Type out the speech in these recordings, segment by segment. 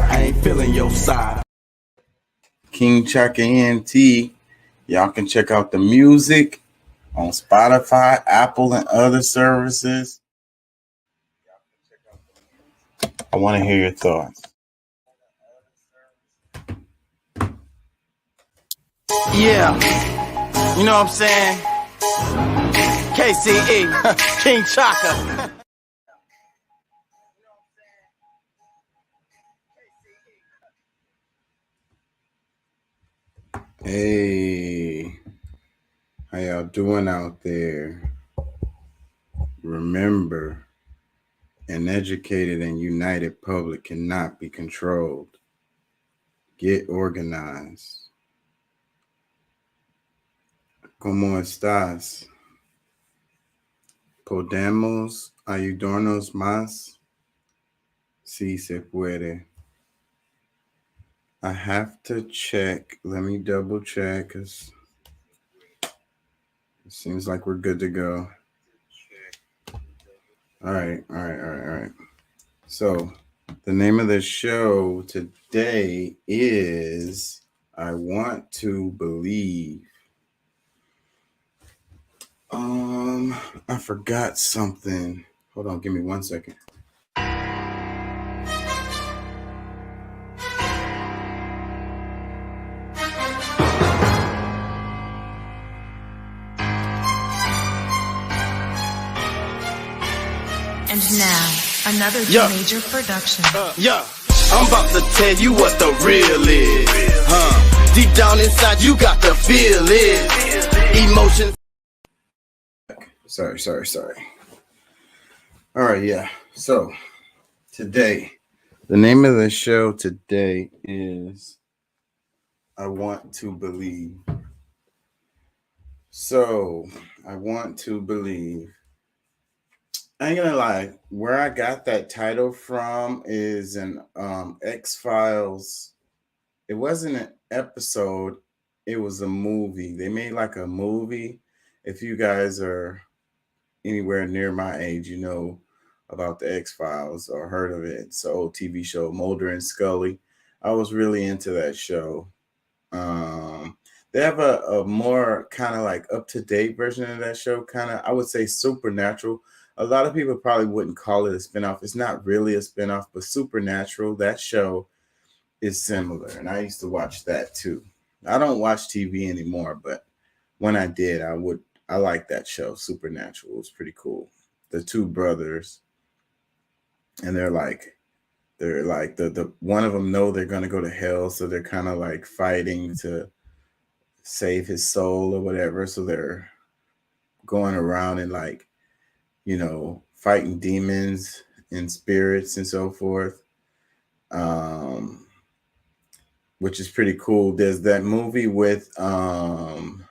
I ain't feeling your side. King Chaka NT. Y'all can check out the music on Spotify, Apple, and other services. I want to hear your thoughts. Yeah, you know what I'm saying? KCE, King Chaka. Hey, how y'all doing out there? Remember, an educated and united public cannot be controlled. Get organized. ¿Cómo estás? ¿Podemos ayudarnos más? Sí se puede. I have to check. Let me double check because it seems like we're good to go. All right. So the name of the show today is I Want to Believe. I forgot something. Hold on, give me 1 second. And now, another major production. I'm about to tell you what the real is. Deep down inside, you got to feel it. Emotions. Sorry. All right, yeah. So today, the name of the show today is I Want to Believe. So I want to believe. I ain't gonna lie, where I got that title from is an X-Files. It wasn't an episode, it was a movie. They made like a movie. If you guys are anywhere near my age, you know about the X-Files or heard of it. It's an old TV show, Mulder and Scully. I was really into that show. They have a more kind of like up-to-date version of that show, kind of, I would say, Supernatural. A lot of people probably wouldn't call it a spinoff. It's not really a spinoff, but Supernatural, that show is similar. And I used to watch that too. I don't watch TV anymore, but when I did, I liked that show, Supernatural. It was pretty cool. The two brothers, and they're like the one of them know they're gonna go to hell, so they're kind of like fighting to save his soul or whatever. So they're going around and like, you know, fighting demons and spirits and so forth, which is pretty cool. There's that movie with the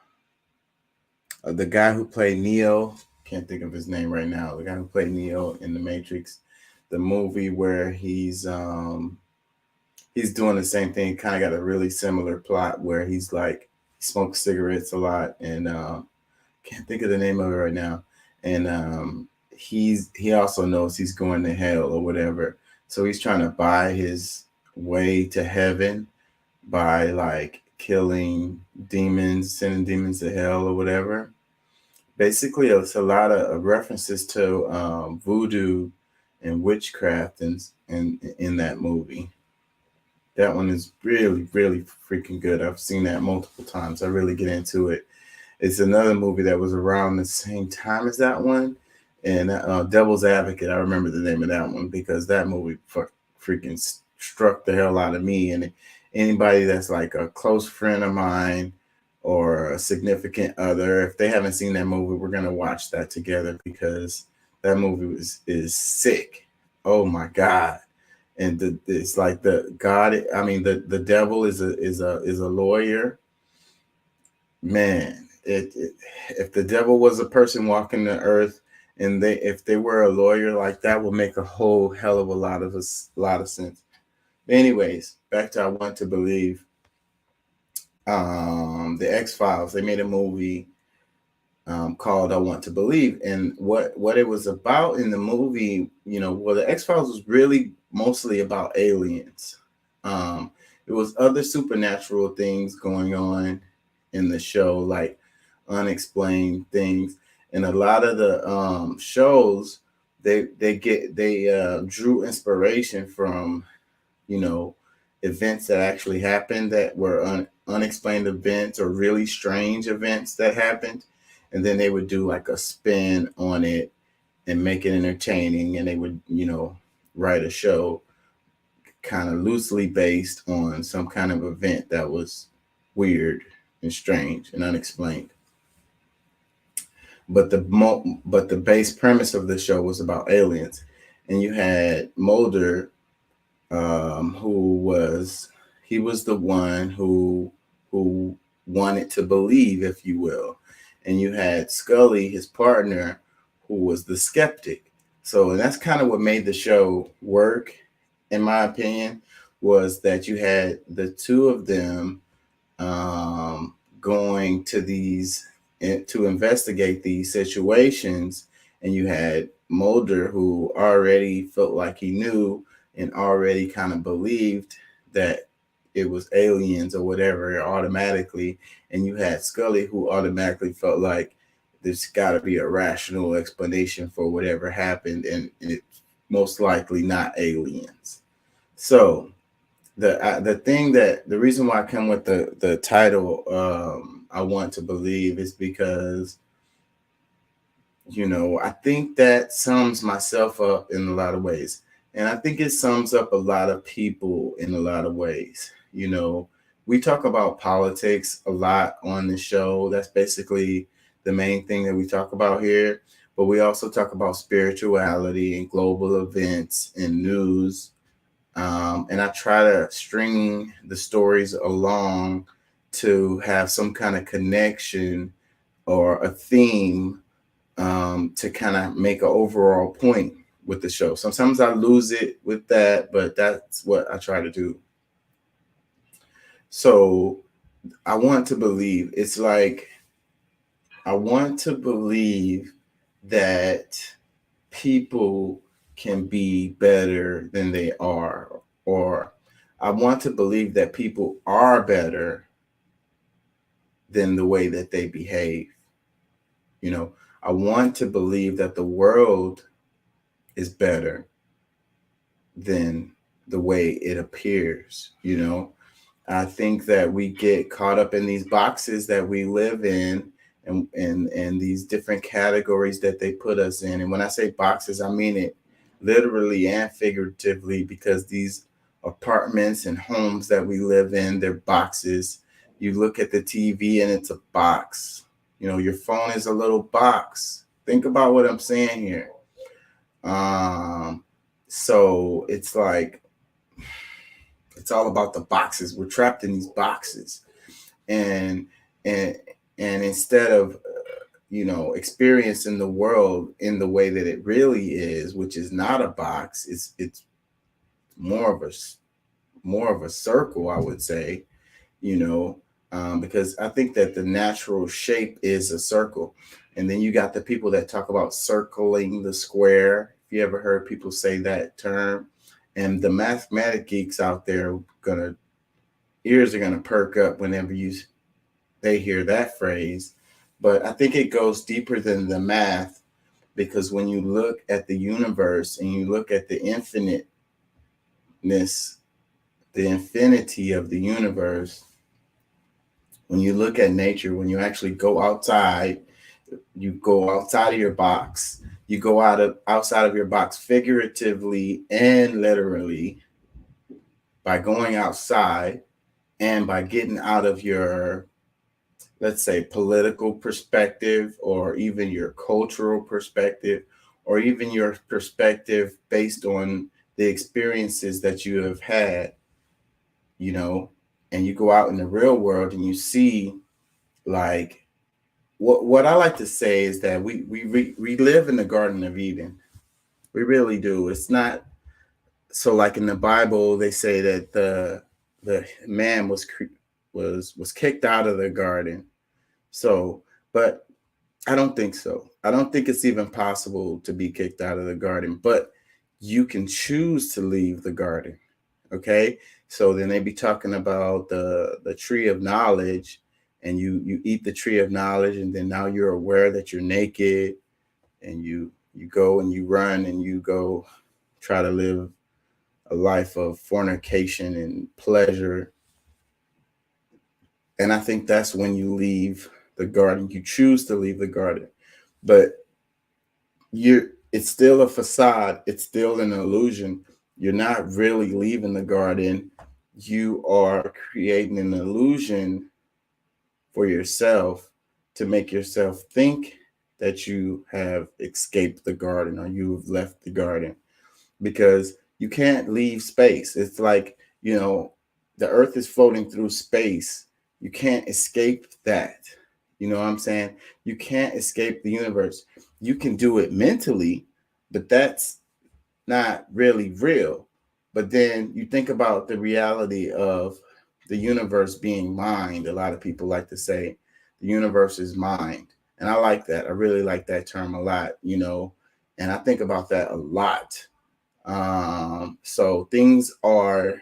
guy who played Neo. Can't think of his name right now. The guy who played Neo in The Matrix. The movie where he's doing the same thing. Kind of got a really similar plot where he's like he smokes cigarettes a lot and can't think of the name of it right now. And he also knows he's going to hell or whatever. So he's trying to buy his way to heaven by like killing demons, sending demons to hell or whatever. Basically, it's a lot of references to voodoo and witchcraft in that movie. That one is really, really freaking good. I've seen that multiple times. I really get into it. It's another movie that was around the same time as that one. And Devil's Advocate, I remember the name of that one because that movie freaking struck the hell out of me. And anybody that's like a close friend of mine or a significant other. If they haven't seen that movie, we're gonna watch that together because that movie is sick. Oh my God. And it's like the God, I mean the devil is a lawyer. Man, if the devil was a person walking the earth, and if they were a lawyer, like that would make a whole hell of a lot of sense. Anyways, back to I Want to Believe. The X-Files, they made a movie called I Want to Believe. And what it was about in the movie, well, the X-Files was really mostly about aliens. It was other supernatural things going on in the show, like unexplained things. And a lot of the shows, they drew inspiration from, you know, events that actually happened that were unexplained events or really strange events that happened. And then they would do like a spin on it and make it entertaining. And they would, write a show kind of loosely based on some kind of event that was weird and strange and unexplained. But the base premise of the show was about aliens. And you had Mulder, who was he was the one who wanted to believe, if you will, and you had Scully, his partner, who was the skeptic. So, and that's kind of what made the show work, in my opinion, was that you had the two of them going to to investigate these situations, and you had Mulder, who already felt like he knew and already kind of believed that it was aliens or whatever automatically. And you had Scully, who automatically felt like there's got to be a rational explanation for whatever happened, and it's most likely not aliens. So the reason why I come with the title, I Want to Believe, is because I think that sums myself up in a lot of ways. And I think it sums up a lot of people in a lot of ways. We talk about politics a lot on the show. That's basically the main thing that we talk about here. But we also talk about spirituality and global events and news. And I try to string the stories along to have some kind of connection or a theme, to kind of make an overall point with the show. Sometimes I lose it with that, but that's what I try to do. So I want to believe, it's like, I want to believe that people can be better than they are, or I want to believe that people are better than the way that they behave. I want to believe that the world is better than the way it appears. I think that we get caught up in these boxes that we live in, and these different categories that they put us in. And when I say boxes, I mean it literally and figuratively, because these apartments and homes that we live in, they're boxes. You look at the TV and it's a box. Your phone is a little box. Think about what I'm saying here. So it's like, it's all about the boxes. We're trapped in these boxes, and instead of experiencing the world in the way that it really is, which is not a box, it's more of a circle, I would say. Because I think that the natural shape is a circle. And then you got the people that talk about circling the square. If you ever heard people say that term, and the mathematic geeks out there, ears are gonna perk up whenever they hear that phrase. But I think it goes deeper than the math, because when you look at the universe and you look at the infiniteness, the infinity of the universe, when you look at nature, when you actually go outside, you go outside of your box, you go outside of your box figuratively and literally, by going outside and by getting out of your let's say, political perspective, or even your cultural perspective, or even your perspective based on the experiences that you have had, you know, and you go out in the real world and you see, like, what I like to say is that we live in the Garden of Eden. We really do. It's not so, like in the Bible, they say that the man was kicked out of the garden. So, but I don't think so. I don't think it's even possible to be kicked out of the garden, but you can choose to leave the garden. Okay. So then they be talking about the tree of knowledge, and you eat the tree of knowledge, and then now you're aware that you're naked, and you go and you run and you go try to live a life of fornication and pleasure. And I think that's when you leave the garden. You choose to leave the garden, but it's still a facade. It's still an illusion. You're not really leaving the garden. You are creating an illusion for yourself to make yourself think that you have escaped the garden or you've left the garden, because you can't leave space. It's like, the earth is floating through space. You can't escape that. You know what I'm saying? You can't escape the universe. You can do it mentally, but that's not really real. But then you think about the reality of the universe being mind. A lot of people like to say the universe is mind. And I like that. I really like that term a lot, and I think about that a lot. So things are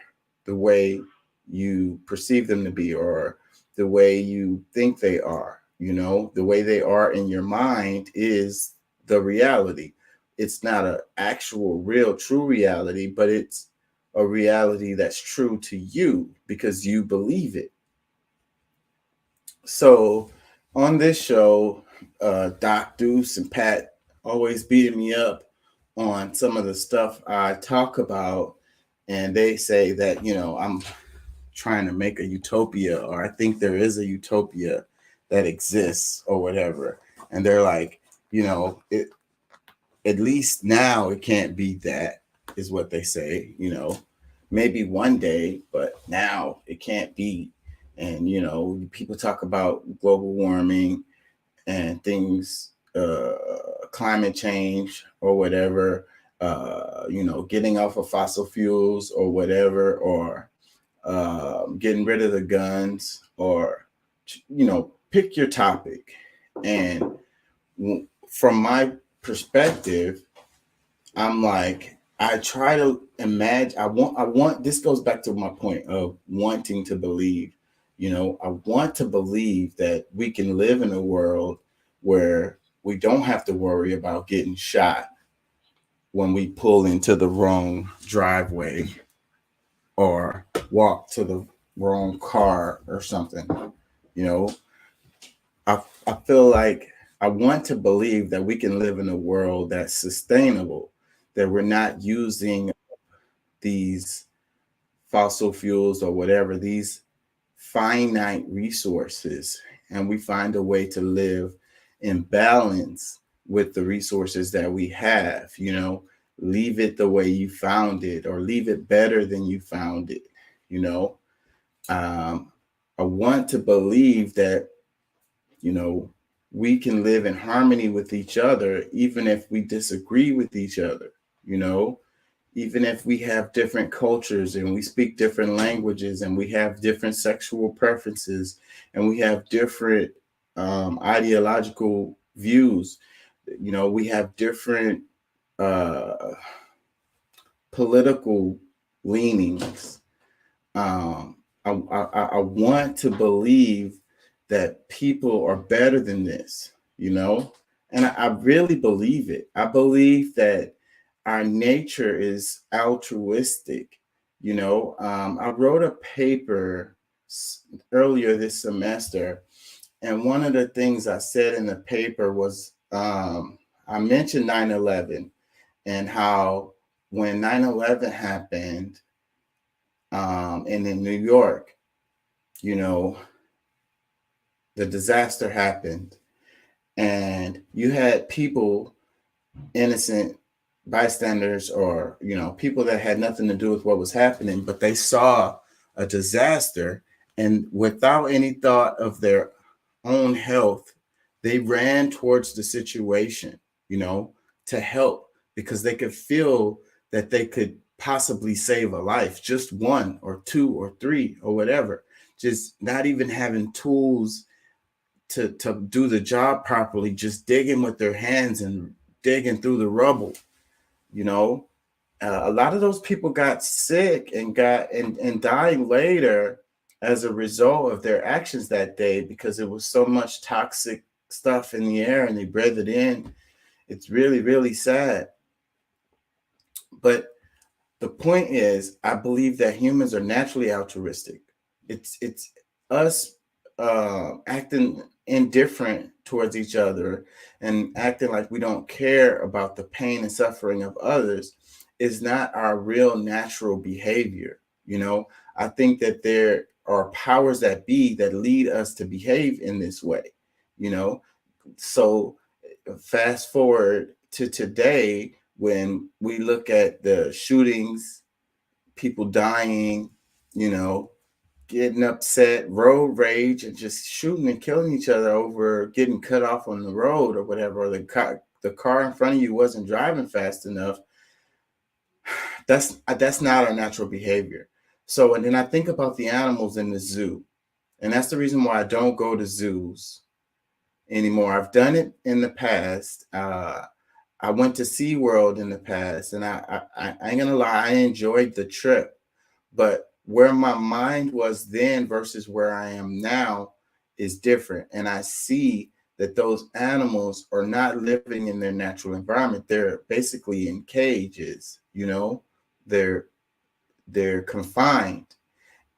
the way you perceive them to be, or the way you think they are. The way they are in your mind is the reality. It's not an actual, real, true reality, but it's a reality that's true to you because you believe it. So on this show, Doc Deuce and Pat always beating me up on some of the stuff I talk about, and they say that I'm trying to make a utopia, or I think there is a utopia that exists or whatever, and they're like, it, at least now it can't be that, is what they say. Maybe one day, but now it can't be. And people talk about global warming and things, climate change or whatever, getting off of fossil fuels or whatever, or getting rid of the guns, or pick your topic. And from my perspective, I'm like, I try to imagine. I want. This goes back to my point of wanting to believe. I want to believe that we can live in a world where we don't have to worry about getting shot when we pull into the wrong driveway or walk to the wrong car or something. You know, I feel like I want to believe that we can live in a world that's sustainable, that we're not using these fossil fuels or whatever, these finite resources, and we find a way to live in balance with the resources that we have. Leave it the way you found it, or leave it better than you found it. you know I want to believe that we can live in harmony with each other, even if we disagree with each other. you know Even if we have different cultures and we speak different languages and we have different sexual preferences and we have different ideological views, we have different uh, political leanings. I want to believe that people are better than this, and I really believe it. I believe that our nature is altruistic. I wrote a paper earlier this semester, and one of the things I said in the paper was, I mentioned 9/11 and how when 9/11 happened, and in New York, you know, the disaster happened, and you had people, innocent bystanders, or people that had nothing to do with what was happening, but they saw a disaster, and without any thought of their own health, they ran towards the situation, to help, because they could feel that they could possibly save a life, just one or two or three or whatever, just not even having tools to do the job properly, just digging with their hands and digging through the rubble. you know a lot of those people got sick and dying later as a result of their actions that day, because it was so much toxic stuff in the air and they breathed it in. It's really, really sad. But the point is, I believe that humans are naturally altruistic. It's us acting indifferent towards each other and acting like we don't care about the pain and suffering of others is not our real natural behavior. I think that there are powers that be that lead us to behave in this way. you know so fast forward to today, when we look at the shootings, people dying, you know, getting upset, road rage, and just shooting and killing each other over getting cut off on the road or whatever, or the car in front of you wasn't driving fast enough. That's not our natural behavior. So, and then I think about the animals in the zoo, and that's the reason why I don't go to zoos anymore. I've done it in the past. I went to SeaWorld in the past, and I ain't gonna lie, I enjoyed the trip. But where my mind was then versus where I am now is different. And I see that those animals are not living in their natural environment. They're basically in cages, they're confined.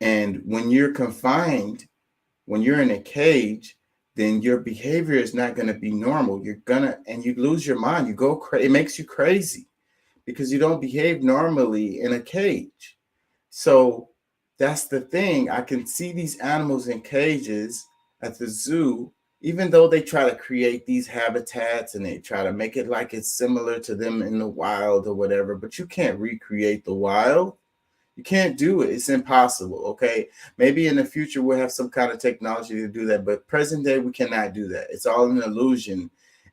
And when you're confined, when you're in a cage, then your behavior is not going to be normal. And you lose your mind. You go crazy. It makes you crazy because you don't behave normally in a cage. So that's the thing. I can see these animals in cages at the zoo, even though they try to create these habitats and they try to make it like it's similar to them in the wild or whatever, but you can't recreate the wild. You can't do it. It's impossible. Okay. Maybe in the future we'll have some kind of technology to do that, but present day we cannot do that. It's all an illusion.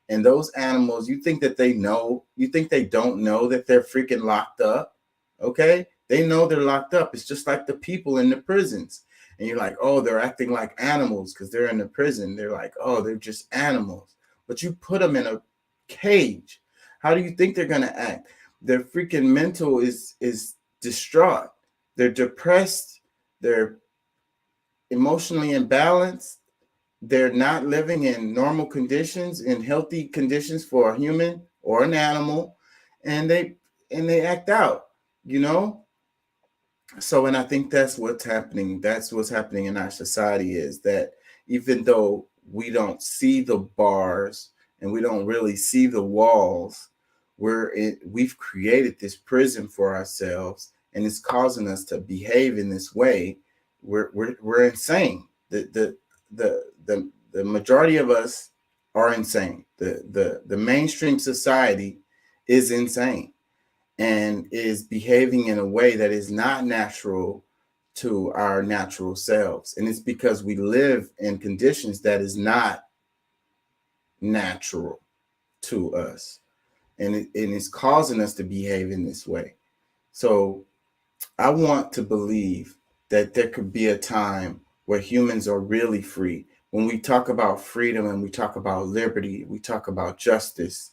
And those animals, you think that they know, you think they don't know that they're freaking locked up. Okay. They know they're locked up. It's just like the people in the prisons. And you're like, oh, they're acting like animals because they're in the prison. They're like, oh, they're just animals. But you put them in a cage. How do you think they're going to act? Their freaking mental is distraught. They're depressed. They're emotionally imbalanced. They're not living in normal conditions, in healthy conditions for a human or an animal, and they act out, So, and I think that's what's happening. That's what's happening in our society, is that even though we don't see the bars and we don't really see the walls, we've created this prison for ourselves, and it's causing us to behave in this way. We're insane. The majority of us are insane. The mainstream society is insane and is behaving in a way that is not natural to our natural selves. And it's because we live in conditions that is not natural to us. And it's causing us to behave in this way. So I want to believe that there could be a time where humans are really free. When we talk about freedom and we talk about liberty, we talk about justice,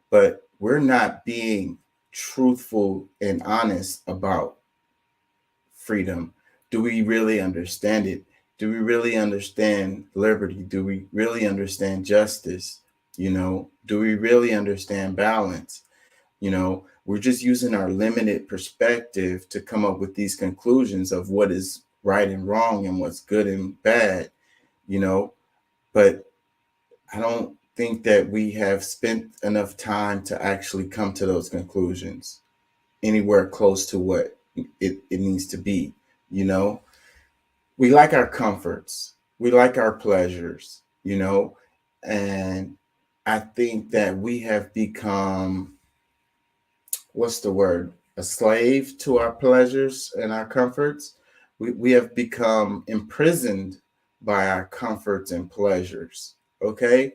but we're not being truthful and honest about freedom. Do we really understand it? Do we really understand liberty? Do we really understand justice? Do we really understand balance? We're just using our limited perspective to come up with these conclusions of what is right and wrong and what's good and bad, but I don't think that we have spent enough time to actually come to those conclusions anywhere close to what it needs to be. We like our comforts. we like our pleasures, and I think that we have become, what's the word? A slave to our pleasures and our comforts. We have become imprisoned by our comforts and pleasures. Okay.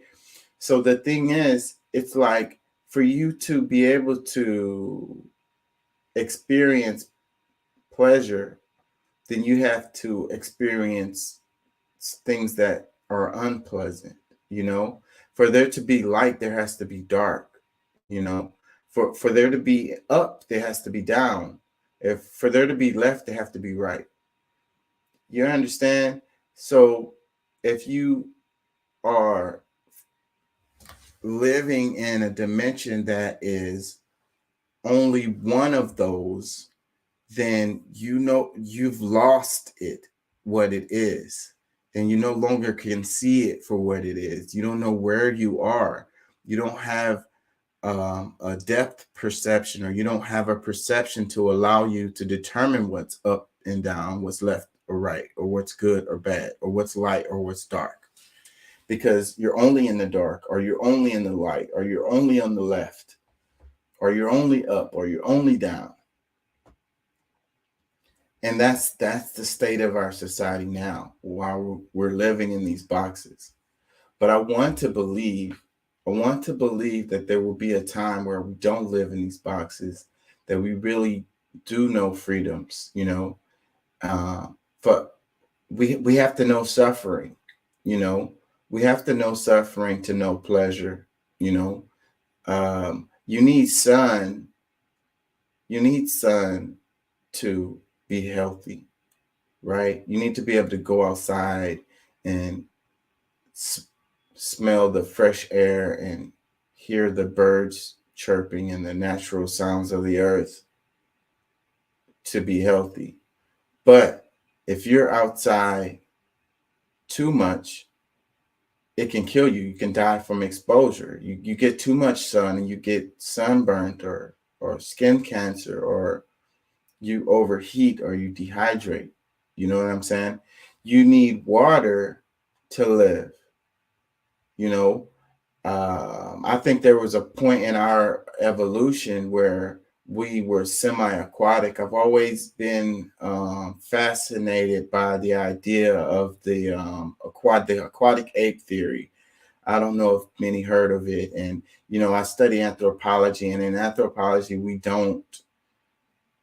So the thing is, it's like for you to be able to experience pleasure, then you have to experience things that are unpleasant, you know. For there to be light, there has to be dark, you know. For there to be up, there has to be down. If for there to be left, there have to be right. You understand? So if you are living in a dimension that is only one of those, then you've lost it, what it is. And you no longer can see it for what it is. You don't know where you are. You don't have a depth perception, or you don't have a perception to allow you to determine what's up and down, what's left or right, or what's good or bad, or what's light or what's dark. Because you're only in the dark, or you're only in the light, or you're only on the left, or you're only up, or you're only down. And that's the state of our society now, while we're living in these boxes. But I want to believe that there will be a time where we don't live in these boxes, that we really do know freedoms, but we have to know suffering, we have to know suffering to know pleasure, you need sun to be healthy, right? You need to be able to go outside and smell the fresh air and hear the birds chirping and the natural sounds of the earth to be healthy. But if you're outside too much, it can kill you. You can die from exposure. You get too much sun and you get sunburnt or skin cancer, or you overheat or you dehydrate. You know what I'm saying? You need water to live. I think there was a point in our evolution where we were semi-aquatic. I've always been fascinated by the idea of the aquatic ape theory. I don't know if many heard of it. And, I study anthropology, and in anthropology, we don't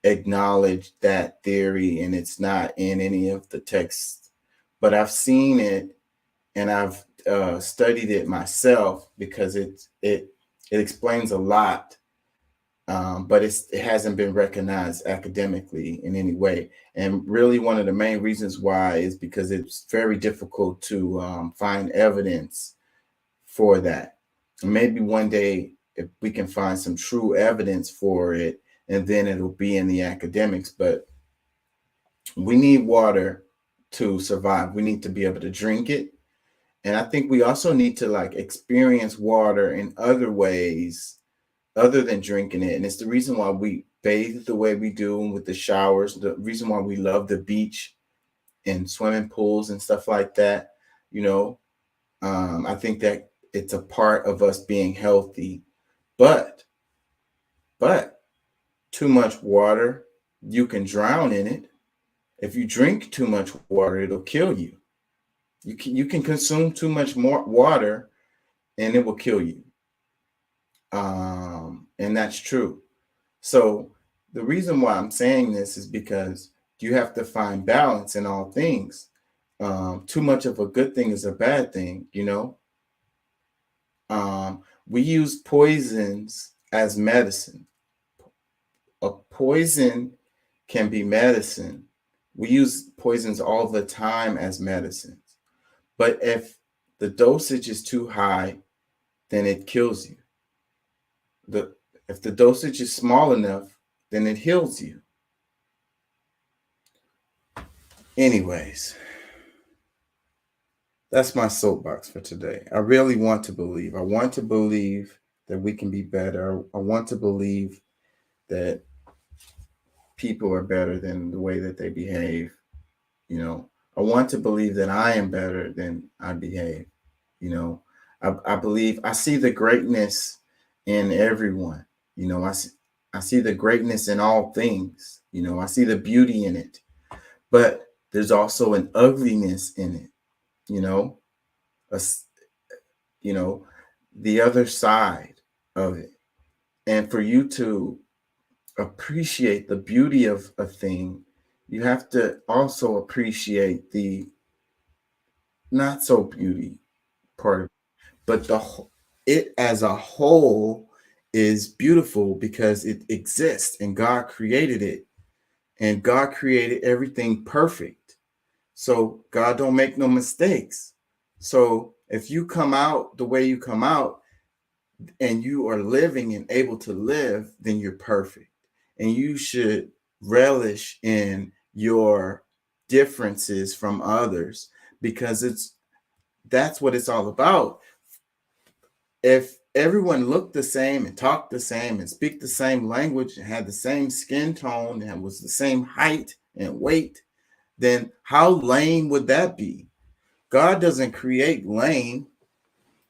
acknowledge that theory, and it's not in any of the texts. But I've seen it, and I've studied it myself, because it explains a lot, but it hasn't been recognized academically in any way. And really, one of the main reasons why is because it's very difficult to find evidence for that. Maybe one day, if we can find some true evidence for it, and then it'll be in the academics. But we need water to survive. We need to be able to drink it. And I think we also need to experience water in other ways other than drinking it. And it's the reason why we bathe the way we do with the showers, the reason why we love the beach and swimming pools and stuff like that. I think that it's a part of us being healthy, but too much water, you can drown in it. If you drink too much water, it'll kill you. You can consume too much more water and it will kill you. And that's true. So the reason why I'm saying this is because you have to find balance in all things. Too much of a good thing is a bad thing, we use poisons as medicine. A poison can be medicine. We use poisons all the time as medicines. But if the dosage is too high, then it kills you. If the dosage is small enough, then it heals you. Anyways, that's my soapbox for today. I really want to believe. I want to believe that we can be better. I want to believe that people are better than the way that they behave. I want to believe that I am better than I behave. You know, I believe I see the greatness in everyone. You know, I see the greatness in all things. You know, I see the beauty in it, but there's also an ugliness in it. You know, a, you know, the other side of it. And for you to appreciate the beauty of a thing, you have to also appreciate the not so beauty part of it. But it as a whole is beautiful because it exists and God created it, and God created everything perfect. So God don't make no mistakes. So if you come out the way you come out and you are living and able to live, then you're perfect. And you should relish in your differences from others because that's what it's all about. If everyone looked the same and talked the same and speak the same language and had the same skin tone and was the same height and weight, then how lame would that be? God doesn't create lame.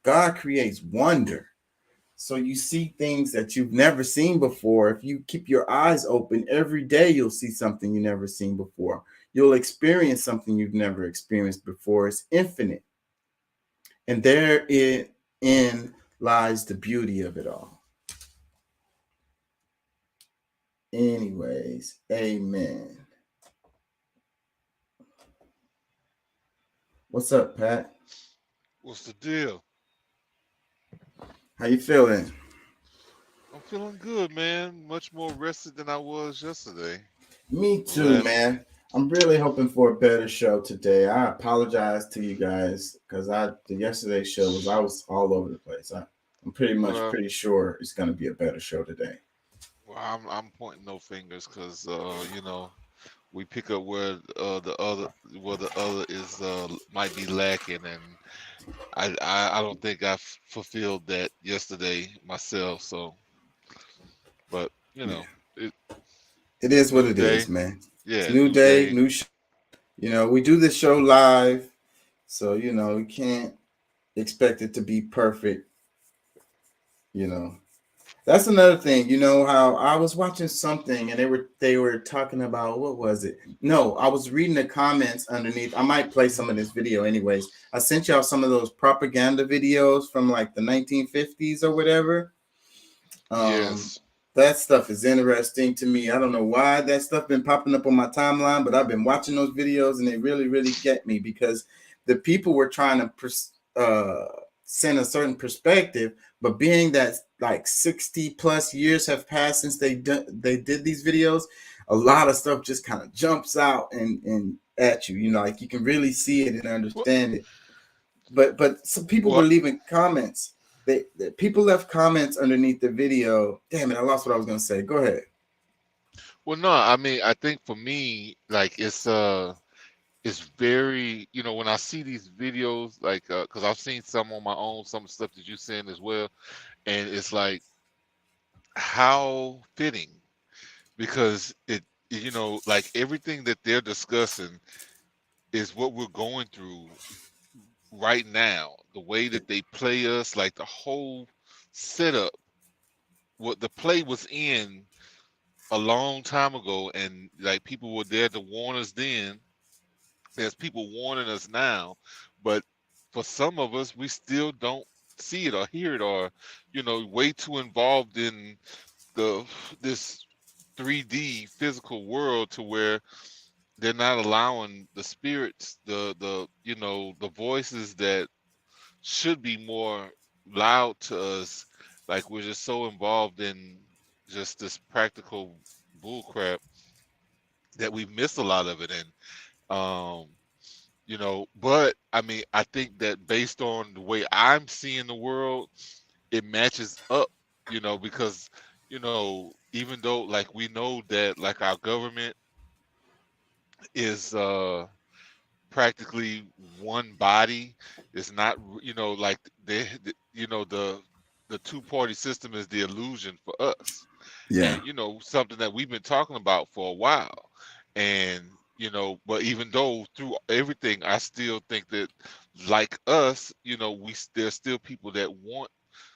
God creates wonder. So you see things that you've never seen before. If you keep your eyes open every day, you'll see something you've never seen before. You'll experience something you've never experienced before. It's infinite. And therein lies the beauty of it all. Anyways, amen. What's up, Pat? What's the deal? How you feeling? I'm feeling good, man. Much more rested than I was yesterday. Me too, man. I'm really hoping for a better show today. I apologize to you guys because the yesterday's show I was all over the place. I'm pretty sure it's going to be a better show today. Well, I'm pointing no fingers because you know, we pick up where the other is might be lacking, and I don't think I fulfilled that yesterday myself. So, but you know, it is what it is, man. Yeah, it's new day, new show. You know, we do this show live, so you know you can't expect it to be perfect. You know, that's another thing. You know how I was watching something and they were talking about, what was it? No, I was reading the comments underneath. I might play some of this video anyways. I sent y'all some of those propaganda videos from like the 1950s or whatever. Yes. That stuff is interesting to me. I don't know why that stuff been popping up on my timeline, but I've been watching those videos and they really, really get me because the people were trying to send a certain perspective, but being that like 60 plus years have passed since they did these videos, a lot of stuff just kind of jumps out and at you. You know, like you can really see it and understand it. But some people were leaving comments. The people left comments underneath the video. Damn it, I lost what I was gonna say. Go ahead. Well, no, I mean, I think for me, like it's very, you know, when I see these videos, like, because I've seen some on my own, some stuff that you send as well, and it's like how fitting, because you know, like everything that they're discussing is what we're going through right now. The way that they play us, like the whole setup, what the play was in a long time ago, and like people were there to warn us then. There's people warning us now, but for some of us, we still don't see it or hear it, or you know, way too involved in this 3D physical world to where they're not allowing the spirits, the you know, the voices that should be more loud to us. Like we're just so involved in just this practical bullcrap that we miss a lot of it. And you know, but I mean, I think that based on the way I'm seeing the world, it matches up, you know, because, you know, even though like we know that like our government is practically one body, it's not, you know, like you know, the two-party system is the illusion for us. Yeah. And you know, something that we've been talking about for a while. And you know, but even though through everything, I still think that, like us, you know, there's still people that want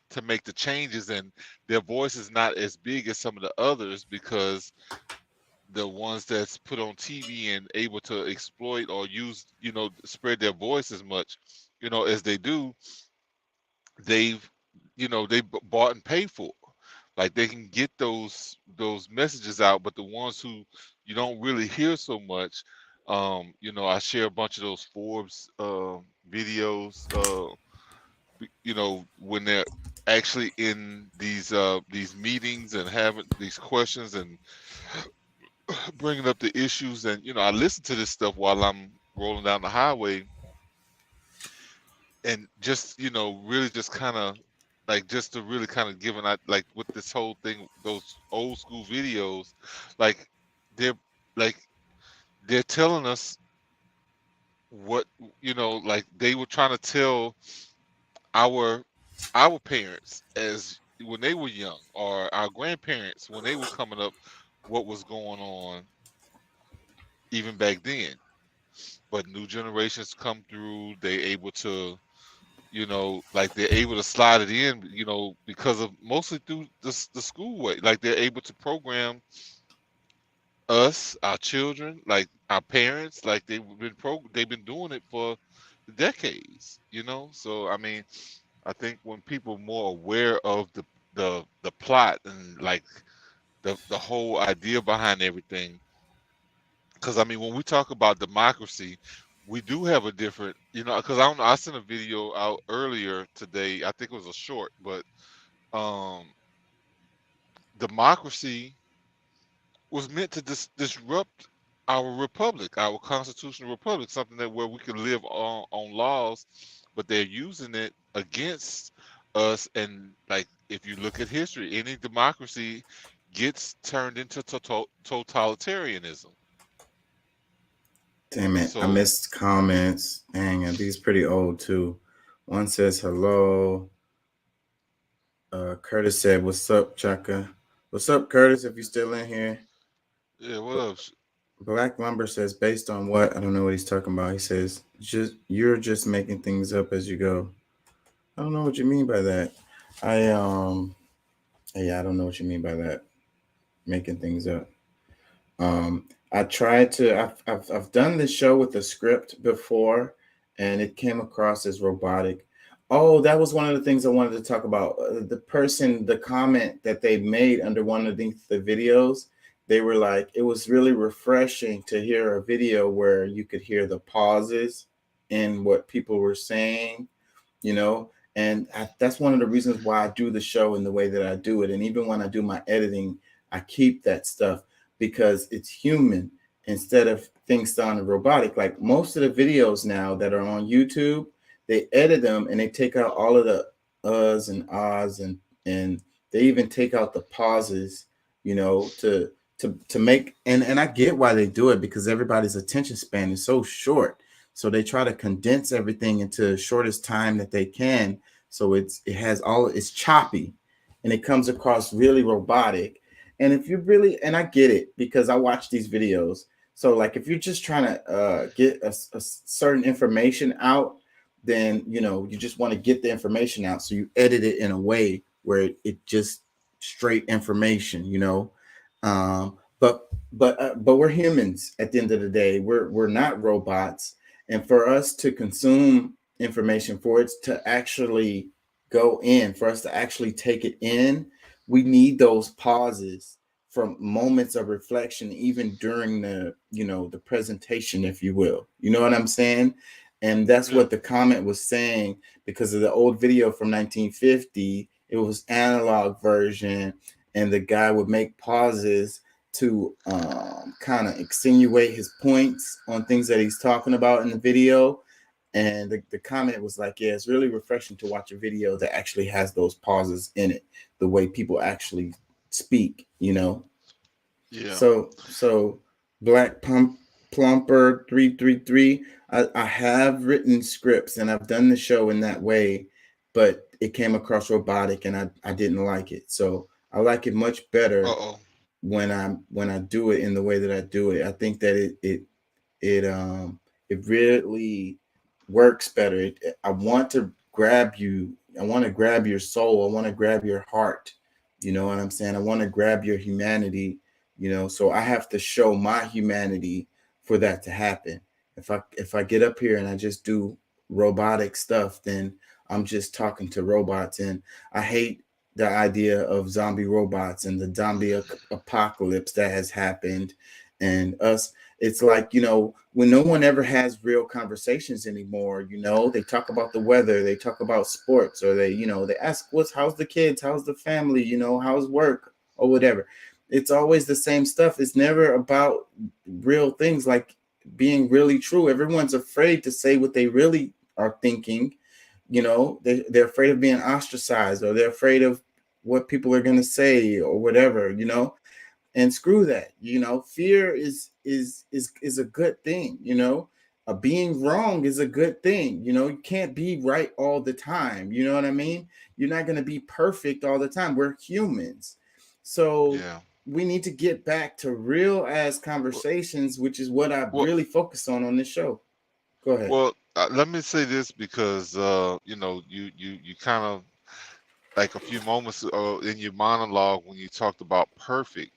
to make the changes, and their voice is not as big as some of the others, because the ones that's put on TV and able to exploit or use, you know, spread their voice as much, you know, as they do, they've, you know, they bought and paid for. Like they can get those messages out, but the ones who you don't really hear so much, you know, I share a bunch of those Forbes videos, you know, when they're actually in these meetings and having these questions and bringing up the issues, and you know, I listen to this stuff while I'm rolling down the highway, and just, you know, really just kind of like, just to really kind of give an like with this whole thing, those old school videos, like they're like they're telling us what, you know, like they were trying to tell our parents as when they were young, or our grandparents when they were coming up, what was going on even back then. But new generations come through, they able to, you know, like they're able to slide it in, you know, because of mostly through the school way. Like they're able to program us, our children, like our parents, like they've been doing it for decades, you know. So I mean, I think when people are more aware of the plot and like the whole idea behind everything, because I mean, when we talk about democracy, we do have a different, you know, because I don't know, I sent a video out earlier today. I think it was a short, but um, democracy was meant to disrupt our republic, our constitutional republic, something that where we can live on laws, but they're using it against us. And like, if you look at history, any democracy gets turned into totalitarianism. Damn it, I So missed comments. Dang, and these pretty old too. One says hello. Curtis said, "What's up, Chaka? What's up, Curtis? If you're still in here." yeah, what else? Black Lumber says, "Based on what? I don't know what he's talking about." He says, "Just you're just making things up as you go." I don't know what you mean by that. I yeah, I don't know what you mean by that. Making things up. I tried to. I've done this show with a script before, and it came across as robotic. Oh, that was one of the things I wanted to talk about. The comment that they made under one of the videos, they were like, it was really refreshing to hear a video where you could hear the pauses in what people were saying, you know. And that's one of the reasons why I do the show in the way that I do it. And even when I do my editing, I keep that stuff because it's human instead of things sounding robotic. Like most of the videos now that are on YouTube, they edit them and they take out all of the uhs and ahs, and they even take out the pauses, you know, to make, and I get why they do it, because everybody's attention span is so short. So they try to condense everything into the shortest time that they can. So it has all, it's choppy and it comes across really robotic. And if you really, and I get it because I watch these videos. So like if you're just trying to get a certain information out, then you know you just want to get the information out. So you edit it in a way where it just straight information, you know. But we're humans at the end of the day. We're not robots, and for us to consume information, for it to actually go in, for us to actually take it in, we need those pauses from moments of reflection, even during the, you know, the presentation, if you will. You know what I'm saying? And that's Yeah. what the comment was saying, because of the old video from 1950. It was analog version, and the guy would make pauses to kind of insinuate his points on things that he's talking about in the video. And the comment was like, yeah, it's really refreshing to watch a video that actually has those pauses in it, the way people actually speak, you know. Yeah. So Black Plumper 333, I have written scripts and I've done the show in that way, but it came across robotic and I didn't like it. So I like it much better Uh-oh. when I do it in the way that I do it. I think that it really works better. I want to grab you. I want to grab your soul. I want to grab your heart. You know what I'm saying? I want to grab your humanity. So I have to show my humanity for that to happen. If I get up here and I just do robotic stuff, then I'm just talking to robots, and I hate the idea of zombie robots and the zombie apocalypse that has happened, and us. It's like, when no one ever has real conversations anymore. They talk about the weather, they talk about sports, or they ask how's the kids, how's the family, how's work, or whatever. It's always the same stuff. It's never about real things, like being really true. Everyone's afraid to say what they really are thinking. They're afraid of being ostracized, or they're afraid of what people are going to say, or whatever. And screw that. Fear is a good thing. Being wrong is a good thing. You can't be right all the time. You know what I mean? You're not going to be perfect all the time. We're humans. So Yeah. we need to get back to real ass conversations, which is what I Well, really focus on this show. Go ahead. well, let me say this because you kind of, like a few moments in your monologue when you talked about perfect.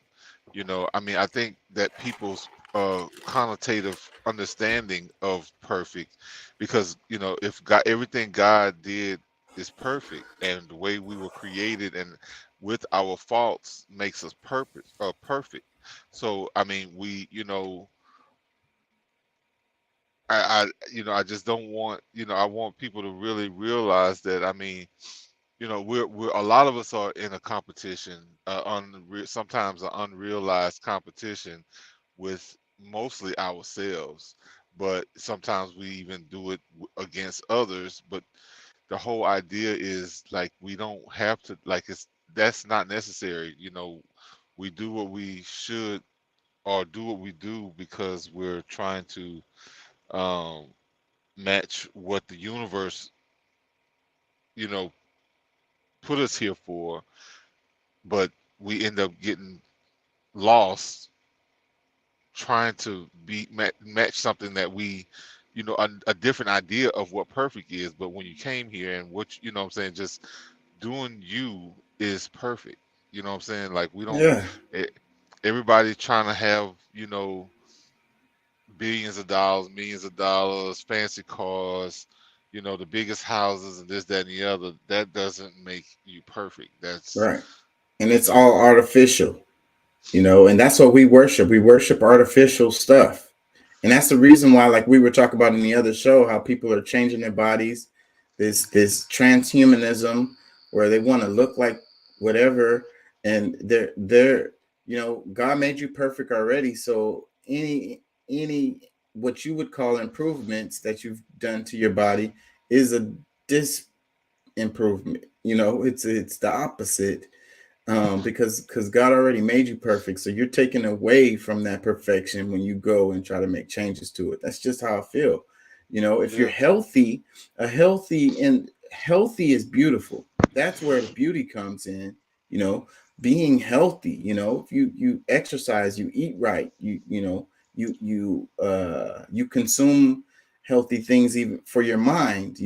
I mean, I think that people's connotative understanding of perfect, because if God, everything God did is perfect, and the way we were created and with our faults makes us perfect. So I mean, I just don't want, I want people to really realize that. I mean, we're a lot of us are in a competition, sometimes an unrealized competition with mostly ourselves, but sometimes we even do it against others. But the whole idea is, like, we don't have to, like, that's not necessary. We do what we should, or do what we do because we're trying to um, match what the universe, you know, put us here for, but we end up getting lost trying to match something that we, a different idea of what perfect is. But when you came here, and what what I'm saying, just doing you is perfect. You know what I'm saying? Like, we don't, Yeah. eh, everybody's trying to have, billions of dollars, millions of dollars, fancy cars, the biggest houses, and this, that, and the other. That doesn't make you perfect. That's, Right. And you it's all know, artificial. And that's what we worship. We worship artificial stuff. And that's the reason why, like we were talking about in the other show, how people are changing their bodies, this transhumanism, where they want to look like whatever. And God made you perfect already. So any what you would call improvements that you've done to your body is a dis improvement. It's the opposite, because God already made you perfect. So you're taken away from that perfection when you go and try to make changes to it. That's just how I feel. If you're yeah, healthy, healthy is beautiful. That's where the beauty comes in. You know, being healthy. If you exercise, you eat right. You consume healthy things even for your mind.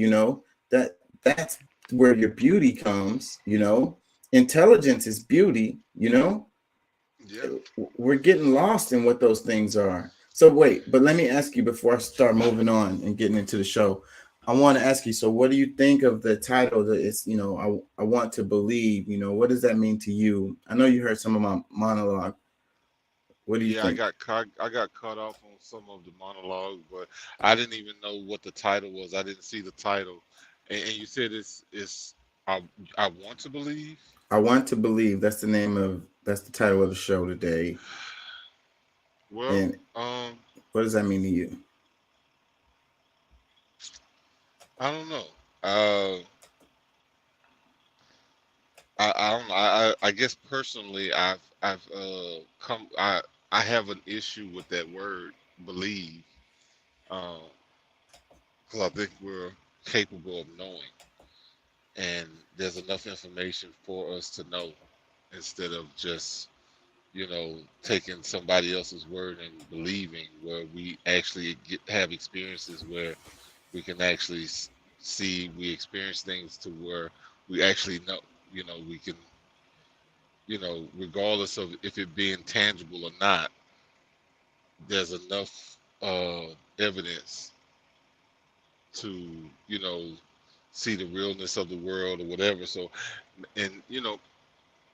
That's where your beauty comes. Intelligence is beauty. yeah, We're getting lost in what those things are. So wait, but let me ask you before I start moving on and getting into the show. I want to ask you, so what do you think of the title that is, I want to believe, what does that mean to you? I know you heard some of my monologue. What do you yeah. think? I got cut off on some of the monologue, but I didn't even know what the title was. I didn't see the title, and you said it's I I want to believe. I want to believe. That's the title of the show today. Well, And what does that mean to you? I don't know. Uh, I don't know. I guess personally, I've come I have an issue with that word believe, because I think we're capable of knowing, and there's enough information for us to know, instead of just taking somebody else's word and believing, where we actually have experiences where we can actually see, we experience things to where we actually know, we can, regardless of if it being tangible or not, there's enough evidence to, see the realness of the world or whatever. So, and,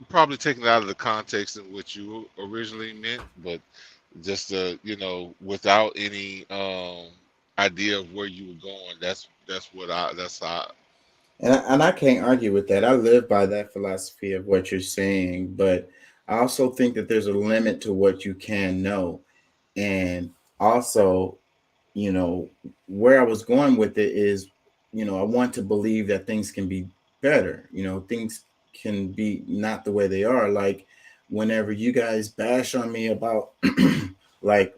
probably taking it out of the context in which you originally meant, but just without any idea of where you were going. That's how. And I can't argue with that. I live by that philosophy of what you're saying, but I also think that there's a limit to what you can know. And also, you know, where I was going with it is, I want to believe that things can be better. Things can be not the way they are. Like whenever you guys bash on me about like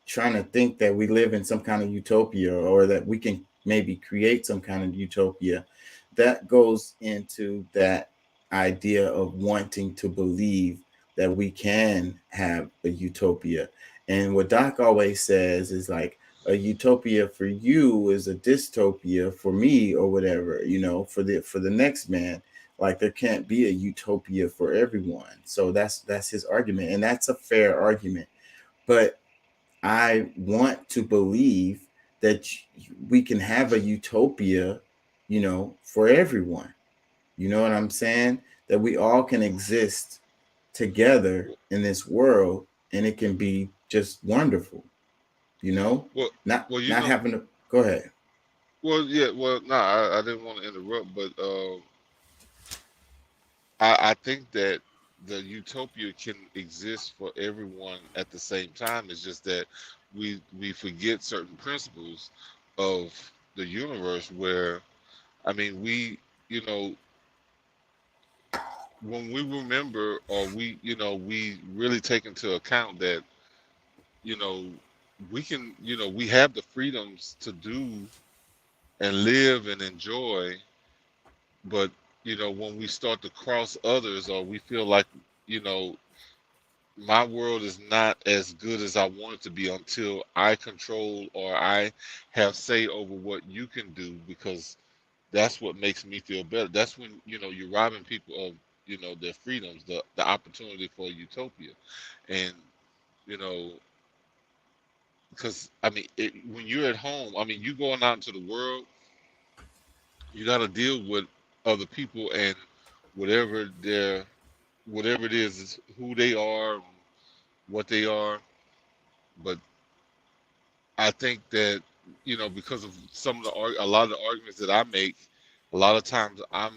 trying to think that we live in some kind of utopia or that we can maybe create some kind of utopia, that goes into that idea of wanting to believe that we can have a utopia. And what Doc always says is like, a utopia for you is a dystopia for me, or whatever, for the next man. Like there can't be a utopia for everyone. So that's his argument, and that's a fair argument. But I want to believe that we can have a utopia, for everyone. You know what I'm saying? That we all can exist together in this world, and it can be just wonderful. You know, Well, not well, not having to go ahead. well, yeah, well, no, I didn't want to interrupt, but I think that the utopia can exist for everyone at the same time. It's just that we forget certain principles of the universe where, I mean, you know, when we remember, or we really take into account that, you know, we can, we have the freedoms to do and live and enjoy, but, when we start to cross others, or we feel like, you know, my world is not as good as I want it to be until I control, or I have say over what you can do, because that's what makes me feel better. That's when, you're robbing people of, their freedoms, the opportunity for utopia. And, you know, because I mean, when you're at home, I mean, you going out into the world, you got to deal with other people, and whatever their whatever it is who they are, what they are. But I think that, because of a lot of the arguments that I make, a lot of times I'm,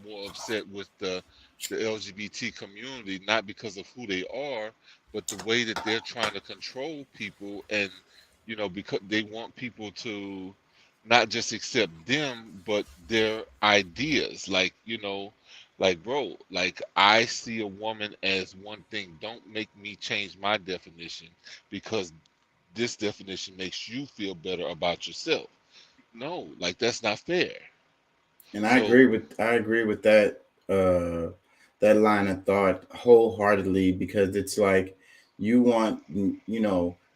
more upset with the LGBT community, not because of who they are, but the way that they're trying to control people, and, because they want people to not just accept them, but their ideas. Like, bro, like, I see a woman as one thing. Don't make me change my definition because this definition makes you feel better about yourself. No, like, that's not fair. And So, I agree with that line of thought wholeheartedly, because it's like you want,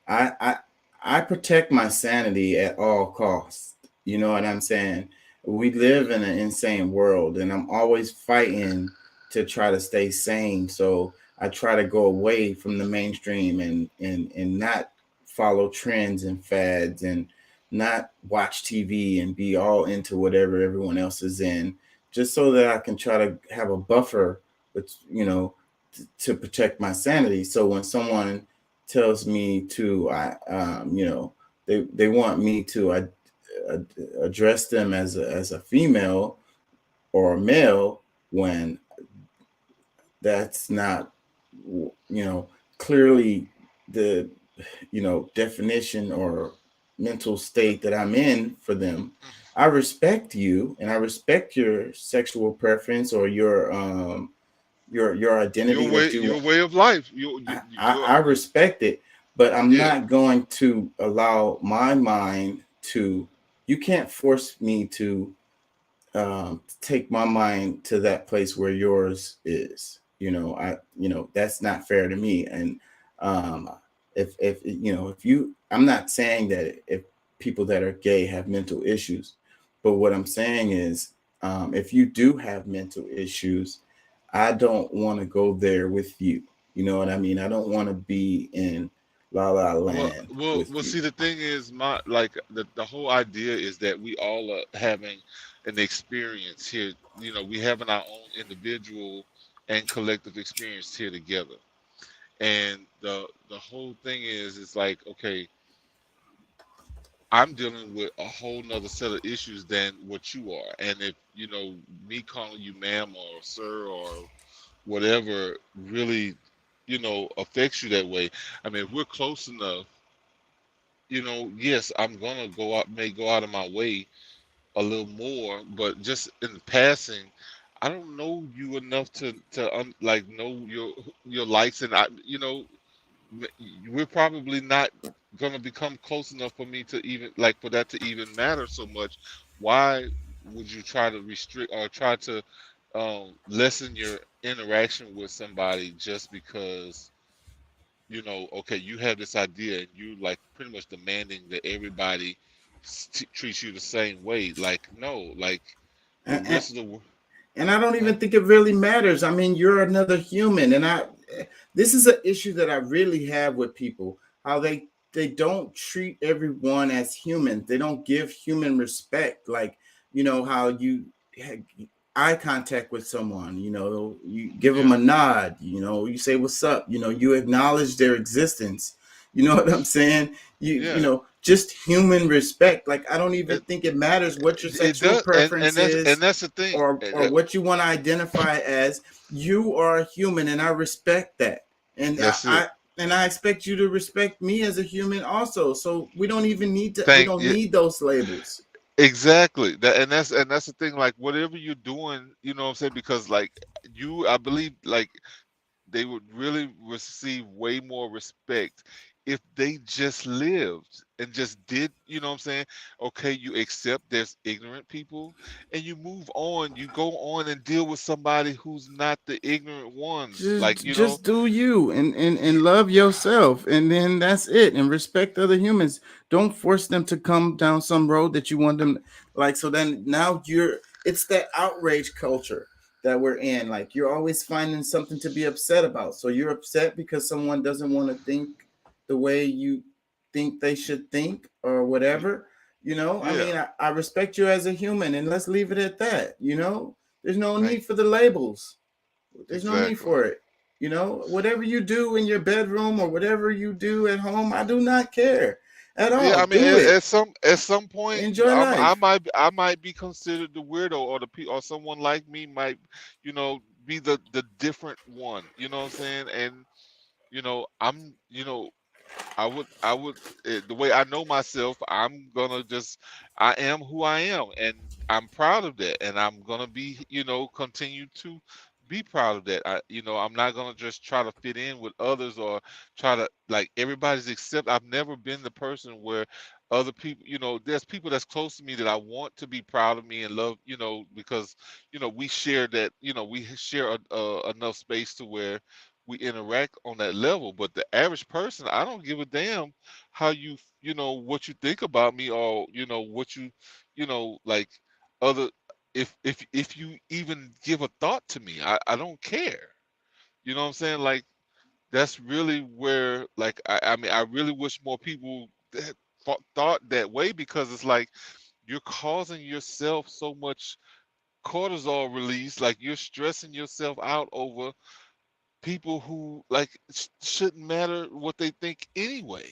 I I protect my sanity at all costs. You know what I'm saying? We live in an insane world, and I'm always fighting to try to stay sane. So I try to go away from the mainstream and not follow trends and fads, and not watch TV and be all into whatever everyone else is in, just so that I can try to have a buffer, but to protect my sanity. So when someone tells me to, they want me to address them as a female or a male, when that's not, clearly the, definition or mental state that I'm in for them. I respect you, and I respect your sexual preference, or your identity that you your want. way of life, I respect it, but I'm yeah. not going to allow my mind to. You can't force me to take my mind to that place where yours is. that's not fair to me. And um if you, I'm not saying that if people that are gay have mental issues, but what I'm saying is, if you do have mental issues, I don't want to go there with you. You know what I mean? I don't want to be in la la Well, land well, with well. you. See, the thing is, like the whole idea is that we all are having an experience here. We having our own individual and collective experience here together. And the whole thing is, it's like, okay, I'm dealing with a whole nother set of issues than what you are. And if me calling you ma'am or sir or whatever really affects you that way. I mean, if we're close enough, yes, I'm gonna may go out of my way a little more, but just in passing, I don't know you enough to like know your likes, and m- we're probably not gonna become close enough for me to even like for that to even matter so much. Why would you try to restrict or try to lessen your interaction with somebody just because? Okay, you have this idea and you like pretty much demanding that everybody treats you the same way. Like, no, like the And, rest of the world. and I don't Huh? even think it really matters. I mean, you're another human, and this is an issue that I really have with people, how they don't treat everyone as human. They don't give human respect, like, how you had eye contact with someone, you give them Yeah, a nod, you say what's up, you acknowledge their existence. You know what I'm saying? yeah. Just human respect. Like, I don't even It, think it matters what your it sexual does, preference and is, that's the thing. or what you want to identify as. You are a human, and I respect that. And That's it. I expect you to respect me as a human also. So we Thank don't you. need those labels. Exactly. And that's the thing. Like whatever you're doing, you know what I'm saying? Because like I believe like they would really receive way more respect if they just lived and just did, you know what I'm saying? Okay, you accept there's ignorant people and you move on, you go on and deal with somebody who's not the ignorant ones. Like, Just do you, and love yourself, and then that's it, and respect other humans. Don't force them to come down some road that you want them, like. So then now it's that outrage culture that we're in. Like, you're always finding something to be upset about. So you're upset because someone doesn't want to think the way you think they should think, or y- whatever. I yeah, mean, I respect you as a human, and let's leave it at that. There's no thank need for the labels. There's no need exactly. for it. Whatever you do in your bedroom or whatever you do at home, I do not care at Yeah, all. I mean, Do it. at some point, Enjoy life. I might be considered the weirdo, or or someone like me might, be the different one. You know what I'm saying? And I'm, I would the way I know myself, I'm gonna just I am who I am, and I'm proud of that, and I'm gonna be, continue to be proud of that. I'm not gonna just try to fit in with others or try to like everybody's accept. I've never been the person where other people, there's people that's close to me that I want to be proud of me and love, because we share that, we share enough space to where we interact on that level. But the average person, I don't give a damn how what you think about me, or what like other if you even give a thought to me, I don't care. You know what I'm saying? Like that's really where like I mean I really wish more people thought that way, because it's like you're causing yourself so much cortisol release, like you're stressing yourself out over people who like shouldn't matter what they think anyway.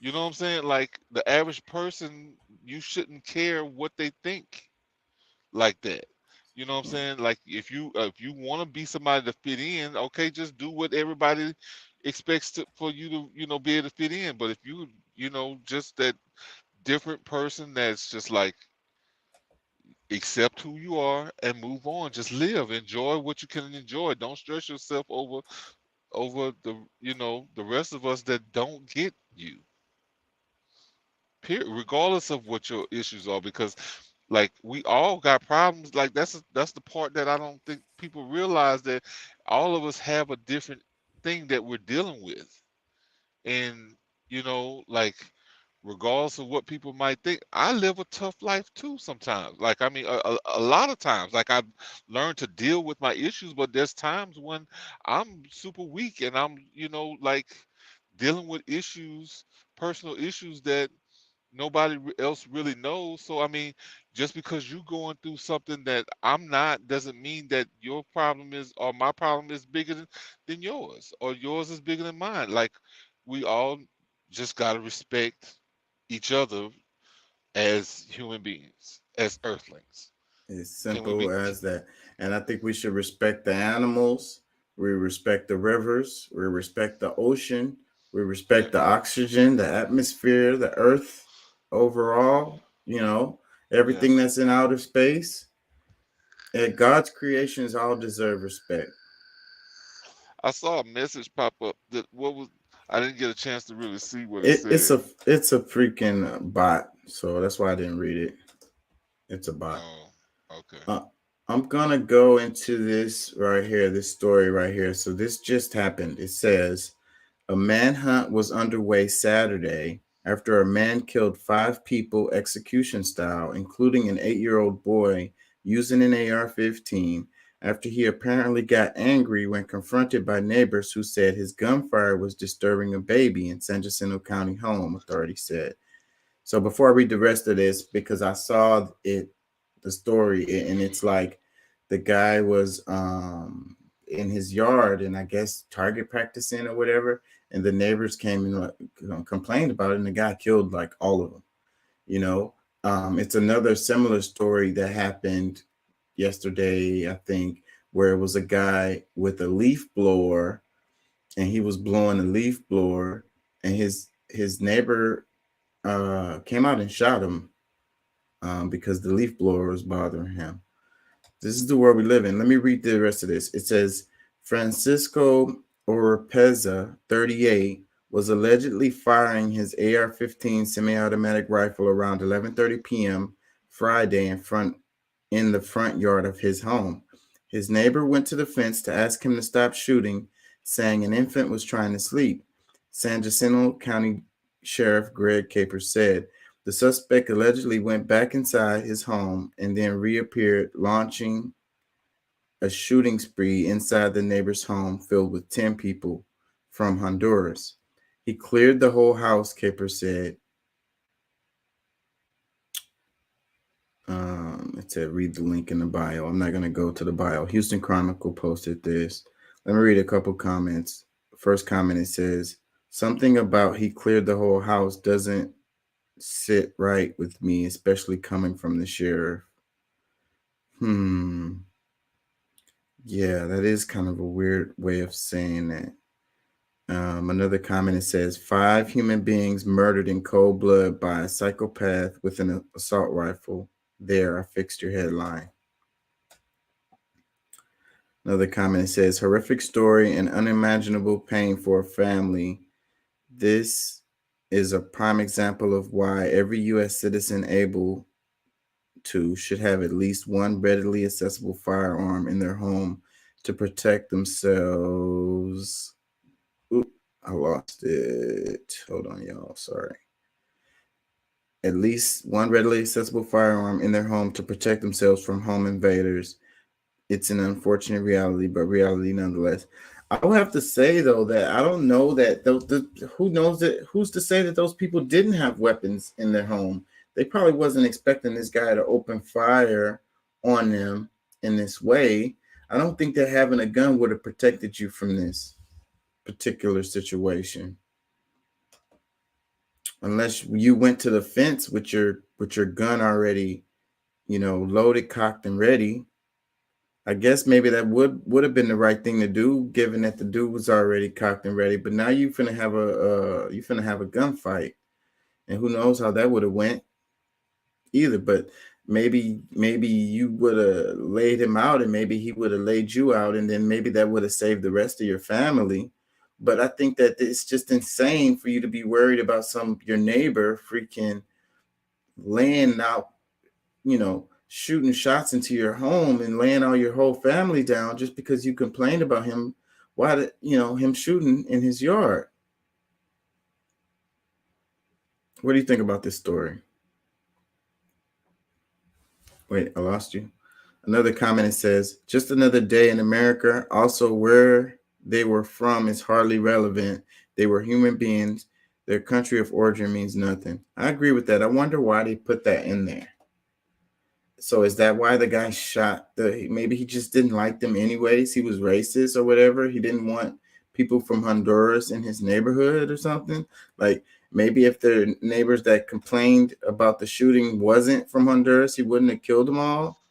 You know what I'm saying? Like the average person, you shouldn't care what they think like that. You know what I'm saying? Like if you want to be somebody to fit in, okay, just do what everybody expects for you to be able to fit in. But if just that different person that's just like accept who you are and move on, just live, enjoy what you can enjoy. Don't stress yourself over the rest of us that don't get you, period, regardless of what your issues are, because Like we all got problems. Like that's the part that I don't think people realize, that all of us have a different thing that we're dealing with. And like, regardless of what people might think, I live a tough life too sometimes. Like, I mean, a lot of times, like, I've learned to deal with my issues, but there's times when I'm super weak and I'm, like, dealing with issues, personal issues that nobody else really knows. So, I mean, just because you going through something that I'm not doesn't mean that your problem is, or my problem is bigger than yours, or yours is bigger than mine. Like, we all just got to respect each other as human beings, as earthlings. As Can we be? simple as that. And I think we should respect the animals. We respect the rivers. We respect the ocean. We Yeah, respect the oxygen, the atmosphere, the earth overall, yeah. everything that's in outer space. And God's creations all deserve respect. I saw a message pop up that what was, I didn't get a chance to really see what it It, it's said. a it's a freaking bot, so that's why I didn't read it. It's a bot. Oh, okay. Uh, I'm gonna go into this right here, this story right here. So this just happened. It says a manhunt was underway Saturday after a man killed 5 people execution style, including an 8-year-old boy, using an AR-15 after he apparently got angry when confronted by neighbors who said his gunfire was disturbing a baby in San Jacinto County home, authorities said. So before I read the rest of this, because I saw it, the story, and it's like the guy was in his yard and I guess target practicing or whatever, and the neighbors came and like, complained about it, and the guy killed like all of them. You know, it's another similar story that happened yesterday, I think, where it was a guy with a leaf blower and he was blowing a leaf blower, and his neighbor came out and shot him because the leaf blower was bothering him. This is the world we live in. Let me read the rest of this. It says Francisco Oropeza, 38, was allegedly firing his AR-15 semi-automatic rifle around 11:30 p.m. Friday in the front yard of his home. His neighbor went to the fence to ask him to stop shooting, saying an infant was trying to sleep. San Jacinto County Sheriff Greg Capers said the suspect allegedly went back inside his home and then reappeared, launching a shooting spree inside the neighbor's home filled with 10 people from Honduras. He cleared the whole house, Capers said. It said, read the link in the bio. I'm not going to go to the bio. Houston Chronicle posted this. Let me read a couple comments. First comment, it says, something about he cleared the whole house doesn't sit right with me, especially coming from the sheriff. Yeah, that is kind of a weird way of saying that. Another comment, it says 5 human beings murdered in cold blood by a psychopath with an assault rifle. There, I fixed your headline. Another comment, it says horrific story and unimaginable pain for a family. This is a prime example of why every U.S. citizen able to should have at least one readily accessible firearm in their home to protect themselves. Oop, I lost it. Hold on, y'all. Sorry. At least one readily accessible firearm in their home to protect themselves from home invaders. It's an unfortunate reality, but reality nonetheless. I will have to say though that I don't know that who knows that, who's to say that those people didn't have weapons in their home. They probably wasn't expecting this guy to open fire on them in this way. I don't think that having a gun would have protected you from this particular situation, unless you went to the fence with your gun already, loaded, cocked, and ready. I guess maybe that would have been the right thing to do, given that the dude was already cocked and ready. But now you finna have a gunfight, and who knows how that would have went either. But maybe you would have laid him out, and maybe he would have laid you out, and then maybe that would have saved the rest of your family. But I think that it's just insane for you to be worried about your neighbor freaking laying out shooting shots into your home and laying all your whole family down just because you complained about him, him shooting in his yard. What do you think about this story? Wait, I lost you. Another comment, it says, just another day in America. Also, where they were from is hardly relevant. They were human beings. Their country of origin means nothing. I agree with that. I wonder why they put that in there. So is that why the guy shot maybe he just didn't like them anyways? He was racist or whatever. He didn't want people from Honduras in his neighborhood or something. Like maybe if the neighbors that complained about the shooting wasn't from Honduras, he wouldn't have killed them all.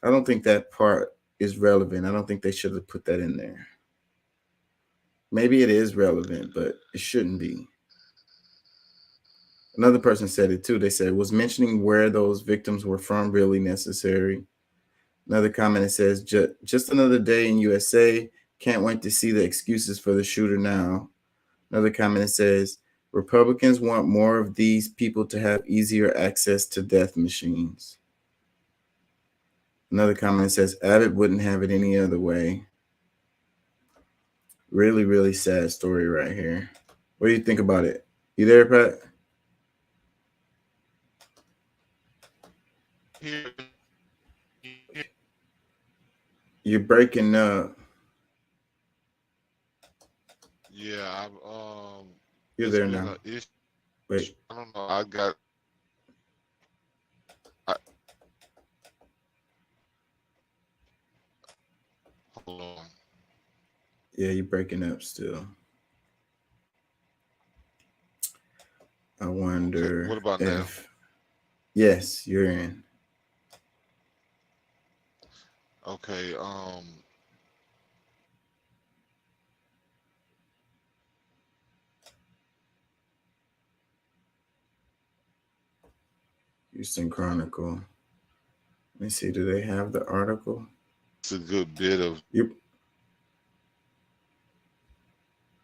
I don't think that part is relevant. I don't think they should have put that in there. Maybe it is relevant, but it shouldn't be. Another person said it too. They said, was mentioning where those victims were from really necessary? Another comment, it says, just another day in USA. Can't wait to see the excuses for the shooter now. Another comment, it says, Republicans want more of these people to have easier access to death machines. Another comment says, Abbott wouldn't have it any other way. Really, really sad story right here. What do you think about it? You there, Pat? You're breaking up. Yeah, You're there now. Wait. I don't know. Hold on. Yeah, you're breaking up still. I wonder. Okay. What about now? Yes, you're in. Okay. Houston Chronicle. Let me see. Do they have the article? It's a good bit of.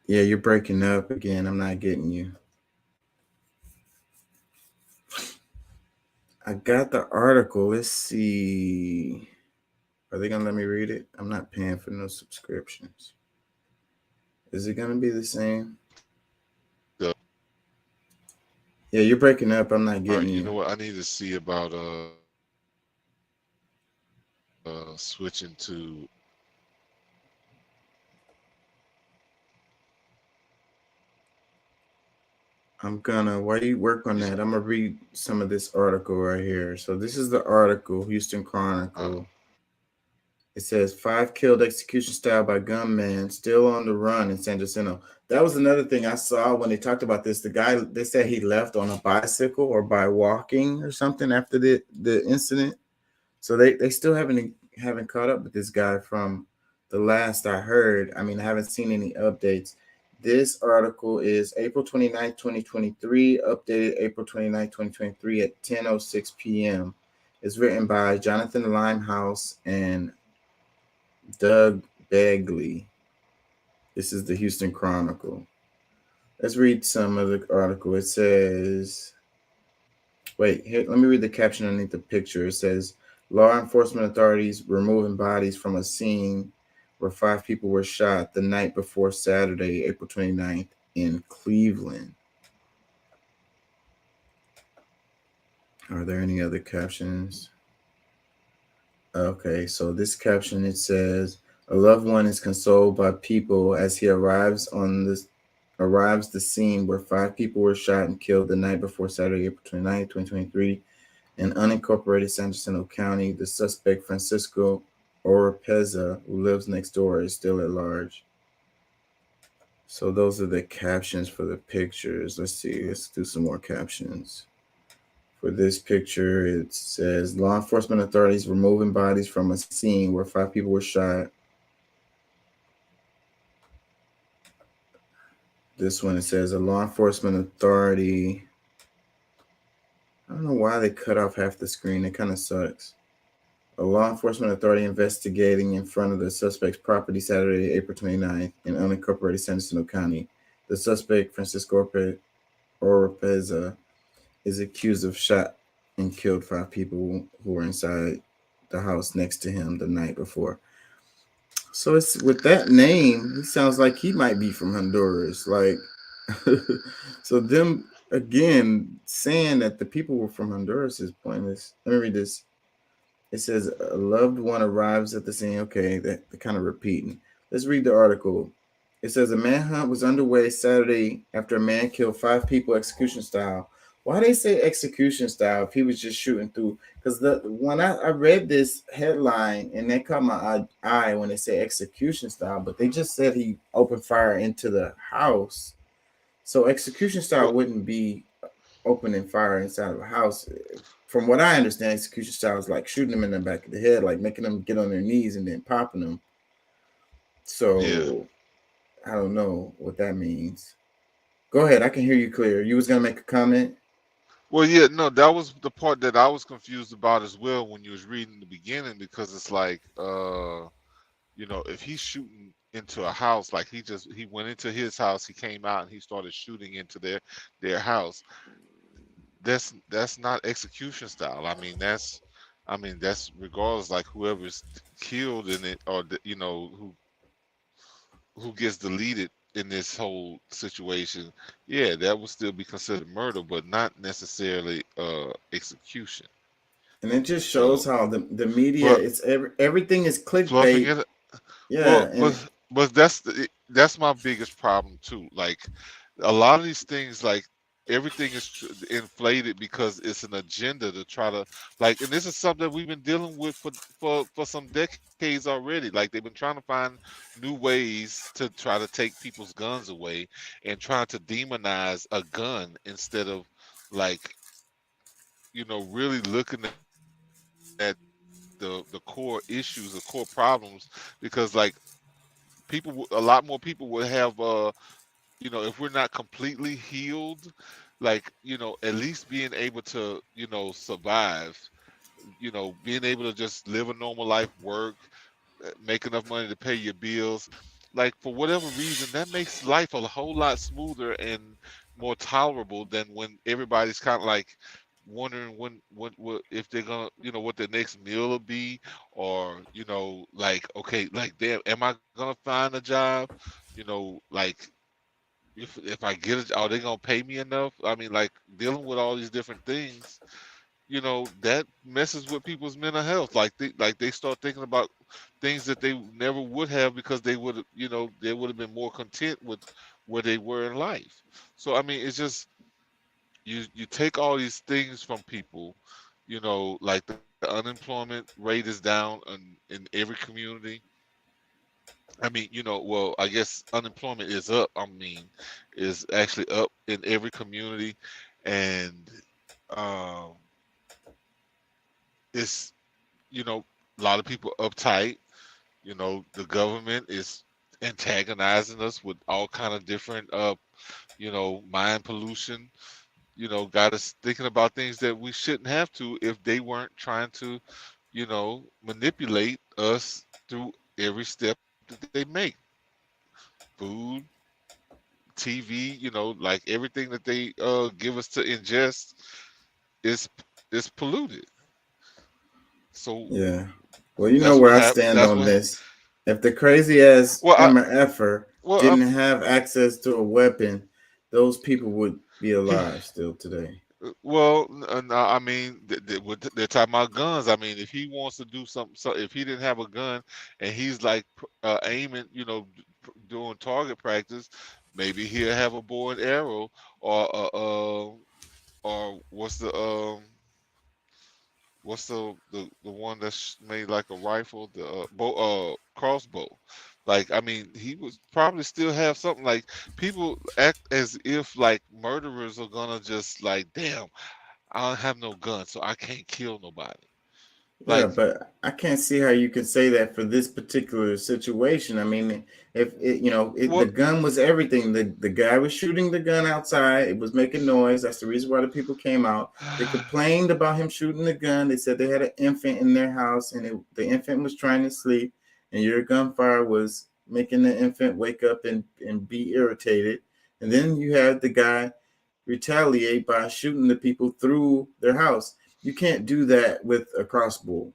Yeah, you're breaking up again. I'm not getting you. I got the article. Let's see. Are they going to let me read it? I'm not paying for no subscriptions. Is it going to be the same? Yeah. Yeah, you're breaking up. I'm not getting you. You know what? I need to see about switching to. While you work on that, I'm going to read some of this article right here. So this is the article, Houston Chronicle. It says 5 killed execution style by gunman still on the run in San Jacinto. That was another thing I saw when they talked about this. The guy, they said he left on a bicycle or by walking or something after the incident. So they still haven't caught up with this guy from the last I heard. I mean, I haven't seen any updates. This article is April 29th, 2023, updated April 29th, 2023 at 10:06 p.m. It's written by Jonathan Limehouse and Doug Begley. This is the Houston Chronicle. Let's read some of the article. It says, wait, here, let me read the caption underneath the picture. It says, law enforcement authorities removing bodies from a scene where 5 people were shot the night before Saturday, April 29th in Cleveland. Are there any other captions? Okay, so this caption, it says, a loved one is consoled by people as he arrives the scene where 5 people were shot and killed the night before Saturday, April 29th, 2023 in unincorporated San Jacinto County. The suspect, Francisco Oropeza, who lives next door, is still at large. So those are the captions for the pictures. Let's see. Let's do some more captions. For this picture, it says, law enforcement authorities removing bodies from a scene where 5 people were shot. This one, it says, a law enforcement authority. I don't know why they cut off half the screen. It kind of sucks. A law enforcement authority investigating in front of the suspect's property Saturday, April 29th in unincorporated San Jacinto County. The suspect, Francisco Oropeza, is accused of shot and killed 5 people who were inside the house next to him the night before. So it's with that name, he sounds like he might be from Honduras. Like, so them again saying that the people were from Honduras is pointless. Let me read this. It says a loved one arrives at the scene. Okay, they're kind of repeating. Let's read the article. It says a manhunt was underway Saturday after a man killed 5 people execution style. Why they say execution style if he was just shooting through? Because when I read this headline and that caught my eye when they say execution style, but they just said he opened fire into the house. So execution style Well, wouldn't be opening fire inside of a house. From what I understand, execution style is like shooting them in the back of the head, like making them get on their knees and then popping them. yeah. So I don't know what that means. Go ahead, I can hear you clear. You was gonna make a comment. Well, yeah, no, that was the part that I was confused about as well when you was reading the beginning, because it's like, if he's shooting into a house, like he went into his house, he came out and he started shooting into their house. That's not execution style. I mean that's regardless, like whoever's killed in it, or who gets deleted in this whole situation, yeah, that would still be considered murder, but not necessarily execution. And it just shows So, how the media but it's everything is fluffing clickbait. it, Yeah, well, and but that's my biggest problem too. Like a lot of these things, like everything is inflated because it's an agenda to try to, like, and this is something that we've been dealing with for some decades already. Like they've been trying to find new ways to try to take people's guns away and trying to demonize a gun instead of, like, really looking at the core issues, the core problems, because like a lot more people would have, if we're not completely healed, like, at least being able to, survive, being able to just live a normal life, work, make enough money to pay your bills. Like, for whatever reason, that makes life a whole lot smoother and more tolerable than when everybody's kind of like wondering what if they're gonna, what their next meal will be, or, like, okay, like, damn, am I gonna find a job? Like, if I get it, are they gonna pay me enough? I mean, like, dealing with all these different things, that messes with people's mental health. Like they start thinking about things that they never would have, because they would have been more content with where they were in life. So I mean, it's just, you take all these things from people, like the unemployment rate is down in every community. I mean, well, I guess unemployment is up. I mean, is actually up in every community, and um, it's, a lot of people uptight. The government is antagonizing us with all kind of different, mind pollution. Got us thinking about things that we shouldn't have to if they weren't trying to, manipulate us through every step that they make. Food, TV, like everything that they give us to ingest is polluted. So yeah. Well, you know that's where what I happened. stand That's on what. this. If the crazy ass Well, MFer well, didn't have access to a weapon, those people would be alive still today. well, no, I mean, they're talking about guns. I mean, if he wants to do something, so if he didn't have a gun and he's like aiming, doing target practice, maybe he'll have a bow and arrow, or what's the one that's made like a rifle, the crossbow. Like, I mean, he would probably still have something. Like, people act as if like murderers are gonna just like, damn, I don't have no gun, so I can't kill nobody. Yeah, Like, but I can't see how you could say that for this particular situation. I mean, if it, the what? gun was everything. The guy was shooting the gun outside. It was making noise. That's the reason why the people came out. They complained about him shooting the gun. They said they had an infant in their house, and the infant was trying to sleep, and your gunfire was making the infant wake up and be irritated. And then you had the guy retaliate by shooting the people through their house. You can't do that with a crossbow.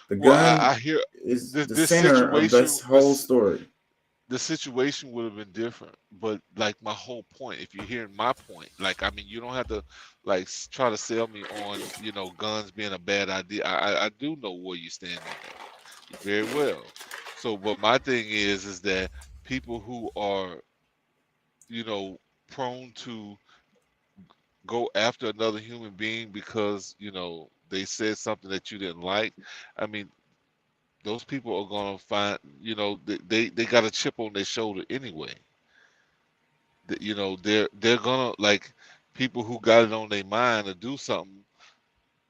The Well, gun I hear is the this center of this situation. whole story. The situation would have been different, but like my whole point, if you're hearing my point, like I mean, you don't have to like try to sell me on guns being a bad idea. I do know where you stand on that very well. So, but my thing is that people who are you know prone to go after another human being because they said something that you didn't like. I mean, those people are gonna find they got a chip on their shoulder anyway. They're gonna like people who got it on their mind to do something.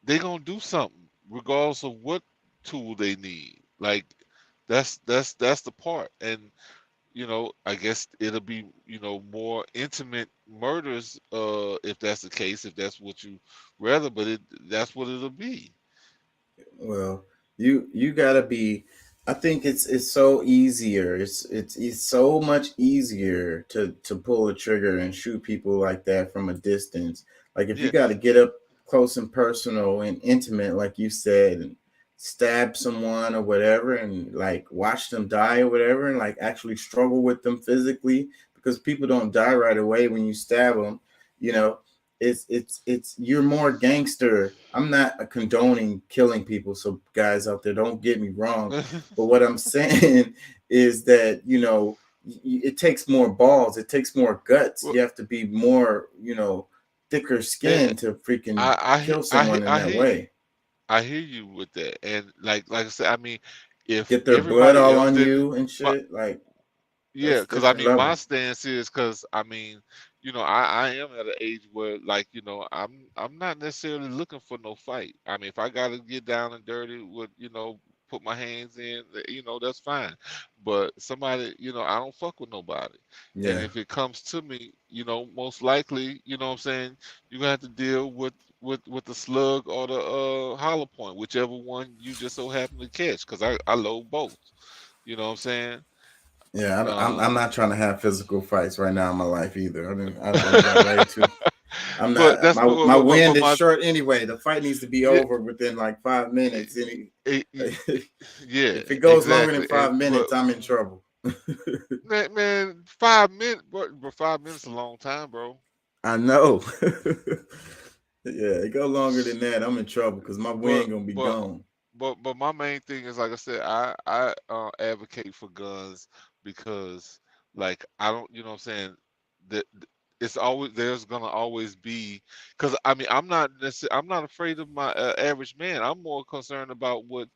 They're gonna do something regardless of what tool they need. Like that's the part. And I guess it'll be more intimate murders if that's the case, if that's what you rather. But that's what it'll be. Well, you gotta be. I think it's so easier. It's so much easier to pull a trigger and shoot people like that from a distance. Like if you Yeah. got to get up close and personal and intimate, like you said, and stab someone or whatever, and like watch them die or whatever, and like actually struggle with them physically, because people don't die right away when you stab them. You know, it's you're more gangster. I'm not condoning killing people, so guys out there, don't get me wrong. But what I'm saying is that it takes more balls, it takes more guts. Well, You have to be more thicker and skin to freaking I kill someone in I that hear you. way. I hear you with that. And like I said, I mean, if Get their blood everybody all else on did, you and my, shit. Like yeah, that's because I different mean, my level. stance is because I mean, I am at an age where like I'm not necessarily looking for no fight. I mean, if I got to get down and dirty with put my hands in, that's fine. But somebody, I don't fuck with nobody. And Yeah. if it comes to me, most likely, what I'm saying, you're gonna have to deal with the slug or the hollow point, whichever one you just so happen to catch. Because I load both. You know what I'm saying? Yeah, I'm Um, not trying to have physical fights right now in my life either. I'm about ready to. I'm but not. that's My wind but is my short anyway. The fight needs to be yeah, over within like 5 minutes. And it, yeah, if it goes longer than exactly. And five but minutes, I'm in trouble. man, 5 minutes, but 5 minutes is a long time, bro. I know. Yeah, it go longer than that, I'm in trouble because my But wind gonna be but gone. but my main thing is like I said, I advocate for guns because like I don't, what I'm saying, that it's always there's gonna always be because I mean I'm not afraid of my average man. I'm more concerned about what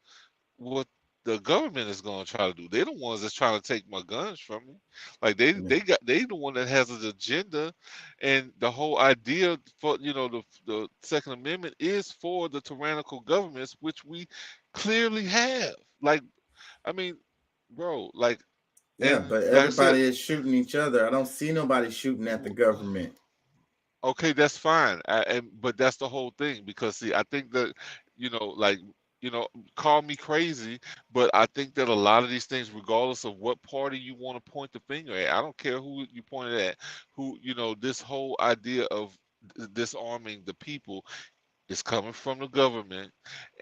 the government is going to try to do. They're the ones that's trying to take my guns from me. Like Yeah, they the one that has an agenda, and the whole idea for the Second Amendment is for the tyrannical governments, which we clearly have. Like I mean, bro, yeah, and but like I said, everybody is shooting each other. I don't see nobody shooting at the government. okay, that's fine. But that's the whole thing because see, I think that like you know, call me crazy, but I think that a lot of these things, regardless of what party you want to point the finger at, I don't care who you point it at, who this whole idea of disarming the people is coming from the government,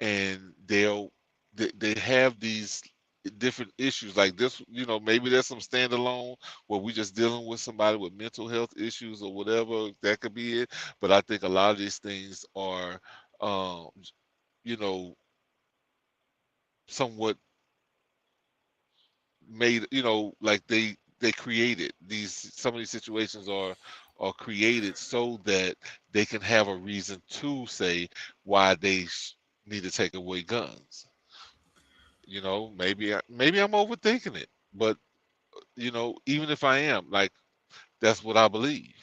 and they have these different issues like this. Maybe there's some standalone where we just dealing with somebody with mental health issues or whatever. That could be it. But I think a lot of these things are, um, you know, somewhat made. Like they created these. Some of these situations are created so that they can have a reason to say why they need to take away guns. Maybe I'm overthinking it, but even if I am, like, that's what I believe.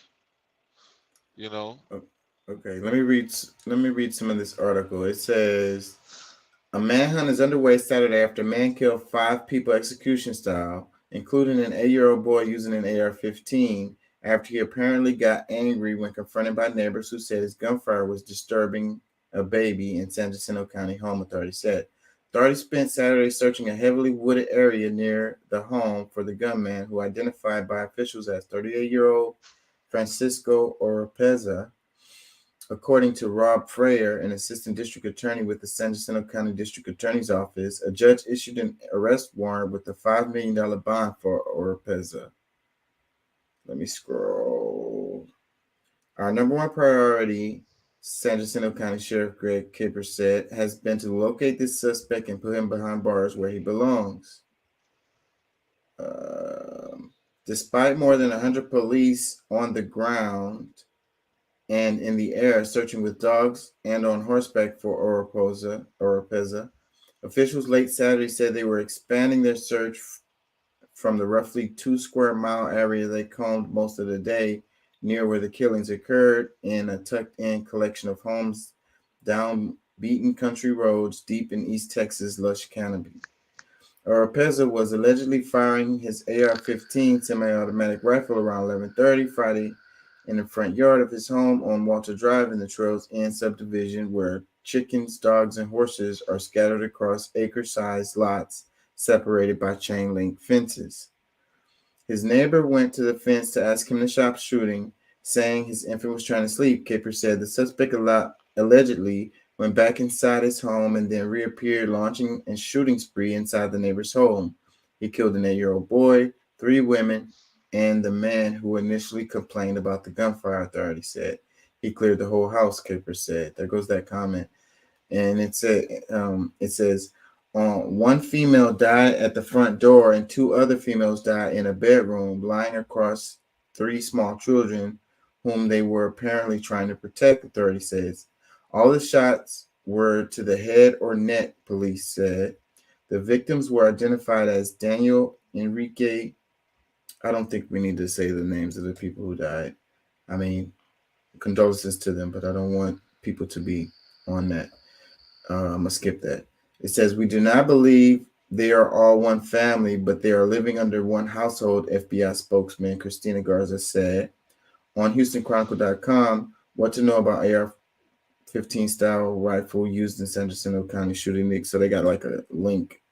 You know. Okay, let me read some of this article. It says a manhunt is underway Saturday after a man killed 5 people execution style, including an 8-year-old boy using an AR-15 after he apparently got angry when confronted by neighbors who said his gunfire was disturbing a baby in San Jacinto County home, authorities said. Authorities spent Saturday searching a heavily wooded area near the home for the gunman, who identified by officials as 38-year-old Francisco Oropeza. According to Rob Freyer, an assistant district attorney with the San Jacinto County District Attorney's Office, a judge issued an arrest warrant with a $5 million bond for Oropeza. Let me scroll. Our number one priority, San Jacinto County Sheriff Greg Capers said, has been to locate this suspect and put him behind bars where he belongs. Despite more than 100 police on the ground and in the air searching with dogs and on horseback for Oropeza, officials late Saturday said they were expanding their search from the roughly 2 square mile area they combed most of the day near where the killings occurred in a tucked-in collection of homes down beaten country roads deep in East Texas' lush canopy. Oropeza was allegedly firing his AR-15 semi-automatic rifle around 11:30 Friday in the front yard of his home on Walter Drive in the Trails End subdivision, where chickens, dogs, and horses are scattered across acre-sized lots separated by chain-link fences. His neighbor went to the fence to ask him to stop shooting, saying his infant was trying to sleep. Capers said the suspect allegedly went back inside his home and then reappeared, launching a shooting spree inside the neighbor's home. He killed an 8-year-old boy, 3 women, and the man who initially complained about the gunfire, authorities said. He cleared the whole house, Capers said. There goes that comment. And it says, one female died at the front door and 2 other females died in a bedroom, lying across 3 small children whom they were apparently trying to protect, authority says. All the shots were to the head or neck, police said. The victims were identified as Daniel Enrique. I don't think we need to say the names of the people who died. I mean, condolences to them, but I don't want people to be on that. I'm going to skip that. It says, we do not believe they are all one family, but they are living under one household, FBI spokesman Christina Garza said. On HoustonChronicle.com, what to know about AR-15 style rifle used in San Jacinto County shooting league. So they got like a link.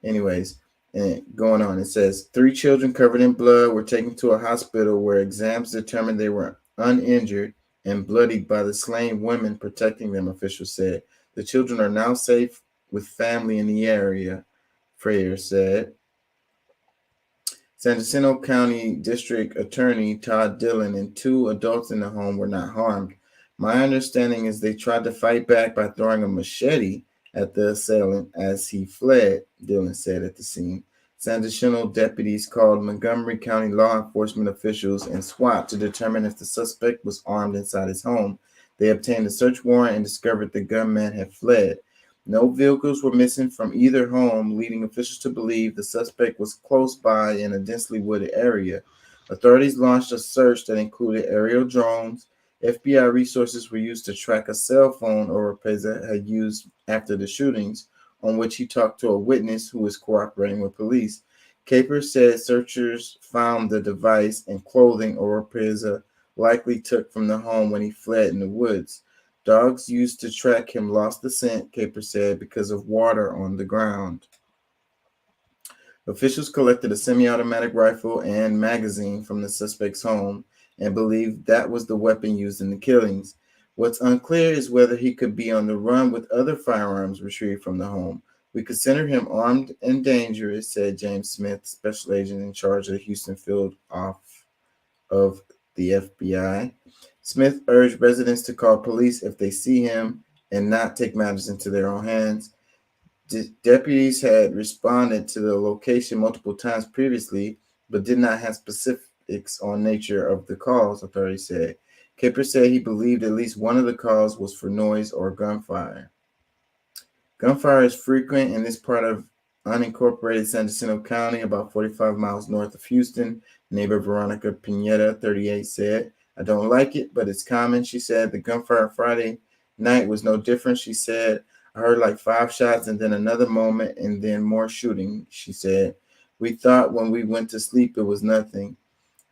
Anyways, and going on, it says 3 children covered in blood were taken to a hospital where exams determined they were uninjured and bloodied by the slain women protecting them, officials said. The children are now safe with family in the area, Freyer said. San Jacinto County District Attorney Todd Dillon and 2 adults in the home were not harmed. My understanding is they tried to fight back by throwing a machete at the assailant as he fled, Dillon said at the scene. San Jacinto deputies called Montgomery County law enforcement officials and SWAT to determine if the suspect was armed inside his home. They obtained a search warrant and discovered the gunman had fled. No vehicles were missing from either home, leading officials to believe the suspect was close by in a densely wooded area. Authorities launched a search that included aerial drones. FBI resources were used to track a cell phone Oropeza had used after the shootings, on which he talked to a witness who was cooperating with police. Capers said searchers found the device and clothing Oropeza likely took from the home when he fled in the woods. Dogs used to track him lost the scent, Capers said, because of water on the ground. Officials collected a semi-automatic rifle and magazine from the suspect's home and believed that was the weapon used in the killings. What's unclear is whether he could be on the run with other firearms retrieved from the home. We consider him armed and dangerous, said James Smith, special agent in charge of the Houston field off of the FBI. Smith urged residents to call police if they see him and not take matters into their own hands. Deputies had responded to the location multiple times previously, but did not have specifics on nature of the calls, authorities said. Capers said he believed at least one of the calls was for noise or gunfire. Gunfire is frequent in this part of unincorporated San Jacinto County, about 45 miles north of Houston. Neighbor Veronica Pineda, 38, said, I don't like it, but it's common, she said. The gunfire Friday night was no different, she said. I heard like 5 shots and then another moment and then more shooting, she said. We thought when we went to sleep it was nothing.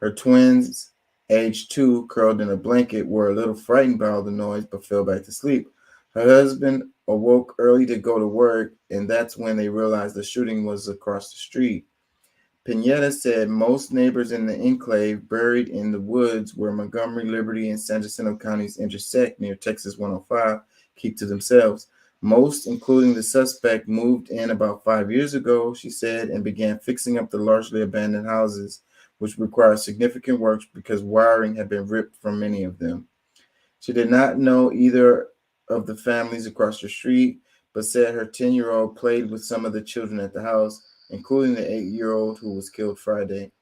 Her twins, age 2, curled in a blanket, were a little frightened by all the noise but fell back to sleep. Her husband awoke early to go to work, and that's when they realized the shooting was across the street. Pineda said most neighbors in the enclave, buried in the woods where Montgomery, Liberty, and San Jacinto counties intersect near Texas 105, keep to themselves. Most, including the suspect, moved in about 5 years ago, she said, and began fixing up the largely abandoned houses, which required significant work because wiring had been ripped from many of them. She did not know either of the families across the street, but said her 10-year-old played with some of the children at the house, including the 8-year-old who was killed Friday.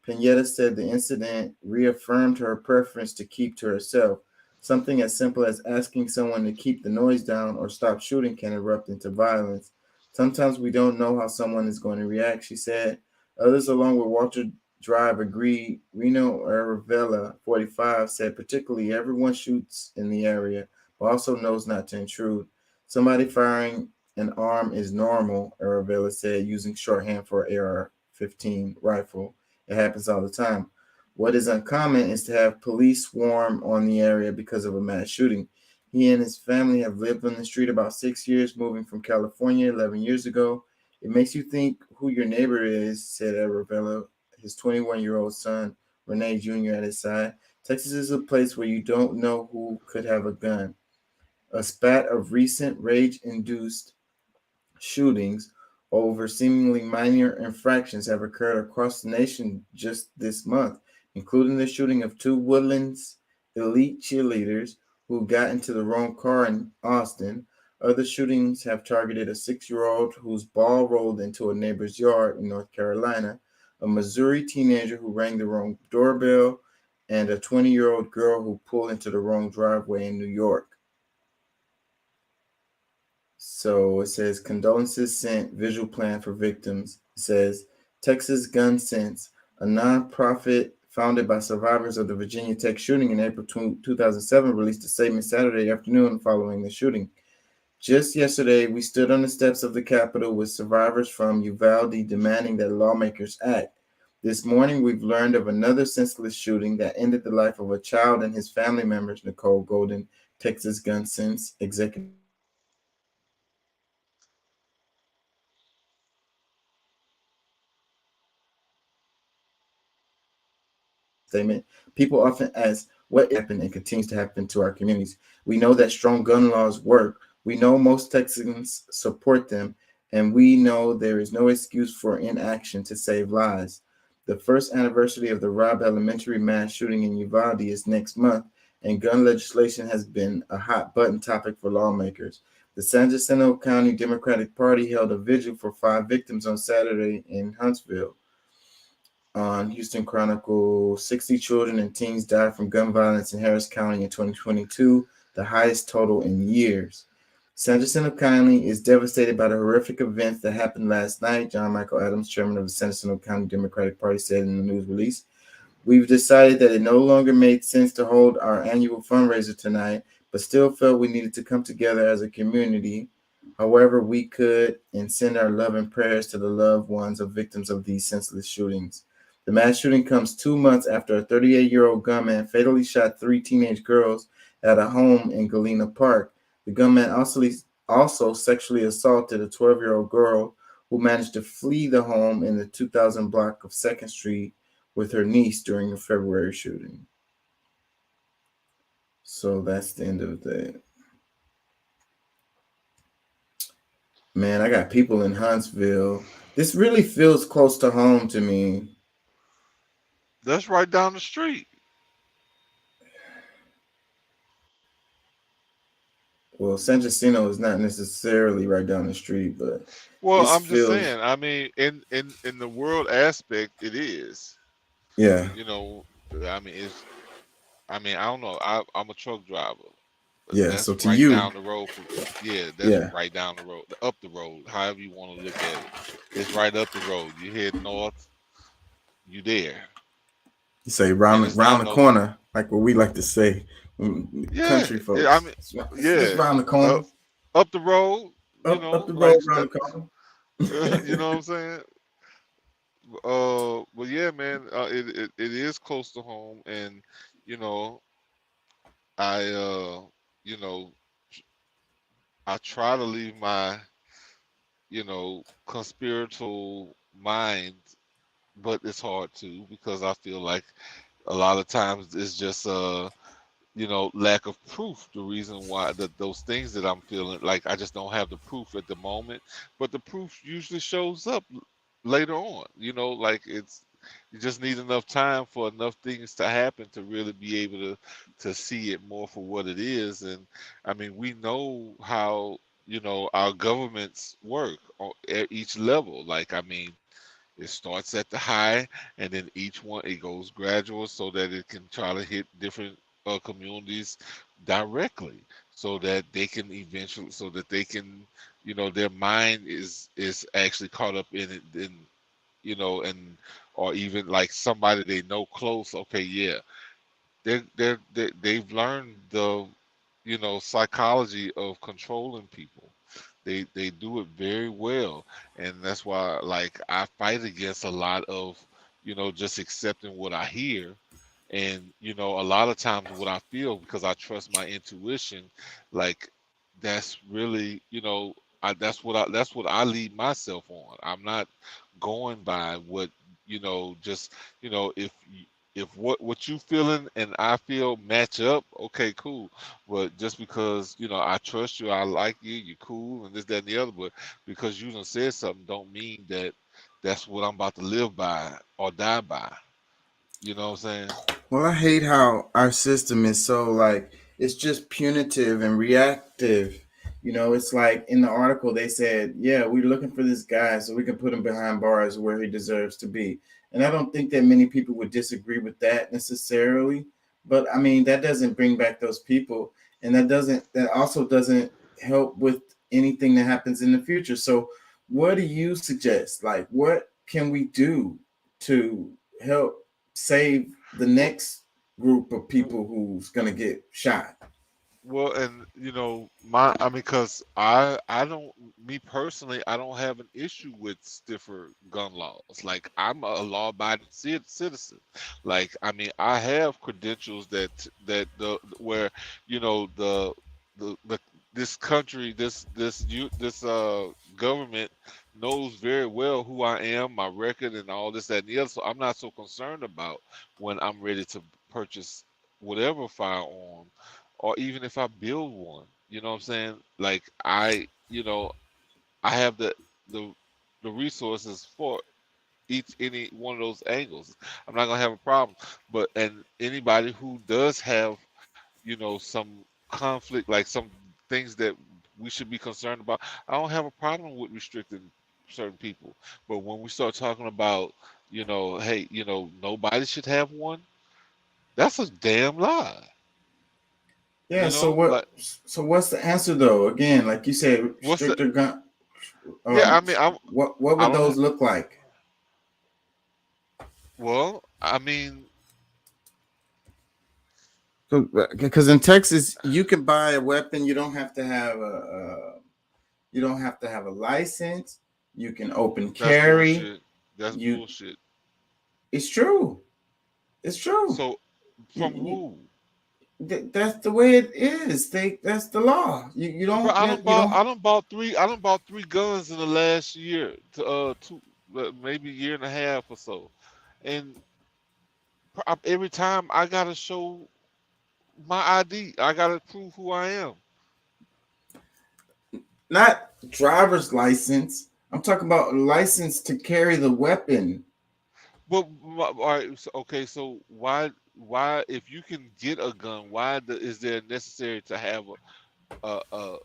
Pineda said the incident reaffirmed her preference to keep to herself. Something as simple as asking someone to keep the noise down or stop shooting can erupt into violence. Sometimes we don't know how someone is going to react, she said. Others, along with Walter Drive, agreed. Reno Aravella, 45, said particularly everyone shoots in the area, but also knows not to intrude. Somebody firing an arm is normal, Aravella said, using shorthand for AR-15 rifle. It happens all the time. What is uncommon is to have police swarm on the area because of a mass shooting. He and his family have lived on the street about 6 years, moving from California 11 years ago. It makes you think who your neighbor is, said Aravella, his 21-year-old son, Rene Jr., at his side. Texas is a place where you don't know who could have a gun. A spat of recent rage-induced shootings over seemingly minor infractions have occurred across the nation just this month, including the shooting of two Woodlands elite cheerleaders who got into the wrong car in Austin. Other shootings have targeted a 6-year-old whose ball rolled into a neighbor's yard in North Carolina, a Missouri teenager who rang the wrong doorbell, and a 20-year-old girl who pulled into the wrong driveway in New York. So it says condolences sent, visual plan for victims. It says Texas Gun Sense, a nonprofit founded by survivors of the Virginia Tech shooting in April 2007, released a statement Saturday afternoon following the shooting. Just yesterday, we stood on the steps of the Capitol with survivors from Uvalde demanding that lawmakers act. This morning, we've learned of another senseless shooting that ended the life of a child and his family members, Nicole Golden, Texas Gun Sense executive statement. People often ask what happened and continues to happen to our communities. We know that strong gun laws work. We know most Texans support them, and we know there is no excuse for inaction to save lives. The first anniversary of the Robb Elementary mass shooting in Uvalde is next month, and gun legislation has been a hot button topic for lawmakers. The San Jacinto County Democratic Party held a vigil for 5 victims on Saturday in Huntsville. On Houston Chronicle, 60 children and teens died from gun violence in Harris County in 2022, the highest total in years. San Jacinto County is devastated by the horrific events that happened last night, John Michael Adams, chairman of the San Jacinto County Democratic Party, said in the news release. We've decided that it no longer made sense to hold our annual fundraiser tonight, but still felt we needed to come together as a community however we could and send our love and prayers to the loved ones of victims of these senseless shootings. The mass shooting comes 2 months after a 38-year-old gunman fatally shot 3 teenage girls at a home in Galena Park. The gunman also sexually assaulted a 12-year-old girl who managed to flee the home in the 2000 block of 2nd Street with her niece during a February shooting. So that's the end of that. Man, I got people in Huntsville. This really feels close to home to me. That's right down the street. Well, San Jacinto is not necessarily right down the street, but Well, this I'm just feels, saying. I mean, in the world aspect, it is. yeah, You know, I mean, it's. I mean, I don't know. I'm a truck driver. But yeah. that's So to right you, down the road from. Yeah, that's yeah, right down the road, up the road, however you want to look at it. It's right up the road. You head north, you there, you say and round it's round not the no. corner, like what we like to say, Yeah, country I folks. mean, It's just yeah, round the up, corner, up the road. You up know, the road, like round the corner. you know what I'm saying. But yeah, man, it is close to home, and you know, I you know, I try to leave my conspiratorial mind but it's hard too because I feel like a lot of times it's just lack of proof. The reason why that those things that I'm feeling like I just don't have the proof at the moment, but the proof usually shows up later on. Like you just need enough time for enough things to happen to really be able to see it more for what it is. And I mean, we know how our governments work at each level. Like I mean, it starts at the high, and then each one it goes gradual so that it can try to hit different communities directly, so that they can eventually, so that they can, their mind is actually caught up in it, and or even like somebody they know close. Okay, yeah, they've learned the psychology of controlling people. They do it very well, and that's why like I fight against a lot of just accepting what I hear. And a lot of times what I feel, because I trust my intuition, like that's really that's what I lead myself on. I'm not going by what just if what you feeling and I feel match up, okay, cool. But just because I trust you, I like you, you cool, and this, that, and the other, but because you done said something, don't mean that that's what I'm about to live by or die by. You know what I'm saying? Well, I hate how our system is so like it's just punitive and reactive. It's like in the article they said, yeah, we're looking for this guy so we can put him behind bars where he deserves to be. And I don't think that many people would disagree with that necessarily. But I mean, that doesn't bring back those people. And that also doesn't help with anything that happens in the future. So what do you suggest? Like, what can we do to help save the Well, next group of w- people who's gonna get shot? well, and I mean, because I don't, me personally, I don't have an issue with stiffer gun laws. Like I'm a law-abiding citizen. Like I mean, I have credentials that the where the this country, this government knows very well who I am, my record, and all this, that, and the other. So I'm not so concerned about when I'm ready to purchase whatever firearm, or even if I build one. You know what I'm saying? Like I have the the resources for any one of those angles. I'm not gonna have a problem. But and anybody who does have some conflict, like some things that we should be concerned about, I don't have a problem with restricting certain people. But when we start talking about hey, nobody should have one, that's a damn lie. Yeah. So Like what's the answer though? Again, like you said, what's the stricter gun. yeah, Um, I mean, what I would don't those look like? well, I mean, Because in Texas, you can buy a weapon. You don't have to have a license. You can open that's carry. bullshit. That's You, bullshit. it's true. It's true. So You, from you, who? that's the way it is. That's the law. Bro, You don't. I done bought three guns in the last year, to two, maybe a year and a half or so, and every time I gotta show my ID. I gotta prove who I am. Not driver's license. I'm talking about a license to carry the weapon. But all right, okay, so why if you can get a gun, is there necessary to have a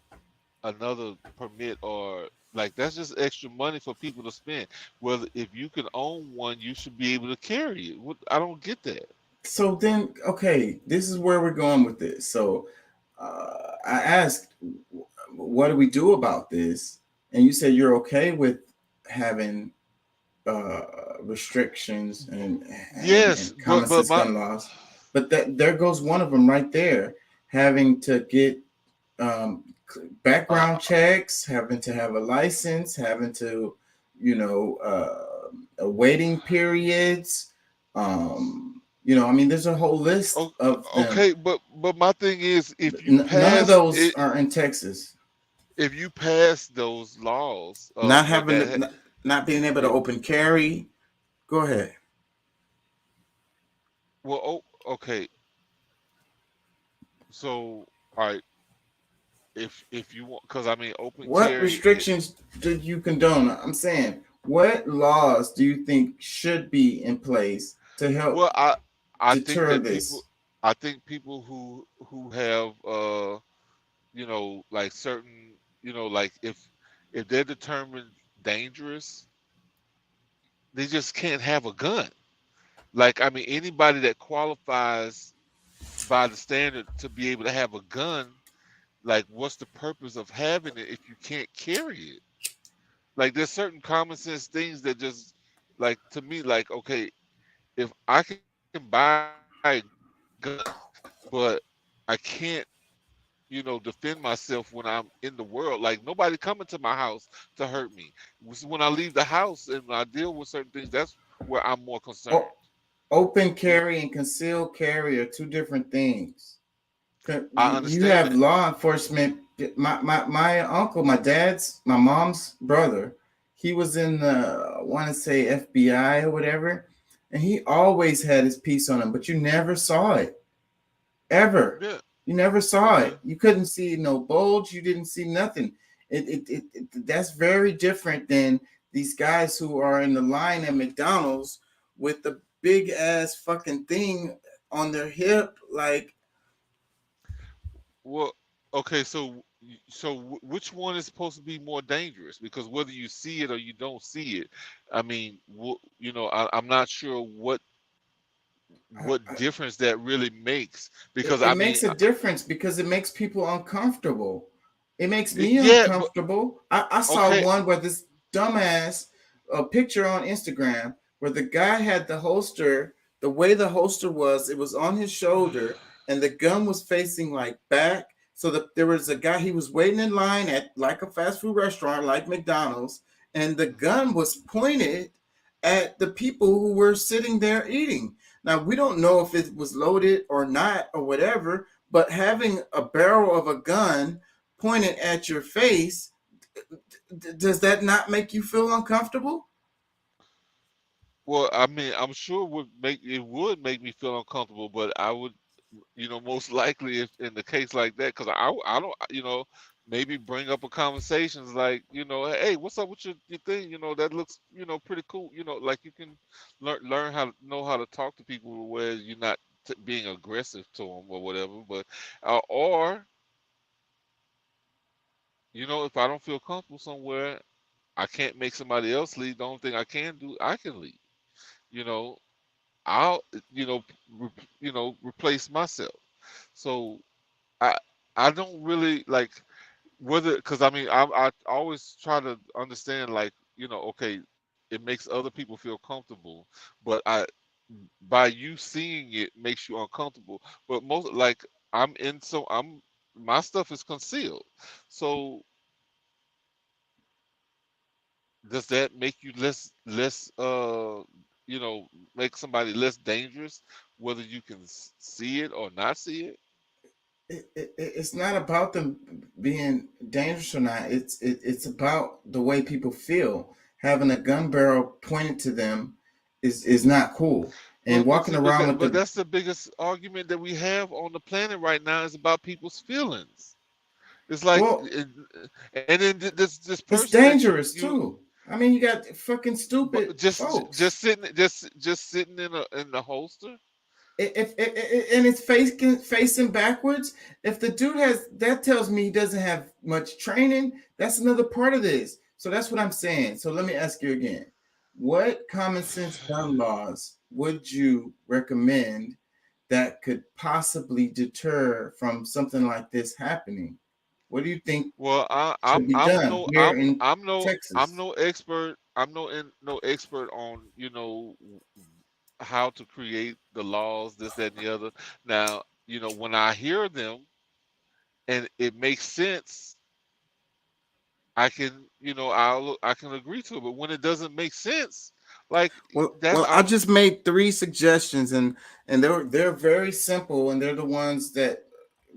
another permit, or like that's just extra money for people to spend? Well, if you can own one, you should be able to carry it. I don't get that. So then, okay, this is where we're going with this. So I asked, what do we do about this? And you said you're okay with having uh, restrictions Yes, and common but sense my gun laws. But that there goes one of them right there, having to get um, uh, background checks, having to have a license, having to, waiting periods. I mean, there's a whole list o- of them. okay, but my thing is, None of those are in Texas. if you pass those laws, Not or having, not being able to it, open carry. Go ahead. Well, okay. So, all right, if you want, because I mean, open What carry. restrictions do you condone? I'm saying, what laws do you think should be in place to help Well, I think deter that people, this? I think people who have like certain, like if they're determined dangerous, they just can't have a gun. Like, I mean, anybody that qualifies by the standard to be able to have a gun, like, what's the purpose of having it if you can't carry it? Like, there's certain common sense things that just, like, to me, like, okay, if I can buy a gun, but I can't, defend myself when I'm in the world. Like, nobody coming to my house to hurt me. When I leave the house and I deal with certain things, that's where I'm more concerned. O- Open You know, carry and concealed carry are two different things. I You understand have that. law enforcement. My uncle, my mom's brother, he was in the, I want to say FBI or whatever, and he always had his piece on him, but you never saw it ever. Yeah. You never saw Okay. it. You couldn't see no bulge. You didn't see nothing. That's very different than these guys who are in the line at McDonald's with the big ass fucking thing on their hip, like. Well, okay. Which one is supposed to be more dangerous? Because whether you see it or you don't see it, I mean, I'm not sure what difference that really makes. Because It I mean, makes a difference because it makes people uncomfortable. It makes me yeah, but uncomfortable. I saw okay. one where this dumbass, a picture on Instagram where the guy had the holster. The way the holster was, it was on his shoulder, and the gun was facing like back. So that there was a guy, he was waiting in line at like a fast food restaurant, like McDonald's, and the gun was pointed at the people who were sitting there eating. Now, we don't know if it was loaded or not or whatever, but having a barrel of a gun pointed at your face, does that not make you feel uncomfortable? Well, I mean, I'm sure it would make me feel uncomfortable, but I would, most likely if in the case like that, because I don't, maybe bring up a conversations like, hey, what's up with your thing? That looks, pretty cool. Like you can learn how to know how to talk to people where you're not being aggressive to them or whatever. But or if I don't feel comfortable somewhere, I can't make somebody else leave. The only thing I can do, I can leave. You know, I'll replace myself. So I I don't really like whether because I mean I always try to understand like okay, it makes other people feel comfortable, but I by you seeing it makes you uncomfortable. But most like I'm my stuff is concealed. So does that make you less make somebody less dangerous whether you can see it or not see it? It's not about them being dangerous or not. It's about the way people feel. Having a gun barrel pointed to them is not cool. And But but walking see, but around that, with but the, that's the biggest argument that we have on the planet right now is about people's feelings. It's like, well, and then this it's person that dangerous you too. I mean, you got fucking but stupid folks. just sitting in the holster. If and it's facing backwards. If the dude has, that tells me he doesn't have much training. That's another part of this. So that's what I'm saying. So let me ask you again: what common sense gun laws would you recommend that could possibly deter from something like this happening? What do you think Well, should be done here in I'm Texas? no expert. No expert on how to create the laws, this, that, and the other. Now, when I hear them and it makes sense, I can, I can agree to it. But when it doesn't make sense, like that, Well, I just made three suggestions, and they're very simple, and they're the ones that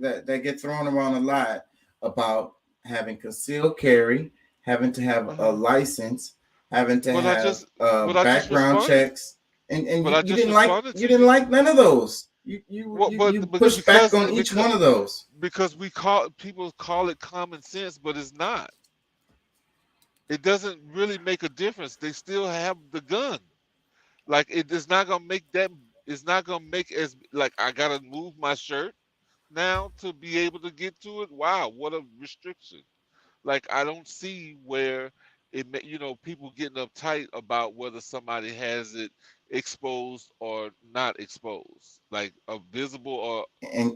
get thrown around a lot about having concealed carry, having to have a uh license, having to But I have just, but I just background responded. checks, and But I you just didn't like responded you to didn't you. like none of those. You pushed back on each one of those. Because we call people call it common sense, but it's not. It doesn't really make a difference. They still have the gun. Like it is not gonna make that. It's not gonna make as like I gotta move my shirt now to be able to get to it. Wow, what a restriction! Like I don't see where people getting uptight about whether somebody has it exposed or not exposed, like a visible or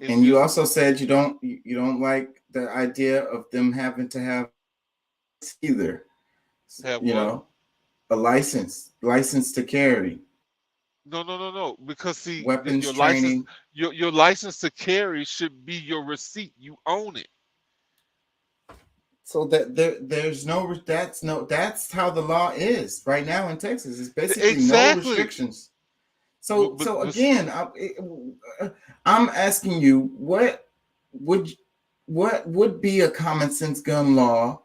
And you also invisible. said you don't like the idea of them having to have either. Have You what? know, a license to carry, No, no, no, no. Because see, weapons your license, training, your license to carry should be your receipt. You own it. so that there's no that's how the law is right now in Texas. It's basically no Exactly. restrictions. But, So but again, I'm asking you, would what would be a common sense gun law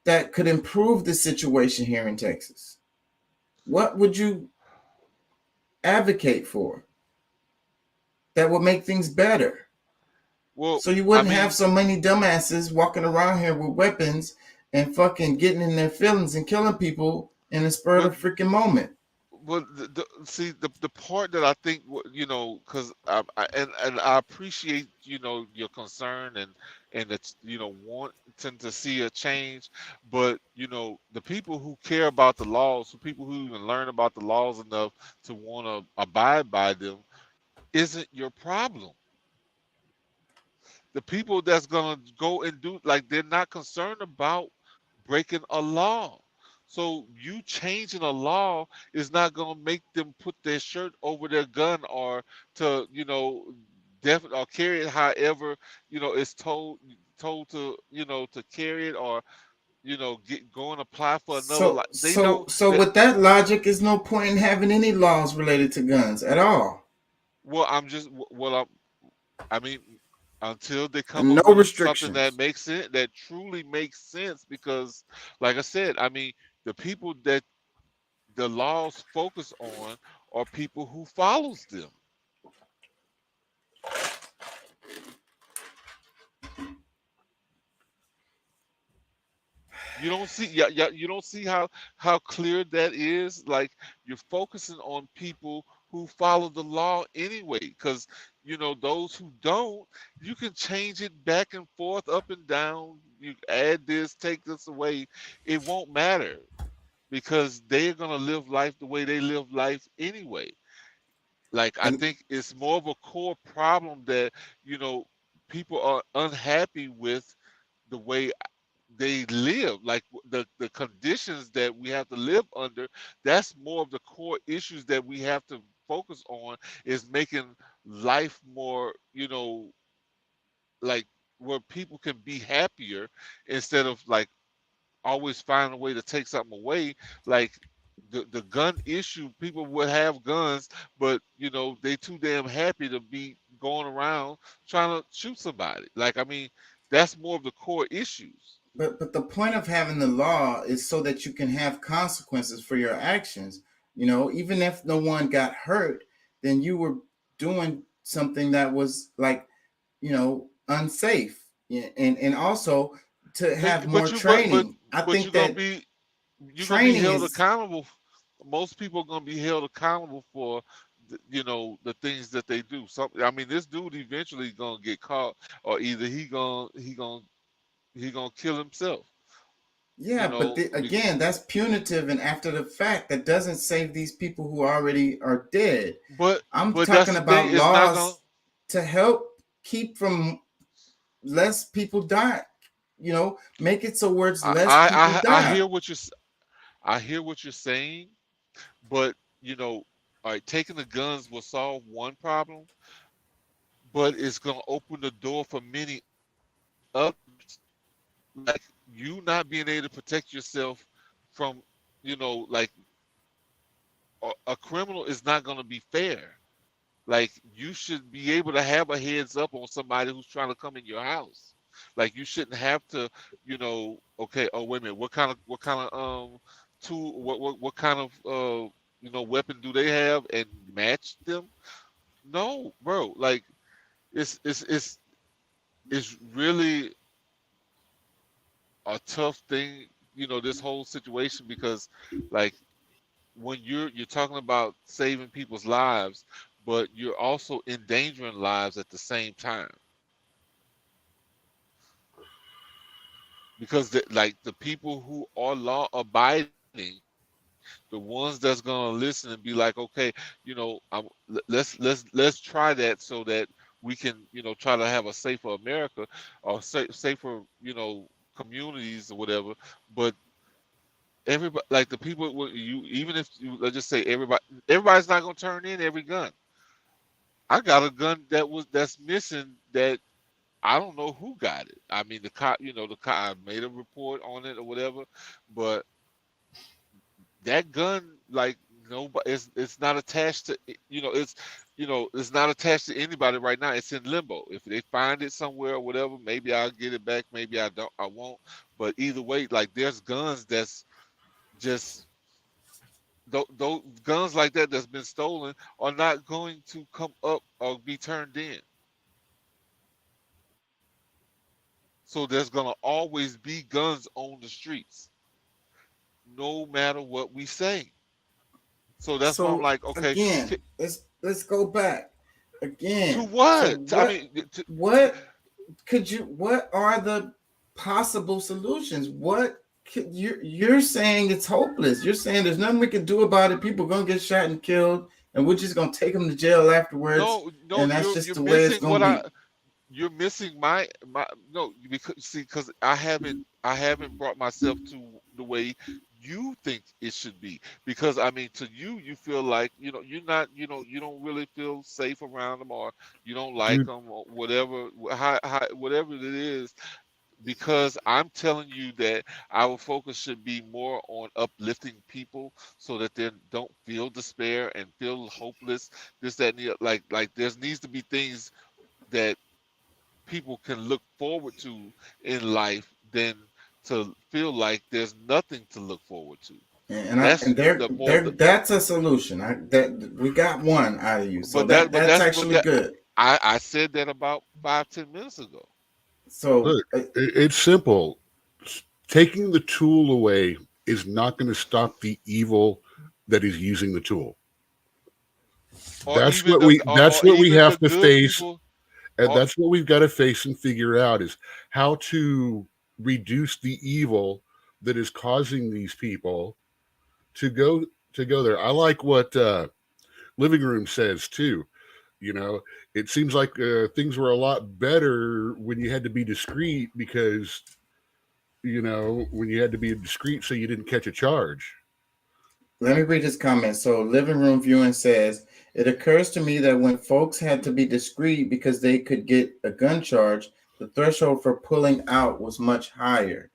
that could improve the situation here in Texas? What would you advocate for that would make things better? well, So you I wouldn't have mean, so many dumbasses walking around here with weapons and fucking getting in their feelings and killing people in a spur of but a freaking moment. Well, see the part that I think because and I appreciate your concern and it's wanting to see a change, but the people who care about the laws, the people who even learn about the laws enough to want to abide by them, isn't your problem. The people that's gonna go and do like they're not concerned about breaking a law. So you changing a law is not gonna make them put their shirt over their gun or to or carry it however it's told to to carry it or go and apply for another So they so know so that. with that logic, there's no point in having any laws related to guns at all. Well, I'm just well I mean, until they come And up no with something that restrictions. makes sense, that truly makes sense, because, like I said, I mean, the people that the laws focus on are people who follows them. You don't see, yeah, yeah, you don't see how clear that is. Like you're focusing on people who follow the law anyway, because those who don't, you can change it back and forth, up and down. You add this, take this away, it won't matter because they're gonna live life the way they live life anyway. Like I And think it's more of a core problem that you know people are unhappy with the way they live, like the conditions that we have to live under. That's more of the core issues that we have to focus on, is making life more like where people can be happier instead of like always finding a way to take something away. Like the gun issue, people would have guns, but they too damn happy to be going around trying to shoot somebody. Like I mean, that's more of the core issues. but the point of having the law is so that you can have consequences for your actions. You know, even if no one got hurt, then you were doing something that was like, unsafe. Yeah, and also to have more But you but training. I but think that you're gonna be training held is accountable. Most people are gonna be held accountable for the things that they do. I mean, this dude eventually gonna get caught, or either he gonna kill himself. yeah, but again, that's punitive and after the fact. That doesn't save these people who already are dead. I'm but that's talking the thing. about It's not gonna. laws to help keep from less people die. Make it so where it's less people I die. hear what I hear what you're saying, but all right, taking the guns will solve one problem, but it's gonna open the door for many others. Like you not being able to protect yourself from, like a criminal is not gonna be fair. Like you should be able to have a heads up on somebody who's trying to come in your house. Like you shouldn't have to, okay, oh wait a minute, what kind of tool, what kind of weapon do they have, and match them? No, bro. Like it's really a tough thing, this whole situation, because like when you're talking about saving people's lives, but you're also endangering lives at the same time. Because like the people who are law abiding, the ones that's gonna listen and be like, okay, let's try that so that we can, try to have a safer America, or safer, communities or whatever. But everybody, like the people, even if you, let's just say everybody's not gonna turn in every gun. I got a gun that's missing, that I don't know who got it. I mean, the cop, the cop, I made a report on it or whatever, but that gun, like, nobody, it's not attached to, it's not attached to anybody right now. It's in limbo. If they find it somewhere or whatever, maybe I'll get it back, maybe I won't. But either way, like, there's guns that's just, those guns like that's been stolen are not going to come up or be turned in. So there's gonna always be guns on the streets, no matter what we say. So that's why I'm So like, okay, again, let's go back again. to what? So I mean, what are the possible solutions? You're saying it's hopeless. You're saying there's nothing we can do about it. People are gonna get shot and killed, and we're just gonna take them to jail afterwards. no, and that's just you're the way it's missing gonna be. you're missing my no, because I haven't brought myself to the way you think it should be. Because I mean, to you feel like, you're not, you don't really feel safe around them, or you don't like Dude, them, or whatever, whatever it is. Because I'm telling you that our focus should be more on uplifting people, so that they don't feel despair and feel hopeless, this, that, and the, like there needs to be things that people can look forward to in life, than to feel like there's nothing to look forward to. That's the more That's a solution. That we got one out of you, so but that but that's that's what actually good. I said that about 5-10 minutes ago. So look, it's simple. Taking the tool away is not going to stop the evil that is using the tool. Or That's even what the we. or, That's or what we even the have to good face, people. and Or that's what we've got to face and figure out is how to reduce the evil that is causing these people to go there. I like what Living Room says too. You know, it seems like things were a lot better when you had to be discreet, because when you had to be discreet so you didn't catch a charge. let me read his comment. So living room viewing says, it occurs to me that when folks had to be discreet because they could get a gun charge, the threshold for pulling out was much higher.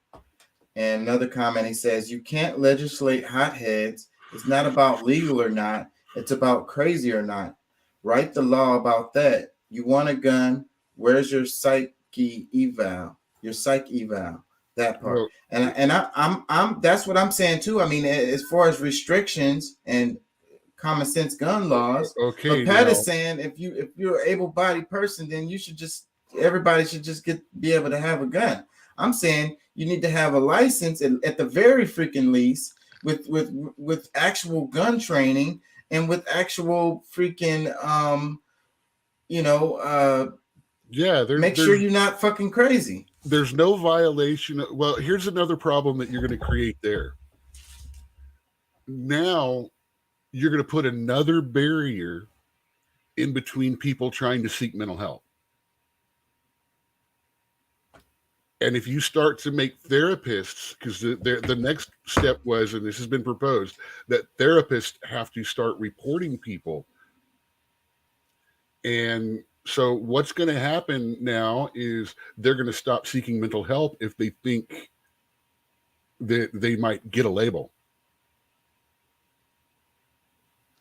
And another comment, he says, you can't legislate hotheads. It's not about legal or not. It's about crazy or not. Write the law about that. You want a gun. Where's your psyche eval? Your psych eval. That part. Well, And I'm that's what I'm saying too. I mean, as far as restrictions and common sense gun laws, okay, but Pat now is saying if you're an able-bodied person, then you should everybody should just be able to have a gun. I'm saying you need to have a license at the very freaking least, with actual gun training and with actual freaking yeah, make sure you're not fucking crazy. there's no violation. Well, here's another problem that you're going to create there. Now you're going to put another barrier in between people trying to seek mental health. And if you start to make therapists, because the next step was, and this has been proposed, that therapists have to start reporting people. And so what's going to happen now is they're going to stop seeking mental health if they think that they might get a label.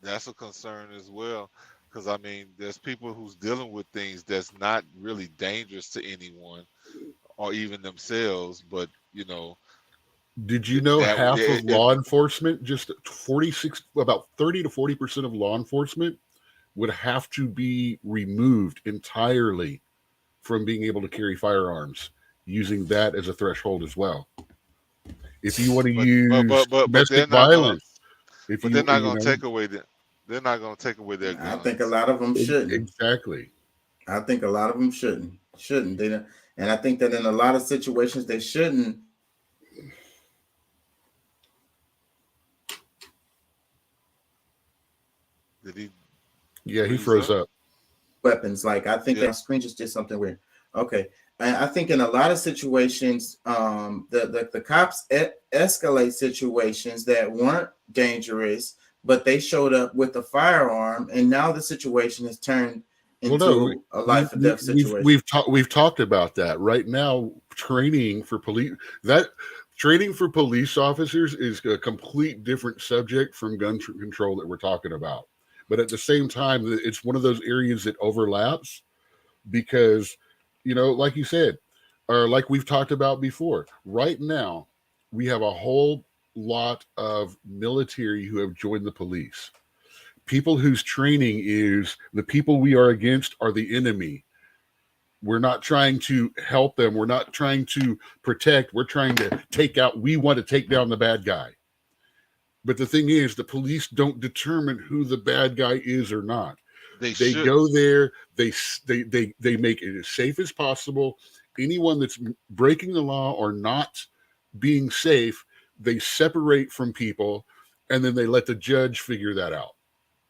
that's a concern as well, because I mean, there's people who's dealing with things that's not really dangerous to anyone or even themselves, but Did you know That half of it, law enforcement, just 46, about 30 to 40% of law enforcement would have to be removed entirely from being able to carry firearms, using that as a threshold as well. If you want to use but they're domestic not gonna. violence, if But they're you not you gonna know take away the. They're not gonna take away their I think a guns. lot of them shouldn't. exactly. I think a lot of them shouldn't. They don't, and I think that in a lot of situations they shouldn't. Did he Yeah, he freeze froze up? up. Weapons. Like I think Yeah. that screen just did something weird. Okay. And I think in a lot of situations, the cops escalate situations that weren't dangerous, but they showed up with a firearm, and now the situation has turned Well, no, into a life or death situation. we've talked about that. Right now, training for police officers is a complete different subject from gun control that we're talking about. But at the same time, it's one of those areas that overlaps because, like you said, or like we've talked about before, right now, we have a whole lot of military who have joined the police. People whose training is the people we are against are the enemy. We're not trying to help them. We're not trying to protect. We're trying to we want to take down the bad guy. But the thing is, the police don't determine who the bad guy is or not. They go there. They make it as safe as possible. Anyone that's breaking the law or not being safe, they separate from people, and then they let the judge figure that out.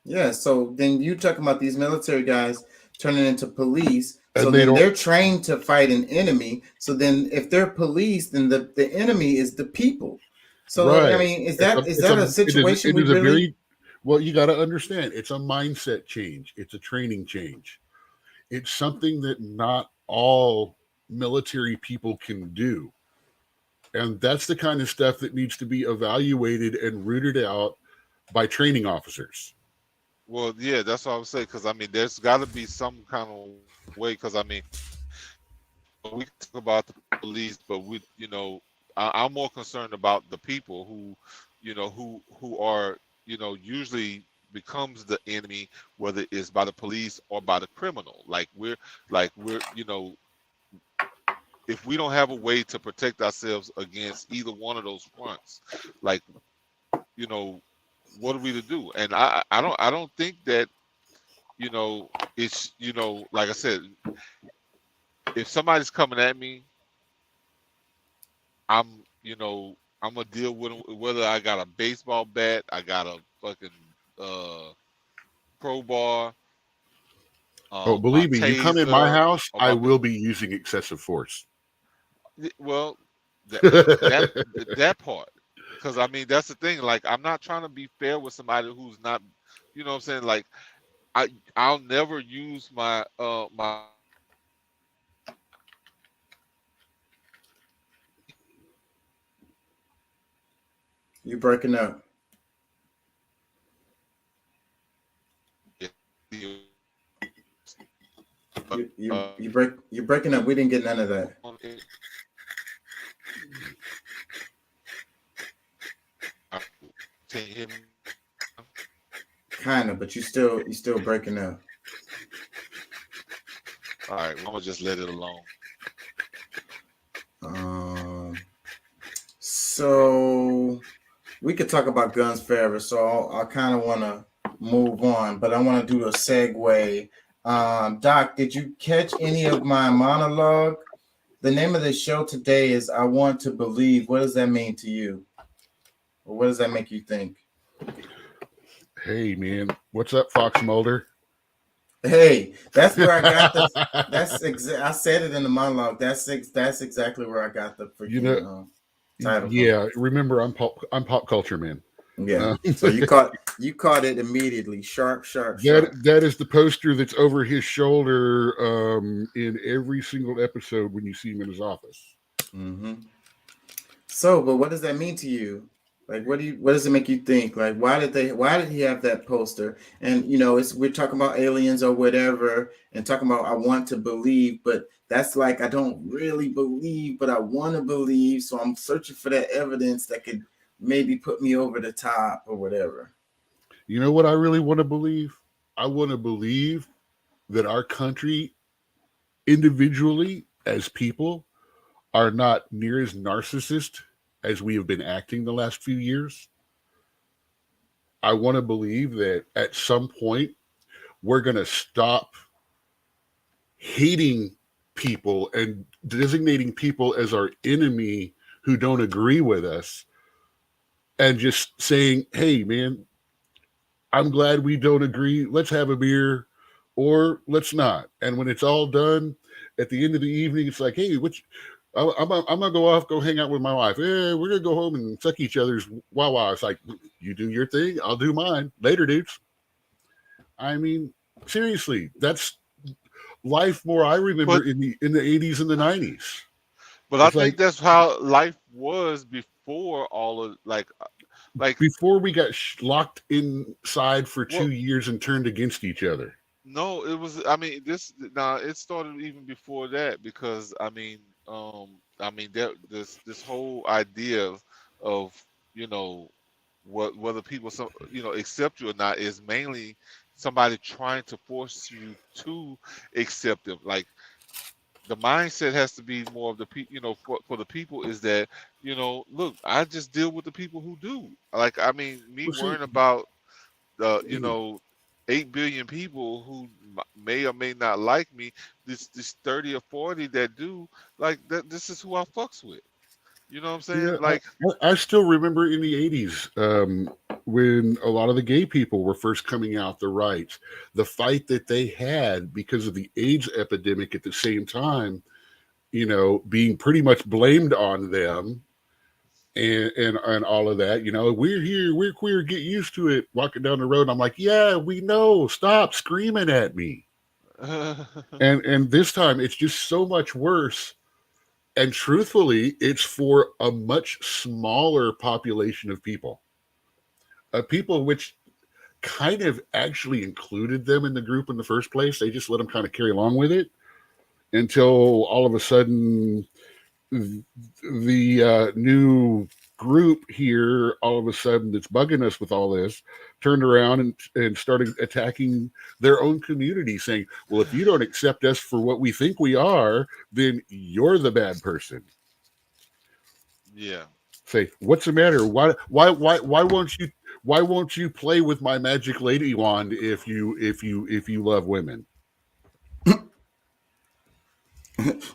Yeah. So then you talking about these military guys turning into police. So And then they're trained to fight an enemy. So then if they're police, then the enemy is the people. So right. I mean, is that a situation we really? Well, you got to understand, it's a mindset change. It's a training change. It's something that not all military people can do. And that's the kind of stuff that needs to be evaluated and rooted out by training officers. Well, yeah, that's what I was saying. Because I mean, there's got to be some kind of way. Because I mean, we talk about the police, but I'm more concerned about the people who are usually becomes the enemy, whether it's by the police or by the criminal. Like we're if we don't have a way to protect ourselves against either one of those fronts, like what are we to do? And I don't think that it's like I said, if somebody's coming at me, I'm gonna deal with them, whether I got a baseball bat, I got a fucking crowbar. Believe me, you come in my house, I will be using excessive force. Well, that part, because I mean that's the thing. Like I'm not trying to be fair with somebody who's not, what I'm saying. Like I'll never use my my. You breaking up. You're breaking up. We didn't get none of that. Kind of, but you still breaking up. All right, I'm gonna just let it alone. So we could talk about guns forever. So I kind of want to move on, but I want to do a segue. Doc, did you catch any of my monologue? The name of the show today is I Want to Believe. What does that mean to you? Or what does that make you think? Hey, man. What's up, Fox Mulder? Hey, that's where I got the. I said it in the monologue. That's exactly where I got the freaking title. Yeah, remember, I'm pop culture, man. Yeah. So you caught it immediately. Sharp. That is the poster that's over his shoulder in every single episode when you see him in his office. Mm-hmm. So, but what does that mean to you? Like, what does it make you think? Like, why did he have that poster? And we're talking about aliens or whatever, and talking about I want to believe, but that's like I don't really believe, but I want to believe, so I'm searching for that evidence that could maybe put me over the top or whatever. You know what I really want to believe? I want to believe that our country, individually as people, are not near as narcissist as we have been acting the last few years. I want to believe that at some point we're going to stop hating people and designating people as our enemy who don't agree with us, and just saying, hey, man, I'm glad we don't agree. Let's have a beer, or let's not. And when it's all done, at the end of the evening, it's like, hey, I'm gonna go off, go hang out with my wife. We're gonna go home and suck each other's wow. It's like, you do your thing, I'll do mine. Later, dudes. I mean, seriously, that's life more I remember But in the 80s and the 90s. but I It's think like that's how life was before all of like before we got locked inside for well 2 years and turned against each other. no, it was I mean this now it started even before that because I mean that this whole idea of you know whether people accept you or not is mainly somebody trying to force you to accept them. Like the mindset has to be more of the people, for the people is that, look, I just deal with the people who do. Like, I mean, me Well, see, worrying about the, mhm. 8 billion people who may or may not like me, this 30 or 40 that do, like that, this is who I fucks with. You know what I'm Yeah, saying? Like, I still remember in the 80s, when a lot of the gay people were first coming out the rights, the fight that they had because of the AIDS epidemic at the same time, being pretty much blamed on them, and all of that. We're here, we're queer, get used to it. Walking down the road, I'm like, yeah, we know, stop screaming at me. And this time it's just so much worse. And truthfully, it's for a much smaller population of people, people which kind of actually included them in the group in the first place. They just let them kind of carry along with it until all of a sudden the new group here, all of a sudden, that's bugging us with all this, turned around and started attacking their own community, saying, well, if you don't accept us for what we think we are, then you're the bad person. yeah. Say, what's the matter? Why won't you play with my magic lady wand if you love women?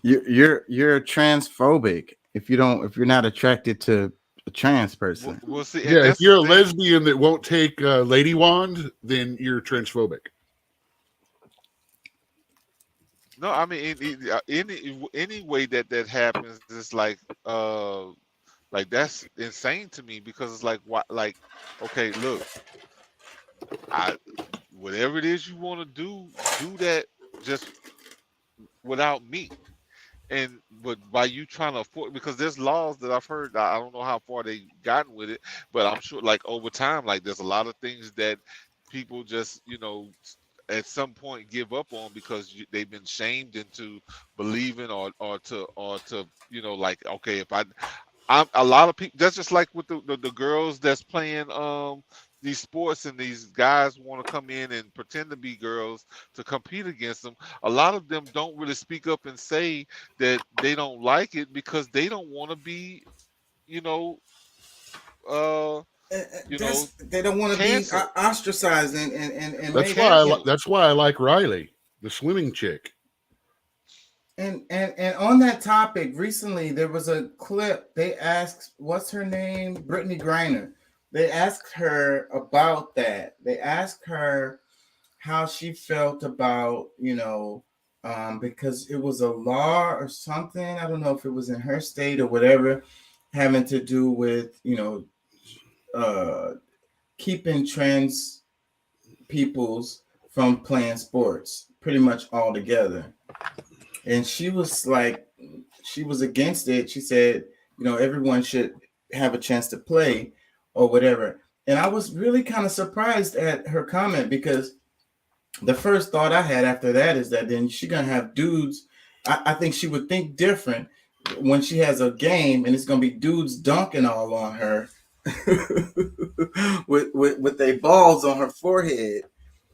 You're transphobic if you're not attracted to a trans person. We'll see. And Yeah, if that's the you're a thing. lesbian that won't take lady wand, then you're transphobic. No, I mean, any way that happens is like that's insane to me because it's like what like okay, look, I whatever it is you want to do that just without me. And but by you trying to afford because there's laws that I've heard, I don't know how far they gotten with it, but I'm sure like over time, like there's a lot of things that people just at some point give up on because they've been shamed into believing or to like okay if I'm a lot of people. That's just like with the girls that's playing these sports and these guys want to come in and pretend to be girls to compete against them. A lot of them don't really speak up and say that they don't like it because they don't want to be, you know, uh, They don't want to be canceled. ostracized and made fun of. That's why I like Riley, the swimming chick. And on that topic, recently there was a clip. They asked, what's her name? Brittany Griner. They asked her about that. They asked her how she felt about, because it was a law or something. I don't know if it was in her state or whatever, having to do with, keeping trans peoples from playing sports pretty much all together. And she was against it. She said, everyone should have a chance to play. or whatever. And I was really kind of surprised at her comment, because the first thought I had after that is that then she's gonna have dudes. I think she would think different when she has a game and it's gonna be dudes dunking all on her with their balls on her forehead.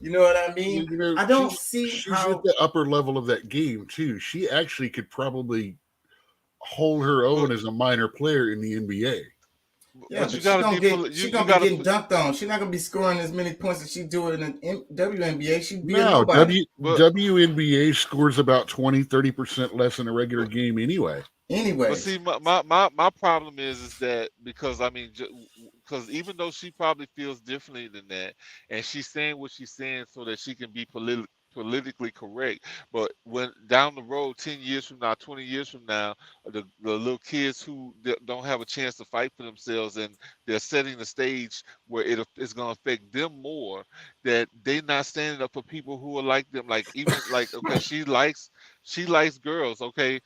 You know what I mean? You know, I don't see she's how. at the upper level of that game too. She actually could probably hold her own as a minor player in the NBA. Yeah, but but you she's gotta gonna be. get she You gonna be gotta. getting dunked on. She's not gonna be scoring as many points as she do in the WNBA. She'd be a No, nobody. WNBA scores about 20-30% less in a regular game anyway. Anyway, But see, my problem is that because I mean, because even though she probably feels differently than that, and she's saying what she's saying so that she can be politically correct, but when down the road, 10 years from now, 20 years from now, the little kids who don't have a chance to fight for themselves, and they're setting the stage where it's going to affect them more, that they're not standing up for people who are like them. Like, even like, okay, she likes girls, okay,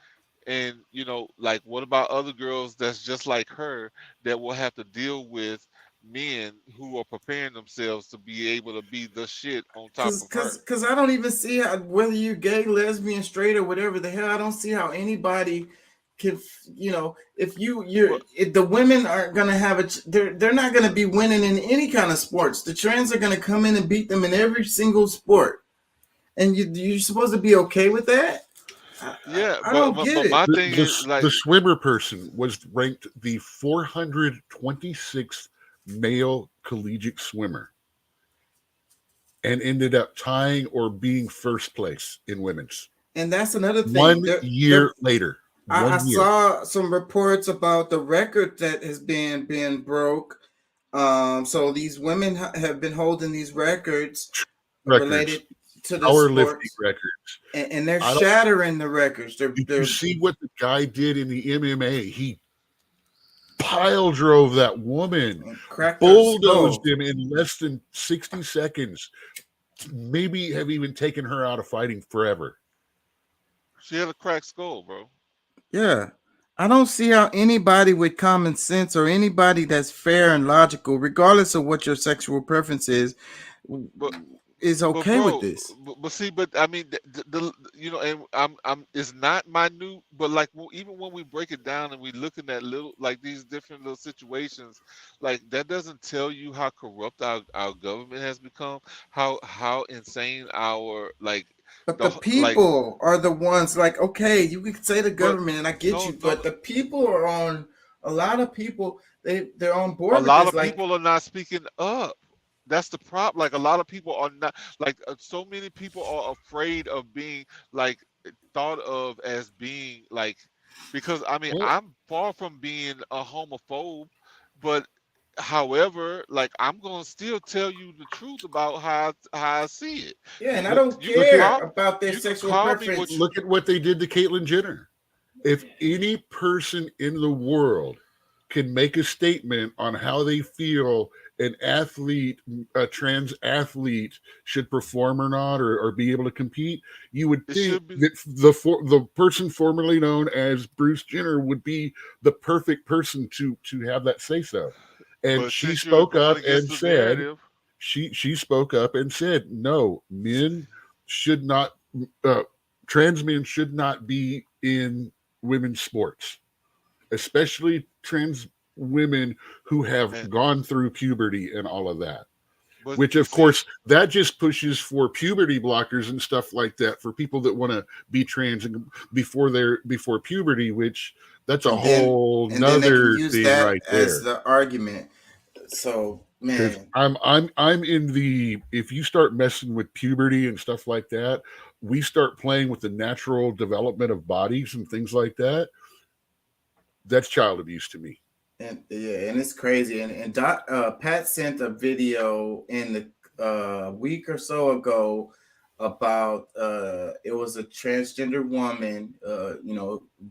and like, what about other girls that's just like her that will have to deal with men who are preparing themselves to be able to be the shit on top of her? Cause I don't even see how, whether you're gay, lesbian, straight, or whatever the hell, I don't see how anybody can, if the women aren't gonna have they're not gonna be winning in any kind of sports. The trans are gonna come in and beat them in every single sport, and you're supposed to be okay with that. Yeah, I but don't but, get but it. my thing is like, The swimmer person was ranked the 426th male collegiate swimmer and ended up tying or being first place in women's. And that's another thing. 1 year later. I 1 year. saw some reports about the record that has been broke. So these women have been holding these records related to the powerlifting sports, records, and they're shattering the records. Did you see what the guy did in the MMA? He pile drove that woman, bulldozed him in less than 60 seconds. Maybe have even taken her out of fighting forever. she had a cracked skull, bro. Yeah. I don't see how anybody with common sense, or anybody that's fair and logical, regardless of what your sexual preference is okay with this. But see, but I mean, and I'm it's not minute, but like, even when we break it down and we looking at little, like, these different little situations, like, that doesn't tell you how corrupt our government has become, how insane our, like. But the people are the ones, like, okay, you can say the government, and I get you, but the people are on. A lot of people, they're on board. A lot of people are not speaking up. That's the problem. Like, a lot of people are not, like, so many people are afraid of being, like, thought of as being, like, because I mean, I'm far from being a homophobe, but however, like, I'm gonna still tell you the truth about how I see it. Yeah, and I don't care about their sexual preference. Look at what they did to Caitlyn Jenner. If any person in the world can make a statement on how they feel an athlete, a trans athlete, should perform or not, or be able to compete, you would think that the person formerly known as Bruce Jenner would be the perfect person to have that say so. And she spoke up and said, she spoke up and said, no, men should not, trans men should not be in women's sports, especially trans women who have gone through puberty and all of that. Which, of course, that just pushes for puberty blockers and stuff like that for people that want to be trans before puberty, which that's a whole nother thing right there. As the argument. So, man, I'm in the, if you start messing with puberty and stuff like that, we start playing with the natural development of bodies and things like that. That's child abuse to me. And it's crazy. And Pat sent a video in the week or so ago about it was a transgender woman,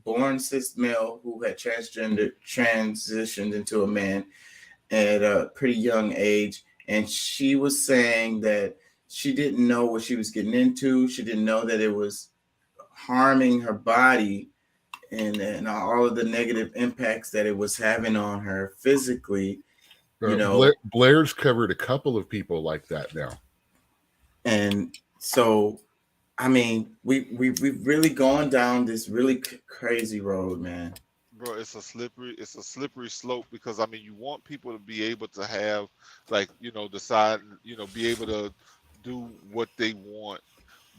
born cis male, who had transitioned into a man at a pretty young age, and she was saying that she didn't know what she was getting into. She didn't know that it was harming her body, and all of the negative impacts that it was having on her physically. You know, Blair's covered a couple of people like that now. And so, I mean, we've really gone down this really crazy road, man. Bro, it's a slippery slope, because I mean, you want people to be able to have, like, decide, be able to do what they want,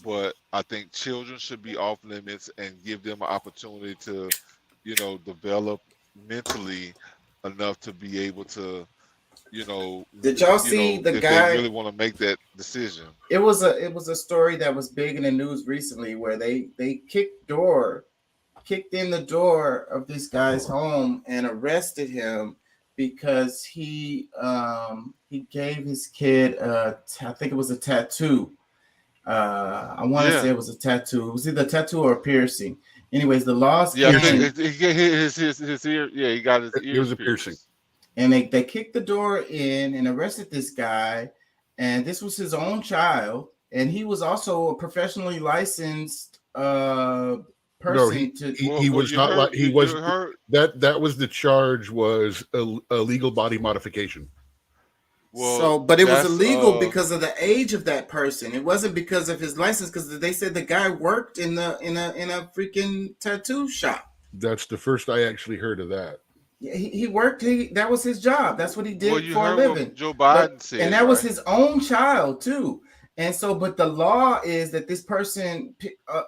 but I think children should be off limits and give them an opportunity to, develop mentally enough to be able to, Did y'all see the if guy? they really want to make that decision. It was a story that was big in the news recently where they kicked in the door of this guy's home and arrested him because he gave his kid I think it was a tattoo. I want to say it was a tattoo. It was either a tattoo or a piercing. Anyways, the laws came. His ear. Yeah, he got his ear. It was a piercing. And they kicked the door in and arrested this guy. And this was his own child. And he was also a professionally licensed person. No, he was not like he was. That was the charge, was illegal body modification. Well, but it was illegal because of the age of that person. It wasn't because of his license, because they said the guy worked in a freaking tattoo shop. That's the first I actually heard of that. Yeah, he worked. That was his job. That's what he did for a living. Joe Biden said, and that was his own child too. And so, but the law is that this person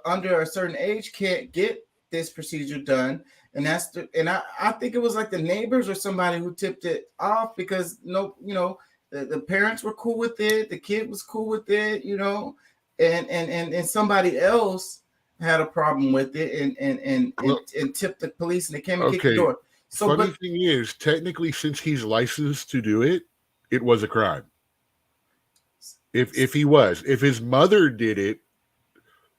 under a certain age can't get this procedure done. And I think it was like the neighbors or somebody who tipped it off, because the parents were cool with it, the kid was cool with it, and somebody else had a problem with it and tipped the police, and they came and kicked the door. So, funny thing is, technically, since he's licensed to do it, it was a crime. If his mother did it,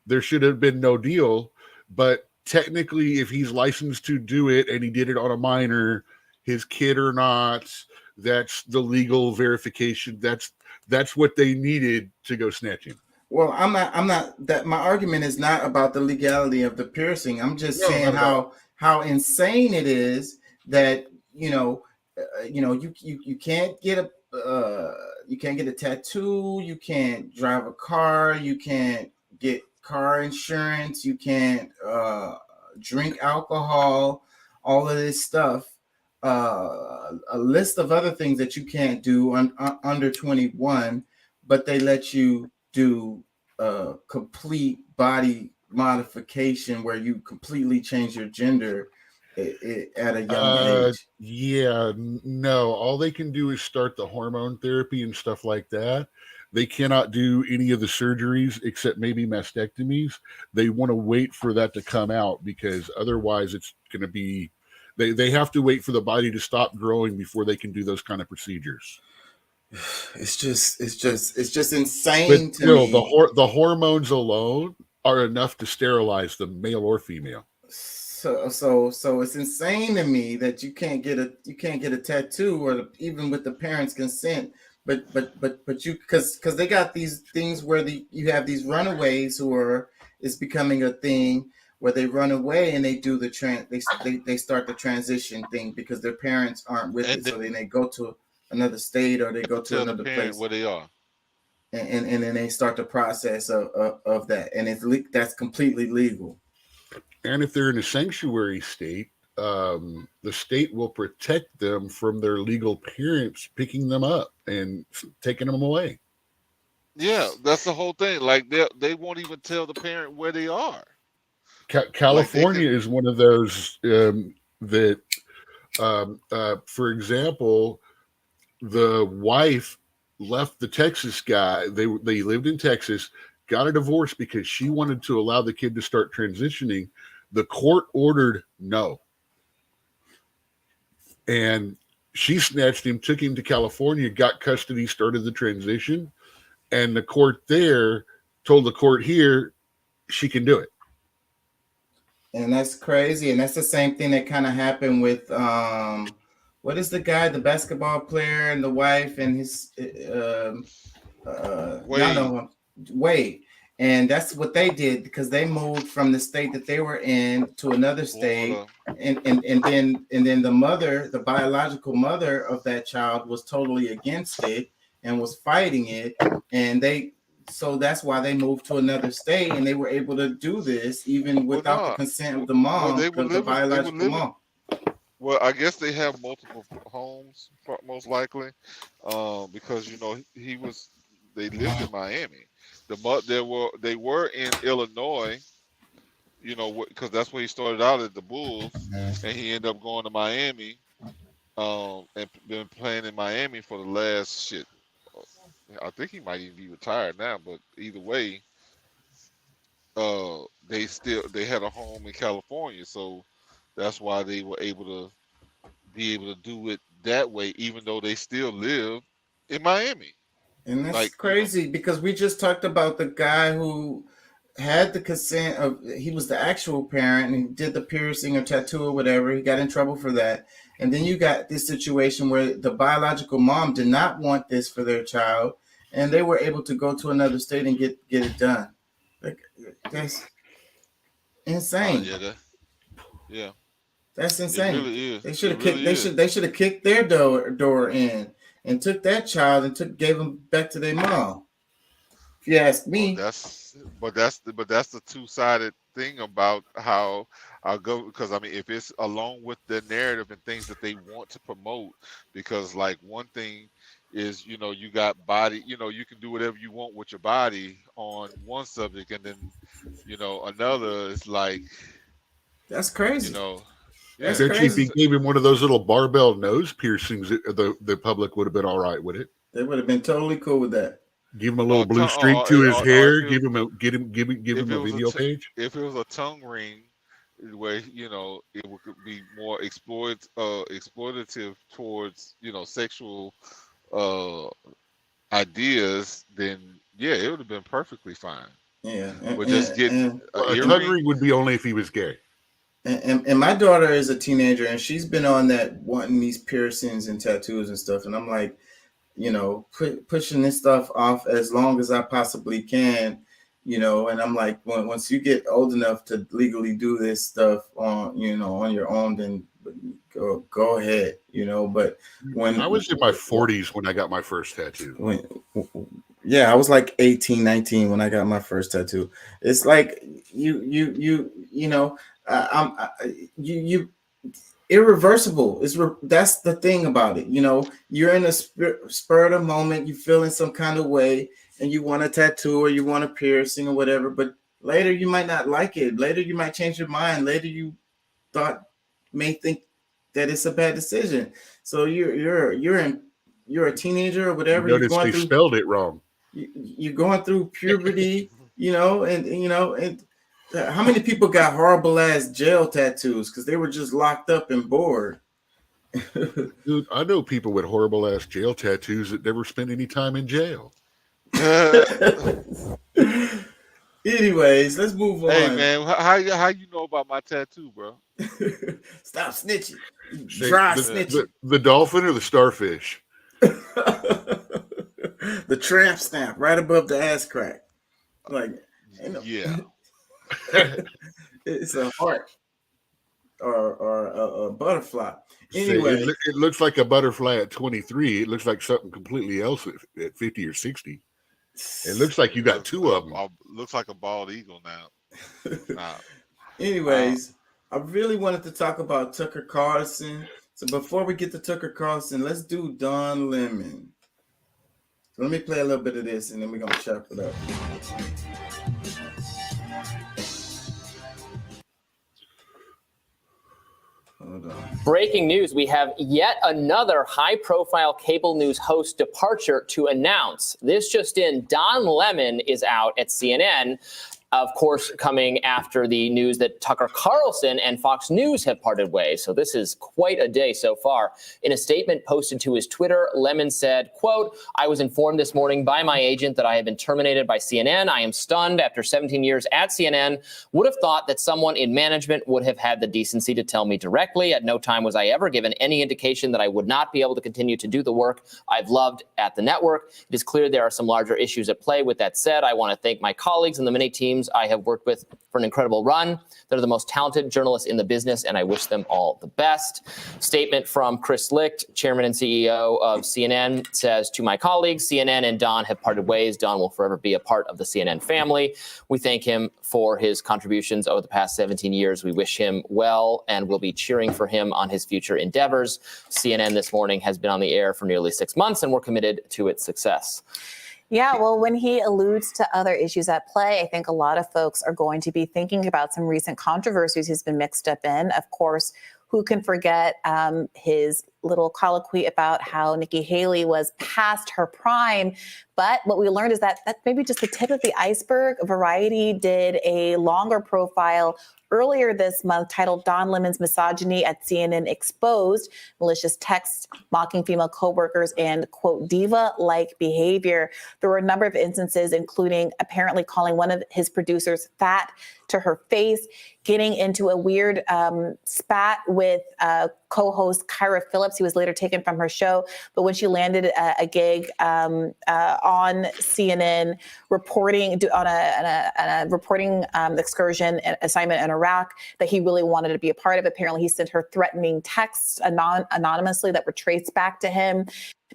there should have been no deal. But technically, if he's licensed to do it and he did it on a minor, his kid or not, that's the legal verification. That's what they needed to go snatch him. Well, I'm not that my argument is not about the legality of the piercing. I'm just saying how insane it is that you can't get a tattoo, you can't drive a car, you can't get car insurance, you can't drink alcohol, all of this stuff. A list of other things that you can't do under 21, but they let you do complete body modification where you completely change your gender at a young age. Yeah, no. All they can do is start the hormone therapy and stuff like that. They cannot do any of the surgeries except maybe mastectomies. They want to wait for that to come out, because otherwise it's going to be, they have to wait for the body to stop growing before they can do those kind of procedures. It's just insane. But still, the hormones alone are enough to sterilize them, male or female. So it's insane to me that you can't get a tattoo, or even with the parents' consent. But you, because they got these things where you have these runaways it's becoming a thing where they run away and they do they start the transition thing because their parents aren't with it, so then they go to another state or they go to another place where they are, and then they start the process of that, and that's completely legal. And if they're in a sanctuary state, the state will protect them from their legal parents picking them up and taking them away. Yeah, that's the whole thing. Like they won't even tell the parent where they are. California is one of those that, for example, the wife left the Texas guy. They lived in Texas, got a divorce because she wanted to allow the kid to start transitioning. The court ordered no. And she snatched him, took him to California, got custody, started the transition. And the court there told the court here she can do it. And that's crazy. And that's the same thing that kind of happened with what is the guy, the basketball player, and the wife and his Wade. Wade. And that's what they did, because they moved from the state that they were in to another state. And then the mother, the biological mother of that child, was totally against it and was fighting it. And so that's why they moved to another state, and they were able to do this even without the consent of the mom, the biological mom. Well, I guess they have multiple homes, most likely, because they lived in Miami. They were in Illinois, because that's where he started out at the Bulls, and he ended up going to Miami, and been playing in Miami for the last shit. I think he might even be retired now, but either way, they had a home in California, so that's why they were able to do it that way, even though they still live in Miami. And that's crazy, because we just talked about the guy who had the consent of, he was the actual parent and he did the piercing or tattoo or whatever. He got in trouble for that. And then you got this situation where the biological mom did not want this for their child, and they were able to go to another state and get it done. Like, that's insane. Yeah. That's insane. It really is. They should have they should have kicked their door in and took that child and gave them back to their mom. If you ask me. But that's the two-sided thing about how I'll go, because I mean, if it's along with the narrative and things that they want to promote, because like one thing is, you got body, you can do whatever you want with your body on one subject, and then another is like, that's crazy. That's crazy. If he gave him one of those little barbell nose piercings, the public would have been all right with it. They would have been totally cool with that. Give him a little blue string to his hair. Give him a video page. If it was a tongue ring, where it would be more exploitative towards sexual ideas, then yeah, it would have been perfectly fine. Yeah, but just getting a tongue ring would be only if he was gay. And my daughter is a teenager, and she's been on that wanting these piercings and tattoos and stuff, and I'm like, pushing this stuff off as long as I possibly can, and I'm like, once you get old enough to legally do this stuff on your own, then go ahead, but when I was in my 40s when I got my first tattoo. I was like 18, 19 when I got my first tattoo. It's like irreversible. That's the thing about it. You're in a spur of the moment, you feel in some kind of way, and you want a tattoo or you want a piercing or whatever, but later you might not like it. Later you might change your mind. Later you may think that it's a bad decision. So you're a teenager or whatever. You notice they spelled it wrong. You're going through puberty, and how many people got horrible ass jail tattoos because they were just locked up and bored? Dude, I know people with horrible ass jail tattoos that never spent any time in jail. Anyways, let's move on. Hey man, how you know about my tattoo, bro? Stop snitching. Dry snitching. The dolphin or the starfish? The tramp stamp right above the ass crack. Like, yeah. It's a heart or a butterfly. Anyway, it looks like a butterfly at 23. It looks like something completely else at 50 or 60. It looks like you got two of them. Looks like a bald eagle now. Nah. Anyways, I really wanted to talk about Tucker Carlson. So before we get to Tucker Carlson, let's do Don Lemon. So let me play a little bit of this, and then we're gonna chop it up. Breaking news, we have yet another high-profile cable news host departure to announce. This just in, Don Lemon is out at CNN. Of course, coming after the news that Tucker Carlson and Fox News have parted ways. So this is quite a day so far. In a statement posted to his Twitter, Lemon said, quote, "I was informed this morning by my agent that I have been terminated by CNN. I am stunned. After 17 years at CNN, would have thought that someone in management would have had the decency to tell me directly. At no time was I ever given any indication that I would not be able to continue to do the work I've loved at the network. It is clear there are some larger issues at play. With that said, I want to thank my colleagues and the many teams I have worked with for an incredible run. They're the most talented journalists in the business, and I wish them all the best." Statement from Chris Licht, chairman and CEO of CNN, says, "To my colleagues, CNN and Don have parted ways. Don will forever be a part of the CNN family. We thank him for his contributions over the past 17 years. We wish him well and will be cheering for him on his future endeavors. CNN this morning has been on the air for nearly 6 months, and we're committed to its success." Yeah, well, when he alludes to other issues at play, I think a lot of folks are going to be thinking about some recent controversies he's been mixed up in. Of course, who can forget his little colloquy about how Nikki Haley was past her prime. But what we learned is that that's maybe just the tip of the iceberg. Variety did a longer profile earlier this month titled "Don Lemon's Misogyny at CNN Exposed, Malicious Texts, Mocking Female Coworkers, and, quote, diva-like behavior." There were a number of instances, including apparently calling one of his producers fat to her face, getting into a weird spat with co-host Kyra Phillips, who was later taken from her show. But when she landed a gig on CNN, reporting on a reporting excursion assignment in Iraq that he really wanted to be a part of, apparently he sent her threatening texts anonymously that were traced back to him.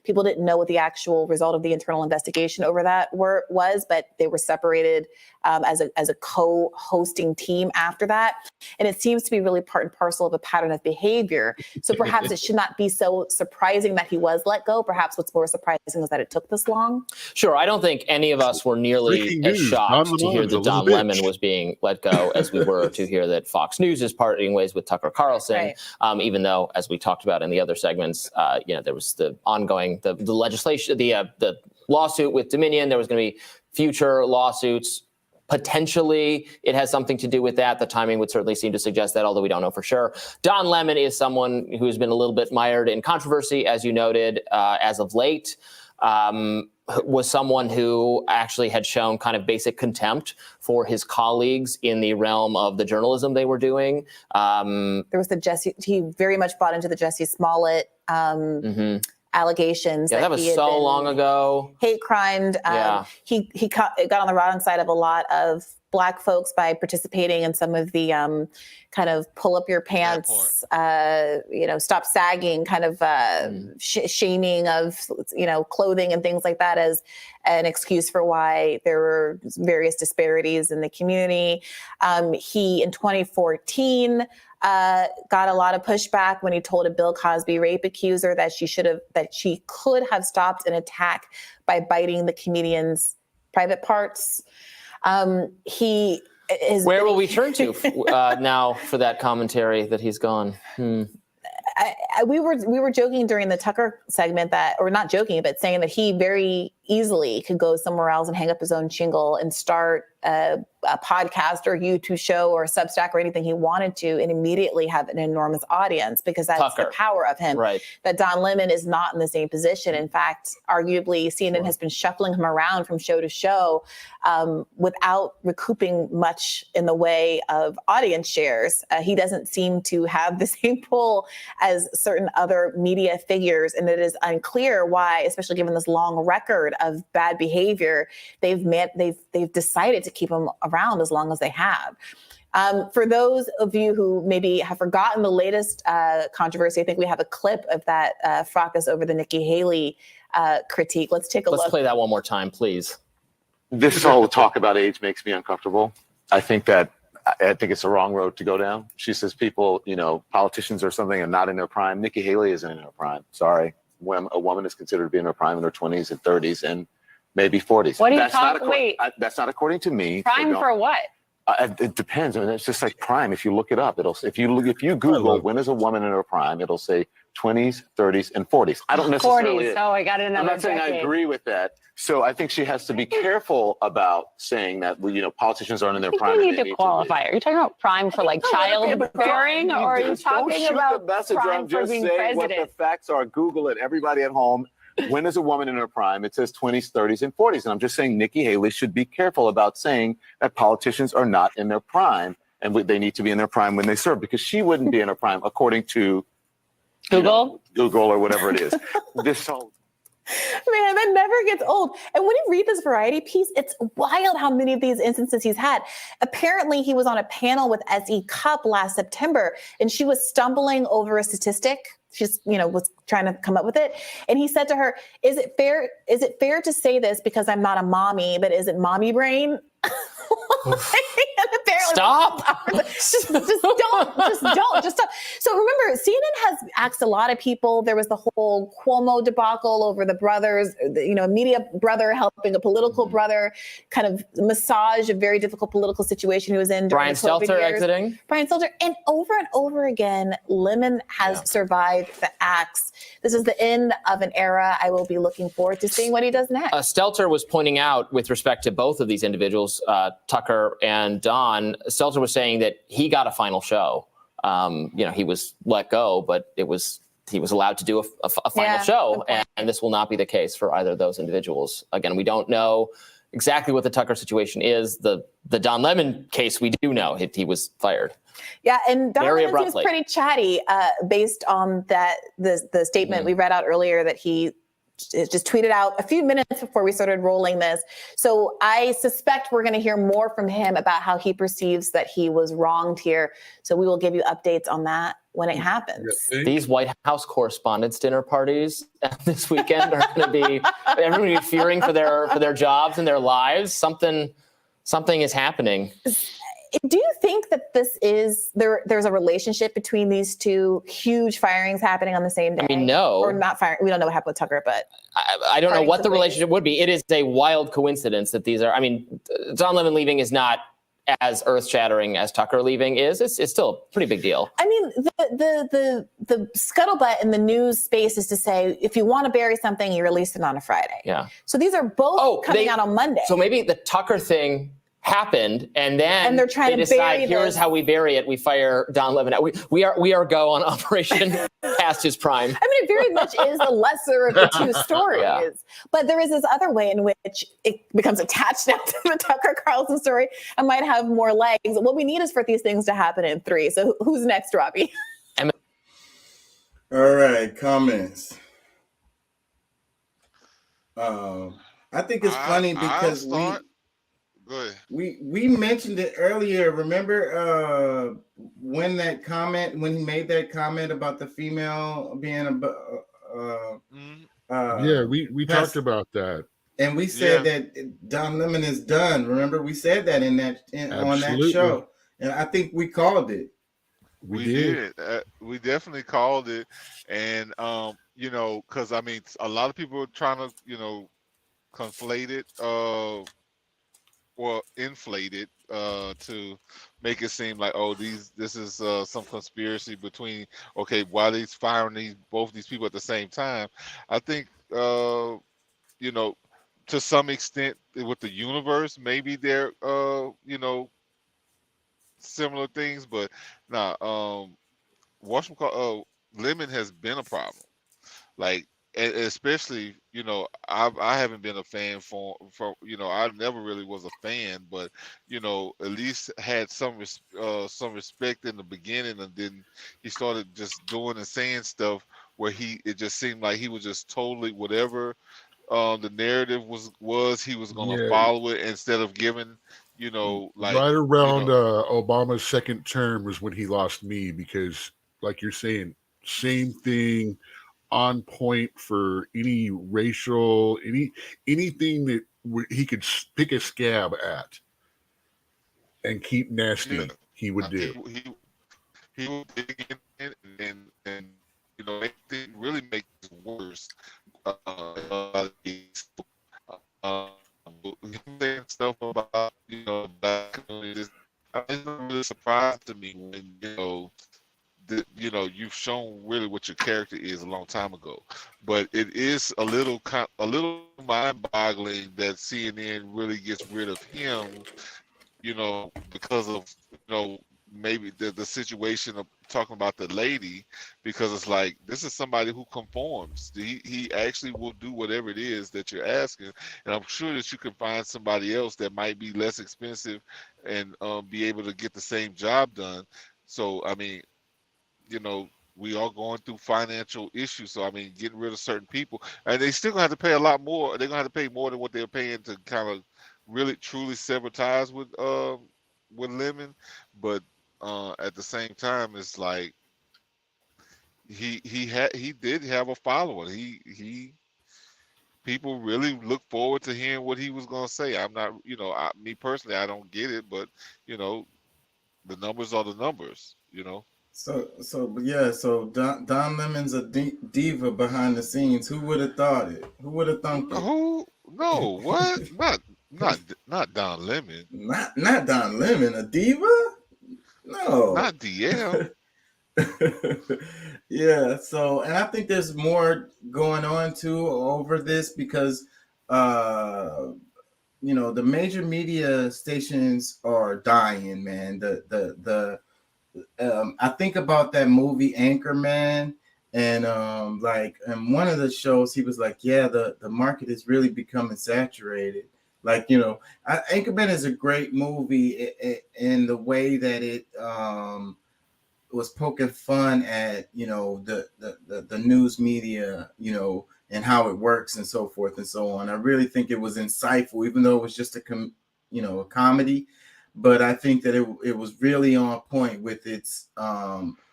People didn't know what the actual result of the internal investigation over that was, but they were separated as a co-hosting team after that. And it seems to be really part and parcel of a pattern of behavior. So perhaps it should not be so surprising that he was let go. Perhaps what's more surprising is that it took this long. Sure. I don't think any of us were nearly as shocked to hear that Don Lemon was being let go as we were to hear that Fox News is parting ways with Tucker Carlson, right. Even though, as we talked about in the other segments, there was the ongoing, the legislation, the lawsuit with Dominion. There was going to be future lawsuits. Potentially, it has something to do with that. The timing would certainly seem to suggest that, although we don't know for sure. Don Lemon is someone who's been a little bit mired in controversy, as you noted, as of late. Was someone who actually had shown kind of basic contempt for his colleagues in the realm of the journalism they were doing. There was he very much bought into the Jussie Smollett allegations. Yeah, that was so long ago. Hate crimed. He got on the wrong side of a lot of Black folks by participating in some of the kind of pull up your pants, stop sagging kind of shaming of, clothing and things like that as an excuse for why there were various disparities in the community. He, in 2014, got a lot of pushback when he told a Bill Cosby rape accuser that she could have stopped an attack by biting the comedian's private parts. Where will we turn to now for that commentary that he's gone? We were joking during the Tucker segment or not joking, but saying that he very easily could go somewhere else and hang up his own shingle and start a podcast or YouTube show or Substack or anything he wanted to and immediately have an enormous audience, because that's Tucker. The power of him. Right. That Don Lemon is not in the same position. In fact, arguably, CNN has been shuffling him around from show to show without recouping much in the way of audience shares. He doesn't seem to have the same pull as certain other media figures, and it is unclear why, especially given this long record of bad behavior, they've decided to keep him around as long as they have. For those of you who maybe have forgotten the latest controversy, I think we have a clip of that fracas over the Nikki Haley critique. Let's take a look. Let's play that one more time, please. This is all the talk about age makes me uncomfortable. I think it's the wrong road to go down. She says people, politicians or something are not in their prime. Nikki Haley isn't in her prime. Sorry. When a woman is considered to be in her prime in her 20s and 30s and maybe 40s. What are you talking? Wait, that's not according to me. Prime for what? It depends. I mean, it's just like prime. If you look it up, if you Google when is a woman in her prime, it'll say 20s, 30s, and 40s. I don't necessarily. 40s. Oh, I got another I'm not saying I decade. agree with that. So I think she has to be careful about saying that, well, politicians aren't in their I think prime. we and need they to qualify. Are you talking about prime for like childbearing, or are you talking about the messenger? prime I'm for just being saying what the president? facts are. Google it. Everybody at home. When is a woman in her prime? It says 20s, 30s, and 40s. And I'm just saying Nikki Haley should be careful about saying that politicians are not in their prime and they need to be in their prime when they serve, because she wouldn't be in her prime according to Google or whatever it is. This whole Man, that never gets old. And when you read this Variety piece, it's wild how many of these instances he's had. Apparently, he was on a panel with S.E. Cupp last September, and she was stumbling over a statistic. She's, was trying to come up with it. And he said to her, is it fair to say this because I'm not a mommy, but is it mommy brain? Stop. Just stop. So remember, CNN has asked a lot of people. There was the whole Cuomo debacle over the brothers, a media brother helping a political brother kind of massage a very difficult political situation he was in during Brian the COVID Stelter years. exiting. Brian Stelter. And over again, Lemon has survived the axe. This is the end of an era. I will be looking forward to seeing what he does next. Stelter was pointing out, with respect to both of these individuals, Tucker and Don, Stelter was saying that he got a final show. He was let go, but he was allowed to do a final show, and this will not be the case for either of those individuals. Again, we don't know exactly what the Tucker situation is. The Don Lemon case, we do know he was fired. Yeah, and Don Very Lemon seems abruptly. pretty chatty based on the statement we read out earlier that he just tweeted out a few minutes before we started rolling this. So I suspect we're going to hear more from him about how he perceives that he was wronged here. So we will give you updates on that when it happens. These White House correspondents' dinner parties this weekend are going to be everybody be fearing for their jobs and their lives. Something is happening. Do you think that there's a relationship between these two huge firings happening on the same day? I mean, no. Or not firing. We don't know what happened with Tucker, but I don't know what the relationship would be. It is a wild coincidence that these are, Don Lemon leaving is not as earth-shattering as Tucker leaving is. It's still a pretty big deal. I mean, the scuttlebutt in the news space is to say, if you want to bury something, you release it on a Friday. Yeah. So these are both coming out on Monday. So maybe the Tucker thing happened, and then they're trying to decide, bury here's how we bury it. We fire Don Lemon. We are go on Operation past his prime. It very much is the lesser of the two stories. Yeah. But there is this other way in which it becomes attached now to the Tucker Carlson story and might have more legs. What we need is for these things to happen in 3. So who's next, Robbie? All right, comments. I think it's funny because we mentioned it earlier. Remember when he made that comment about the female being we talked about that, and we said that Don Lemon is done. Remember, we said that on that show, and I think we called it. We did. We definitely called it, and because a lot of people are trying to conflate it or inflate it to make it seem like, this is some conspiracy between, why they's firing both these people at the same time. I think to some extent with the universe, maybe they're similar things, but Lemon has been a problem. And especially, I haven't been a fan for I never really was a fan, but at least had some respect in the beginning, and then he started just doing and saying stuff where it just seemed like he was just totally whatever the narrative was he was going to follow it instead of giving right around Obama's second term was when he lost me, because like you're saying, same thing. On point for any racial, anything that he could pick a scab at and keep nasty, he would do. He would dig in and really make it worse. Saying stuff about black communities, it's not really a surprise to me when you know, you've shown really what your character is a long time ago. But it is a little mind-boggling that CNN really gets rid of him, you know, because of, you know, maybe the situation of talking about the lady, because it's like, this is somebody who conforms. He actually will do whatever it is that you're asking, and I'm sure that you can find somebody else that might be less expensive and be able to get the same job done. So I mean, you know, we are going through financial issues. So I mean, getting rid of certain people, and they still gonna have to pay a lot more. They're gonna have to pay more than what they're paying to kind of really truly sever ties with Lemon. But at the same time, it's like he did have a following. He people really look forward to hearing what he was gonna say. I'm not, you know, me personally, I don't get it, but you know, the numbers are the numbers. You know. But yeah, so Don Lemon's a diva behind the scenes. Who would have thought it? Who would have thunk it? Who? No, what? Not Don Lemon. Not Don Lemon, a diva? No. Not DL. Yeah, so and I think there's more going on too over this because you know, the major media stations are dying, man. I think about that movie Anchorman, and like in one of the shows he was like, yeah, the market is really becoming saturated. Like, you know, Anchorman is a great movie in the way that it was poking fun at, you know, the news media, you know, and how it works and so forth and so on. I really think it was insightful, even though it was just a comedy. But I think that it was really on point with its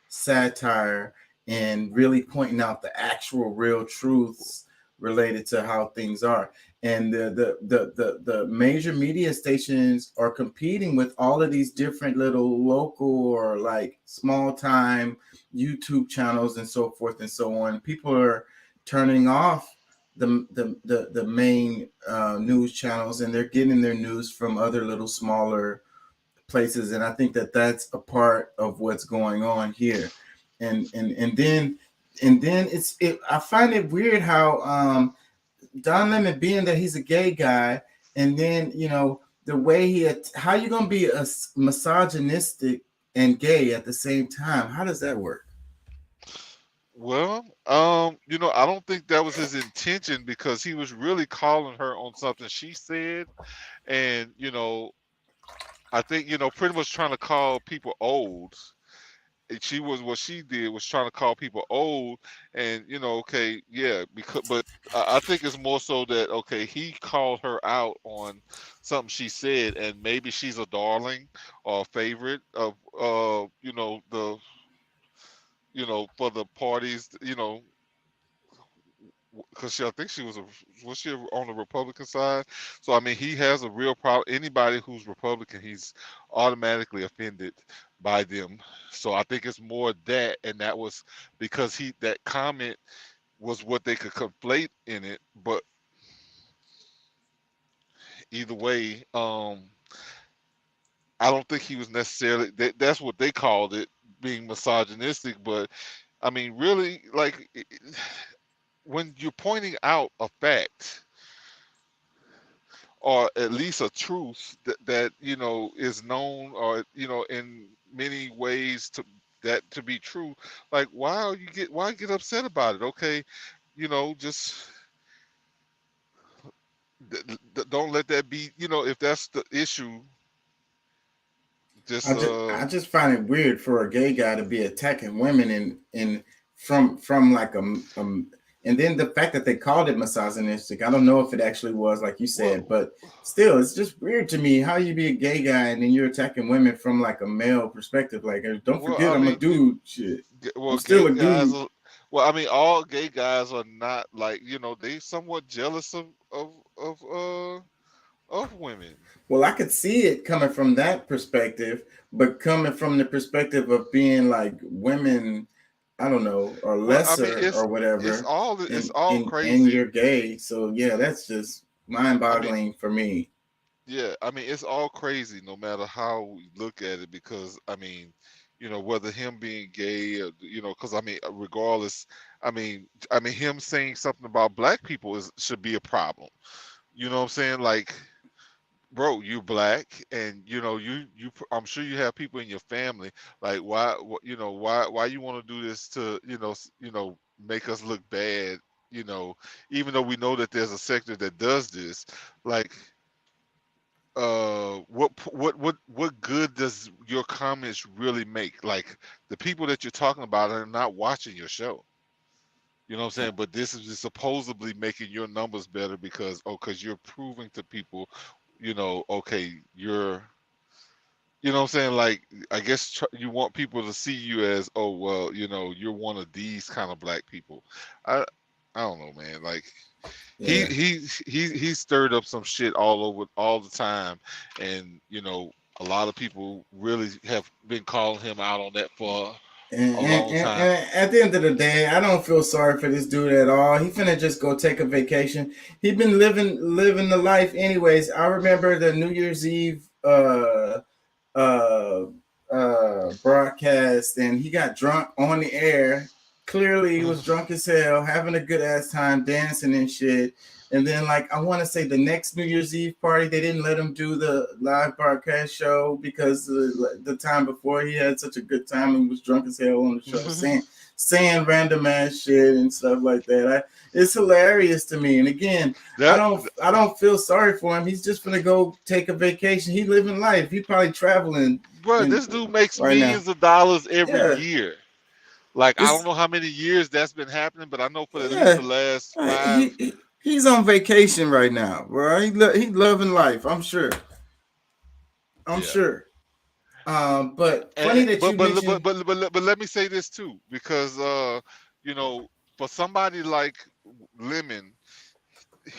satire and really pointing out the actual real truths related to how things are. And the major media stations are competing with all of these different little local or like small time YouTube channels and so forth and so on. People are turning off the main news channels, and they're getting their news from other little smaller places. And I think that that's a part of what's going on here. And then I find it weird how Don Lemon, being that he's a gay guy, and then, you know, the way how you gonna be a misogynistic and gay at the same time? How does that work? Well, you know, I don't think that was his intention, because he was really calling her on something she said. And, you know, I think, you know, pretty much trying to call people old. What she did was trying to call people old, and, you know, okay, yeah, but I think it's more so that, okay, he called her out on something she said, and maybe she's a darling or a favorite of, you know, for the parties, you know, because I think was she on the Republican side? So I mean, he has a real problem. Anybody who's Republican, he's automatically offended by them. So I think it's more that, and that was because that comment was what they could conflate in it. But either way, I don't think he was necessarily that's what they called it, being misogynistic. But I mean, really, like, when you're pointing out a fact, or at least a truth that you know is known, or, you know, in many ways to be true, like, why get upset about it? Okay, you know, just don't let that be, you know, if that's the issue. I just find it weird for a gay guy to be attacking women from like and then the fact that they called it misogynistic, I don't know if it actually was, like you said, but still, it's just weird to me how you be a gay guy and then you're attacking women from like a male perspective. Like, don't forget, I'm a dude. Shit, I'm still a dude. Well, I mean, all gay guys are not, like, you know, they somewhat jealous of women. Well, I could see it coming from that perspective, but coming from the perspective of being like women, I don't know, or lesser, or whatever. It's all crazy. And you're gay, so yeah, that's just mind-boggling for me. Yeah, I mean, it's all crazy, no matter how we look at it, because I mean, you know, whether him being gay, or, you know, because I mean, regardless, I mean, him saying something about black people should be a problem. You know what I'm saying? Like, bro, you black, and you know, I'm sure you have people in your family. Like, why, you know, why you want to do this to, you know, make us look bad? You know, even though we know that there's a sector that does this, like, what good does your comments really make? Like, the people that you're talking about are not watching your show. You know what I'm saying? But this is just supposedly making your numbers better because you're proving to people, you know, okay, you know what I'm saying? Like, I guess you want people to see you as, oh, well, you know, you're one of these kind of black people. I don't know, man. Like, Yeah. he stirred up some shit all over all the time, and you know, a lot of people really have been calling him out on that for a long time. And at the end of the day, I don't feel sorry for this dude at all. He finna just go take a vacation. He been living the life anyways. I remember the New Year's Eve broadcast, and he got drunk on the air. Clearly, he was drunk as hell, having a good ass time, dancing and shit. And then, like, I want to say the next New Year's Eve party, they didn't let him do the live broadcast show because the time before he had such a good time and was drunk as hell on the show, saying random ass shit and stuff like that. It's hilarious to me. And again, I don't feel sorry for him. He's just gonna go take a vacation. He living life. He probably traveling. Bro, this dude makes millions of dollars every year. Like, I don't know how many years that's been happening, but I know for at least the last 5. He's on vacation right now, bro. He's loving life. I'm sure. I'm sure. But funny that you mentioned. But let me say this too, because you know, for somebody like Lemon,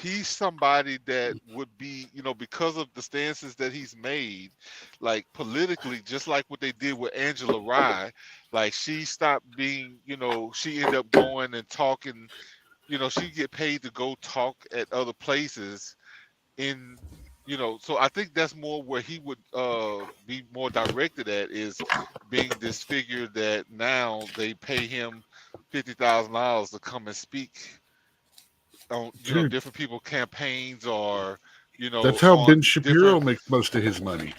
he's somebody that would be, you know, because of the stances that he's made, like politically, just like what they did with Angela Rye. Like, she stopped being, you know, she ended up going and talking. You know, she get paid to go talk at other places in, you know, so I think that's more where he would be more directed at, is being this figure that now they pay him $50,000 to come and speak on, you know, different people campaigns, or, you know, that's how Ben Shapiro makes most of his money.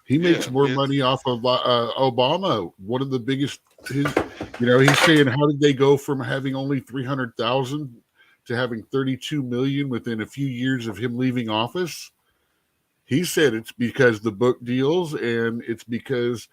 He makes more money off of Obama. One of the biggest, you know, he's saying, how did they go from having only 300,000 to having 32 million within a few years of him leaving office? He said it's because the book deals, and it's because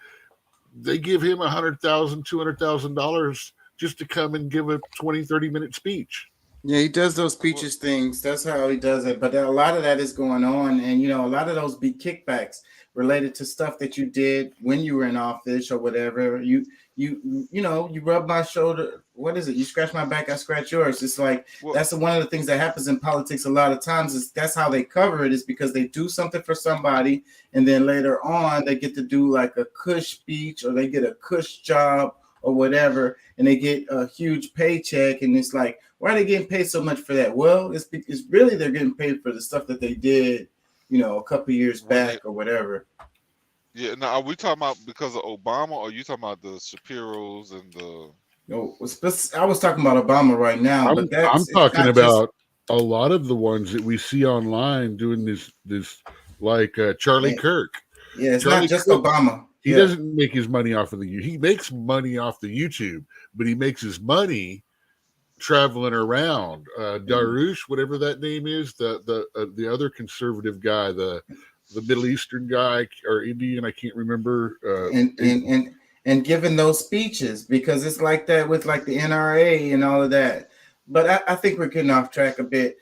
they give him $100,000, $200,000 just to come and give a 20, 30-minute speech. Yeah, he does those speeches things. That's how he does it. But a lot of that is going on, and you know, a lot of those be kickbacks related to stuff that you did when you were in office or whatever. You know, you rub my shoulder. What is it? You scratch my back, I scratch yours. It's like, that's one of the things that happens in politics a lot of times. Is that's how they cover it, is because they do something for somebody, and then later on they get to do like a cush speech, or they get a cush job or whatever, and they get a huge paycheck, and it's like, why are they getting paid so much for that? Well, it's really they're getting paid for the stuff that they did, you know, a couple years back or whatever. Yeah. Now, are we talking about because of Obama, or are you talking about the Shapiros and the? No, I was talking about Obama right now. I'm talking about a lot of the ones that we see online doing this like Charlie Kirk. Yeah, it's not just Obama. He doesn't make his money off of he makes money off the YouTube, but he makes his money traveling around. Darush, whatever that name is, the other conservative guy, the Middle Eastern guy or Indian, I can't remember. And giving those speeches, because it's like that with like the NRA and all of that. But I think we're getting off track a bit.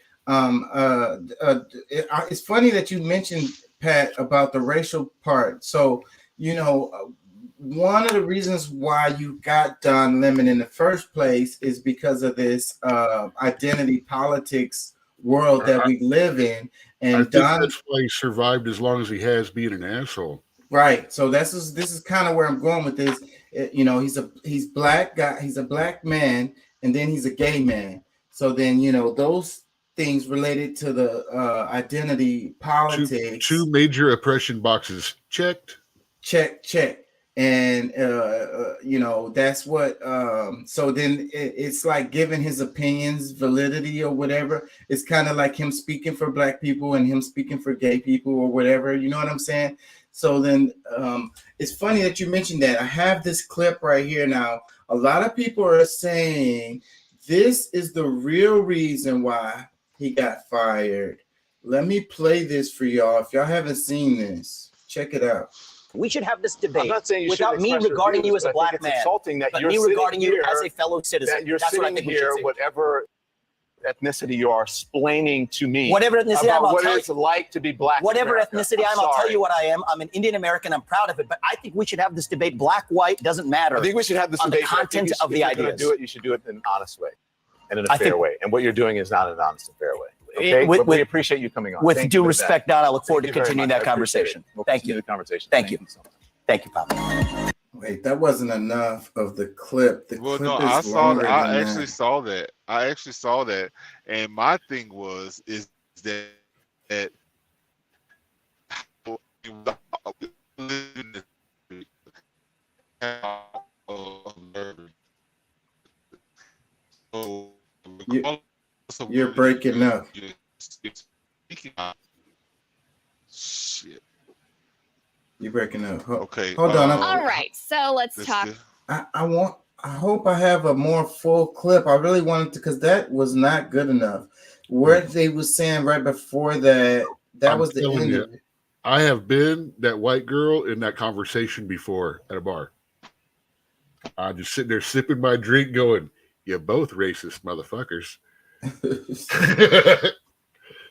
It's funny that you mentioned, Pat, about the racial part. So, you know, one of the reasons why you got Don Lemon in the first place is because of this identity politics world that we live in. And I think that's why he survived as long as he has, being an asshole. Right. So this is kind of where I'm going with this. You know, he's black guy, he's a black man, and then he's a gay man. So then, you know, those things related to the identity politics. Two major oppression boxes checked. Check. And that's what so then it's like giving his opinions validity or whatever. It's kind of like him speaking for black people and him speaking for gay people or whatever, you know what I'm saying? So then it's funny that you mentioned that. I have this clip right here now. A lot of people are saying this is the real reason why he got fired. Let me play this for y'all. If y'all haven't seen this, check it out. We should have this debate I'm not saying you without me shouldn't express your regarding you views, as a but I black think it's man, insulting that but you're me sitting regarding you here, as a fellow citizen. that you're That's what I sitting think we should here, say. whatever ethnicity you are, explaining to me Whatever ethnicity about I'm, I'll what tell it's like to be black. in Whatever America. ethnicity I'm I'll tell sorry. you what I am. I'm an Indian American. I'm proud of it. But I think we should have this debate. Black, white, doesn't matter. I think we should have this on the debate. but I think content you should- of the if you're gonna ideas. do it, you should do it in an honest way and in a I fair think- way. And what you're doing is not an honest and fair way. Okay? With- But we with- appreciate you coming on. With Thank due you for respect, that. Don, I look forward to Thank you very continuing much. that I appreciate conversation. it. We'll Thank continue you. the conversation. Thank you. So much. Thank you, Papa. Wait, that wasn't enough of the clip. The Well, clip no, is I saw longer that. I than actually that. saw that. I actually saw that, and my thing is that You're breaking up. Shit. You're breaking up. Okay. Hold on. All right, so let's Let's talk. do- I hope I have a more full clip. I really wanted to, because that was not good enough. Where they was saying right before that, that I'm was the telling end you. of it. I have been that white girl in that conversation before at a bar. I'm just sitting there sipping my drink going, you're both racist motherfuckers.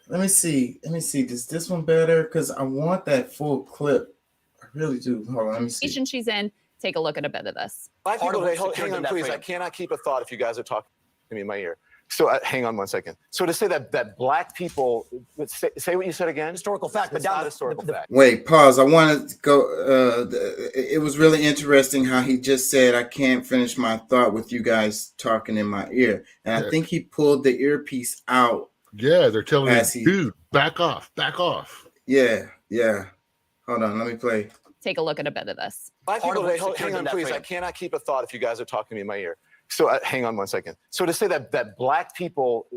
Let me see. Is this one better? Because I want that full clip. I really do. Hold on. Let me see. Situation she's in. Take a look at a bit of this. Black Part people of today, what's hang secured on, in that please. I freedom. cannot keep a thought if you guys are talking to me in my ear. So hang on one second. So to say that black people, say what you said again. Historical fact, but It's down not the- historical the- fact. Wait, pause. I wanted to go. It was really interesting how he just said, I can't finish my thought with you guys talking in my ear. And I Yeah. think he pulled the earpiece out. Yeah, they're telling As me, he- dude, back off, back off. Yeah. Hold on. Let me play. Take a look at a bit of this. Black Part people of today, what's secured hang in on, that please. I freedom. cannot keep a thought if you guys are talking to me in my ear. So hang on one second. So to say that black people,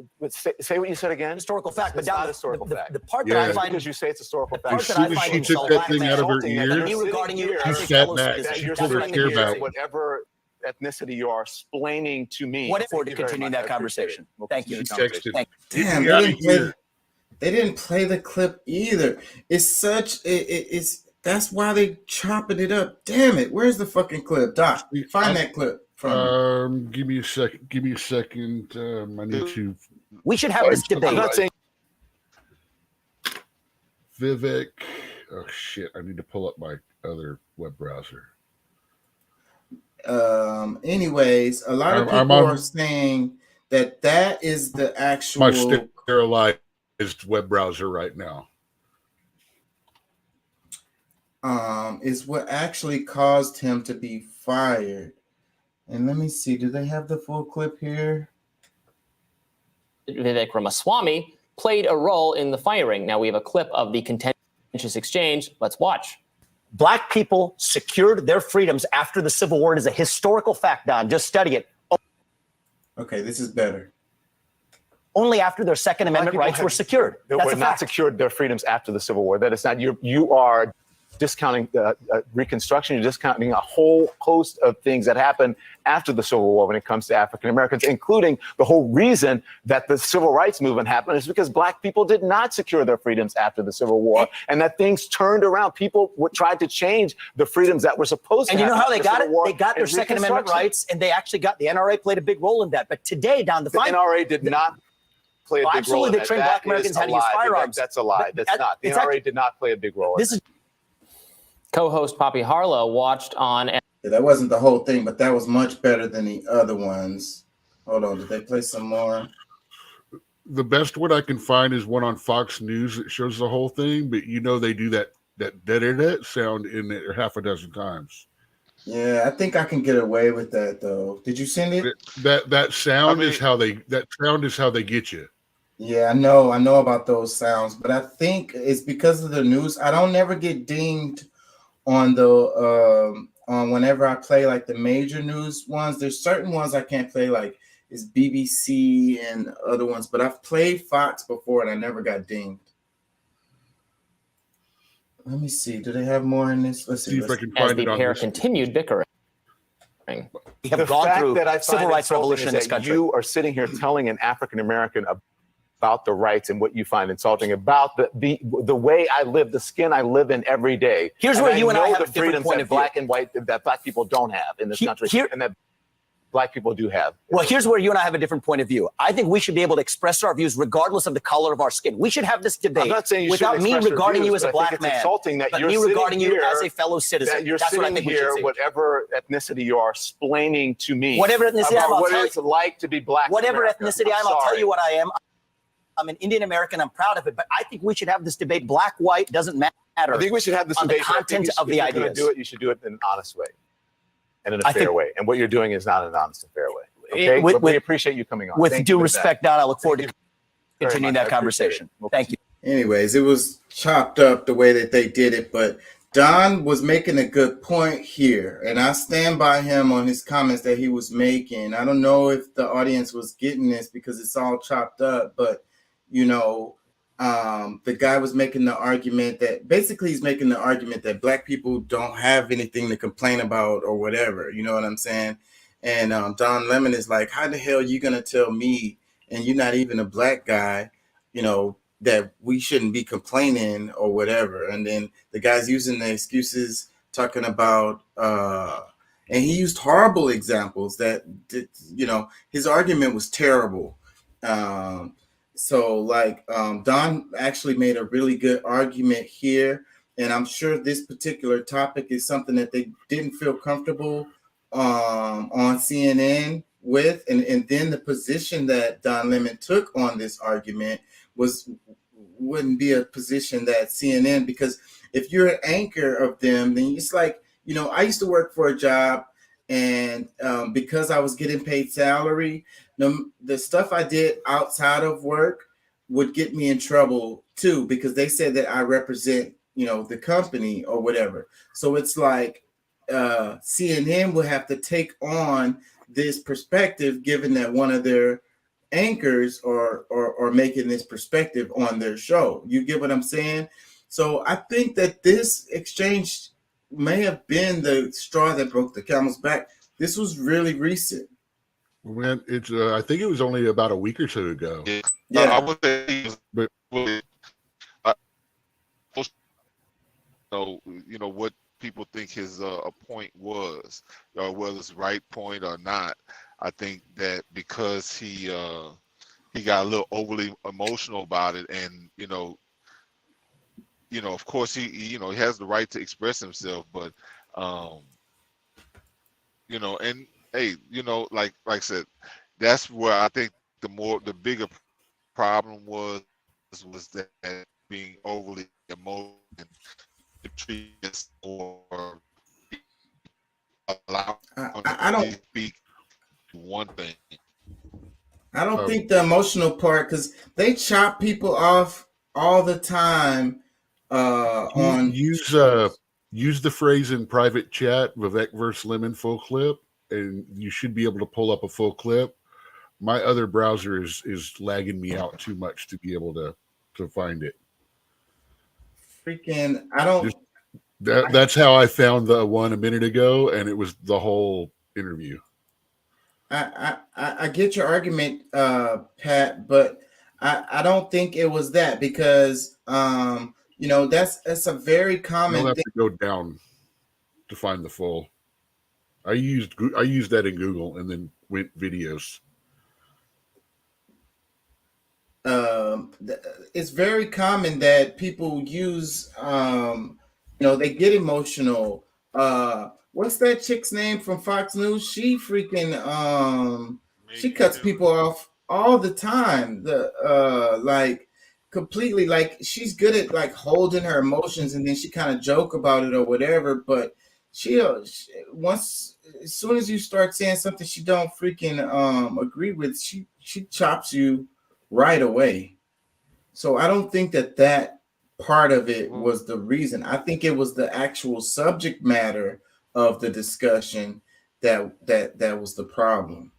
say what you said again. Historical fact, but It's down not the- historical the- fact. the part Yeah. that I Just find because you say it's historical the fact. part As that soon I as find she insult took that black thing man out of her insulting that ear, you're me sitting regarding you here- as She a sat fellow back. citizen. She you're pulled her That's what I chair think we should back. say. whatever ethnicity you are explaining to me. What forward to Thank you very continuing much. that I appreciate conversation. it. We'll Thank you. continue She the conversation. texted. Thank Damn, Get me out of here. they didn't play the clip either. It's such it's that's why they chopping it up. Damn it. Where's the fucking clip? Doc, find that clip from me. Give me a second. Give me a second. I need to. We should have this I'm debate. not saying Vivek. Oh shit! I need to pull up my other web browser. Anyways, a lot of I'm people on- are saying that is the actual My sterilized web browser right now. is what actually caused him to be fired. And let me see, do they have the full clip here? Vivek Ramaswamy played a role in the firing. Now we have a clip of the contentious exchange. Let's watch. Black people secured their freedoms after the Civil War. It is a historical fact, Don. Just study it. Okay, this is better. Only after their Second Amendment people rights have- were secured. They That's were a not fact. secured their freedoms after the Civil War. That is not you are discounting Reconstruction. You're discounting a whole host of things that happened after the Civil War when it comes to African Americans, including the whole reason that the Civil Rights Movement happened is because Black people did not secure their freedoms after the Civil War, and that things turned around. People tried to change the freedoms that were supposed to. And you know happen how they after the got Civil it? War They got their and Second Amendment Reconstruction. rights, and they actually got the NRA played a big role in that. But today, Don, The NRA did not play a big absolutely, role in they that. trained That Black Americans is how to a use lie. firearms. That's a lie. That's not. The it's NRA did not play a big role. this is Co-host Poppy Harlow watched on Yeah, that wasn't the whole thing, but that was much better than the other ones. Hold on, did they play some more? The best one I can find is one on Fox News that shows the whole thing, but you know they do that internet sound in there half a dozen times. Yeah, I think I can get away with that though. Did you send it? That sound I mean- is how they get you. Yeah, I know about those sounds, but I think it's because of the news. I don't never get dinged on whenever I play like the major news ones. There's certain ones I can't play, like it's BBC and other ones, but I've played Fox before and I never got dinged. Let me see. Do they have more in this? Let's see. if I can As find the it on pair this. continued bickering. We have gone through civil rights revolution in this country. You are sitting here telling an African American about the rights and what you find insulting about the way I live, the skin I live in every day. Here's where you and I know have the a different freedoms point that of view. black and white that black people don't have in this country, and that black people do have. Well, here's where you and I have a different point of view. I think we should be able to express our views regardless of the color of our skin. We should have this debate I'm not saying you without shouldn't me express your regarding you views, as a but I think black it's man, insulting that but you're me sitting regarding you here, as a fellow citizen. that you're That's what I sitting think we should here, say. whatever ethnicity you are, explaining to me Whatever ethnicity about I am, I'll what tell it's like to be black. in Whatever America. ethnicity I am, I'll tell you what I am. I'm an Indian American. I'm proud of it. But I think we should have this debate. Black, white, doesn't matter. I think we should have this on debate. the content of the If you're ideas. going to do it, you should do it in an honest way and in a I fair think- way. And what you're doing is not an honest and fair way. Okay, with- but we with- appreciate you coming on. With Thank due you for respect, Don, I look forward to Very continuing much. that I appreciate conversation. it. Thank you. Anyways, it was chopped up the way that they did it, but Don was making a good point here, and I stand by him on his comments that he was making. I don't know if the audience was getting this because it's all chopped up, but you know, the guy was making the argument that basically he's making the argument that black people don't have anything to complain about or whatever. You know what I'm saying? And Don Lemon is like, how the hell are you gonna tell me, and you're not even a black guy, you know, that we shouldn't be complaining or whatever? And then the guy's using the excuses, talking about, and he used horrible examples that, you know, his argument was terrible. So like Don actually made a really good argument here. And I'm sure this particular topic is something that they didn't feel comfortable on CNN with. And then the position that Don Lemon took on this argument wouldn't be a position that CNN, because if you're an anchor of them, then it's like, you know, I used to work for a job, and because I was getting paid salary, the stuff I did outside of work would get me in trouble too, because they said that I represent, you know, the company or whatever. So it's like CNN would have to take on this perspective, given that one of their anchors or making this perspective on their show. You get what I'm saying? So I think that this exchange may have been the straw that broke the camel's back. This was really recent. Man, it's I think it was only about a week or so ago. Yeah. I would say, But- you know what people think his point was, or whether it's right point or not. I think that because he got a little overly emotional about it, and you know, of course he has the right to express himself, but you know, and hey, you know, like I said, that's where I think the bigger problem was that being overly emotional and treat or allow I don't speak one thing. I don't think the emotional part, because they chop people off all the time on use the phrase in private chat, Vivek versus Lemon full clip, and you should be able to pull up a full clip. My other browser is lagging me out too much to be able to find it. freaking I don't That's how I found the one a minute ago, and it was the whole interview. I get your argument, Pat, but I don't think it was that, because you know, that's a very common You'll have thing. to go down to find the full. I used that in Google and then went videos. It's very common that people use you know, they get emotional. What's that chick's name from Fox News? She freaking she cuts people off all the time. Like completely, like she's good at like holding her emotions, and then she kind of joke about it or whatever, but she once, as soon as you start saying something she don't freaking agree with, she chops you right away. So I don't think that part of it was the reason. I think it was the actual subject matter of the discussion that was the problem.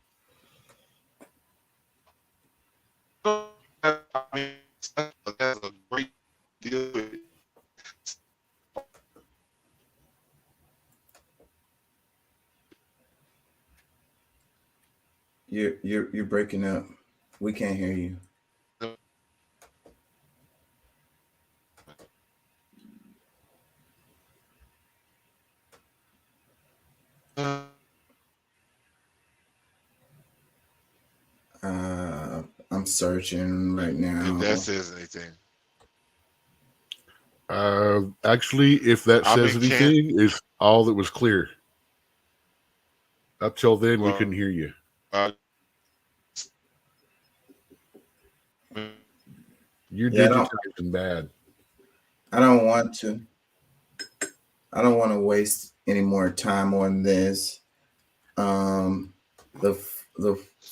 I mean, that's a great deal with it. You're breaking up. We can't hear you. I'm searching right now. If that says anything. Actually, if that I says mean, anything, is all that was clear. Up till then, we Well, couldn't hear you. You're Yeah, digitizing bad. I don't want to waste any more time on this.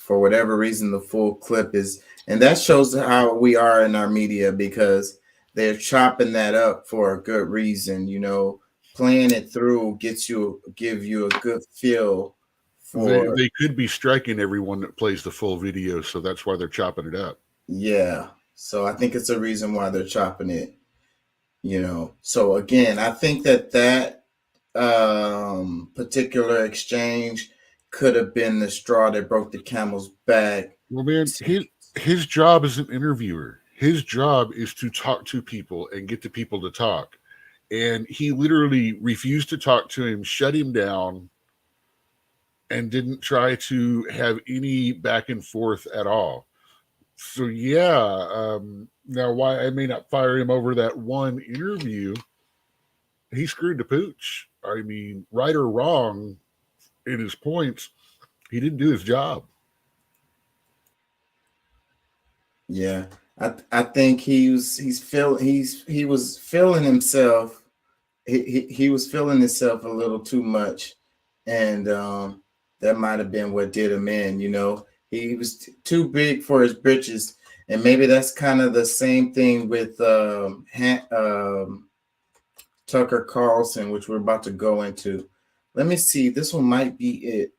For whatever reason, the full clip is, and that shows how we are in our media, because they're chopping that up for a good reason. You know, playing it through give you a good feel for. They could be striking everyone that plays the full video, so that's why they're chopping it up. Yeah, so I think it's a reason why they're chopping it. You know, so again, I think that particular exchange could have been the straw that broke the camel's back. Well, man, his job as an interviewer, his job is to talk to people and get the people to talk. And he literally refused to talk to him, shut him down, and didn't try to have any back and forth at all. So, yeah, now why I may not fire him over that one interview, he screwed the pooch. I mean, right or wrong in his points, he didn't do his job. Yeah, I think he was feeling himself. He was feeling himself a little too much, and that might have been what did him in. You know, he was too big for his britches, and maybe that's kind of the same thing with Tucker Carlson, which we're about to go into. Let me see. This one might be it.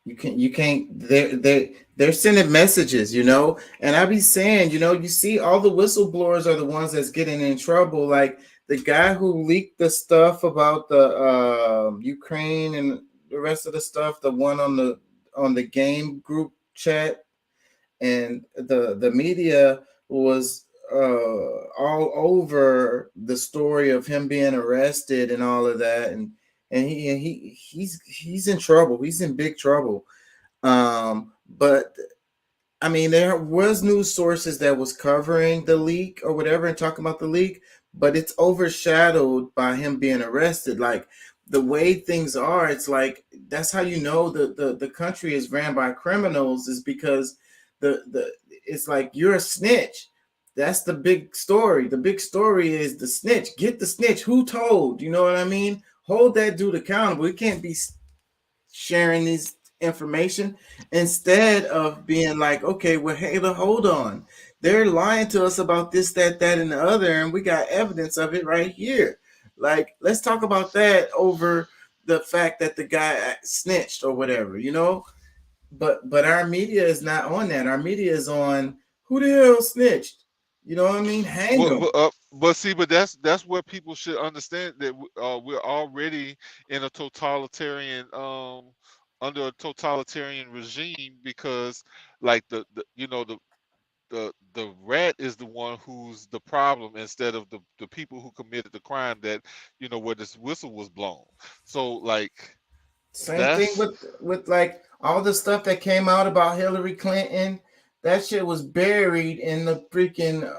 You can't. They're sending messages, you know. And I be saying, you know, you see, all the whistleblowers are the ones that's getting in trouble. Like the guy who leaked the stuff about the Ukraine and the rest of the stuff. The one on the game group chat, and the media was all over the story of him being arrested and all of that, and he's in trouble. He's in big trouble. But I mean, there was news sources that was covering the leak or whatever and talking about the leak, but it's overshadowed by him being arrested. Like the way things are, it's like that's how you know the country is ran by criminals, is because it's like you're a snitch. That's the big story. The big story is the snitch. Get the snitch. Who told? You know what I mean? Hold that dude accountable. We can't be sharing this information instead of being like, okay, well, hey, hold on. They're lying to us about this, that, and the other, and we got evidence of it right here. Like, let's talk about that over the fact that the guy snitched or whatever, you know? But our media is not on that. Our media is on who the hell snitched. You know what I mean? Hang them. But see, but that's where people should understand that we're already in a totalitarian under a totalitarian regime, because like the rat is the one who's the problem instead of the people who committed the crime, that where this whistle was blown. So like same thing with like all the stuff that came out about Hillary Clinton. That shit was buried in the freaking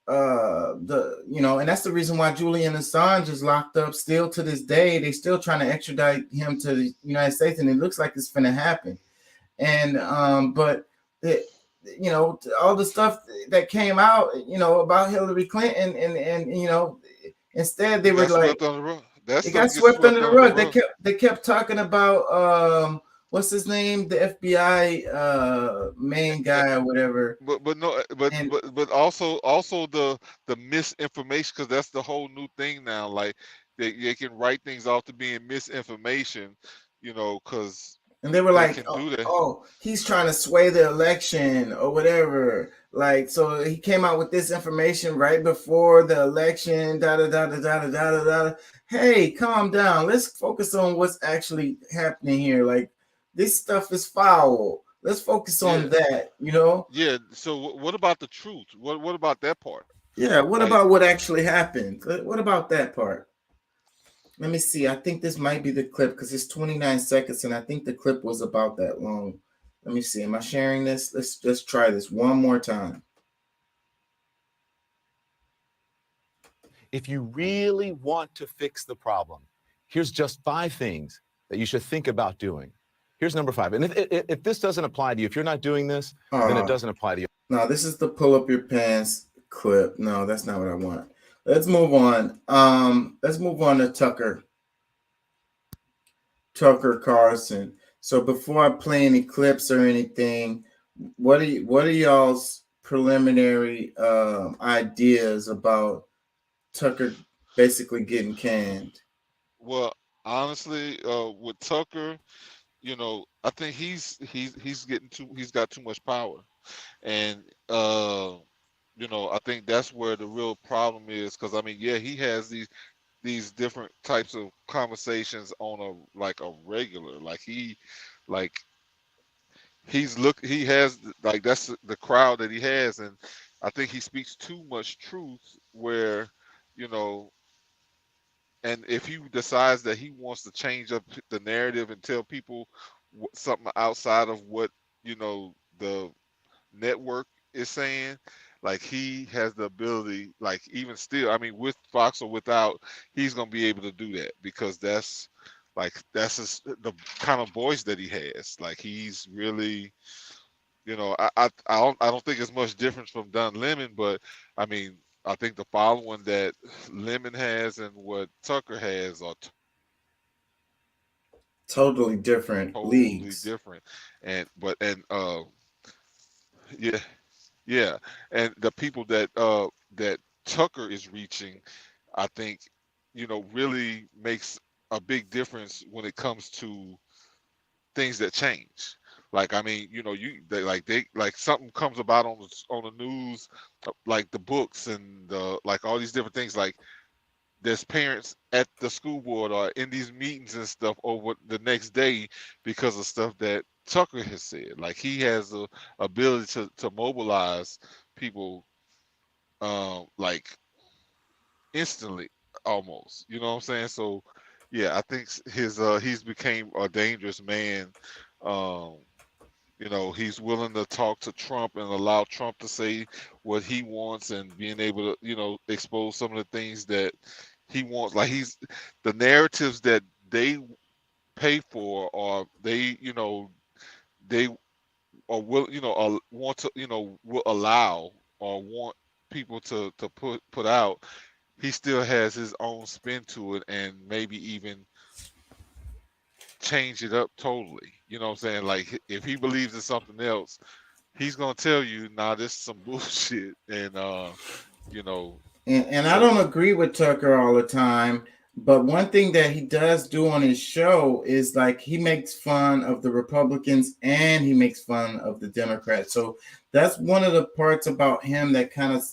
and that's the reason why Julian Assange is locked up still to this day. They still trying to extradite him to the United States, and it looks like it's gonna happen. And but all the stuff that came out, about Hillary Clinton, and instead they were like, it got swept under the rug. They kept talking about what's his name? The FBI main guy or whatever. And But also the misinformation, because that's the whole new thing now. Like they can write things off to being misinformation, because and they were they like, can do that. oh, he's trying to sway the election or whatever. Like, so he came out with this information right before the election. Da da da da da da da da. Hey, calm down. Let's focus on what's actually happening here. Like, this stuff is foul. Let's focus on that. Yeah. So what about the truth? What about that part? Yeah. What about what actually happened? What about that part? Let me see. I think this might be the clip because it's 29 seconds, and I think the clip was about that long. Let me see. Am I sharing this? Let's try this one more time. If you really want to fix the problem, here's just 5 things that you should think about doing. Here's number 5. And if this doesn't apply to you, if you're not doing this, then it doesn't apply to you. No, this is the pull up your pants clip. No, that's not what I want. Let's move on. Let's move on to Tucker Carlson. So before I play any clips or anything, what are y'all's preliminary ideas about Tucker basically getting canned? Well, honestly, with Tucker, I think he's got too much power, and I think that's where the real problem is. Because I mean, yeah, he has these different types of conversations on a regular. He has that's the crowd that he has, and I think he speaks too much truth. Where and if he decides that he wants to change up the narrative and tell people something outside of what the network is saying, like he has the ability, like even still, I mean, with Fox or without, he's gonna be able to do that because that's the kind of voice that he has. Like he's really, I don't think it's much difference from Don Lemon, but I mean, I think the following that Lemon has and what Tucker has are totally different leagues. Different, yeah, and the people that Tucker is reaching, I think, really makes a big difference when it comes to things that change. Like I mean, something comes about on the news, like the books and like all these different things. Like there's parents at the school board or in these meetings and stuff over the next day because of stuff that Tucker has said. Like he has the ability to mobilize people, like instantly, almost. You know what I'm saying? So, yeah, I think he's became a dangerous man. He's willing to talk to Trump and allow Trump to say what he wants and being able to, expose some of the things that he wants. Like the narratives that they pay for, or they are will, want to, will allow or want people to put out. He still has his own spin to it, and maybe even change it up totally. You know what I'm saying? Like if he believes in something else, he's gonna tell you, nah, this is some bullshit. And And I don't agree with Tucker all the time, but one thing that he does do on his show is like he makes fun of the Republicans and he makes fun of the Democrats. So that's one of the parts about him that kind of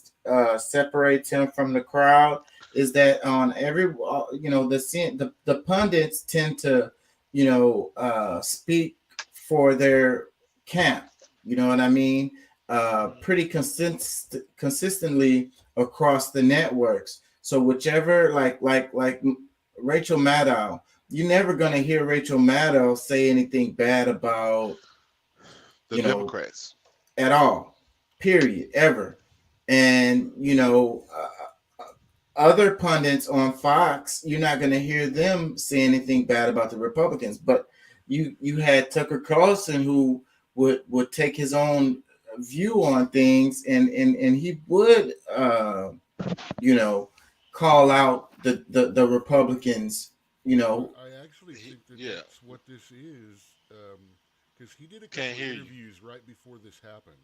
separates him from the crowd, is that on every the pundits tend to speak for their camp. You know what I mean? Pretty consistently across the networks. So whichever, like Rachel Maddow, you're never gonna hear Rachel Maddow say anything bad about the Democrats at all, period, ever. And other pundits on Fox, you're not gonna hear them say anything bad about the Republicans. But you had Tucker Carlson, who would take his own view on things, and he would call out the Republicans, actually think that yeah, that's what this is, because he did a couple can't of hear you. interviews right before this happened.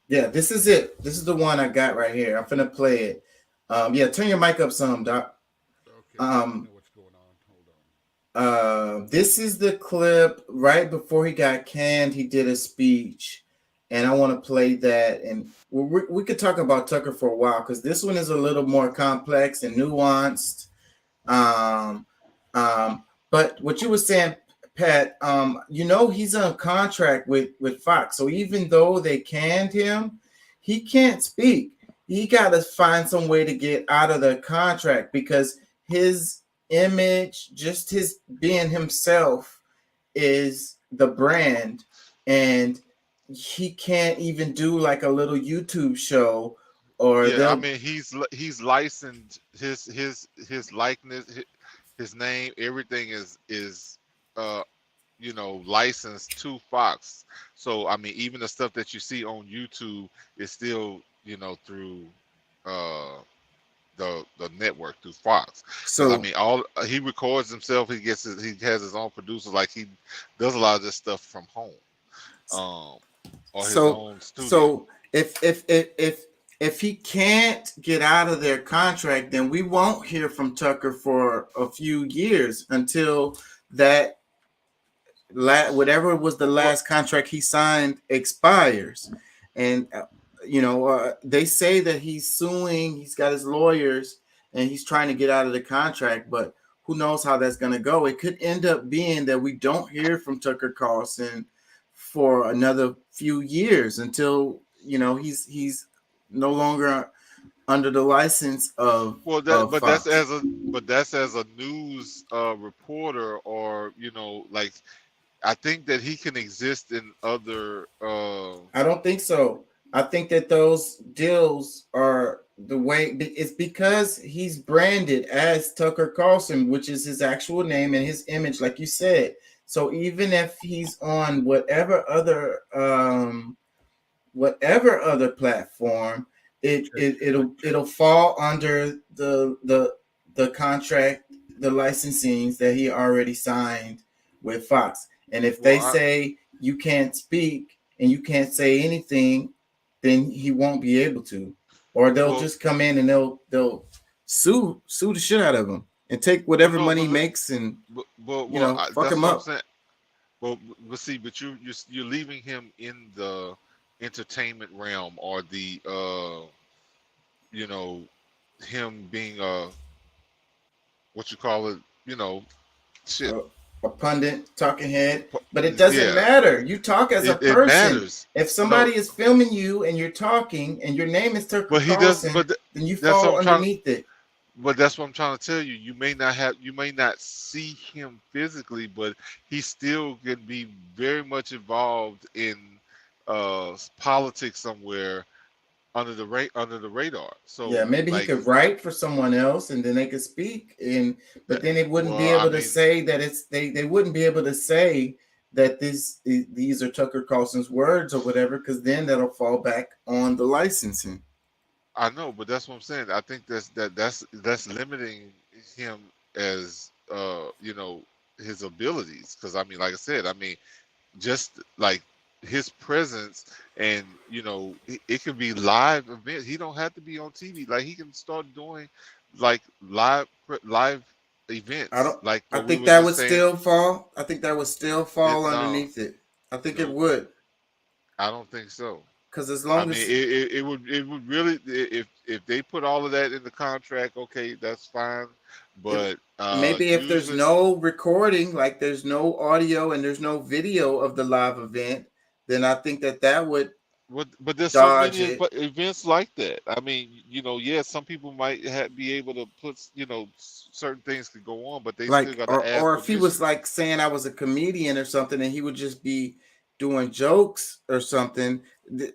Yeah, this is it. This is the one I got right here. I'm finna play it. Yeah, turn your mic up some, Doc. Okay, I know what's going on. Hold on. This is the clip right before he got canned. He did a speech, and I want to play that. And we could talk about Tucker for a while because this one is a little more complex and nuanced. But what you were saying, Pat, he's on contract with Fox. So even though they canned him, he can't speak. He got to find some way to get out of the contract because his image, just his being himself, is the brand, and he can't even do like a little YouTube show. Or Yeah, I mean he's licensed his likeness, his name, everything is licensed to Fox. So I mean even the stuff that you see on YouTube is still through the network, through Fox. So I mean he records himself, he has his own producers, like he does a lot of this stuff from home. Or his own studio. So if he can't get out of their contract, then we won't hear from Tucker for a few years until that whatever was the last contract he signed expires. And they say that he's suing, he's got his lawyers, and he's trying to get out of the contract, but who knows how that's going to go. It could end up being that we don't hear from Tucker Carlson for another few years until he's no longer under the license of Fox. That's as a news reporter, or like I think that he can exist in other I don't think so. I think that those deals are the way it's because he's branded as Tucker Carlson, which is his actual name and his image, like you said. So even if he's on whatever other platform, it'll fall under the contract, the licensings that he already signed with Fox. And if they say you can't speak and you can't say anything, then he won't be able to, or they'll just come in and they'll sue the shit out of him and take whatever money he makes and fuck him up. But see, but you're leaving him in the entertainment realm, or the him being what you call it, shit. A pundit, talking head, but it doesn't matter. You talk as a person. It matters. If somebody is filming you and you're talking and your name is Tucker Carlson, then you fall underneath it. But that's what I'm trying to tell you. You may not see him physically, but he still can be very much involved in politics somewhere under the radar. So yeah, maybe he could write for someone else and then they could speak, but then it wouldn't be able to say that it's they wouldn't be able to say that these are Tucker Carlson's words or whatever, because then that'll fall back on the licensing. I know, but that's what I'm saying. I think that's limiting him as his abilities, because I mean, like I said, I mean, just like his presence, and it can be live events. He don't have to be on TV. Like he can start doing like live events. I think that would still fall. I think that would still fall underneath it. I think it would. I don't think so. Because as long as it would really, if they put all of that in the contract, okay, that's fine. But maybe if there's no recording, like there's no audio and there's no video of the live event, then I think that would. But there's so many events like that. I mean, some people might be able to put, certain things could go on, but they still got to ask. Or if he was like saying I was a comedian or something, and he would just be doing jokes or something,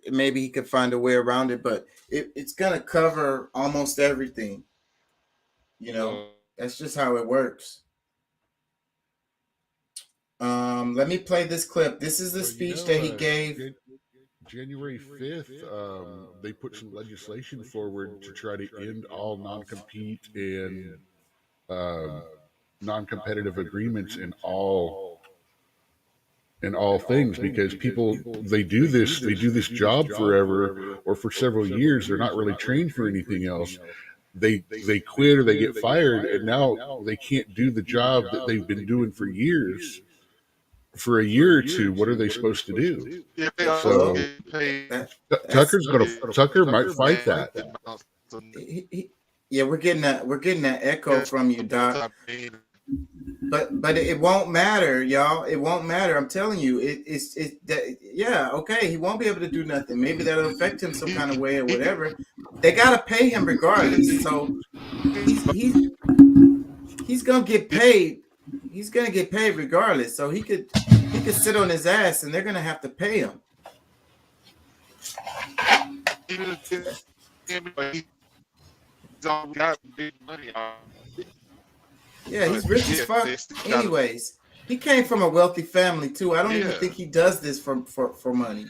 maybe he could find a way around it. But it's gonna cover almost everything. That's just how it works. Let me play this clip. This is the speech that he gave. January 5th, they put some legislation forward to try to end all non-compete and non-competitive agreements in all things, because people, they do this job forever or for several years. They're not really trained for anything else. They quit or they get fired, and now they can't do the job that they've been doing for years. For a year or two, what are they supposed to do? Yeah, they So also get paid. Tucker might fight that. Yeah, we're getting that echo from you, Doc. But it won't matter, y'all. It won't matter. I'm telling you, yeah, okay. He won't be able to do nothing. Maybe that'll affect him some kind of way or whatever. They gotta pay him regardless. So he's gonna get paid. He's gonna get paid regardless. So he could sit on his ass, and they're gonna have to pay him. Got big money. Yeah, he's rich as fuck. Anyways, he came from a wealthy family too. I don't even think he does this for money.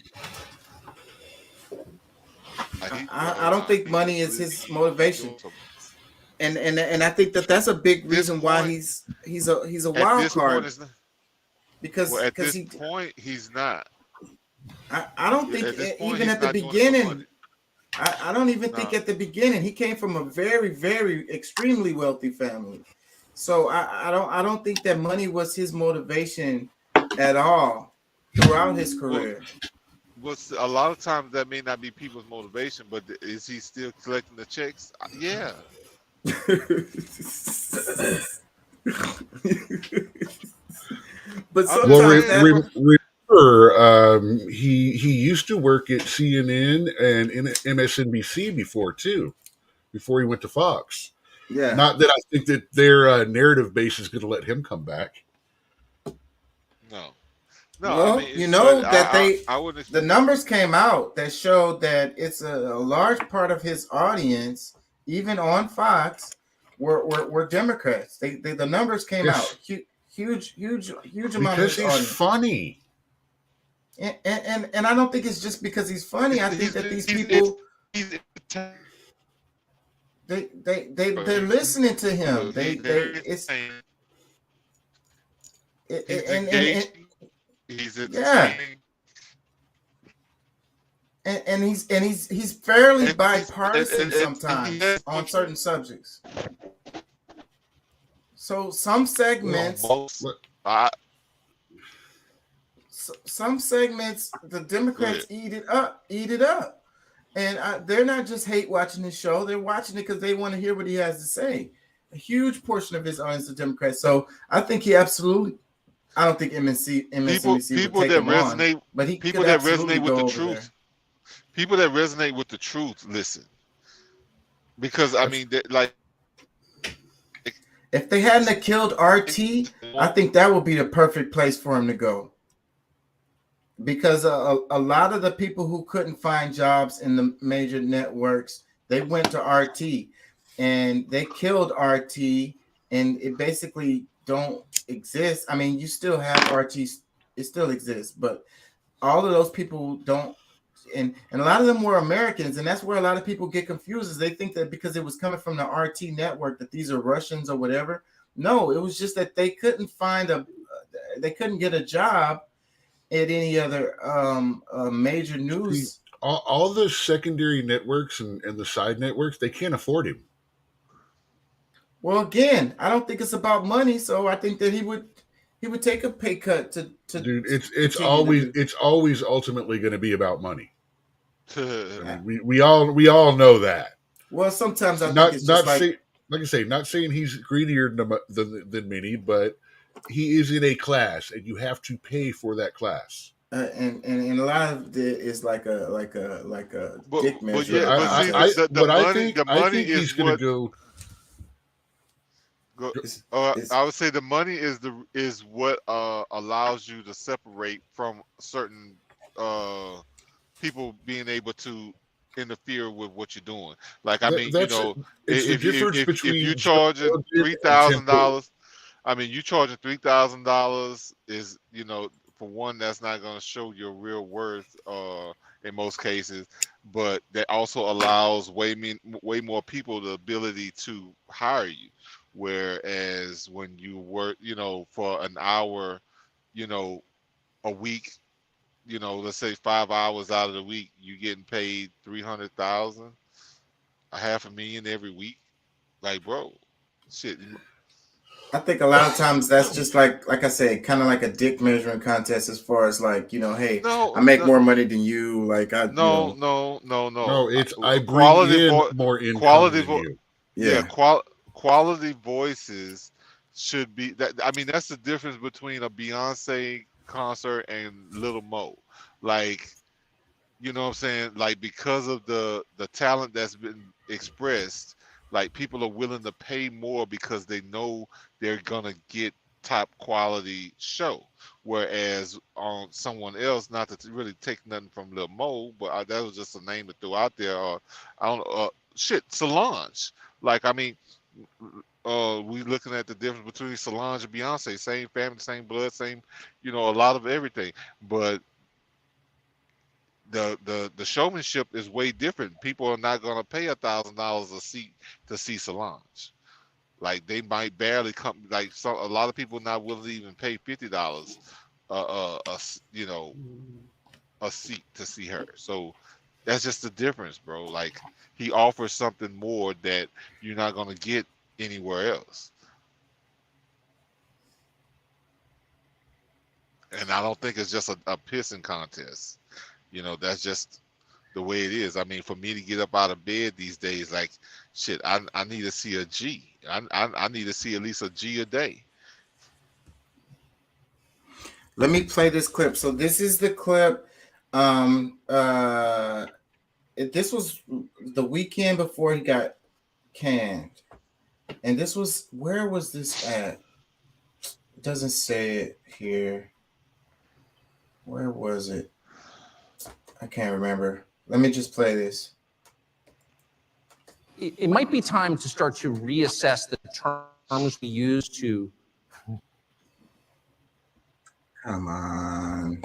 I don't think money is his motivation. And I think that's a big reason why he's a wild card. Because at this point he's not. I don't think even at the beginning. I don't even think at the beginning he came from a very, very extremely wealthy family. So I don't think that money was his motivation at all throughout his career. Well, a lot of times that may not be people's motivation, but is he still collecting the checks? Yeah. But remember, he used to work at CNN and MSNBC before he went to Fox. Yeah. Not that I think that their narrative base is going to let him come back. No. Well, the numbers came out that showed that it's a large part of his audience, even on Fox, were Democrats. The numbers came out huge amount of his audience. Funny. And I don't think it's just because he's funny. I think that these people they're listening to him. And he's fairly bipartisan sometimes on certain subjects. So some segments, the Democrats eat it up. And they're not just hate watching the show. They're watching it because they want to hear what he has to say. A huge portion of his audience is Democrats. So I think he absolutely. I don't think MSNBC people would take that him resonate, on, but he people that resonate with the truth. People that resonate with the truth, listen. Because I mean, if they hadn't killed RT, I think that would be the perfect place for him to go. Because a lot of the people who couldn't find jobs in the major networks, they went to RT, and they killed RT, and it basically don't exist. I mean, you still have RT, it still exists, but all of those people don't, and a lot of them were Americans, and that's where a lot of people get confused, is they think that because it was coming from the RT network that these are Russians or whatever. No, it was just that they couldn't they couldn't get a job at any other major news. All the secondary networks and the side networks, they can't afford him. Well, again, I don't think it's about money, so I think that he would take a pay cut to dude. It's always ultimately going to be about money. I mean, we all know that. Well, sometimes I think it's just like I say, not saying he's greedier than many, but he is in a class, and you have to pay for that class. And a lot of it is like a dick measure. I think he's going to go. I would say the money is what allows you to separate from certain people being able to interfere with what you're doing. Like I mean, if you charging $3,000, I mean, you charging $3,000 is, for one, that's not going to show your real worth in most cases, but that also allows way more people the ability to hire you. Whereas when you work, for an hour, a week, let's say 5 hours out of the week, you getting paid 300,000, $500,000 every week. Like, bro, shit. I think a lot of times that's just like I said, kind of like a dick measuring contest as far as like, hey, I make more money than you. Like No. It's I bring Quality in more income quality than you. Yeah, quality voices should be that. I mean, that's the difference between a Beyonce concert and Little Mo. Like, you know what I'm saying? Like, because of the talent that's been expressed, like, people are willing to pay more because they know they're gonna get top quality show. Whereas on someone else, not to really take nothing from Lil Mo, but that was just a name to throw out there. Or I don't know, Solange. Like, I mean, we looking at the difference between Solange and Beyonce. Same family, same blood, same, a lot of everything. But the showmanship is way different. People are not gonna pay $1,000 a seat to see Solange. Like, they might barely come. Like, a lot of people not willing to even pay $50 a seat to see her. So that's just the difference, bro. Like, he offers something more that you're not gonna get anywhere else. And I don't think it's just a pissing contest. That's just the way it is. I mean, for me to get up out of bed these days, like, shit, I need to see a G. I need to see at least a G a day. Let me play this clip. So this is the clip. This was the weekend before he got canned. And this was, where was this at? It doesn't say it here. Where was it? I can't remember. Let me just play this. It might be time to start to reassess the terms we use to. Come on.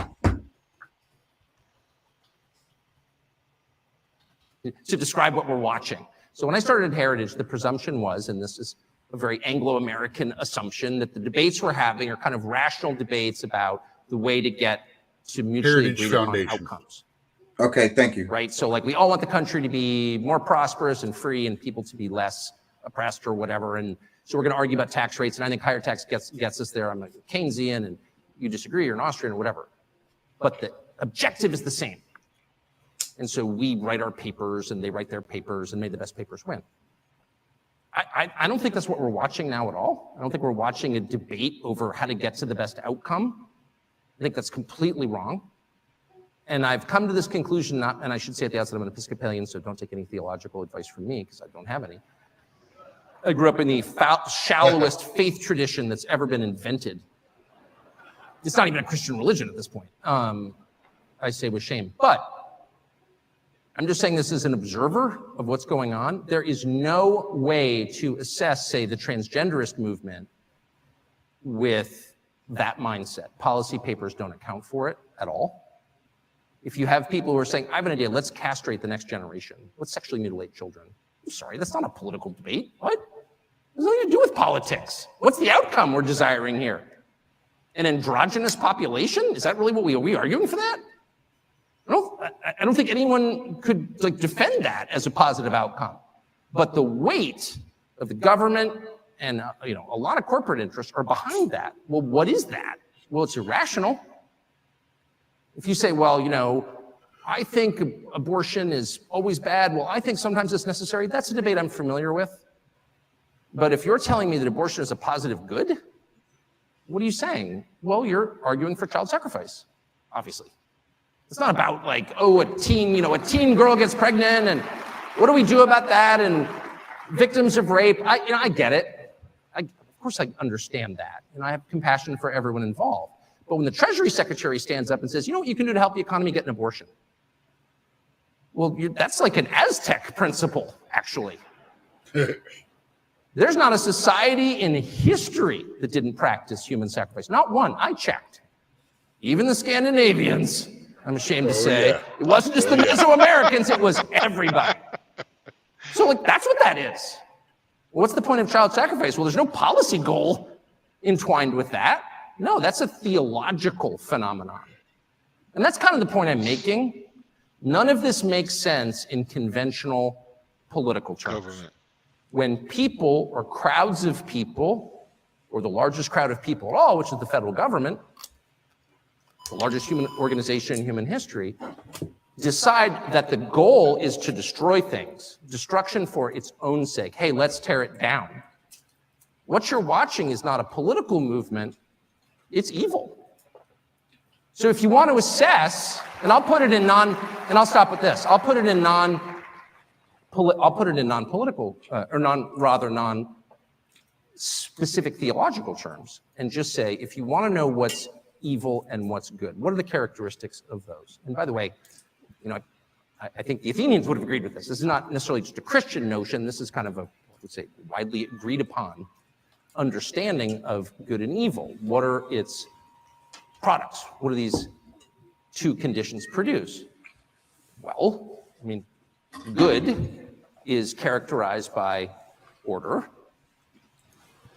To describe what we're watching. So when I started at Heritage, the presumption was, and this is a very Anglo-American assumption, that the debates we're having are kind of rational debates about the way to get to mutually agreed upon outcomes. Okay, thank you. Right, so like we all want the country to be more prosperous and free and people to be less oppressed or whatever, and so we're going to argue about tax rates, and I think higher tax gets us there. I'm like Keynesian, and you disagree, you're an Austrian or whatever, but the objective is the same. And so we write our papers and they write their papers, and may the best papers win. I don't think that's what we're watching now at all. I don't think we're watching a debate over how to get to the best outcome. I think that's completely wrong. And I've come to this conclusion, and I should say at the outset, I'm an Episcopalian, so don't take any theological advice from me because I don't have any. I grew up in the shallowest faith tradition that's ever been invented. It's not even a Christian religion at this point. I say with shame, but I'm just saying this as an observer of what's going on. There is no way to assess, say, the transgenderist movement with that mindset. Policy papers don't account for it at all. If you have people who are saying, I have an idea, let's castrate the next generation. Let's sexually mutilate children. I'm sorry, that's not a political debate. What? There's nothing to do with politics. What's the outcome we're desiring here? An androgynous population? Is that really what are we arguing for that? I don't think anyone could defend that as a positive outcome. But the weight of the government and a lot of corporate interests are behind that. Well, what is that? Well, it's irrational. If you say, well, I think abortion is always bad. Well, I think sometimes it's necessary. That's a debate I'm familiar with. But if you're telling me that abortion is a positive good, what are you saying? Well, you're arguing for child sacrifice, obviously. It's not about a teen girl gets pregnant and what do we do about that and victims of rape. I get it. Of course I understand that. And I have compassion for everyone involved. But when the Treasury Secretary stands up and says, you know what you can do to help the economy, get an abortion. Well, that's like an Aztec principle, actually. There's not a society in history that didn't practice human sacrifice. Not one. I checked. Even the Scandinavians, I'm ashamed to say. Yeah. It wasn't just the Mesoamericans, it was everybody. So that's what that is. What's the point of child sacrifice? Well, there's no policy goal entwined with that. No, that's a theological phenomenon. And that's kind of the point I'm making. None of this makes sense in conventional political terms. Government. When people or crowds of people, or the largest crowd of people at all, which is the federal government, the largest human organization in human history, decide that the goal is to destroy things, destruction for its own sake. Hey, let's tear it down. What you're watching is not a political movement, it's evil. So if you want to assess, and I'll put it in and I'll stop with this. I'll put it in non-political, or non-specific theological terms, and just say, if you want to know what's evil and what's good, what are the characteristics of those? And by the way, I think the Athenians would have agreed with this. This is not necessarily just a Christian notion. This is kind of a, I would say, widely agreed upon understanding of good and evil. What are its products? What do these two conditions produce? Well, I mean, good is characterized by order,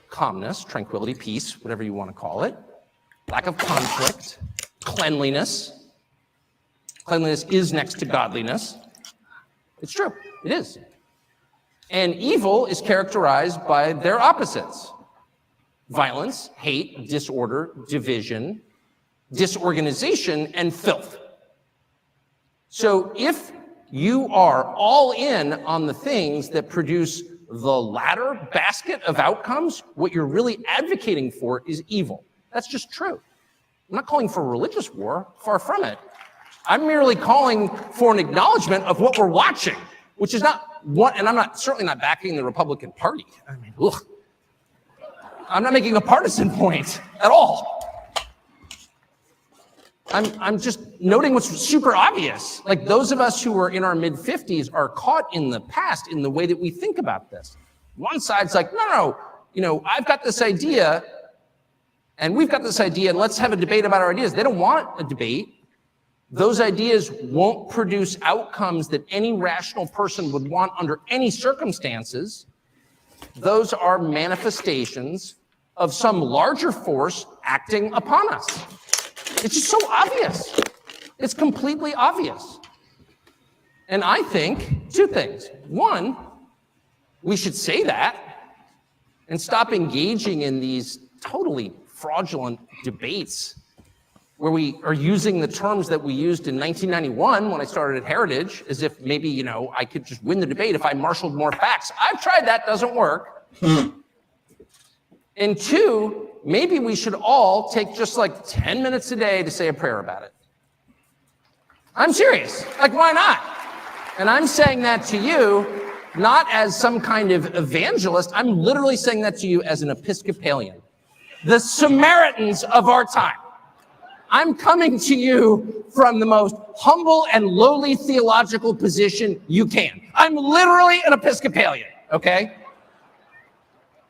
calmness, tranquility, peace, whatever you want to call it, lack of conflict, cleanliness. Cleanliness is next to godliness. It's true, it is. And evil is characterized by their opposites: violence, hate, disorder, division, disorganization, and filth. So if you are all in on the things that produce the latter basket of outcomes, what you're really advocating for is evil. That's just true. I'm not calling for a religious war, far from it. I'm merely calling for an acknowledgement of what we're watching, which is not what, and I'm certainly not backing the Republican Party. I mean, ugh. I'm not making a partisan point at all. I'm just noting what's super obvious. Like, those of us who are in our mid-50s are caught in the past in the way that we think about this. One side's like, no, I've got this idea, and we've got this idea, and let's have a debate about our ideas. They don't want a debate. Those ideas won't produce outcomes that any rational person would want under any circumstances. Those are manifestations of some larger force acting upon us. It's just so obvious. It's completely obvious. And I think two things. One, we should say that and stop engaging in these totally fraudulent debates where we are using the terms that we used in 1991 when I started at Heritage, as if maybe, I could just win the debate if I marshaled more facts. I've tried that, doesn't work. And two, maybe we should all take just like 10 minutes a day to say a prayer about it. I'm serious. Like, why not? And I'm saying that to you, not as some kind of evangelist. I'm literally saying that to you as an Episcopalian, the Samaritans of our time. I'm coming to you from the most humble and lowly theological position you can. I'm literally an Episcopalian, okay?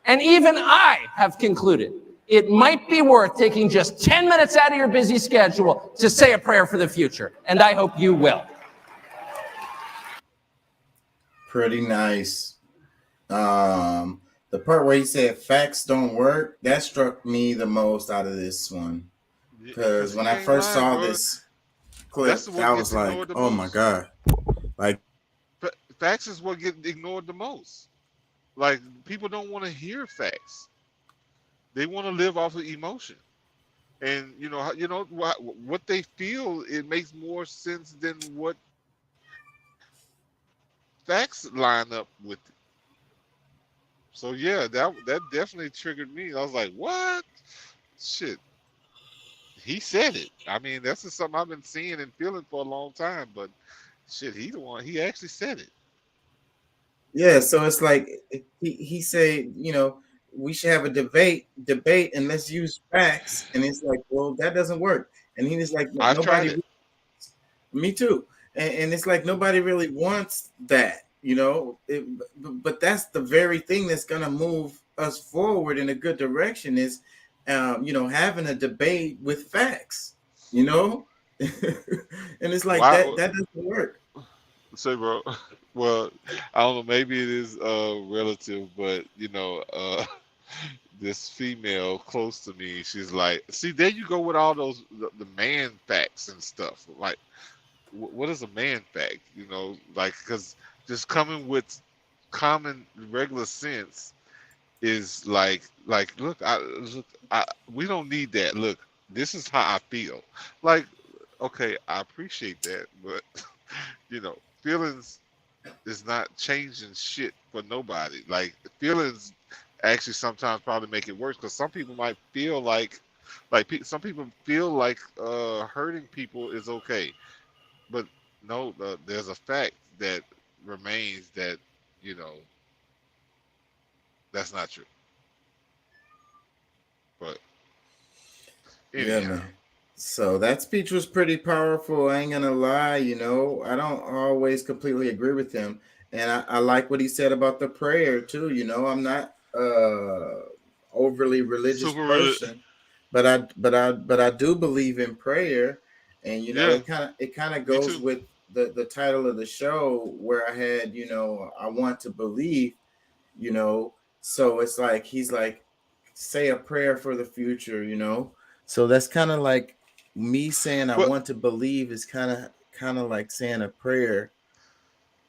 And even I have concluded it might be worth taking just 10 minutes out of your busy schedule to say a prayer for the future. And I hope you will. Pretty nice. The part where he said facts don't work, that struck me the most out of this one. Because when I first saw this clip, I was like, oh my God. Like, facts is what gets ignored the most. Like, people don't want to hear facts. They want to live off of emotion. And what they feel, it makes more sense than what facts line up with it. So yeah, that definitely triggered me. I was like, what? Shit. He said it. I mean, that's just something I've been seeing and feeling for a long time, but shit, he actually said it. Yeah, so it's like he said, we should have a debate, and let's use facts. And it's like, well, that doesn't work. And he was like, I've tried it. Me too. And it's like nobody really wants that, but that's the very thing that's gonna move us forward in a good direction is having a debate with facts, and it's like that doesn't work. So, bro, well, I don't know. Maybe it is relative, but this female close to me, she's like, see, there you go with all those the man facts and stuff. Like, what is a man fact? Like, because just coming with common regular sense is look, we don't need that. Look, this is how I feel. Like, okay, I appreciate that, but feelings is not changing shit for nobody. Like, feelings actually sometimes probably make it worse because some people might feel like some people feel like hurting people is okay, but no, there's a fact that remains that that's not true. But Yeah, anyhow, man. So that speech was pretty powerful. I ain't gonna lie, I don't always completely agree with him. And I like what he said about the prayer too. I'm not overly religious super person, but I do believe in prayer. And yeah, it kind of me goes too. with the title of the show where I had, I want to believe, so it's like he's like, say a prayer for the future. So that's kind of like me saying I But want to believe is kind of like saying a prayer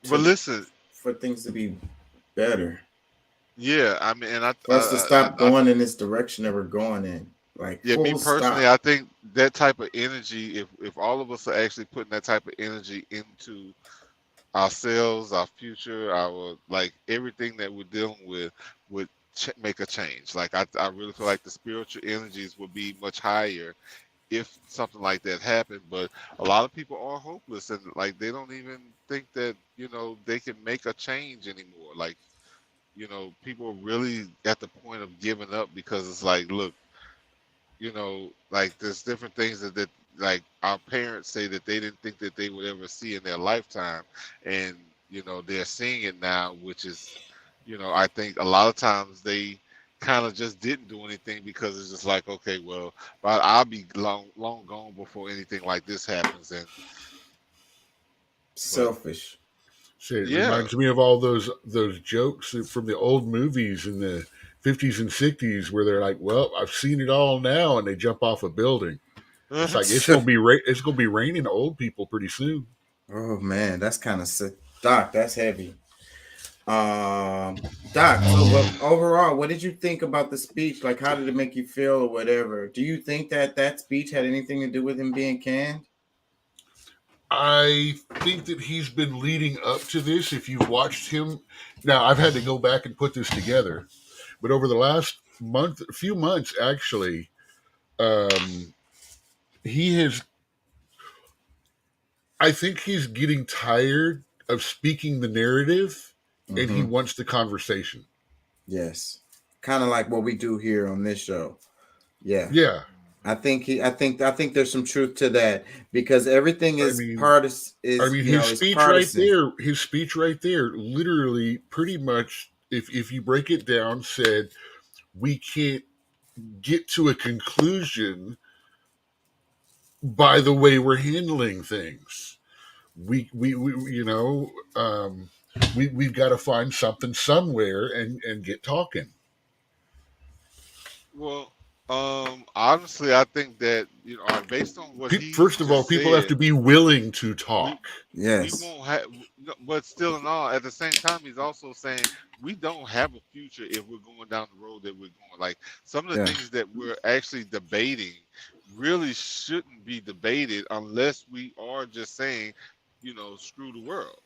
to listen, for things to be better, yeah, I mean, and for us to stop going in this direction that we're going in, like yeah, me full personally, stop. I think that type of energy, if all of us are actually putting that type of energy into ourselves, our future, our like everything that we're dealing with would make a change. Like I really feel like the spiritual energies would be much higher if something like that happened. But a lot of people are hopeless and like they don't even think that they can make a change anymore. Like people are really at the point of giving up because it's like, look, like there's different things that like our parents say that they didn't think that they would ever see in their lifetime, and they're seeing it now, which is I think a lot of times they kind of just didn't do anything because it's just like, okay, well, but I'll be long gone before anything like this happens. And but Selfish. So it yeah. reminds me of all those jokes from the old movies in the 50s and 60s where they're like, "Well, I've seen it all now," and they jump off a building. It's like it's gonna be raining old people pretty soon. Oh man, that's kind of sick. Doc, that's heavy. Doc, so overall, what did you think about the speech? Like, how did it make you feel or whatever? Do you think that speech had anything to do with him being canned? I think that he's been leading up to this. If you've watched him, now I've had to go back and put this together, but over the last few months, actually, he has. I think he's getting tired of speaking the narrative, and he wants the conversation. Yes, kind of like what we do here on this show. Yeah. Yeah. I think there's some truth to that because everything is his speech right there, literally pretty much, if you break it down, said we can't get to a conclusion by the way we're handling things. We've got to find something somewhere and get talking. Well, honestly, I think that based on what he First of all, people have to be willing to talk. Yes, we won't have, but still, in all, at the same time, he's also saying we don't have a future if we're going down the road that we're going. Like some of the things that we're actually debating really shouldn't be debated unless we are just saying, screw the world.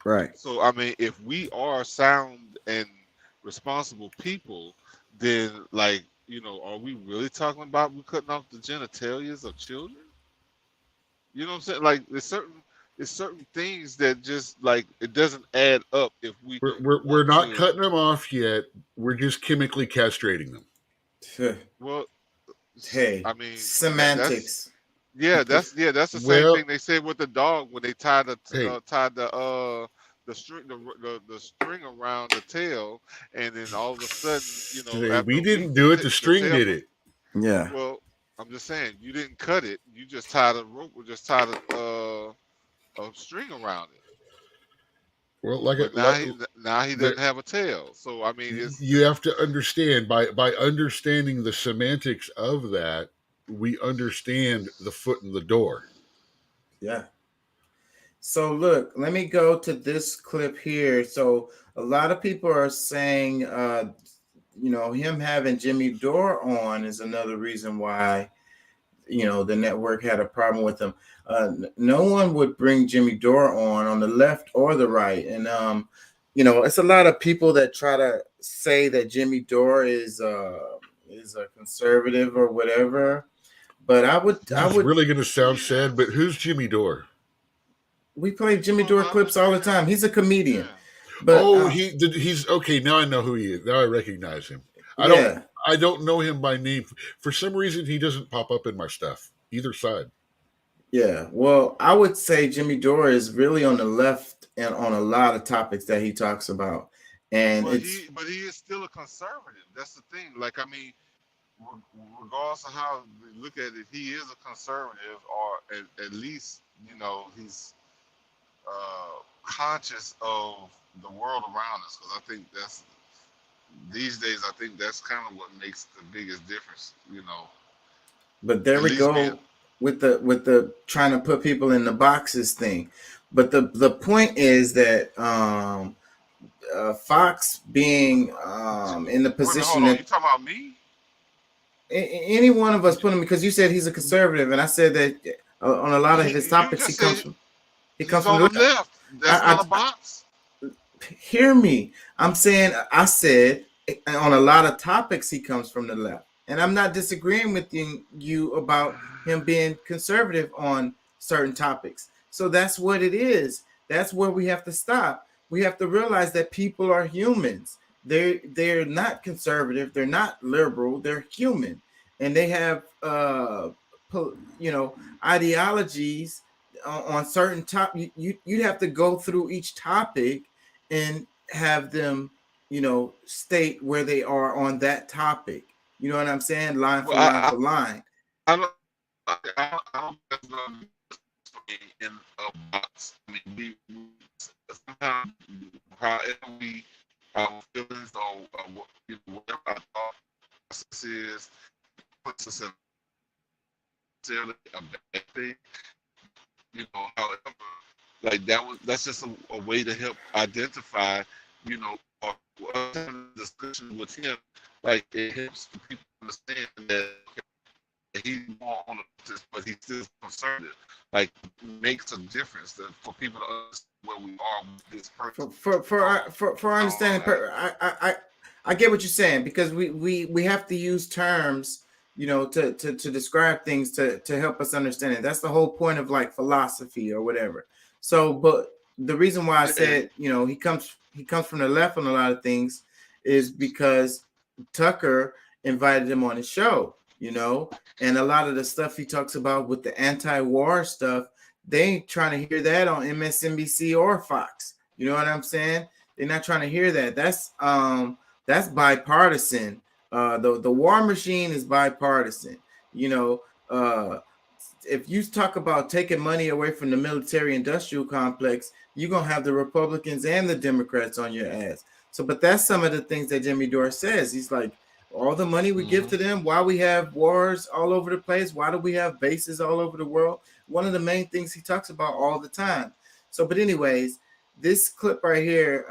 right. So I mean, if we are sound and responsible people, then like. Are we really talking about we cutting off the genitalias of children? You know what I'm saying? Like there's certain things that just like it doesn't add up if we're not cutting them off yet. We're just chemically castrating them. Well, hey, I mean semantics. That's the same thing they said with the dog when they tied the string around the tail, and then all of a sudden, we didn't do it. The string did it. Yeah. Well, I'm just saying you didn't cut it. You just tied a rope or just tied a string around it. Well, like, But now he doesn't have a tail. So I mean, it's you have to understand by understanding the semantics of that, we understand the foot in the door. Yeah. So look, let me go to this clip here. So a lot of people are saying, him having Jimmy Dore on is another reason why, the network had a problem with him. No one would bring Jimmy Dore on the left or the right. And, it's a lot of people that try to say that Jimmy Dore is a conservative or whatever. But I would really going to sound sad, but who's Jimmy Dore? We play Jimmy Dore clips all the time. He's a comedian. But he's okay. Now I know who he is. Now I recognize him. I don't know him by name. For some reason, he doesn't pop up in my stuff, either side. Yeah. Well, I would say Jimmy Dore is really on the left and on a lot of topics that he talks about. And but he is still a conservative. That's the thing. Like, I mean, regardless of how we look at it, he is a conservative, or at least, he's conscious of the world around us, because I think that's these days. I think that's kind of what makes the biggest difference. But there we go with the trying to put people in the boxes thing. But the point is that Fox being in the position that you talking about me? Any one of us put him, because you said he's a conservative, and I said that on a lot of his topics he comes from. He comes from the left. That's not a box. Hear me. I said on a lot of topics he comes from the left. And I'm not disagreeing with you about him being conservative on certain topics. So that's what it is. That's where we have to stop. We have to realize that people are humans. They're not conservative. They're not liberal. They're human. And they have, ideologies on certain topics. You'd have to go through each topic and have them, state where they are on that topic. You know what I'm saying? Line for line for line. I don't in a box. I mean, sometimes however our feelings or whatever our thought process is puts us in necessarily a bad thing. However, like that's just a way to help identify, or discussion with him. Like, it helps the people understand that he's more on the, but he's still conservative. Like, makes a difference for people to understand where we are with this person. For our understanding, I get what you're saying, because we have to use terms, to describe things to help us understand it. That's the whole point of like philosophy or whatever. So, but the reason why I said, he comes from the left on a lot of things is because Tucker invited him on his show, and a lot of the stuff he talks about with the anti-war stuff, they ain't trying to hear that on MSNBC or Fox. You know what I'm saying? They're not trying to hear that. That's bipartisan. The war machine is bipartisan. If you talk about taking money away from the military-industrial complex, you're gonna have the Republicans and the Democrats on your ass. So, but that's some of the things that Jimmy Dore says. He's like, all the money we give to them, why we have wars all over the place, why do we have bases all over the world? One of the main things he talks about all the time. So, but anyways, this clip right here,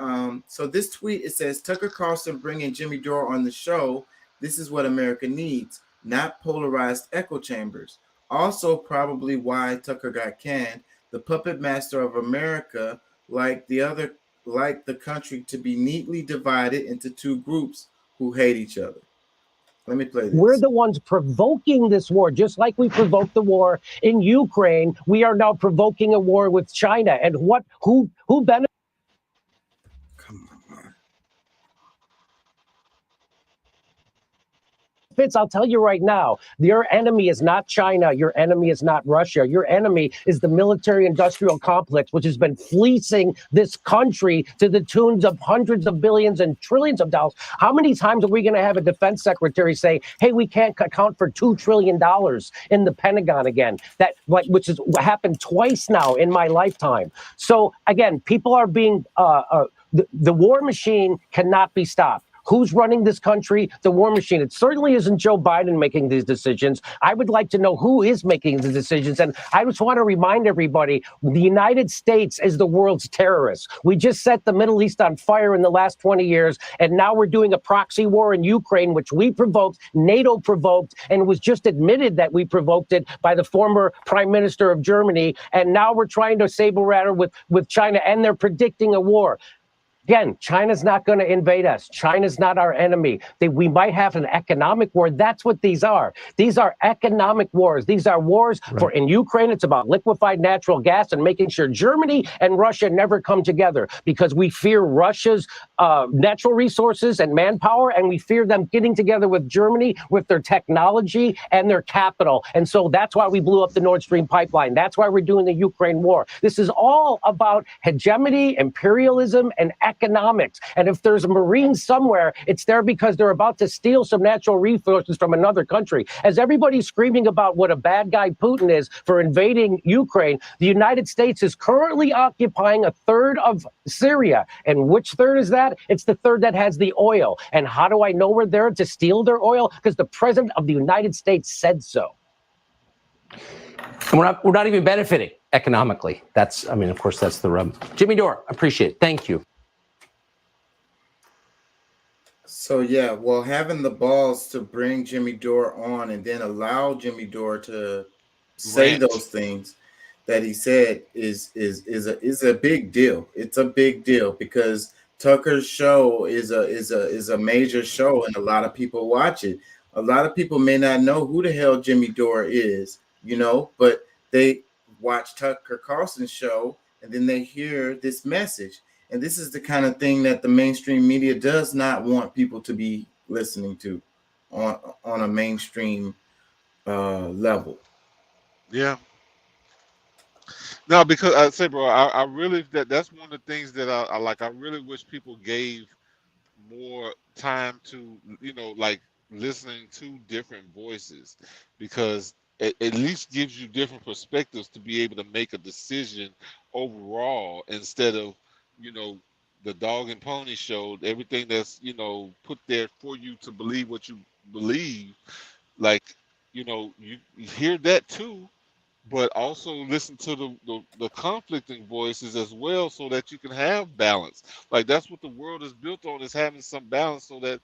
so this tweet, it says, Tucker Carlson bringing Jimmy Dore on the show. This is what America needs, not polarized echo chambers. Also, probably why Tucker got canned. The puppet master of America, like the country to be neatly divided into two groups who hate each other. Let me play this. We're the ones provoking this war, just like we provoked the war in Ukraine. We are now provoking a war with China. And who benefits? Come on. Fitz, I'll tell you right now, your enemy is not China. Your enemy is not Russia. Your enemy is the military-industrial complex, which has been fleecing this country to the tunes of hundreds of billions and trillions of dollars. How many times are we going to have a defense secretary say, hey, we can't account for $2 trillion in the Pentagon again? That, like, which has happened twice now in my lifetime. So again, people are being, the war machine cannot be stopped. Who's running this country? The war machine. It certainly isn't Joe Biden making these decisions. I would like to know who is making the decisions. And I just want to remind everybody, the United States is the world's terrorist. We just set the Middle East on fire in the last 20 years. And now we're doing a proxy war in Ukraine, which we provoked, NATO provoked, and it was just admitted that we provoked it by the former prime minister of Germany. And now we're trying to saber rattle with China, and they're predicting a war. Again, China's not going to invade us. China's not our enemy. We might have an economic war. That's what these are. These are economic wars. These are wars for, in Ukraine, it's about liquefied natural gas and making sure Germany and Russia never come together, because we fear Russia's natural resources and manpower, and we fear them getting together with Germany with their technology and their capital. And so that's why we blew up the Nord Stream pipeline. That's why we're doing the Ukraine war. This is all about hegemony, imperialism, and economics. And if there's a Marine somewhere, it's there because they're about to steal some natural resources from another country. As everybody's screaming about what a bad guy Putin is for invading Ukraine, the United States is currently occupying a third of Syria. And which third is that? It's the third that has the oil. And how do I know we're there to steal their oil? Because the president of the United States said so. And we're not even benefiting economically. That's, I mean, of course, that's the rub. Jimmy Dore, appreciate it. Thank you. So yeah, well, having the balls to bring Jimmy Dore on and then allow Jimmy Dore to say those things that he said is a big deal. It's a big deal because Tucker's show is a major show and a lot of people watch it. A lot of people may not know who the hell Jimmy Dore is, you know, but they watch Tucker Carlson's show and then they hear this message. And this is the kind of thing that the mainstream media does not want people to be listening to on a mainstream level. Yeah. No, because I say, bro, I really that's one of the things that I like. I really wish people gave more time to, you know, like listening to different voices, because it at least gives you different perspectives to be able to make a decision overall, instead of, you know, the dog and pony show, everything that's, you know, put there for you to believe what you believe. Like, you know, you hear that too, but also listen to the conflicting voices as well, so that you can have balance. Like, that's what the world is built on, is having some balance, so that,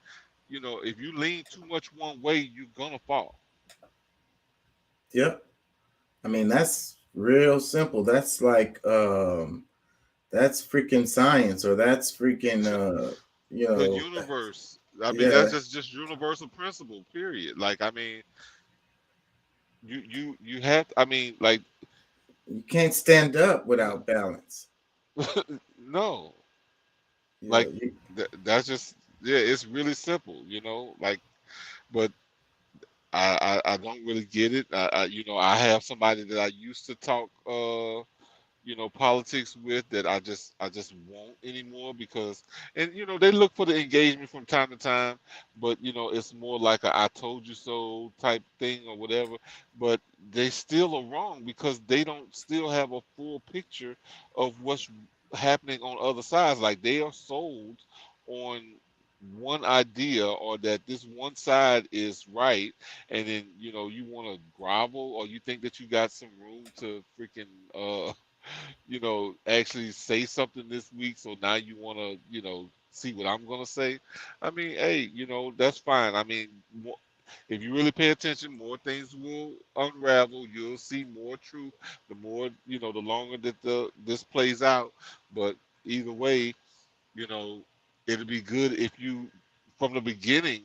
you know, if you lean too much one way, you're gonna fall. Yep. I mean, that's real simple. That's like that's freaking science, or that's freaking you know, the universe. I mean, yeah. that's just universal principle, period. Like, I mean, you have, I mean, like, you can't stand up without balance. no, Yeah, like that's just, yeah, it's really simple, you know, like, but I don't really get it. You know, I have somebody that I used to talk you know, politics with, that I just won't anymore, because, and you know, they look for the engagement from time to time, but you know, it's more like a I told you so type thing or whatever. But they still are wrong, because they don't still have a full picture of what's happening on other sides. Like, they are sold on one idea, or that this one side is right, and then, you know, you want to grovel, or you think that you got some room to freaking you know, actually say something this week, so now you want to, you know, see what I'm gonna say. I mean, hey, you know, that's fine. I mean, if you really pay attention, more things will unravel. You'll see more truth. The more, you know, the longer that this plays out. But either way, you know, it'll be good if you, from the beginning,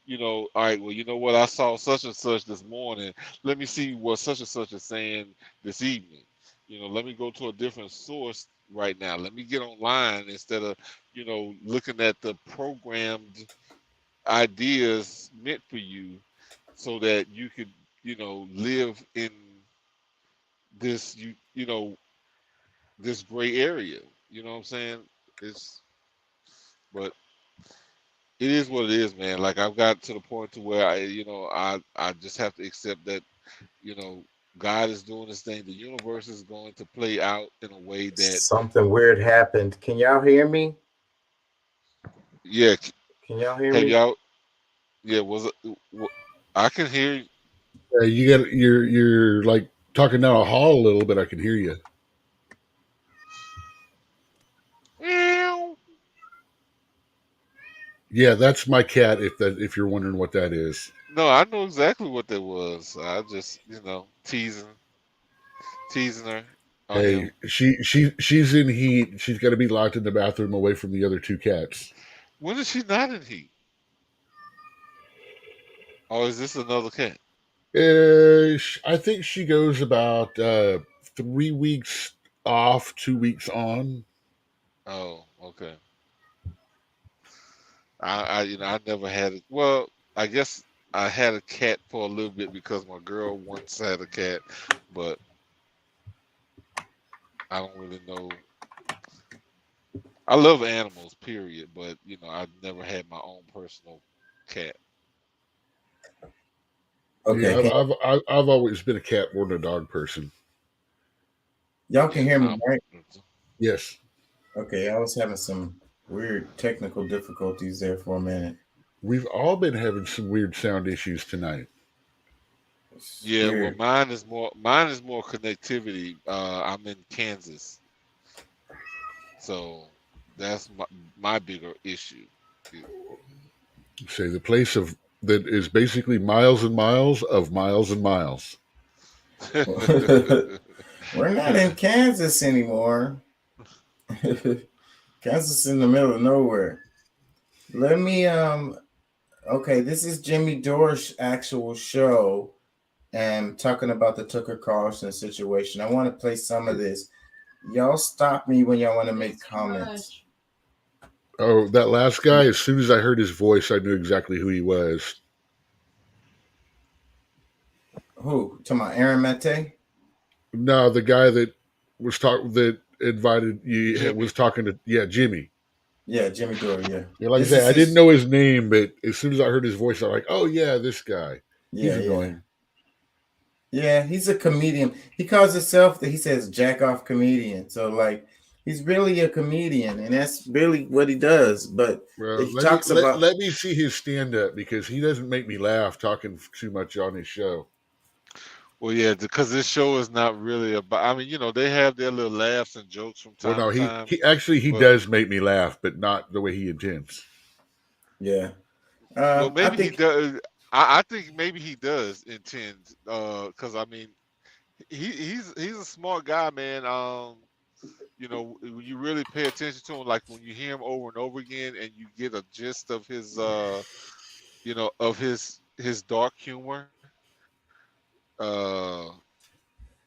you know, all right, well, you know what, I saw such and such this morning. Let me see what such and such is saying this evening. You know, let me go to a different source right now. Let me get online, instead of, you know, looking at the programmed ideas meant for you so that you could, live in this, this gray area. You know what I'm saying? But it is what it is, man. Like I've got to the point to where I just have to accept that, God is doing this thing. The universe is going to play out in a way that Something weird happened. Can y'all hear me? yeah. Can y'all hear Have me? y'all? Yeah, I can hear you. You're like talking down a hall a little bit. I can hear you. Yeah, that's my cat. If you're wondering what that is. No, I know exactly what that was. I just, teasing her. Hey, she's in heat. She's got to be locked in the bathroom away from the other two cats. When is she not in heat? Or is this another cat? I think she goes about 3 weeks off, 2 weeks on. Oh, okay. I never had it. Well, I guess I had a cat for a little bit because my girl once had a cat, but I don't really know. I love animals, period, but I've never had my own personal cat. Okay, yeah, I've always been a cat more than a dog person. Y'all can hear me, right? Yes. Okay, I was having some weird technical difficulties there for a minute. We've all been having some weird sound issues tonight. Yeah, well, mine is more connectivity. I'm in Kansas, so that's my bigger issue. Say the place that is basically miles and miles of miles and miles. We're not in Kansas anymore. Kansas in the middle of nowhere. Let me okay, this is Jimmy Dore's actual show and talking about the Tucker Carlson situation. I want to play some of this. Y'all stop me when y'all want to make comments. Oh, that last guy, as soon as I heard his voice, I knew exactly who he was. Who? To my Aaron Mate? No, the guy that invited you Jimmy. Was talking to Jimmy. Yeah, Jimmy Dore, yeah. Like I said, I didn't know his name, but as soon as I heard his voice, I'm like, oh yeah, this guy. Yeah, he's annoying. Yeah, he's a comedian. He calls himself he says jack off comedian. So like he's really a comedian, and that's really what he does. But he talks about. Let me see his stand up because he doesn't make me laugh talking too much on his show. Well, yeah, because this show is not really about. I mean, they have their little laughs and jokes from time to time. He does make me laugh, but not the way he intends. Yeah. Well, maybe he does. I think maybe he does intend. Because I mean, he's a smart guy, man. When you really pay attention to him, like when you hear him over and over again, and you get a gist of his, of his dark humor.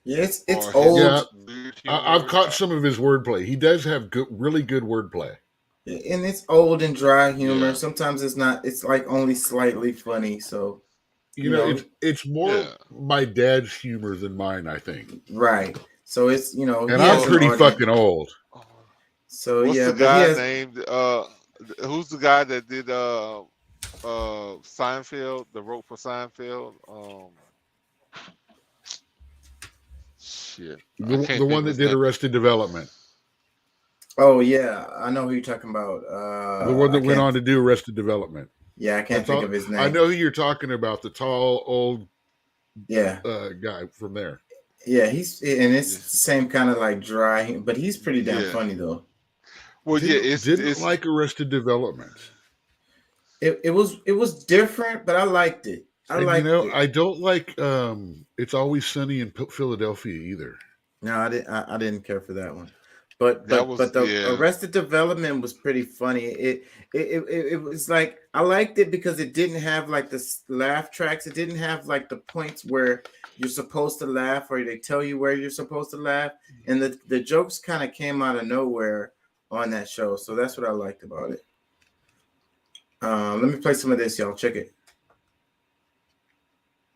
Yes, it's old. Yeah, I've caught some of his wordplay. He does have really good wordplay. And it's old and dry humor. Yeah. Sometimes it's not. It's like only slightly funny. So, it's more my dad's humor than mine, I think. Right. So it's and I'm pretty fucking old. So what's yeah, the guy named? Who's the guy that did Seinfeld? The wrote for Seinfeld. Shit. The one that did Arrested Development. Oh yeah, I know who you're talking about. The one that went on to do Arrested Development. Yeah, I can't think of his name. I know who you're talking about. The tall old guy from there. Yeah, it's the same kind of like dry, but he's pretty damn funny though. Well, didn't like Arrested Development. It was different, but I liked it. I don't like It's Always Sunny in Philadelphia either. No, I didn't care for that one. But the Arrested Development was pretty funny. It was like I liked it because it didn't have like the laugh tracks. It didn't have like the points where you're supposed to laugh or they tell you where you're supposed to laugh. And the jokes kind of came out of nowhere on that show. So that's what I liked about it. Let me play some of this, y'all. Check it.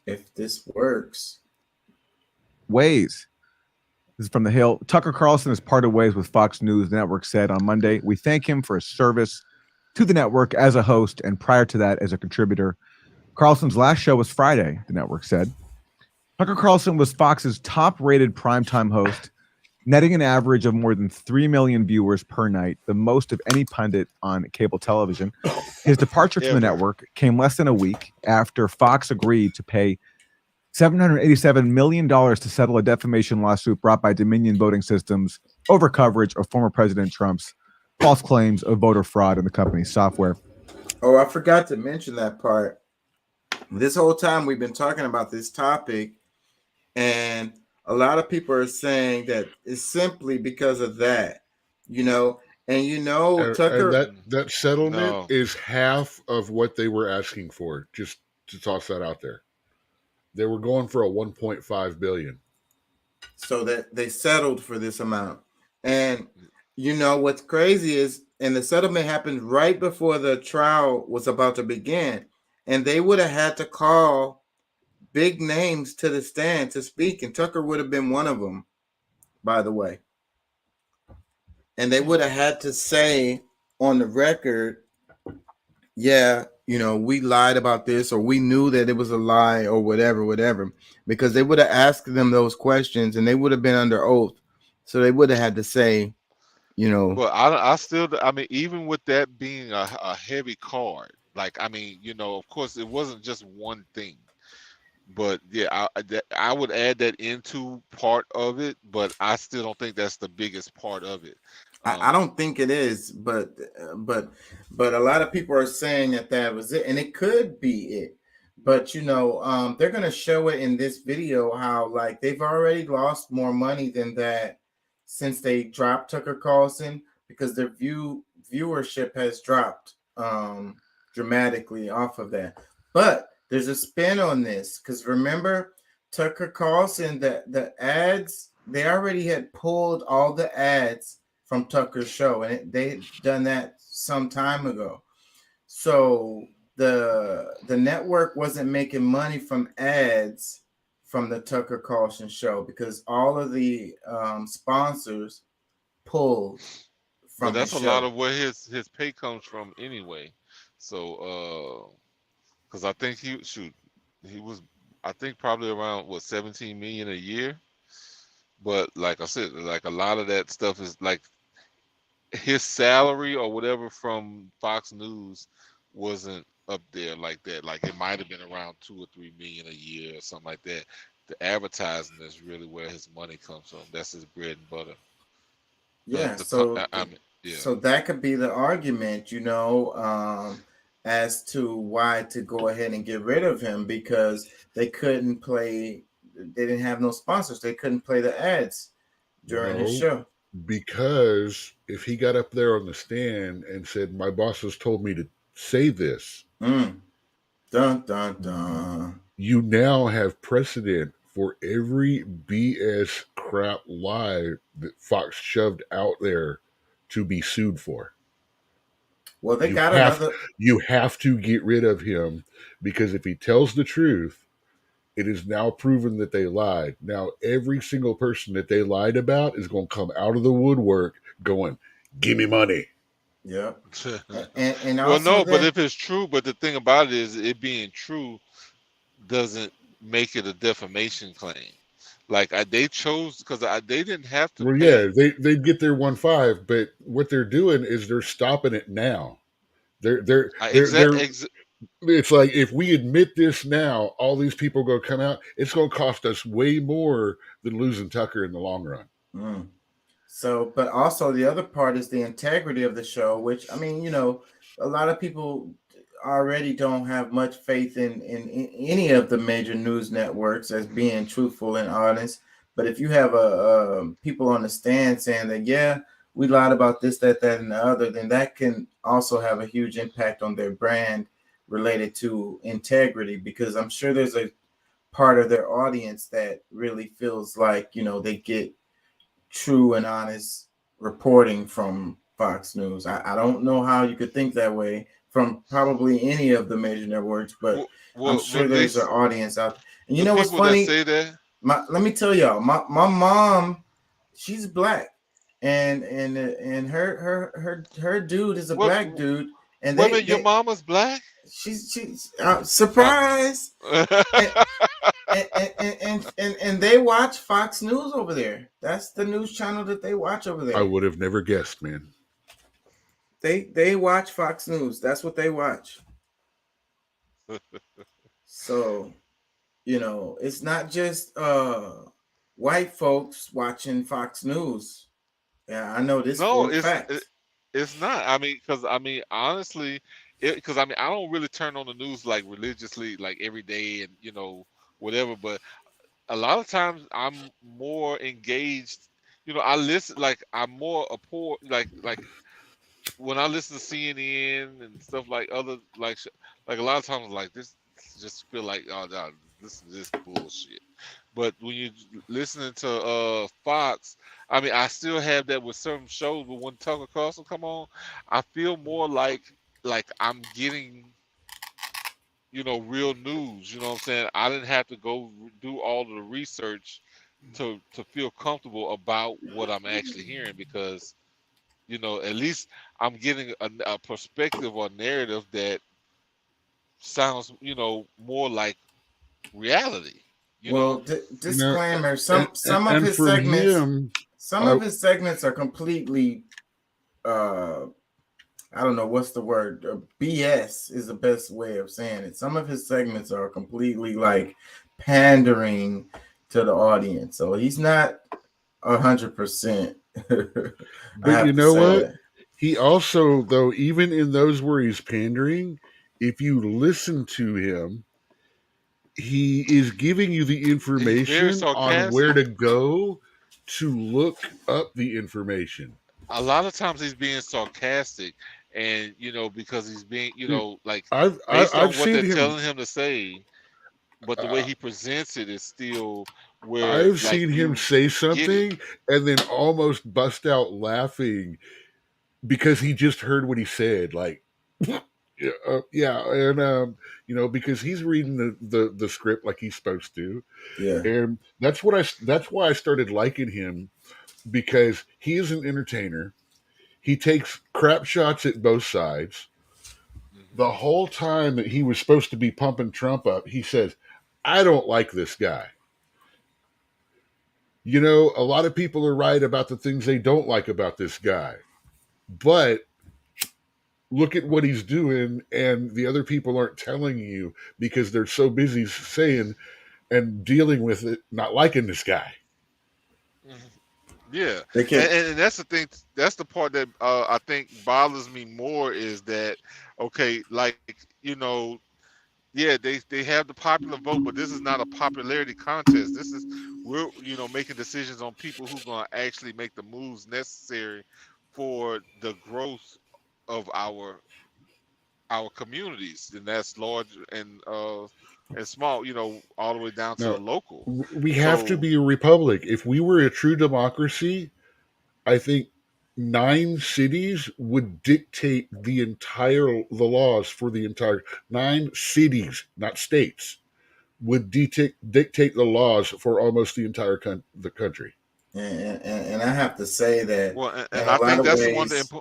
If this works. Ways. This is from The Hill. Tucker Carlson has parted ways with Fox News, the network said on Monday. We thank him for his service to the network as a host and prior to that as a contributor. Carlson's last show was Friday, the network said. Tucker Carlson was Fox's top-rated primetime host, netting an average of more than 3 million viewers per night, the most of any pundit on cable television. His departure from the network came less than a week after Fox agreed to pay $787 million to settle a defamation lawsuit brought by Dominion Voting Systems over coverage of former President Trump's false claims of voter fraud in the company's software. Oh, I forgot to mention that part. This whole time we've been talking about this topic, and a lot of people are saying that it's simply because of that, Tucker. And that settlement is half of what they were asking for. Just to toss that out there, they were going for a 1.5 billion. So that they settled for this amount, and what's crazy is, and the settlement happened right before the trial was about to begin, and they would have had to call big names to the stand to speak, and Tucker would have been one of them, by the way. And they would have had to say on the record, we lied about this, or we knew that it was a lie, or whatever, because they would have asked them those questions, and they would have been under oath. So they would have had to say, Well, I mean, even with that being a heavy card, of course, it wasn't just one thing. But yeah, I would add that into part of it, but I still don't think that's the biggest part of it. I don't think it is, but a lot of people are saying that was it, and it could be it. But they're gonna show it in this video how they've already lost more money than that since they dropped Tucker Carlson, because their viewership has dropped dramatically off of that. But there's a spin on this, because remember, Tucker Carlson, the ads, they already had pulled all the ads from Tucker's show, and they'd done that some time ago. So the network wasn't making money from ads from the Tucker Carlson show, because all of the sponsors pulled from that's the a show. lot of where his pay comes from anyway. So because I think he was, I think, probably around 17 million a year. But like I said, a lot of that stuff is his salary or whatever from Fox News wasn't up there like that. It might have been around 2 or 3 million a year or something like that. The advertising is really where his money comes from. That's his bread and butter. Yeah. So that could be the argument, as to why to go ahead and get rid of him, because they didn't have no sponsors. They couldn't play the ads during the show. Because if he got up there on the stand and said, "My boss has told me to say this," dun dun dun, you now have precedent for every BS crap lie that Fox shoved out there to be sued for. Well, they you have to get rid of him, because if he tells the truth, it is now proven that they lied. Now, every single person that they lied about is going to come out of the woodwork going, "Give me money." Yeah. And well, no, but if it's true, but the thing about it is, it being true doesn't make it a defamation claim. They chose, because they didn't have to. Well, pay. yeah, they'd get their 1.5, but what they're doing is they're stopping it now. It's like, if we admit this now, all these people are going to come out. It's going to cost us way more than losing Tucker in the long run. So, but also the other part is the integrity of the show, which, I mean, a lot of people already don't have much faith in any of the major news networks as being truthful and honest. But if you have people on the stand saying that, yeah, we lied about this, that, and the other, then that can also have a huge impact on their brand related to integrity, because I'm sure there's a part of their audience that really feels like, they get true and honest reporting from Fox News. I don't know how you could think that way, from probably any of the major networks, but I'm sure when there's they an audience out there. And you the know what's people that funny? say that, Let me tell y'all, my mom, she's black, and her dude is a what? black dude, and Wait a minute, your mama's black? she's surprise, and they watch Fox News over there. That's the news channel that they watch over there. I would have never guessed, man. They watch Fox News. That's what they watch. So, you know, it's not just white folks watching Fox News. Yeah, I know this No, for a fact. it's not. I mean, because I mean, honestly, because I mean, I don't really turn on the news like religiously, like every day, and you know, whatever. But a lot of times, I'm more engaged. You know, I listen like I'm more a poor like when I listen to CNN and stuff like other like a lot of times like this just feel like oh no, this is just bullshit. But when you listening to Fox, I mean I still have that with certain shows, but when Tucker Carlson come on, I feel more like I'm getting, you know, real news. You know what I'm saying? I didn't have to go do all of the research to feel comfortable about what I'm actually hearing because, you know, at least I'm getting a perspective or narrative that sounds, you know, more like reality. You know? Disclaimer: some of and his for segments, him, of his segments are completely, I don't know what's the word. BS is the best way of saying it. Some of his segments are completely like pandering to the audience, so he's not 100%. But you know what? He also, though, even in those where he's pandering, if you listen to him, he is giving you the information on where to go to look up the information. A lot of times he's being sarcastic, and you know because he's being, you know, like based on what they're telling him to say, but the way he presents it is still where I've seen him say something and then almost bust out laughing because he just heard what he said, like, yeah, and you know, because he's reading the script like he's supposed to, yeah, and that's why I started liking him because he is an entertainer. He takes crap shots at both sides. The whole time that he was supposed to be pumping Trump up, he says, "I don't like this guy." You know, a lot of people are right about the things they don't like about this guy. But look at what he's doing, and the other people aren't telling you because they're so busy saying and dealing with it, not liking this guy. Yeah, and that's the thing. That's the part that I think bothers me more is that, okay, like, you know, yeah, they have the popular vote, but this is not a popularity contest. This is, we're, you know, making decisions on people who are going to actually make the moves necessary for the growth of our communities, and that's large and small, you know, all the way down to the local. We have to be a republic. If we were a true democracy, I think 9 cities would dictate the laws for the entire 9 cities, not states, would dictate the laws for almost the entire the country. And I have to say that, well, and I think that's one of the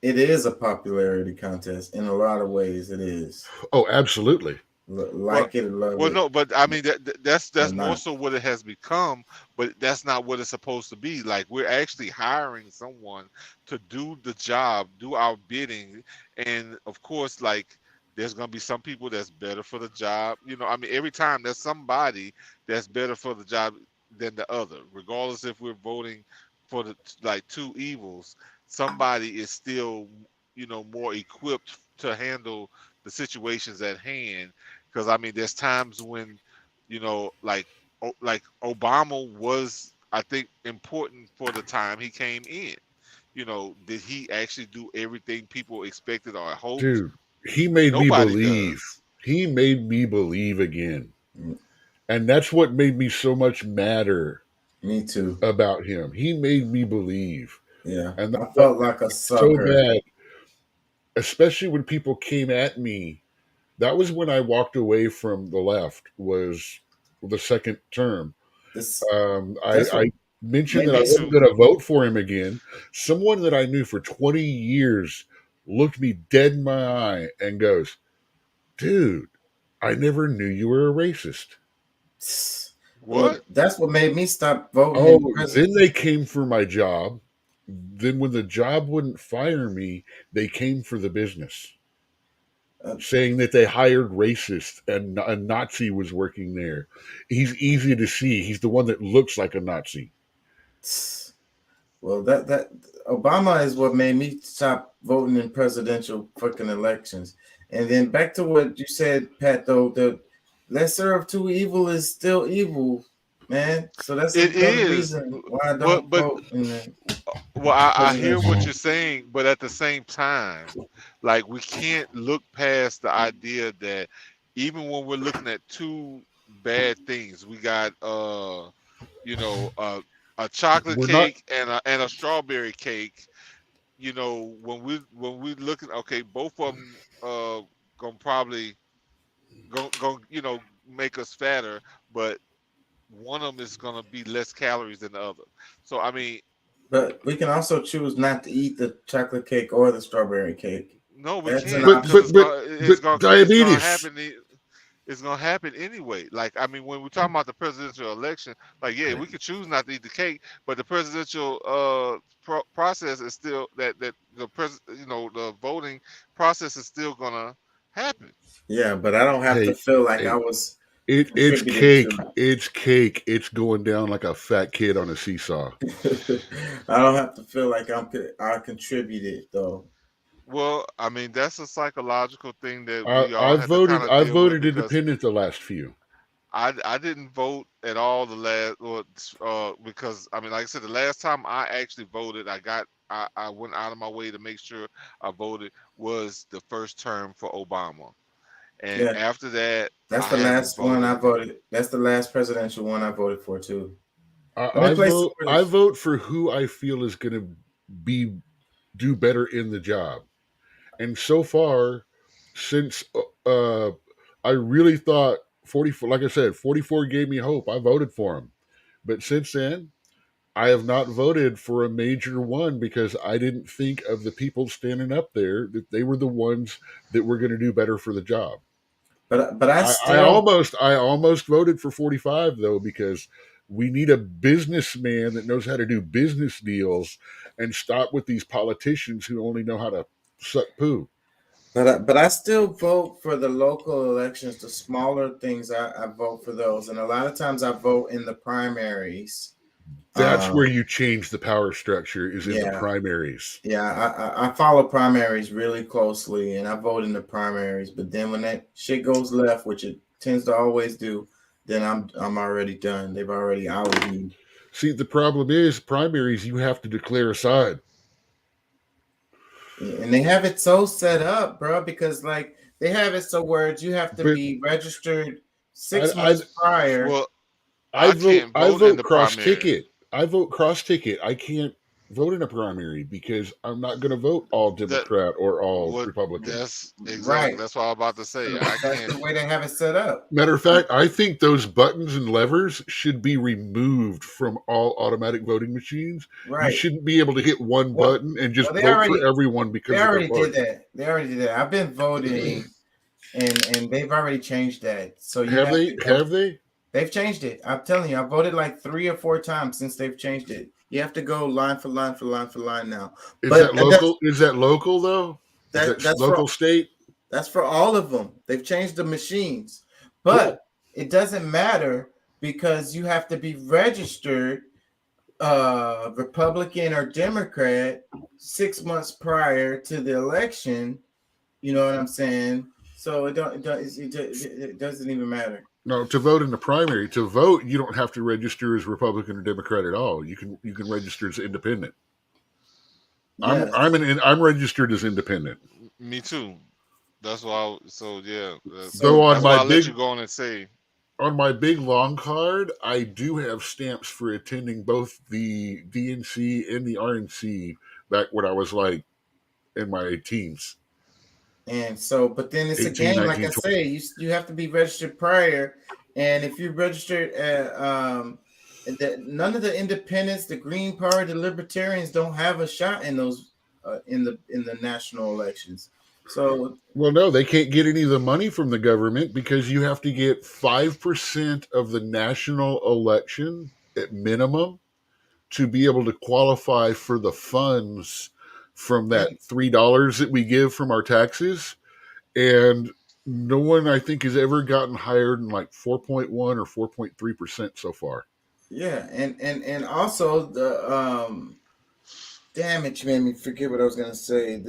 it is a popularity contest in a lot of ways. It is. Oh, absolutely. Like it, love it. Well, no, but I mean that's more so what it has become, but that's not what it's supposed to be. Like, we're actually hiring someone to do the job, do our bidding, and of course, like, there's gonna be some people that's better for the job. You know, I mean, every time there's somebody that's better for the job than the other, regardless if we're voting for the like 2 evils. Somebody is still, you know, more equipped to handle the situations at hand. Because I mean, there's times when, you know, like Obama was, I think, important for the time he came in. You know, did he actually do everything people expected or hoped? Dude, he made Nobody me believe. does. He made me believe again. And that's what made me so much madder. Me too. About him. He made me believe. Yeah. And I felt like a sucker. So bad. especially when people came at me. That was when I walked away from the left. Was the second term. I mentioned that I wasn't going to vote for him again. Someone that I knew for 20 years looked me dead in my eye and goes, "Dude, I never knew you were a racist." Well, that's what made me stop voting. Oh, then they came for my job. Then when the job wouldn't fire me, they came for the business. Saying that they hired racists and a Nazi was working there. He's easy to see. He's the one that looks like a Nazi. Well, that Obama is what made me stop voting in presidential fucking elections. And then back to what you said, Pat, though, the lesser of two evil is still evil, man. So that's another reason why I don't vote in the Well, I hear what you're saying, but at the same time, like, we can't look past the idea that even when we're looking at two bad things, we got you know, a chocolate cake and a strawberry cake. You know, when we looking, okay, both of them gonna probably go you know, make us fatter, but one of them is gonna be less calories than the other. So I mean, but we can also choose not to eat the chocolate cake or the strawberry cake. No, we That's can't. But diabetes. It's gonna happen anyway. Like, I mean, when we're talking about the presidential election, like, yeah, we could choose not to eat the cake, but the presidential process is still that the you know, the voting process is still gonna happen. Yeah, but I don't have to feel like I was. It's cake. It's cake. It's going down like a fat kid on a seesaw. I don't have to feel like I contributed though. Well, I mean, that's a psychological thing that we all I have voted. to I deal voted with independent the last few. I didn't vote at all the last because I mean, like I said, the last time I actually voted, I went out of my way to make sure I voted was the first term for Obama. And after that, that's the last one I voted. That's the last presidential one I voted for too. I vote for who I feel is going to do better in the job. And so far, since I really thought 44, like I said, 44 gave me hope. I voted for him. But since then, I have not voted for a major one because I didn't think of the people standing up there that they were the ones that were going to do better for the job. But I almost voted for 45 though, because we need a businessman that knows how to do business deals and stop with these politicians who only know how to suck poo. But I still vote for the local elections, the smaller things. I vote for those, and a lot of times I vote in the primaries. That's where you change the power structure, is in the primaries. Yeah, I follow primaries really closely, and I vote in the primaries. But then when that shit goes left, which it tends to always do, then I'm already done. They've already outed me. See, the problem is primaries. You have to declare a side. And they have it so set up, bro, because like they have it so where you have to be registered 6 months prior. Well, I vote cross ticket. I vote cross ticket. I can't vote in a primary because I'm not going to vote all Democrat or all Republican. That's exactly. That's what I was about to say. That's the way they have it set up. Matter of fact, I think those buttons and levers should be removed from all automatic voting machines. Right. You shouldn't be able to hit one button and just vote for everyone because they already did that. They already did that. I've been voting, and they've already changed that. So you have they? They've changed it. I'm telling you, I voted like 3 or 4 times since they've changed it. You have to go line for line for line for line now. Is that local? Is that local though? That's local state. That's for all of them. They've changed the machines, but it doesn't matter because you have to be registered Republican or Democrat 6 months prior to the election. You know what I'm saying? So it doesn't even matter. No, to vote in the primary, to vote, you don't have to register as Republican or Democrat at all. You can register as independent. Yes. I'm registered as independent. Me too. That's why. So yeah. So on my big, let you go on and say. On my big long card, I do have stamps for attending both the DNC and the RNC back when I was like in my teens. And so, but then it's 18, a game, 19, like I 20. say, you have to be registered prior. And if you're registered at none of the independents, the Green Party, the Libertarians don't have a shot in those in the national elections. So, well, no, they can't get any of the money from the government because you have to get 5% of the national election at minimum to be able to qualify for the funds from that $3 that we give from our taxes. And no one, I think, has ever gotten higher than like 4.1 or 4.3% so far. yeah, and also the damn it, you made me forget what I was gonna say.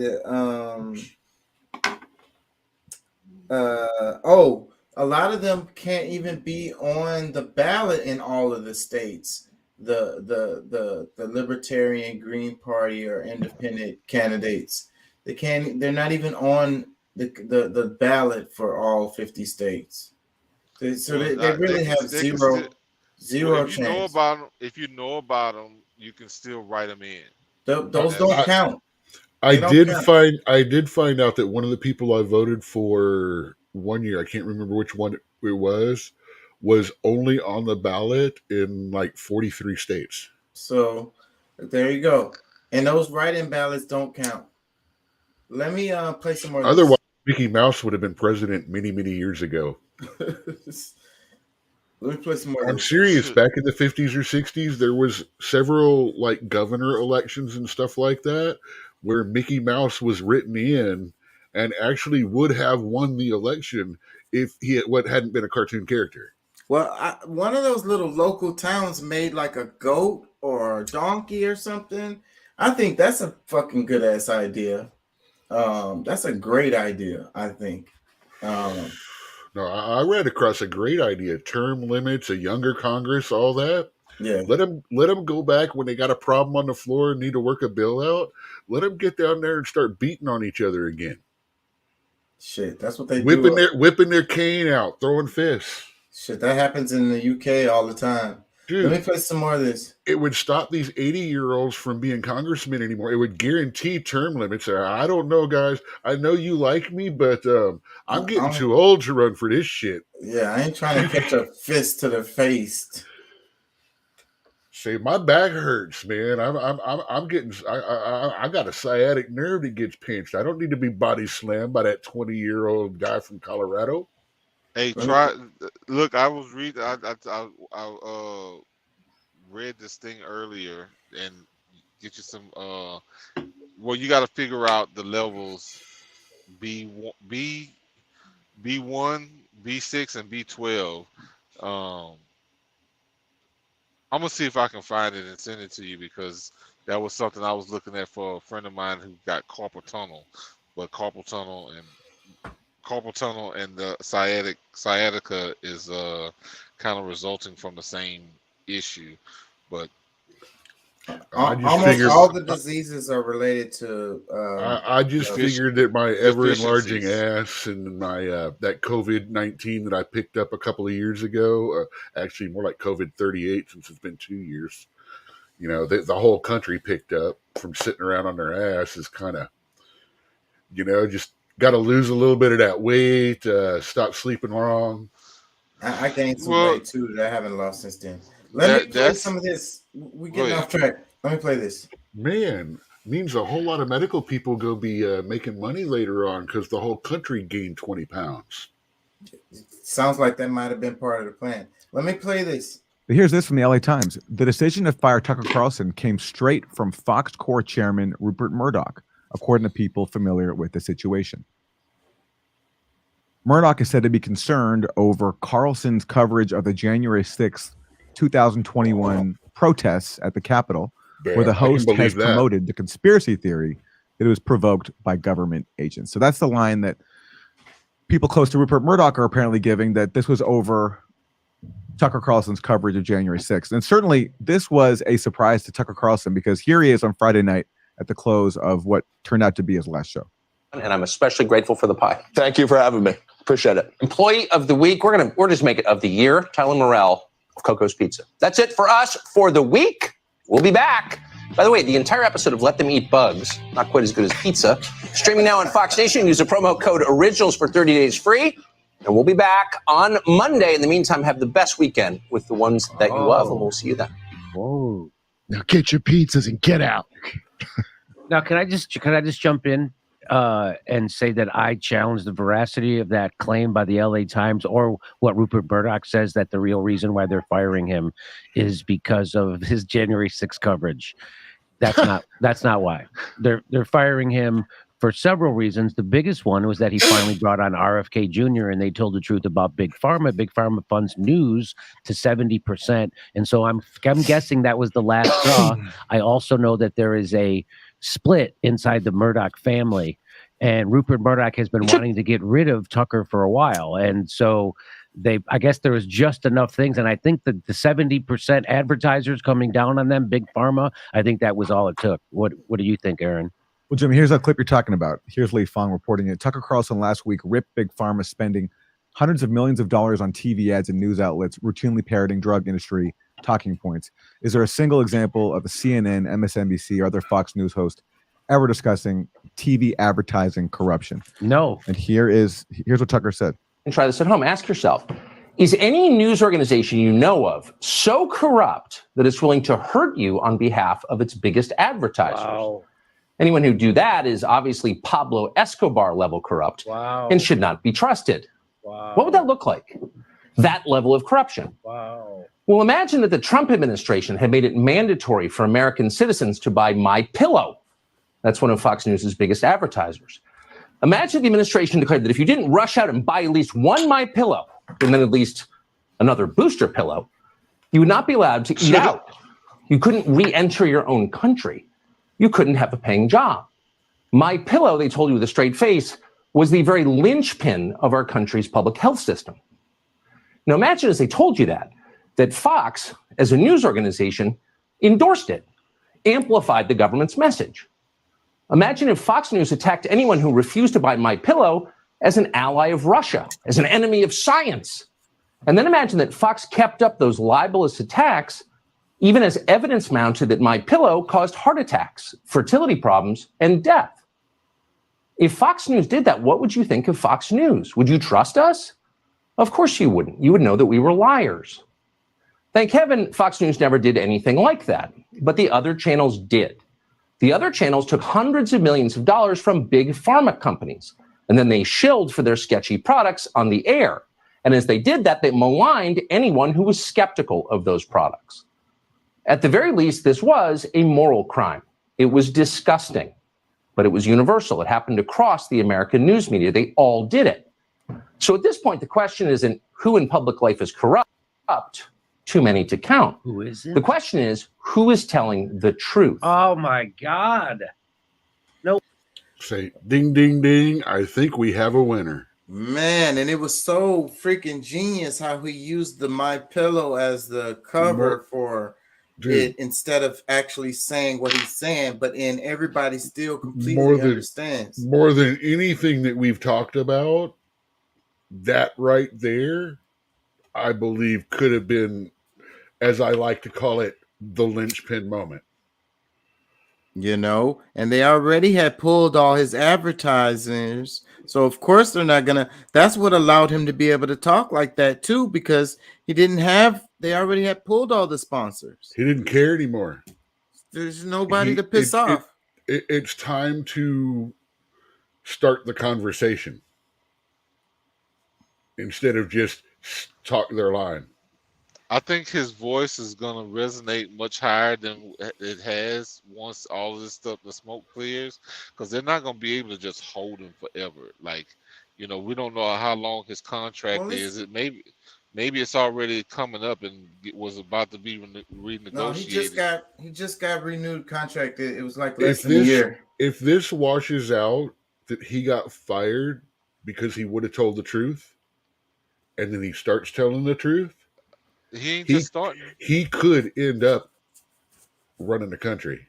A lot of them can't even be on the ballot in all of the states. The Libertarian, Green Party, or independent candidates. They're not even on the ballot for all 50 states. So they really have zero chance. If you know about them, you can still write them in. Those don't count. I did find out that one of the people I voted for 1 year, I can't remember which one it was only on the ballot in like 43 states. So there you go. And those write-in ballots don't count. Let me play some more. Otherwise, Mickey Mouse would have been president many, many years ago. Let me play some more. I'm serious. Back in the 50s or 60s, there was several like governor elections and stuff like that where Mickey Mouse was written in and actually would have won the election if he hadn't been a cartoon character. Well, one of those little local towns made like a goat or a donkey or something. I think that's a fucking good ass idea. That's a great idea, I think. No, I read across a great idea: term limits, a younger Congress, all that. Yeah. Let them go back when they got a problem on the floor and need to work a bill out. Let them get down there and start beating on each other again. Shit, that's what they do. Whipping their cane out, throwing fists. Shit, that happens in the UK all the time. Dude, let me play some more of this. It would stop these 80-year-olds from being congressmen anymore. It would guarantee term limits. I don't know, guys. I know you like me, but I'm getting too old to run for this shit. Yeah, I ain't trying to catch a fist to the face. Say, my back hurts, man. I'm getting. I got a sciatic nerve that gets pinched. I don't need to be body slammed by that 20-year-old guy from Colorado. Hey, look, I was reading. I read this thing earlier and get you some. Well, you got to figure out the levels: B1, B6, and B12. I'm gonna see if I can find it and send it to you because that was something I was looking at for a friend of mine who got carpal tunnel, but carpal tunnel and the sciatica is kind of resulting from the same issue, but almost all the diseases are related to. I just figured that my ever enlarging ass and my that COVID-19 that I picked up a couple of years ago, actually more like COVID-38 since it's been 2 years. You know, the whole country picked up from sitting around on their ass is kind of, just. Got to lose a little bit of that weight, stop sleeping wrong. I gained some weight too that I haven't lost since then. Let me play some of this. We're getting off track. Let me play this. Man, means a whole lot of medical people go be making money later on because the whole country gained 20 pounds. Sounds like that might have been part of the plan. Let me play this. Here's this from the LA Times. The decision to fire Tucker Carlson came straight from Fox Corp chairman Rupert Murdoch, according to people familiar with the situation. Murdoch is said to be concerned over Carlson's coverage of the January 6th, 2021 protests at the Capitol, where the host has promoted the conspiracy theory that it was provoked by government agents. So that's the line that people close to Rupert Murdoch are apparently giving, that this was over Tucker Carlson's coverage of January 6th. And certainly this was a surprise to Tucker Carlson because here he is on Friday night at the close of what turned out to be his last show. And I'm especially grateful for the pie. Thank you for having me. Appreciate it. Employee of the week. We're just make it of the year. Tyler Morrell of Coco's Pizza. That's it for us for the week. We'll be back By the way, the entire episode of Let Them Eat Bugs, not quite as good as pizza, streaming now on Fox Nation. Use the promo code ORIGINALS for 30 days free. And we'll be back on Monday. In the meantime, have the best weekend with the ones that you love, and we'll see you then. Whoa. Now get your pizzas and get out. Now, can I just jump in and say that I challenge the veracity of that claim by the LA Times, or what Rupert Murdoch says, that the real reason why they're firing him is because of his January 6th coverage. That's not why. They're firing him for several reasons. The biggest one was that he finally brought on RFK Jr. and they told the truth about Big Pharma. Big Pharma funds news to 70%. And so I'm guessing that was the last straw. I also know that there is a split inside the Murdoch family, and Rupert Murdoch has been wanting to get rid of Tucker for a while. And so I guess there was just enough things. And I think that the 70% advertisers coming down on them, Big Pharma, I think that was all it took. What do you think, Aaron? Well, Jimmy, here's that clip you're talking about. Here's Lee Fong reporting it. Tucker Carlson last week ripped Big Pharma spending hundreds of millions of dollars on TV ads and news outlets, routinely parroting drug industry talking points. Is there a single example of a CNN, MSNBC, or other Fox News host ever discussing TV advertising corruption? No. And here's what Tucker said. And try this at home. Ask yourself, is any news organization you know of so corrupt that it's willing to hurt you on behalf of its biggest advertisers? Wow. Anyone who do that is obviously Pablo Escobar level corrupt and should not be trusted. Wow. What would that look like? That level of corruption. Wow. Well, imagine that the Trump administration had made it mandatory for American citizens to buy MyPillow. That's one of Fox News' biggest advertisers. Imagine the administration declared that if you didn't rush out and buy at least one MyPillow and then at least another booster pillow, you would not be allowed to eat out. You couldn't re-enter your own country. You couldn't have a paying job. MyPillow, they told you with a straight face, was the very linchpin of our country's public health system. Now imagine, as they told you that Fox, as a news organization, endorsed it, amplified the government's message. Imagine if Fox News attacked anyone who refused to buy MyPillow as an ally of Russia, as an enemy of science. And then imagine that Fox kept up those libelous attacks even as evidence mounted that MyPillow caused heart attacks, fertility problems, and death. If Fox News did that, what would you think of Fox News? Would you trust us? Of course you wouldn't. You would know that we were liars. Thank heaven Fox News never did anything like that, but the other channels did. The other channels took hundreds of millions of dollars from big pharma companies, and then they shilled for their sketchy products on the air. And as they did that, they maligned anyone who was skeptical of those products. At the very least, this was a moral crime. It was disgusting, but it was universal. It happened across the American news media. They all did it. So at this point, the question isn't who in public life is corrupt, too many to count. Who is it? The question is, who is telling the truth? Oh my God. No. Say, ding, ding, ding. I think we have a winner. Man, and it was so freaking genius how he used the MyPillow as the cover for it instead of actually saying what he's saying, but in everybody still completely understands. More than anything that we've talked about, that right there, I believe could have been, as I like to call it, the linchpin moment. You know, and they already had pulled all his advertisers. So of course they're not gonna. That's what allowed him to be able to talk like that too, because he didn't have. They already had pulled all the sponsors. He didn't care anymore. There's nobody to piss off. It's time to start the conversation instead of just talk their line. I think his voice is going to resonate much higher than it has once all of this stuff, the smoke clears, because they're not going to be able to just hold him forever. Like, you know, we don't know how long his contract is. It maybe it's already coming up and it was about to be renegotiated. No, he just got renewed contract. It was like less than a year. If this washes out that he got fired because he would have told the truth, and then he starts telling the truth, he ain't just starting. He could end up running the country.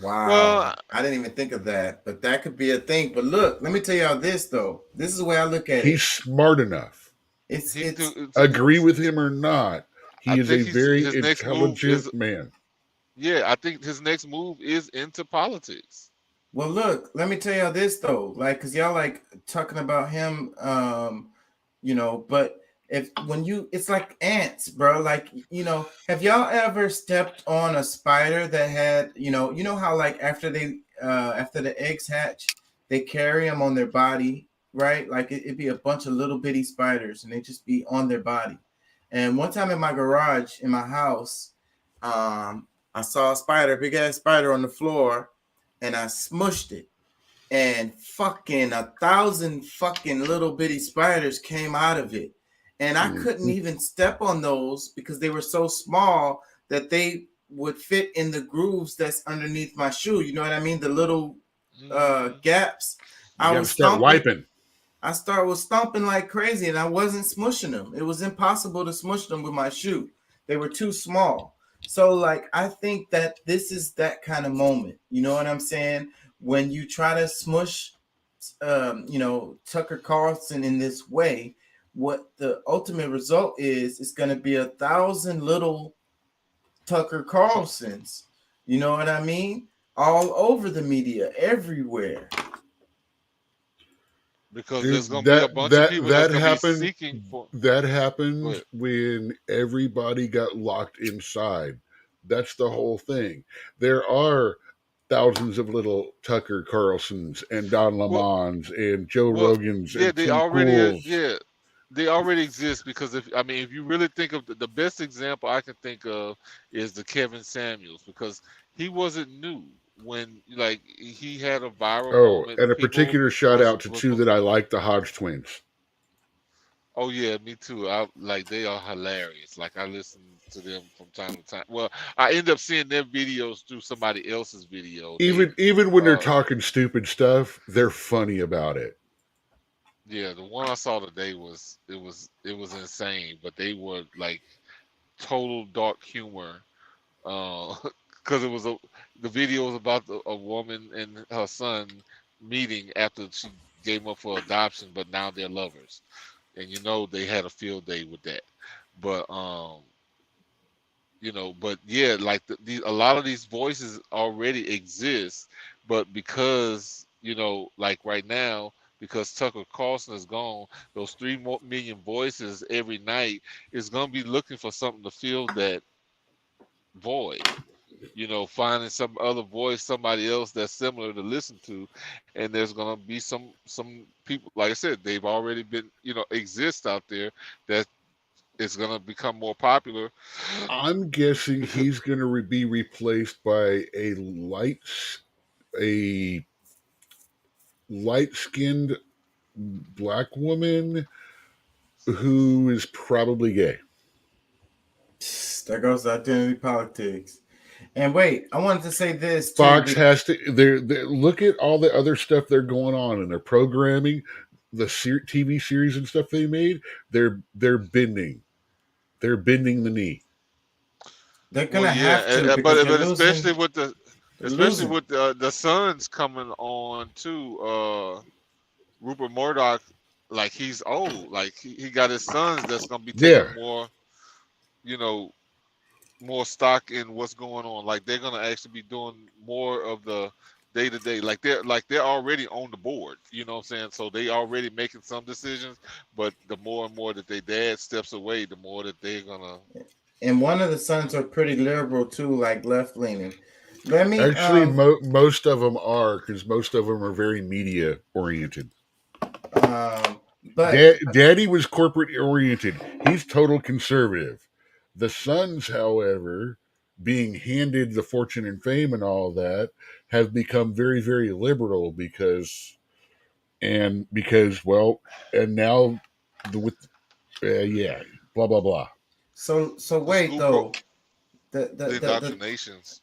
Wow. Well, I didn't even think of that, but that could be a thing. But look, let me tell y'all this though. This is the way I look at it. He's smart enough. It's agree with him or not. He is a very intelligent man. yeah, I think his next move is into politics. Well, look, let me tell y'all this though, like, cause y'all like talking about him, but if when you, it's like ants, bro. Like, have y'all ever stepped on a spider that had, you know how like after the eggs hatch, they carry them on their body, right? Like it'd be a bunch of little bitty spiders, and they just be on their body. And one time in my garage in my house, I saw a spider, big ass spider on the floor. And I smushed it, and fucking 1,000 fucking little bitty spiders came out of it. And I couldn't even step on those because they were so small that they would fit in the grooves that's underneath my shoe. You know what I mean? The little gaps. You gotta start wiping. I was stomping like crazy, and I wasn't smushing them. It was impossible to smush them with my shoe. They were too small. So, like, I think that this is that kind of moment. You know what I'm saying? When you try to smush, Tucker Carlson in this way, what the ultimate result is going to be 1,000 little Tucker Carlsons. You know what I mean? All over the media, everywhere. Because there's going to be a bunch of people that's going to be seeking for... That happened when everybody got locked inside. That's the whole thing. There are thousands of little Tucker Carlsons and Don Lemons and Joe Rogans. Yeah, and they Tim already Pools. they already exist because if you really think of the best example I can think of is the Kevin Samuels, because he wasn't new. When like he had a viral moment, and a particular shout out to two that I like, the Hodge twins. Oh yeah, me too. They are hilarious. Like I listen to them from time to time. Well, I end up seeing their videos through somebody else's video. Even when they're talking stupid stuff, they're funny about it. Yeah, the one I saw today was insane, but they were like total dark humor. Because the video was about a woman and her son meeting after she gave up for adoption, but now they're lovers, and they had a field day with that. But but yeah, like a lot of these voices already exist, but because like right now, because Tucker Carlson is gone, those 3 million voices every night is gonna be looking for something to fill that void. Finding some other voice, somebody else that's similar to listen to, and there's gonna be some people, like I said, they've already been, exist out there that is gonna become more popular. I'm guessing he's gonna be replaced by a light-skinned black woman who is probably gay. There goes identity politics. And wait, I wanted to say this too. Fox has to. They look at all the other stuff they're going on in their programming, the TV series and stuff they made. They're bending. They're bending the knee. They're gonna have to, but especially with the Sons coming on too. Rupert Murdoch, like he's old. Like he got his sons that's gonna be taking more, more stock in what's going on. Like they're gonna actually be doing more of the day to day. Like they're already on the board. You know what I'm saying? So they already making some decisions, but the more and more that their dad steps away, the more that they're gonna. And one of the sons are pretty liberal too, like left leaning. Actually, most of them are, because most of them are very media oriented. But Daddy was corporate oriented. He's total conservative. The sons, however, being handed the fortune and fame and all that, have become very, very liberal because now blah blah blah. So wait though, the indoctrinations.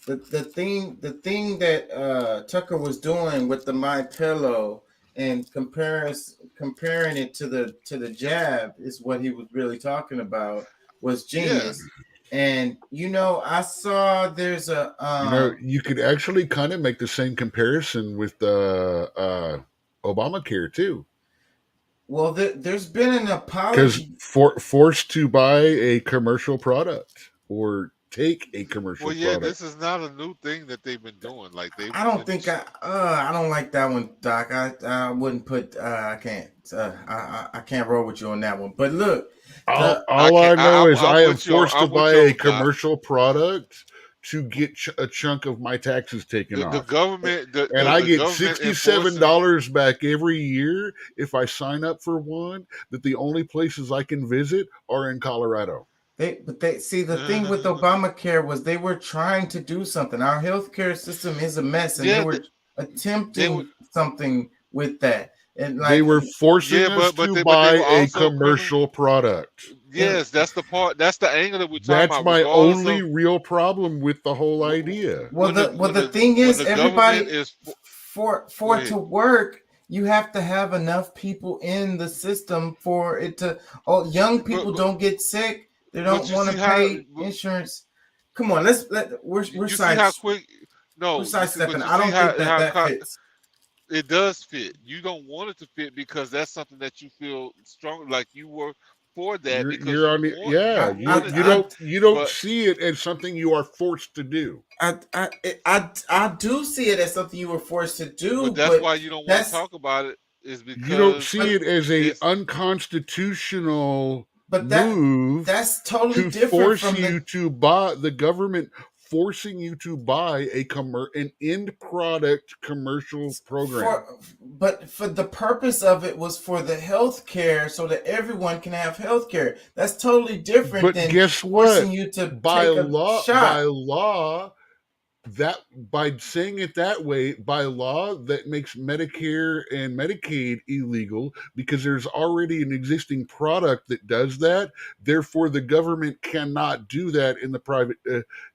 The thing that Tucker was doing with the My Pillow and comparing it to the jab is what he was really talking about, was genius. Yeah. And I saw there's a you could actually kind of make the same comparison with Obamacare too. Well, there's been an apology because forced to buy a commercial product or take a commercial Well, yeah, product. this is not a new thing that they've been doing. Like they, I don't think I don't like that one, Doc. I wouldn't put I can't roll with you on that one. But look, All I know is I am forced to buy a Doc. commercial product to get a chunk of my taxes taken The off. government, And I get government $67 back every year if I sign up for one. That the only places I can visit are in Colorado. They see the thing with Obamacare was they were trying to do something. Our healthcare system is a mess, and they were attempting something with that. And like they were forcing us to buy a commercial product. Yes, that's the part. That's the angle that we're talking That's about. my regardless only of- real problem with the whole idea. Well, the thing is, everybody for it to work, you have to have enough people in the system for it to. Oh, young people don't get sick. They don't you want to see how- pay insurance. Come on, we're you see side. how quick. No, We're sidestepping. but you I don't see how- think how that co- fits. It does fit. You don't want it to fit because that's something that you feel strong, like you were for that. because You're on you the, want- yeah. you wanted You don't but- see it as something you are forced to do. I do see it as something you were forced to do. But that's why you don't want to talk about it. Is because You don't see it as a unconstitutional move. That's totally to different force from you to buy the government forcing you to buy an end product commercial program. But for the purpose of it was for the health care so that everyone can have health care. That's totally different But than guess what? forcing you to by take a law, shot. by saying it that way, by law, that makes Medicare and Medicaid illegal because there's already an existing product that does that. Therefore, the government cannot do that in the private,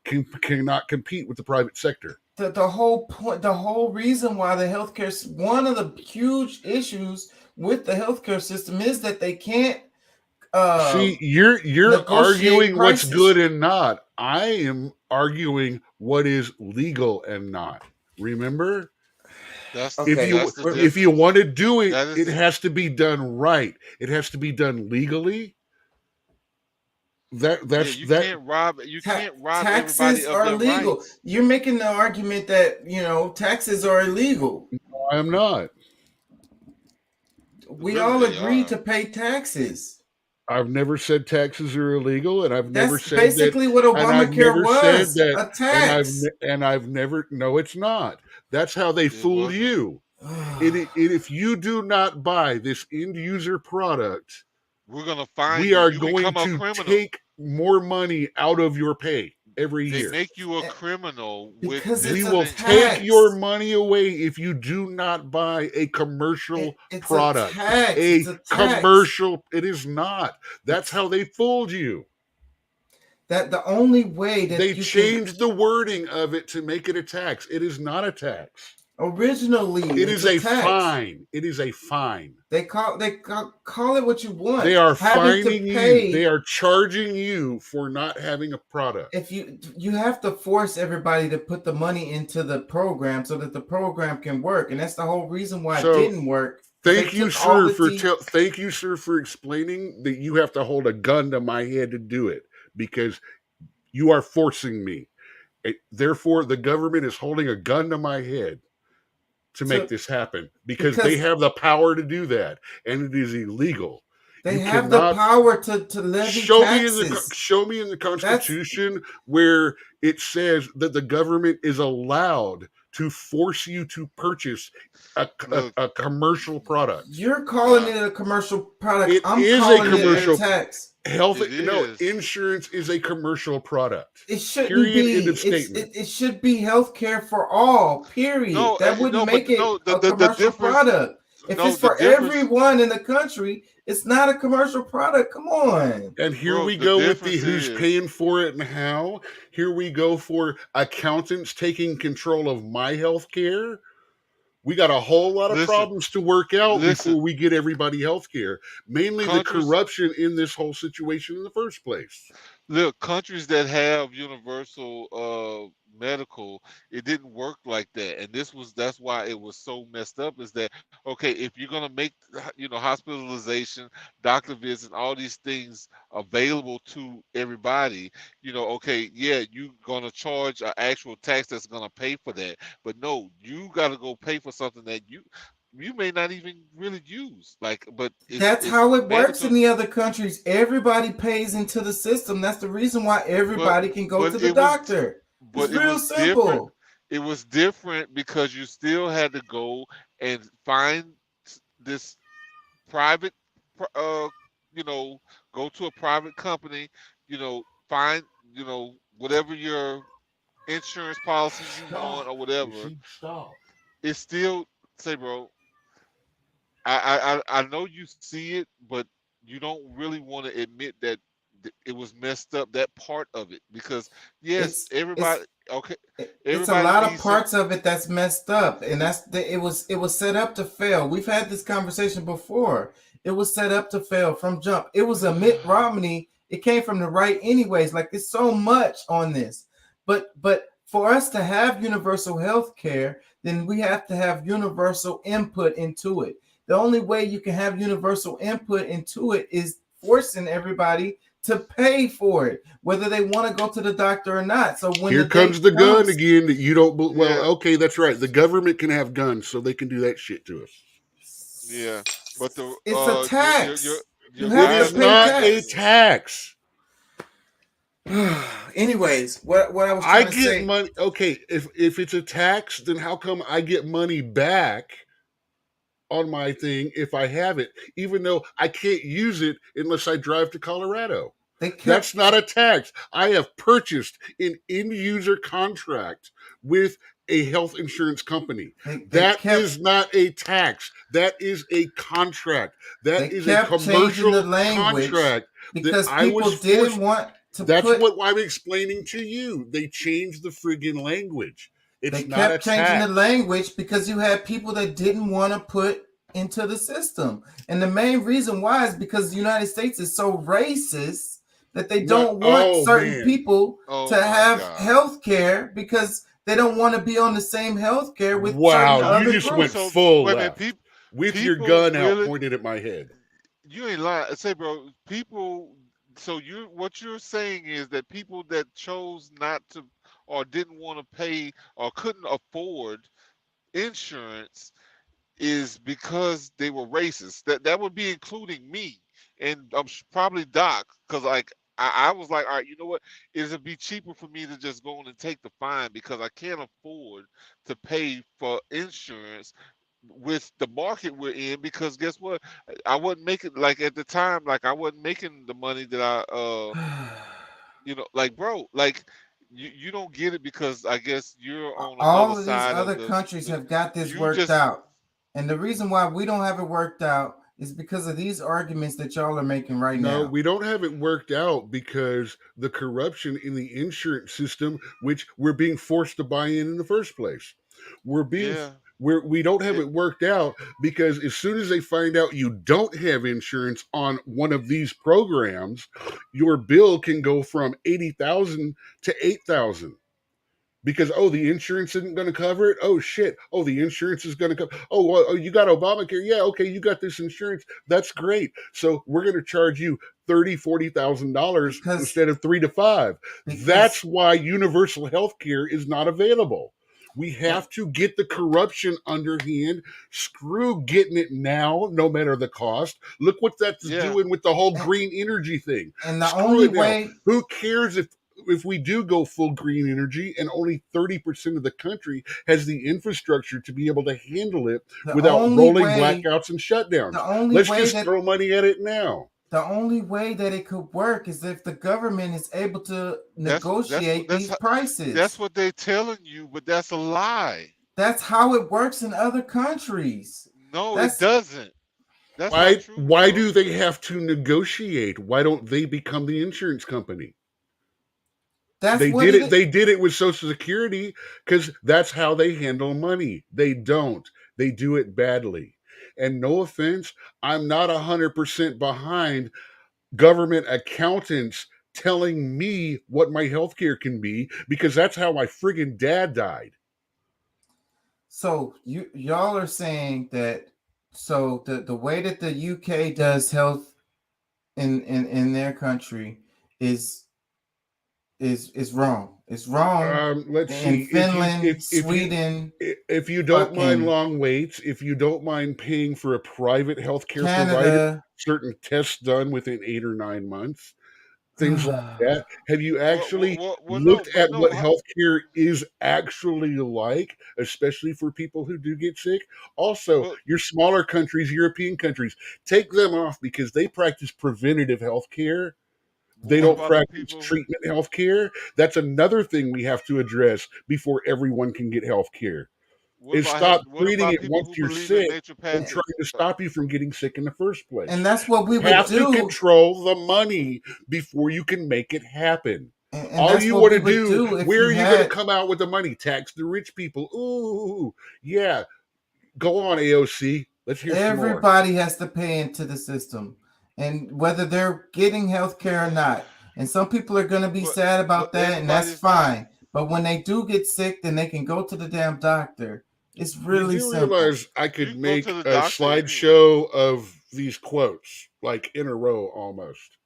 cannot compete with the private sector. The whole point, the whole reason why the healthcare, one of the huge issues with the healthcare system is that they can't. See, you're negotiate arguing what's prices. good and not. I am arguing what is legal and not. Remember? If you want to do it, it has to be done right. It has to be done legally. you can't rob. You can't rob Taxes everybody of are their illegal. rights. You're making the argument that taxes are illegal. No, I am not. We all agree to pay taxes. I've never said taxes are illegal, and I've never That's said basically that, what and I've Obamacare never was, said a tax. And I've never. No, it's not. That's how they fool you. If you do not buy this end user product, We're gonna find we are you going become a to criminal. take more money out of your pay every They year. make you a criminal with Because this We it's a will tax. take your money away if you do not buy a commercial It's product. a tax. A It's a tax. commercial. It is not. That's how they fooled you. That the only way that They you changed the wording of it to make it a tax. It is not a tax. originally It it's is a tax. fine. It is a fine. They call it what you want. They are Having to fining pay- you. They are charging you for not having a product. If you have to force everybody to put the money into the program so that the program can work, and that's the whole reason why So, it didn't work. Thank They you, took all sir, the for de- thank you, sir, for explaining that you have to hold a gun to my head to do it because you are forcing me. Therefore, the government is holding a gun to my head to make this happen because they because- have the power to do that, and it is illegal. They You have the cannot- power to levy show taxes. me in the Constitution where it says that the government is allowed to force you to purchase a commercial product. You're calling it a commercial product. It I'm is a calling commercial it a tax. Insurance is a commercial product. It shouldn't Period. be. End of statement. It should be health care for all. Period. No, that wouldn't no, make but it no, the a commercial difference- product. If no, it's the for difference- everyone in the country, it's not a commercial product. Come on. And here Bro, we the go with the difference who's is- paying for it and how. Here we go for accountants taking control of my health care. We got a whole lot of Listen, problems to work out listen. before we get everybody health care. Mainly Countries- the corruption in this whole situation in the first place. Look, countries that have universal medical, it didn't work like that. And that's why it was so messed up, is that, okay, if you're gonna make, hospitalization, doctor visits, all these things available to everybody, okay, yeah, you're gonna charge an actual tax that's gonna pay for that. But no, you gotta go pay for something that you may not even really use. But that's how it works in the other countries. Everybody pays into the system. That's the reason why everybody can go to the doctor. It's real simple. Different. It was different because you still had to go and find this private, go to a private company, find, whatever your insurance policies you want or whatever. It's still, say, bro, I know you see it, but you don't really want to admit that it was messed up, that part of it, because yes, everybody. It's a lot of parts of it that's messed up, and it was set up to fail. We've had this conversation before. It was set up to fail from jump. It was a Mitt Romney. It came from the right, anyways. Like, it's so much on this, but for us to have universal health care, then we have to have universal input into it. The only way you can have universal input into it is forcing everybody to pay for it, whether they want to go to the doctor or not. So when here comes the gun again that you don't. Well, okay, that's right. The government can have guns, so they can do that shit to us. Yeah, but it's a tax. It's not a tax. Anyways, what I was trying to say. I get money. Okay, if it's a tax, then how come I get money back on my thing if I have it, even though I can't use it unless I drive to Colorado? That's not a tax. I have purchased an end user contract with a health insurance company. That is not a tax. That is a contract. That is a commercial contract. Because people didn't want to. That's what I'm explaining to you. They changed the friggin' language. They kept changing the language because you had people that didn't want to put into the system. And the main reason why is because the United States is so racist that they don't want certain people to have health care because they don't want to be on the same health care with certain other you just groups. went full left with your gun out pointed at my head. You ain't lying. Say, bro, people. So what you're saying is that people that chose not to or didn't want to pay or couldn't afford insurance is because they were racist. That would be including me, and probably Doc, because I was like, all right, you know what? It'd be cheaper for me to just go on and take the fine because I can't afford to pay for insurance with the market we're in, because guess what? I wasn't making, at the time, I wasn't making the money that I bro, you don't get it because I guess you're on all of these other countries have got this worked out. And the reason why we don't have it worked out is because of these arguments that y'all are making right now. No, we don't have it worked out because the corruption in the insurance system, which we're being forced to buy in the first place. We don't have it worked out because as soon as they find out you don't have insurance on one of these programs, your bill can go from $80,000 to $8,000. Because the insurance isn't going to cover it. Oh shit! The insurance is going to cover. Oh, you got Obamacare? Yeah, okay, you got this insurance. That's great. So we're going to charge you $30,000-$40,000 instead of $3,000 to $5,000. That's why universal health care is not available. We have to get the corruption underhand. Screw getting it now, no matter the cost. Look what that's doing with the whole green energy thing. And the only way, who cares if we do go full green energy and only 30% of the country has the infrastructure to be able to handle it without rolling blackouts and shutdowns. Let's just throw money at it now. The only way that it could work is if the government is able to negotiate these prices. That's what they're telling you, but that's a lie. That's how it works in other countries. No, it doesn't. That's not true. Why do they have to negotiate? Why don't they become the insurance company? They did it with Social Security because that's how they handle money. They don't. They do it badly. And no offense, I'm not 100% behind government accountants telling me what my healthcare can be, because that's how my friggin' dad died. So y'all are saying that, so the way that the UK does health in their country is wrong. It's wrong. Let's in see. Finland, Sweden, if you don't mind fucking long waits, if you don't mind paying for a private healthcare provider, Canada. certain tests done within 8 or 9 months, things like that. Have you actually looked at what healthcare is actually like, especially for people who do get sick? Also, your smaller countries, European countries, take them off because they practice preventative healthcare. They don't practice treatment healthcare. That's another thing we have to address before everyone can get healthcare. Is stop treating it once you're sick and trying to stop you from getting sick in the first place. And that's what we You would have do. to control the money before you can make it happen. And all that's you what want to we would do, if where you are you going to had- come out with the money? Tax the rich people. Ooh, yeah. Go on, AOC. Let's hear some more. Everybody has to pay into the system, and whether they're getting health care or not. And some people are going to be sad about that, and that's fine. But when they do get sick, then they can go to the damn doctor. It's really Did you simple. realize I could make a slideshow of these quotes, like in a row almost?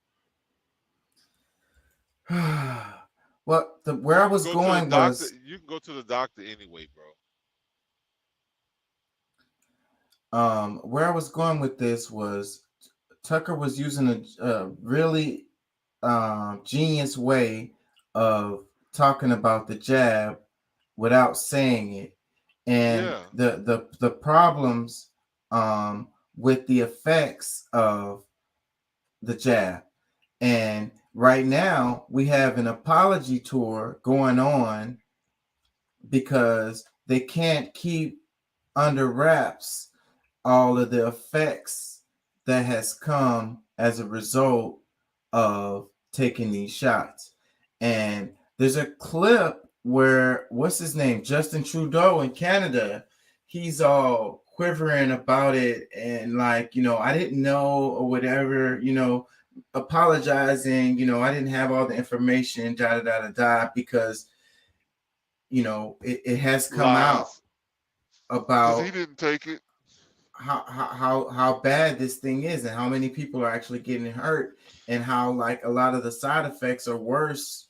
Well, where I was going was, you can go to the doctor anyway, bro. where I was going with this was Tucker was using a really genius way of talking about the jab without saying it, and the problems with the effects of the jab. And right now we have an apology tour going on because they can't keep under wraps all of the effects that has come as a result of taking these shots. And there's a clip where, what's his name, Justin Trudeau in Canada, he's all quivering about it and like, I didn't know or whatever, apologizing, I didn't have all the information, because it has come out about he didn't take it, how bad this thing is and how many people are actually getting hurt, and how like a lot of the side effects are worse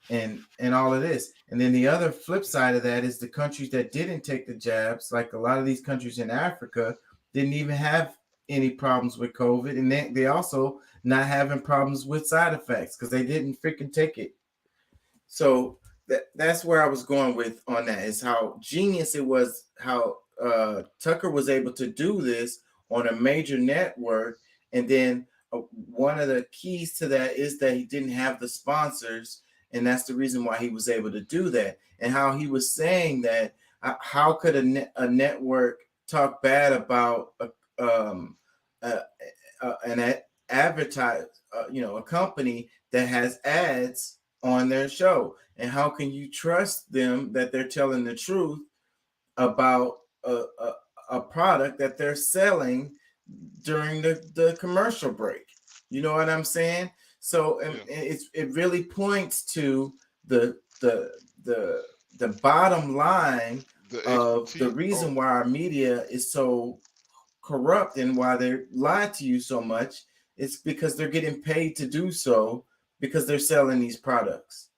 and all of this. And then the other flip side of that is the countries that didn't take the jabs, like a lot of these countries in Africa didn't even have any problems with COVID, and they also not having problems with side effects because they didn't freaking take it. So that's where I was going with on that, is how genius it was, how Tucker was able to do this on a major network. And then one of the keys to that is that he didn't have the sponsors, and that's the reason why he was able to do that. And how he was saying that how could a network talk bad about an advertise, a company that has ads on their show, and how can you trust them that they're telling the truth about a product that they're selling during the commercial break? You know what I'm saying? So it really points to the bottom line of the reason why our media is so corrupt and why they lie to you so much. It's because they're getting paid to do so, because they're selling these products,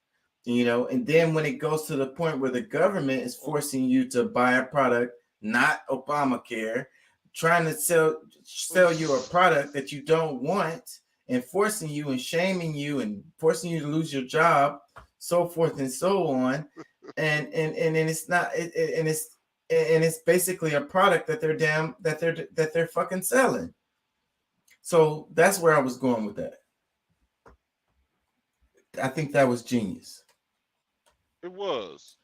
and then when it goes to the point where the government is forcing you to buy a product, not Obamacare, trying to sell you a product that you don't want, and forcing you and shaming you and forcing you to lose your job, so forth and so on. And it's not, and it's basically a product that they're fucking selling. So that's where I was going with that. I think that was genius. It was.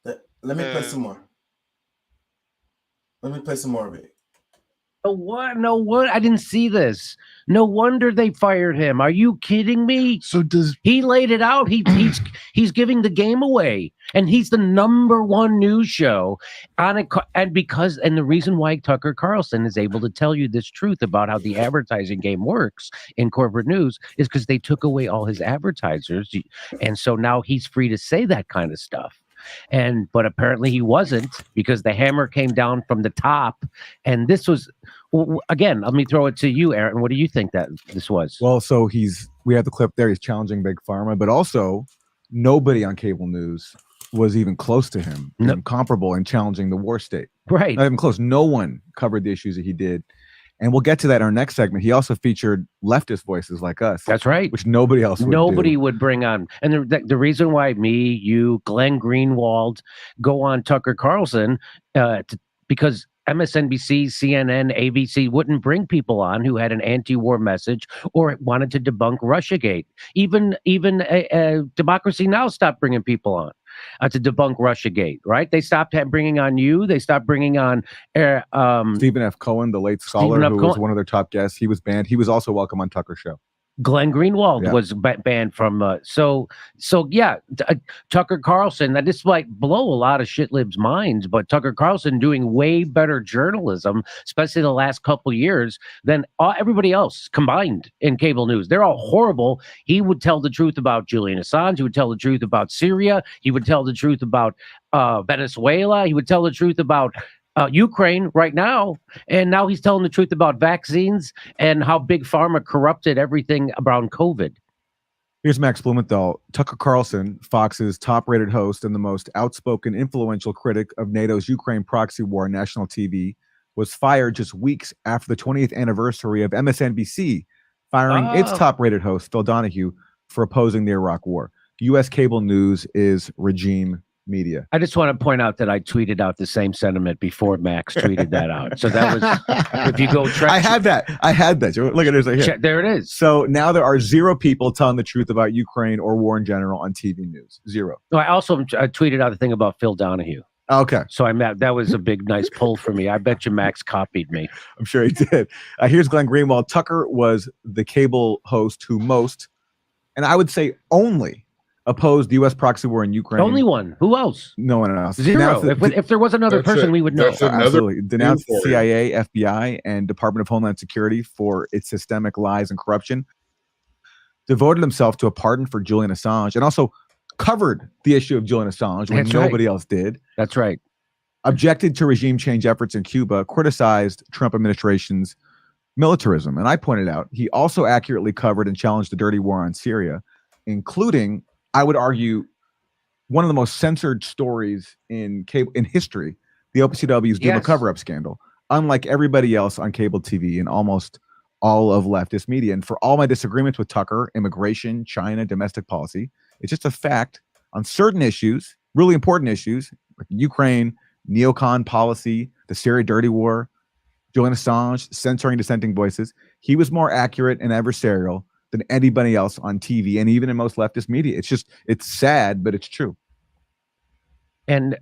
Let me play some more. Let me play some more of it. What? No, what? I didn't see this. No wonder they fired him. Are you kidding me? So does he laid it out? He's giving the game away, and he's the #1 news show on it. And the reason why Tucker Carlson is able to tell you this truth about how the advertising game works in corporate news is because they took away all his advertisers, and so now he's free to say that kind of stuff. But apparently he wasn't, because the hammer came down from the top, and this was. Again, let me throw it to you, Aaron. What do you think that this was? Well, so we have the clip there. He's challenging Big Pharma, but also nobody on cable news was even close to him, even comparable in challenging the war state. Right. Not even close. No one covered the issues that he did. And we'll get to that in our next segment. He also featured leftist voices like us. That's right. Which nobody else would Nobody would bring on. And the reason why me, you, Glenn Greenwald go on Tucker Carlson, because MSNBC, CNN, ABC wouldn't bring people on who had an anti-war message or wanted to debunk Russiagate. Even Democracy Now! Stopped bringing people on to debunk Russiagate, right? They stopped bringing on you. They stopped bringing on Stephen F. Cohen, the late scholar who was one of their top guests. He was banned. He was also welcome on Tucker's show. Glenn Greenwald was banned from. Tucker Carlson. That this might blow a lot of shitlibs' minds, but Tucker Carlson doing way better journalism, especially the last couple of years, than everybody else combined in cable news. They're all horrible. He would tell the truth about Julian Assange. He would tell the truth about Syria. He would tell the truth about Venezuela. He would tell the truth about Ukraine right now, and now he's telling the truth about vaccines and how Big Pharma corrupted everything around COVID. Here's Max Blumenthal. Tucker Carlson, Fox's top-rated host and the most outspoken, influential critic of NATO's Ukraine proxy war on national TV, was fired just weeks after the 20th anniversary of MSNBC firing its top-rated host, Phil Donahue, for opposing the Iraq War. U.S. cable news is regime media. I just want to point out that I tweeted out the same sentiment before Max tweeted that out. So that was, if you go track. I had that. Look at it right here. There it is. So now there are 0 people telling the truth about Ukraine or war in general on TV news. 0. No, I also tweeted out the thing about Phil Donahue. Okay. So that was a big, nice pull for me. I bet you Max copied me. I'm sure he did. Here's Glenn Greenwald. Tucker was the cable host who most, and I would say only, opposed the U.S. proxy war in Ukraine. Only one. Who else? No one else. 0. If there was another person, we would know. Absolutely. Denounced CIA, FBI, and Department of Homeland Security for its systemic lies and corruption. Devoted himself to a pardon for Julian Assange, and also covered the issue of Julian Assange when nobody else did. That's right. Objected to regime change efforts in Cuba, criticized Trump administration's militarism. And I pointed out he also accurately covered and challenged the dirty war on Syria, including, I would argue, one of the most censored stories in history, the OPCW's Duma cover-up scandal. Unlike everybody else on cable TV and almost all of leftist media. And for all my disagreements with Tucker, immigration, China, domestic policy, it's just a fact on certain issues, really important issues, like Ukraine, neocon policy, the Syria dirty war, Julian Assange, censoring dissenting voices. He was more accurate and adversarial than anybody else on TV and even in most leftist media. It's sad, but it's true. And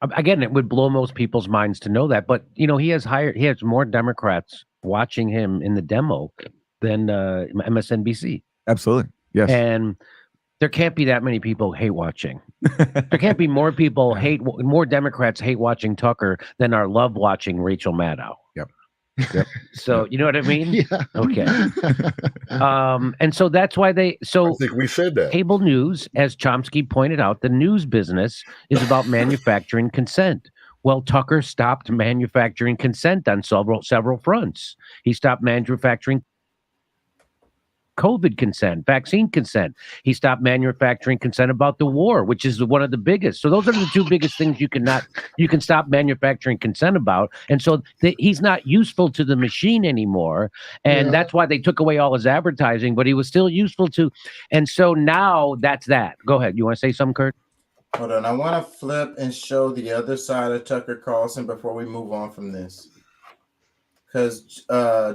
again, it would blow most people's minds to know that. But he has more Democrats watching him in the demo than MSNBC. Absolutely, yes. And there can't be that many people hate watching. There can't be more more Democrats hate watching Tucker than are love watching Rachel Maddow. Yep. So you know what I mean? Yeah. Okay. And so that's why I think we said that. Cable news, as Chomsky pointed out, the news business is about manufacturing consent. Well, Tucker stopped manufacturing consent on several fronts. He stopped manufacturing COVID consent, vaccine consent. He stopped manufacturing consent about the war, which is one of the biggest. So those are the 2 biggest things you can stop manufacturing consent about. And so he's not useful to the machine anymore. And that's why they took away all his advertising, but he was still useful to. And so now that's that. Go ahead. You want to say something, Kurt? Hold on. I want to flip and show the other side of Tucker Carlson before we move on from this. Because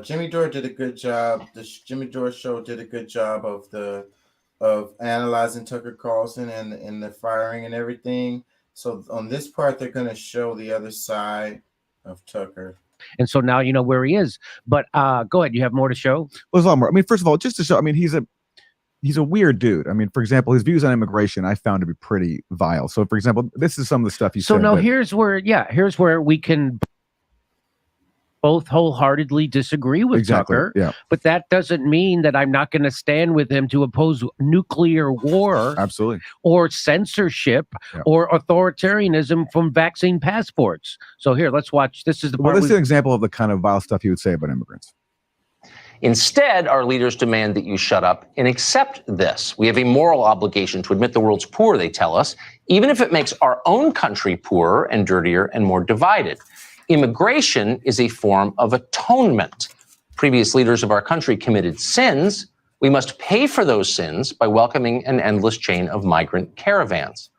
Jimmy Dore did a good job. The Jimmy Dore show did a good job of analyzing Tucker Carlson and the firing and everything. So on this part, they're going to show the other side of Tucker. And so now you know where he is. But go ahead. You have more to show? Well, there's a lot more. I mean, first of all, just to show, I mean, he's a weird dude. I mean, for example, his views on immigration I found to be pretty vile. So, for example, this is some of the stuff he said. So now that- here's where we can both wholeheartedly disagree with Exactly, Tucker. yeah. But that doesn't mean that I'm not going to stand with him to oppose nuclear war. Absolutely. Or censorship or authoritarianism from vaccine passports. So here, let's watch. This is the Well, part. this is an example of the kind of vile stuff he would say about immigrants. Instead, our leaders demand that you shut up and accept this. We have a moral obligation to admit the world's poor, they tell us, even if it makes our own country poorer and dirtier and more divided. Immigration is a form of atonement. Previous leaders of our country committed sins. We must pay for those sins by welcoming an endless chain of migrant caravans.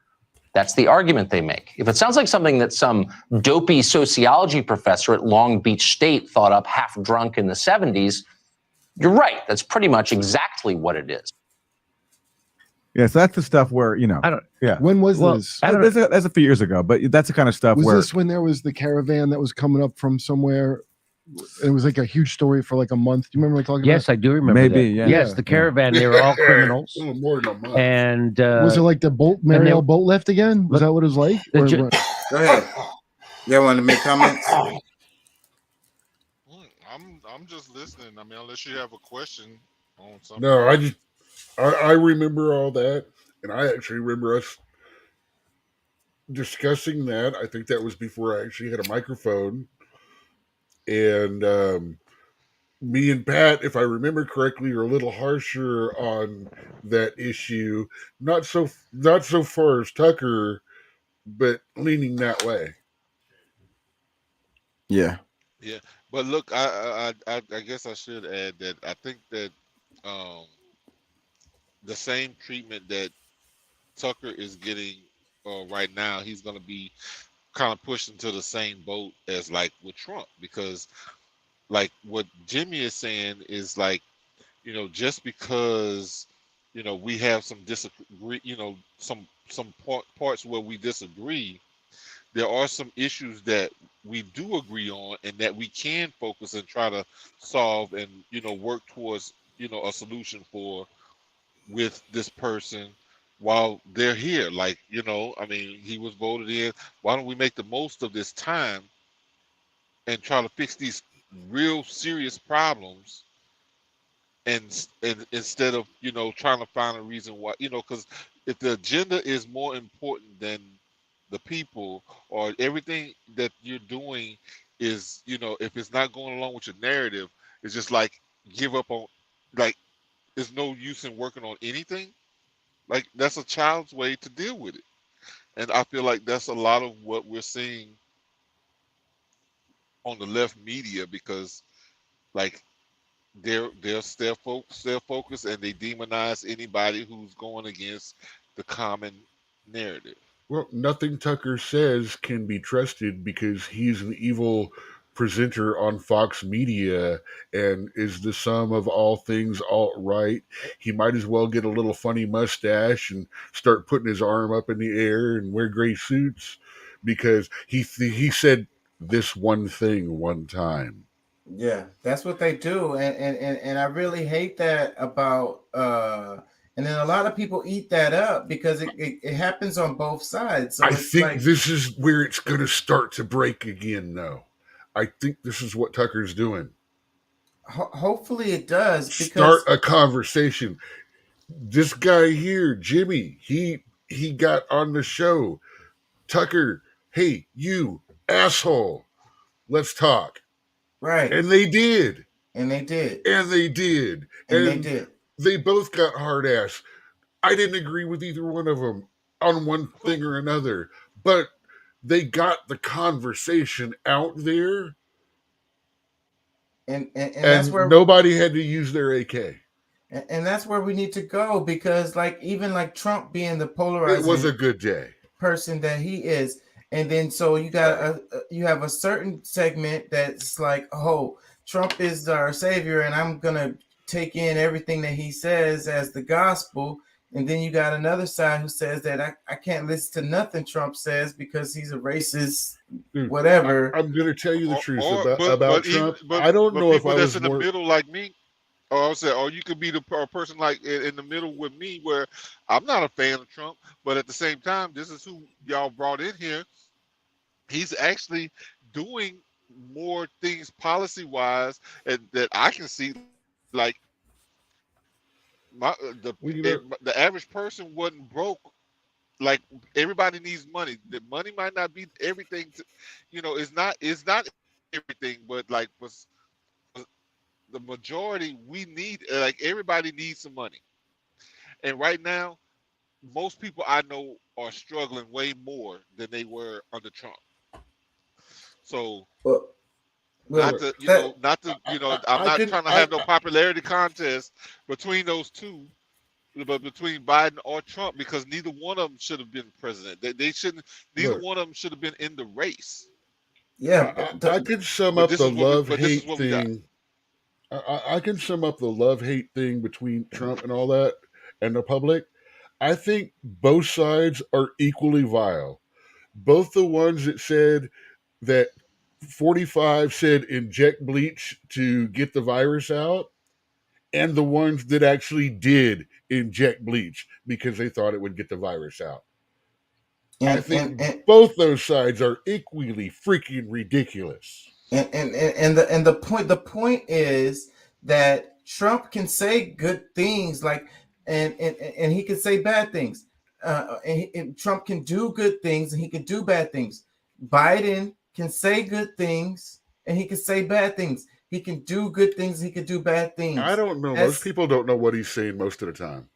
That's the argument they make. If it sounds like something that some dopey sociology professor at Long Beach State thought up half drunk in the 70s, you're right. That's pretty much exactly what it is. Yeah, so that's the stuff where, you know, I don't. Yeah. When was this? That's a few years ago, but that's the kind of stuff Was where this when there was the caravan that was coming up from somewhere? It was like a huge story for like a month. Do you remember talking Yes, about? I do remember. Maybe, that. yeah. Yes, Yeah. the caravan. They were all criminals. More than a month. And Was it like the boat, and they- Mariel boat left again? Was that what it was like? The Or ju- what? Go ahead. Y'all want to make comments? I'm just listening. I mean, unless you have a question on something. No, I remember all that, and I actually remember us discussing that. I think that was before I actually had a microphone, and me and Pat, if I remember correctly, are a little harsher on that issue. Not so far as Tucker, but leaning that way. Yeah. Yeah, but look, I guess I should add that I think that the same treatment that Tucker is getting right now, he's going to be kind of pushed into the same boat as like with Trump, because like what Jimmy is saying is like, you know, just because, you know, we have some disagree, you know, some parts where we disagree, there are some issues that we do agree on and that we can focus and try to solve and, you know, work towards, you know, a solution for with this person while they're here. Like, you know, I mean, he was voted in. Why don't we make the most of this time and try to fix these real serious problems and instead of, you know, trying to find a reason why, you know, because if the agenda is more important than the people, or everything that you're doing is, you know, if it's not going along with your narrative, it's just like give up on, like, there's no use in working on anything. Like, that's a child's way to deal with it. And I feel like that's a lot of what we're seeing on the left media, because like they're self-focused and they demonize anybody who's going against the common narrative. Well, nothing Tucker says can be trusted because he's an evil presenter on Fox Media and is the sum of all things alt-right. He might as well get a little funny mustache and start putting his arm up in the air and wear gray suits because he said this one thing one time. Yeah, that's what they do, and I really hate that about and then a lot of people eat that up because it happens on both sides. So I it's think like, this is where it's going to start to break again, though. I think this is what Tucker's doing. hopefully it does, because Start a conversation. This guy here, Jimmy, he got on the show. Tucker, hey, you asshole, let's talk. Right. And they did. And they did. And they did. And they did. They both got hard ass. I didn't agree with either one of them on one thing or another, but they got the conversation out there. And that's where nobody had to use their AK. And that's where we need to go, because like even like Trump being the polarizing It was a good day. person that he is, and then so you got you have a certain segment that's like, oh, Trump is our savior and I'm gonna take in everything that he says as the gospel, And then you got another side who says that I can't listen to nothing Trump says because he's a racist, Dude, whatever. I'm going to tell you the truth Or about Trump. I don't know if people I that's was in the more. middle like me. Or I would say, or you could be the person like in the middle with me, where I'm not a fan of Trump, but at the same time, this is who y'all brought in here. He's actually doing more things policy wise that I can see. Like the average person wasn't broke. Like everybody needs money. The money might not be everything. It's not everything, but like was the majority we need. Like everybody needs some money, and right now, most people I know are struggling way more than they were under Trump. So. I'm not trying to have no popularity contest between those two, but between Biden or Trump, because neither one of them should have been president. They shouldn't. Neither one of them should have been in the race. Yeah, I could sum up the love-hate thing. I can sum up the love-hate thing between Trump and all that and the public. I think both sides are equally vile. Both the ones that said that 45 said inject bleach to get the virus out, and the ones that actually did inject bleach because they thought it would get the virus out. I think both those sides are equally freaking ridiculous. And the point is that Trump can say good things, like and he can say bad things. And Trump can do good things and he can do bad things. Biden can say good things and he can say bad things. He can do good things. He can do bad things. I don't know. Most people don't know what he's saying most of the time.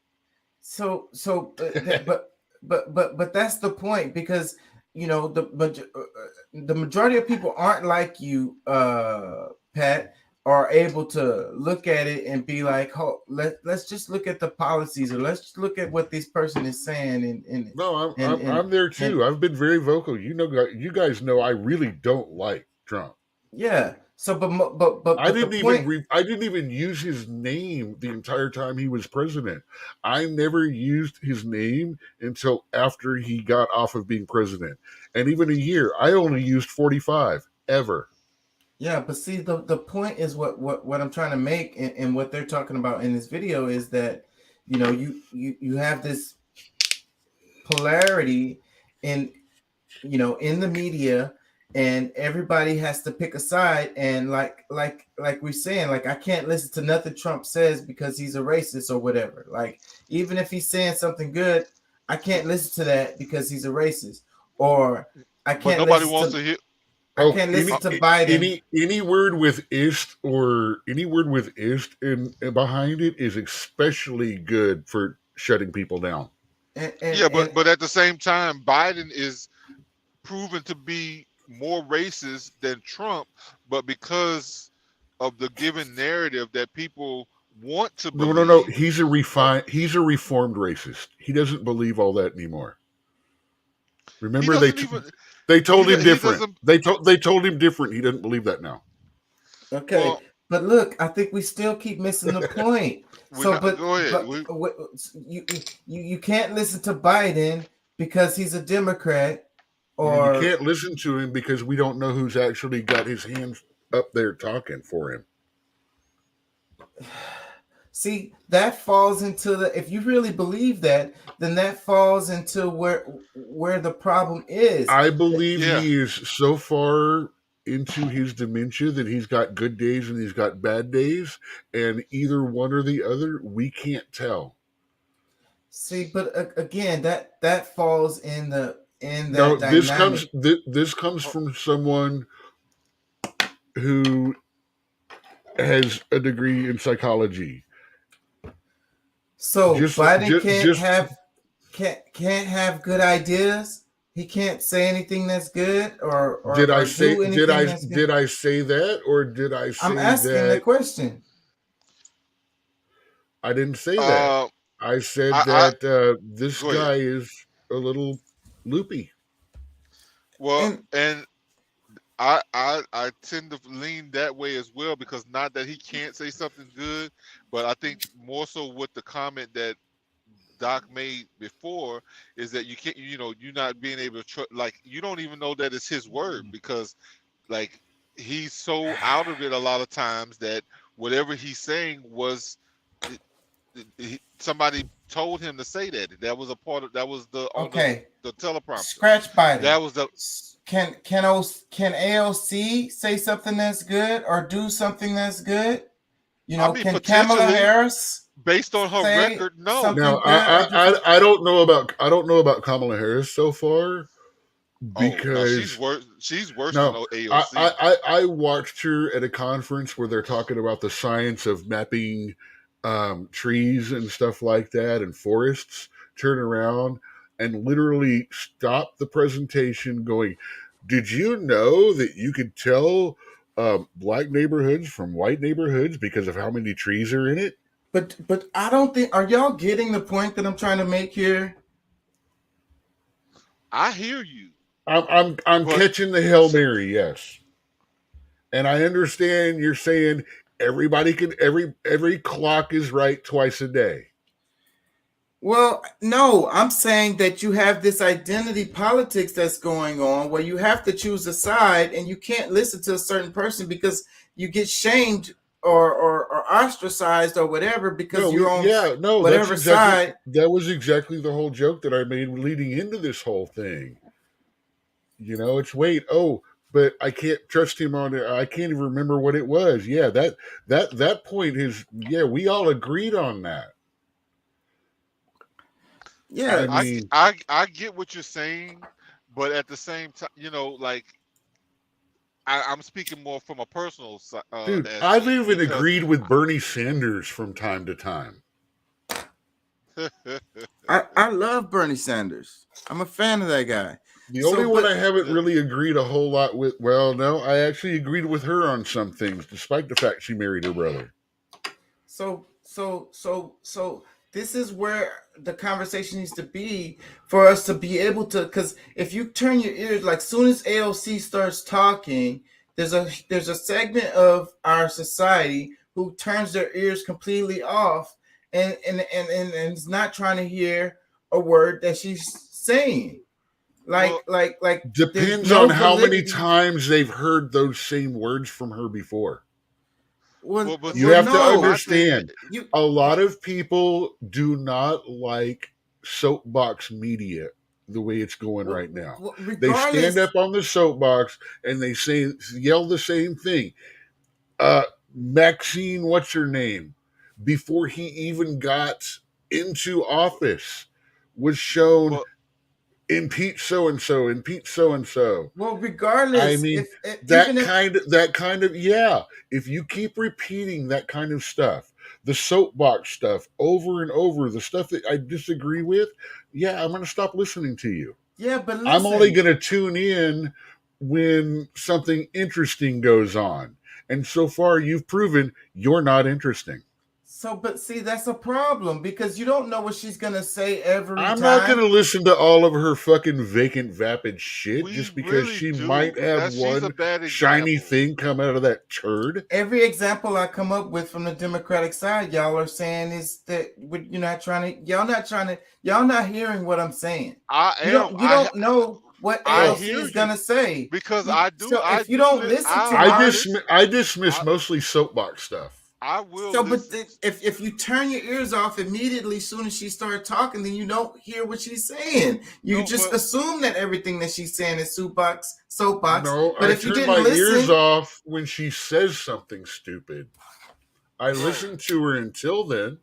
But that's the point, because the majority of people aren't like you, Pat, are able to look at it and be like, let's just look at the policies, or let's just look at what this person is saying. I'm there too. I've been very vocal. You guys know I really don't like Trump. Yeah. So, but I didn't even use his name the entire time he was president. I never used his name until after he got off of being president, and even a year. I only used 45 ever. Yeah, but see, the point is what I'm trying to make, and what they're talking about in this video is that you have this polarity in the media. And everybody has to pick a side, and like we're saying, like I can't listen to nothing Trump says because he's a racist or whatever. Like even if he's saying something good, I can't listen to that because he's a racist. Or I can't. But nobody wants to hear. I can't listen to Biden. Any word with "ist" or any word with "ist" and behind it is especially good for shutting people down. But at the same time, Biden is proven to be more racist than Trump, but because of the given narrative that people want to believe. No. He's a reformed racist. He doesn't believe all that anymore. Remember, they told him different. They told him different. He doesn't believe that now. Okay, but look, I think we still keep missing the point. You can't listen to Biden because he's a Democrat. Or you can't listen to him because we don't know who's actually got his hands up there talking for him. See, that falls into if you really believe that, then that falls into where the problem is. I believe he is so far into his dementia that he's got good days and he's got bad days, and either one or the other, we can't tell. See, but again, that falls in that dynamic. This comes from someone who has a degree in psychology. So Biden can't have good ideas. He can't say anything that's good, or did I say that, or did I say I'm asking the question. I didn't say that. I said that this guy is a little loopy. Well, and I tend to lean that way as well, because not that he can't say something good, but I think more so with the comment that Doc made before is that you can't, you're not being able to like you don't even know that it's his word because like he's so out of it a lot of times that whatever he's saying was somebody told him to say that. That was a part of that was the on Okay. the teleprompter. Scratch Biden. That was the Can AOC say something that's good or do something that's good? I mean, can Kamala potentially, Harris based on her say record, no. something Now, good or do something- I don't know about Kamala Harris so far because she's worse no, than AOC. I watched her at a conference where they're talking about the science of mapping trees and stuff like that and forests. Turn around and literally stop the presentation going, did you know that you could tell black neighborhoods from white neighborhoods because of how many trees are in it? But I don't think, are y'all getting the point that I'm trying to make here? I hear you. I'm catching the Hail Mary, yes. And I understand you're saying everybody can every clock is right twice a day. Well, no, I'm saying that you have this identity politics that's going on where you have to choose a side and you can't listen to a certain person because you get shamed or ostracized or whatever because you're on whatever that's exactly, side. That was exactly the whole joke that I made leading into this whole thing. It's but I can't trust him on it. I can't even remember what it was. Yeah, that point is, we all agreed on that. Yeah, I mean, I get what you're saying, but at the same time, I'm speaking more from a personal side. Dude, I've even agreed with Bernie Sanders from time to time. I love Bernie Sanders. I'm a fan of that guy. The only one I haven't really agreed a whole lot with, I actually agreed with her on some things, despite the fact she married her brother. So this is where the conversation needs to be for us to be able to, because if you turn your ears, like soon as AOC starts talking, there's a segment of our society who turns their ears completely off and is not trying to hear a word that she's saying. Like depends on how many times they've heard those same words from her before. You have to understand, a lot of people do not like soapbox media the way it's going right now. They stand up on the soapbox and they yell the same thing. Maxine, what's her name? Before he even got into office, was shown impeach so and so, impeach so and so. Well, regardless, I mean, that kind of if you keep repeating that kind of stuff, the soapbox stuff over and over, the stuff that I disagree with, I'm going to stop listening to you. Yeah, but listen, I'm only going to tune in when something interesting goes on. And so far, you've proven you're not interesting. So, but see, that's a problem because you don't know what she's gonna say every time. I'm not gonna listen to all of her fucking vacant, vapid shit just because she might have one shiny thing come out of that turd. Every example I come up with from the Democratic side, y'all are saying is that y'all not hearing what I'm saying. You don't know what AOC is gonna say because I do. So if you don't listen to I dismiss mostly soapbox stuff. I will. So, but if you turn your ears off immediately, as soon as she starts talking, then you don't hear what she's saying. You just assume that everything that she's saying is soapbox. No, but if you turn my ears off when she says something stupid. I listen to her until then.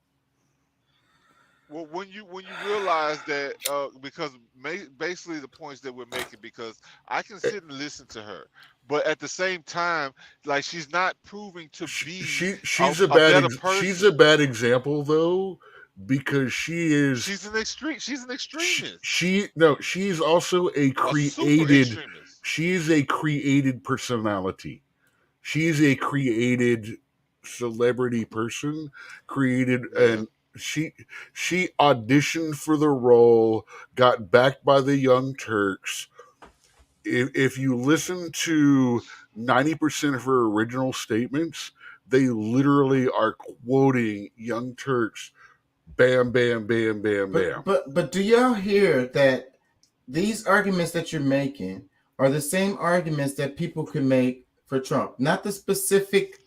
Well, when you realize that, because basically the points that we're making, because I can sit and listen to her, but at the same time, like she's not proving to be she's a bad example though, because she's an extremist. She's also she's a created personality. She's a created celebrity person, and she auditioned for the role, got backed by the Young Turks. If you listen to 90% of her original statements, they literally are quoting Young Turks bam, bam, bam, bam, bam. But do y'all hear that these arguments that you're making are the same arguments that people can make for Trump? Not the specific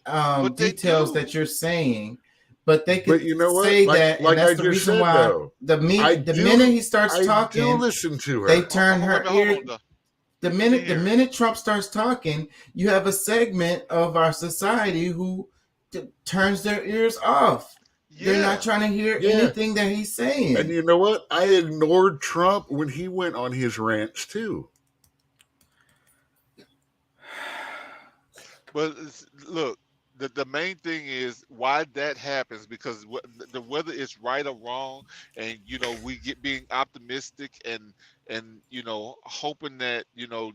details that you're saying, but they could you know what? say Like- that, like and that's I the just reason said, why though, the I minute he starts I do talking, listen to her. they turn her Hold on, ear. hold on. The minute Trump starts talking, you have a segment of our society who turns their ears off. They're not trying to hear Yeah. anything that he's saying. And you know what? I ignored Trump when he went on his rants too. But look, the main thing is why that happens, because whether it's right or wrong, and we get being optimistic and hoping that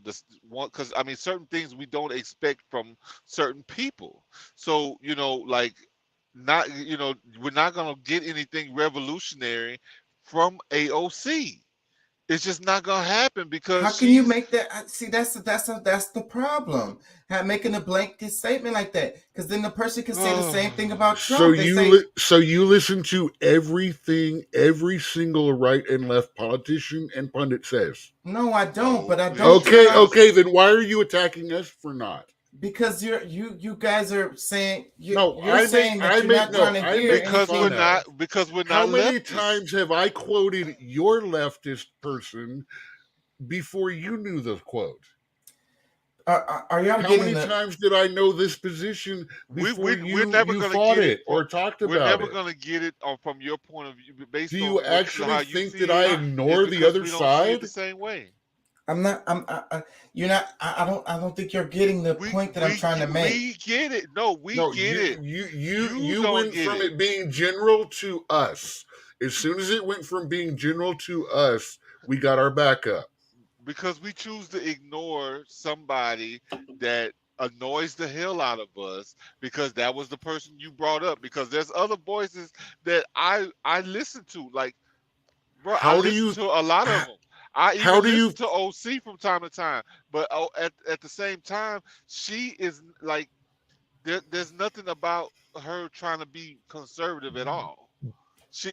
this one, because I mean certain things we don't expect from certain people. So like not we're not gonna get anything revolutionary from AOC. It's just not gonna happen because How can you make that? See, that's the problem. Making a blanket statement like that, because then the person can say the same thing about Trump. So They you say, listen to everything every single right and left politician and pundit says. no, I don't. But I don't. Okay. Then why are you attacking us for not? Because you guys are saying I saying that you're not trying to hear because anything. we're not How many leftists. times have I quoted your leftist person before you knew the quote? Are y'all How getting many times did I know this position before we're never you gonna fought get it or talked about it? We're never gonna get it from your point of view. Based Do on you how actually you think see that I it, ignore is the because other we don't see it side? the same way. I'm not. You're not. I don't think you're getting the point that I'm trying to make. We get it. No, we get it. You don't went get from it. it being general to us. As soon as it went from being general to us, we got our back up. Because we choose to ignore somebody that annoys the hell out of us because that was the person you brought up. Because there's other voices that I listen to. Like, bro, I listen to a lot of them. I even listen to OC from time to time. But at the same time, she is like, there's nothing about her trying to be conservative at all.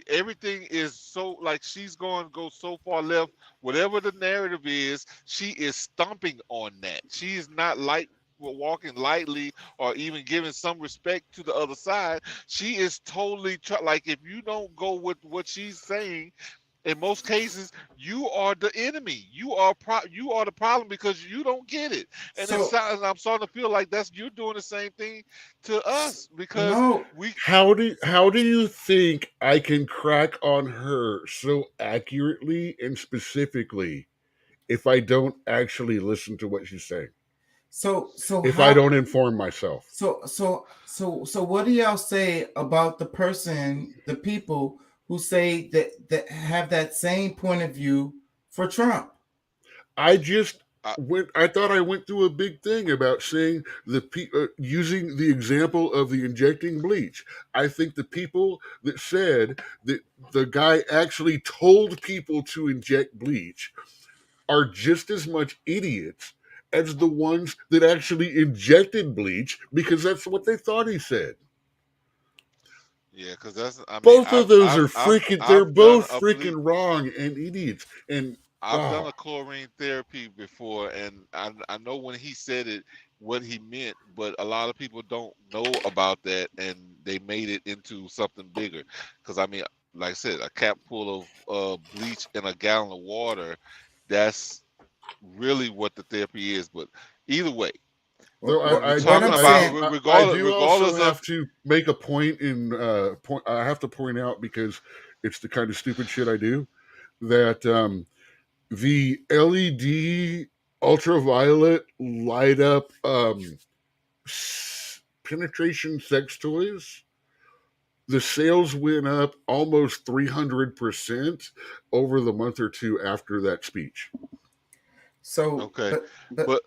Everything is so like she's going to go so far left. Whatever the narrative is, she is stomping on that. She is not walking lightly or even giving some respect to the other side. She is totally like, if you don't go with what she's saying, in most cases, you are the enemy. You are the problem because you don't get it. And I'm starting to feel like you're doing the same thing to us because How do you think I can crack on her so accurately and specifically if I don't actually listen to what she's saying? So if I don't inform myself. So what do y'all say about the people who say that have that same point of view for Trump? I thought I went through a big thing about saying using the example of the injecting bleach. I think the people that said that the guy actually told people to inject bleach are just as much idiots as the ones that actually injected bleach because that's what they thought he said. Yeah, because that's both of those are freaking. They're both freaking wrong and idiots. And I've done a chlorine therapy before, and I know when he said it, what he meant, but a lot of people don't know about that, and they made it into something bigger. Because I mean, like I said, a cap full of bleach in a gallon of water, that's really what the therapy is. But either way, I do also have to make a point in I have to point out, because it's the kind of stupid shit I do, that the LED ultraviolet light up penetration sex toys, the sales went up almost 300% over the month or two after that speech. So okay, but